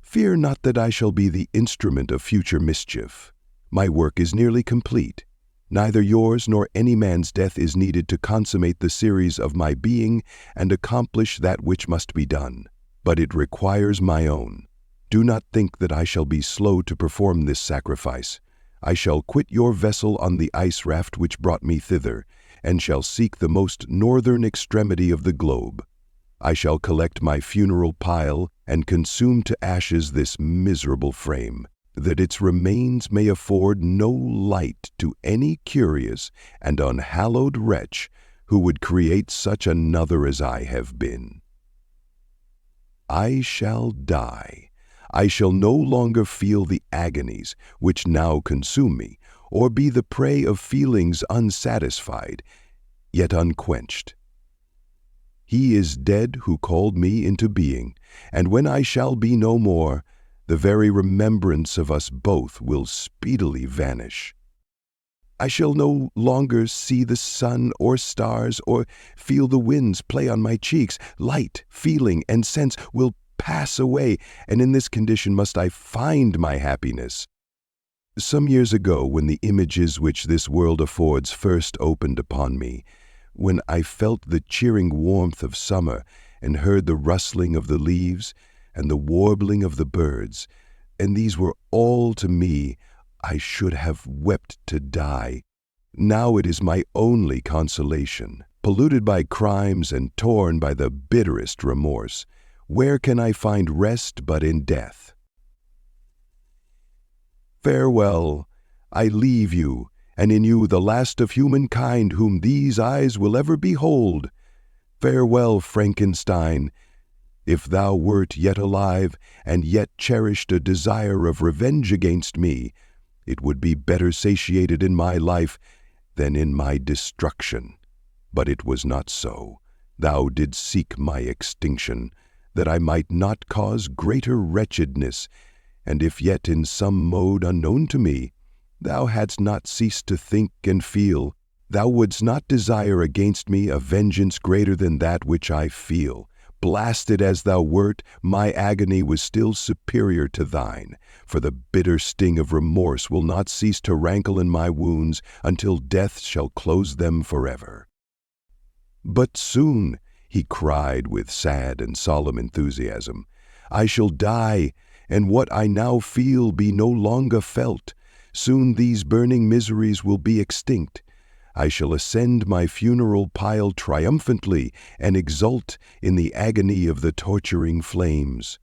Speaker 1: Fear not that I shall be the instrument of future mischief. My work is nearly complete. Neither yours nor any man's death is needed to consummate the series of my being and accomplish that which must be done. But it requires my own. Do not think that I shall be slow to perform this sacrifice. I shall quit your vessel on the ice raft which brought me thither, and shall seek the most northern extremity of the globe. I shall collect my funeral pile and consume to ashes this miserable frame, that its remains may afford no light to any curious and unhallowed wretch who would create such another as I have been. I shall die. I shall no longer feel the agonies which now consume me, or be the prey of feelings unsatisfied, yet unquenched. He is dead who called me into being, and when I shall be no more, the very remembrance of us both will speedily vanish. I shall no longer see the sun or stars or feel the winds play on my cheeks. Light, feeling, and sense will pass away, and in this condition must I find my happiness. Some years ago, when the images which this world affords first opened upon me, when I felt the cheering warmth of summer and heard the rustling of the leaves and the warbling of the birds, and these were all to me, I should have wept to die. Now it is my only consolation, polluted by crimes and torn by the bitterest remorse. Where can I find rest but in death? Farewell, I leave you, and in you the last of humankind whom these eyes will ever behold. Farewell, Frankenstein. If thou wert yet alive, and yet cherished a desire of revenge against me, it would be better satiated in my life than in my destruction. But it was not so. Thou didst seek my extinction, that I might not cause greater wretchedness, and if yet in some mode unknown to me, thou hadst not ceased to think and feel, thou wouldst not desire against me a vengeance greater than that which I feel. Blasted as thou wert, my agony was still superior to thine, for the bitter sting of remorse will not cease to rankle in my wounds until death shall close them forever. But soon, he cried with sad and solemn enthusiasm, I shall die, and what I now feel be no longer felt. Soon these burning miseries will be extinct. I shall ascend my funeral pile triumphantly and exult in the agony of the torturing flames.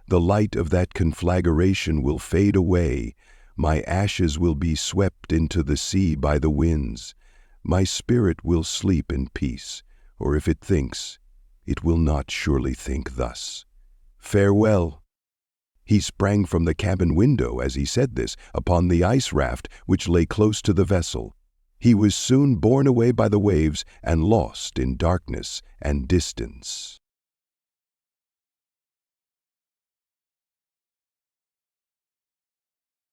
Speaker 1: The light of that conflagration will fade away. My ashes will be swept into the sea by the winds. My spirit will sleep in peace, or if it thinks, it will not surely think thus. Farewell. He sprang from the cabin window as he said this upon the ice raft which lay close to the vessel. He was soon borne away by the waves and lost in darkness and distance.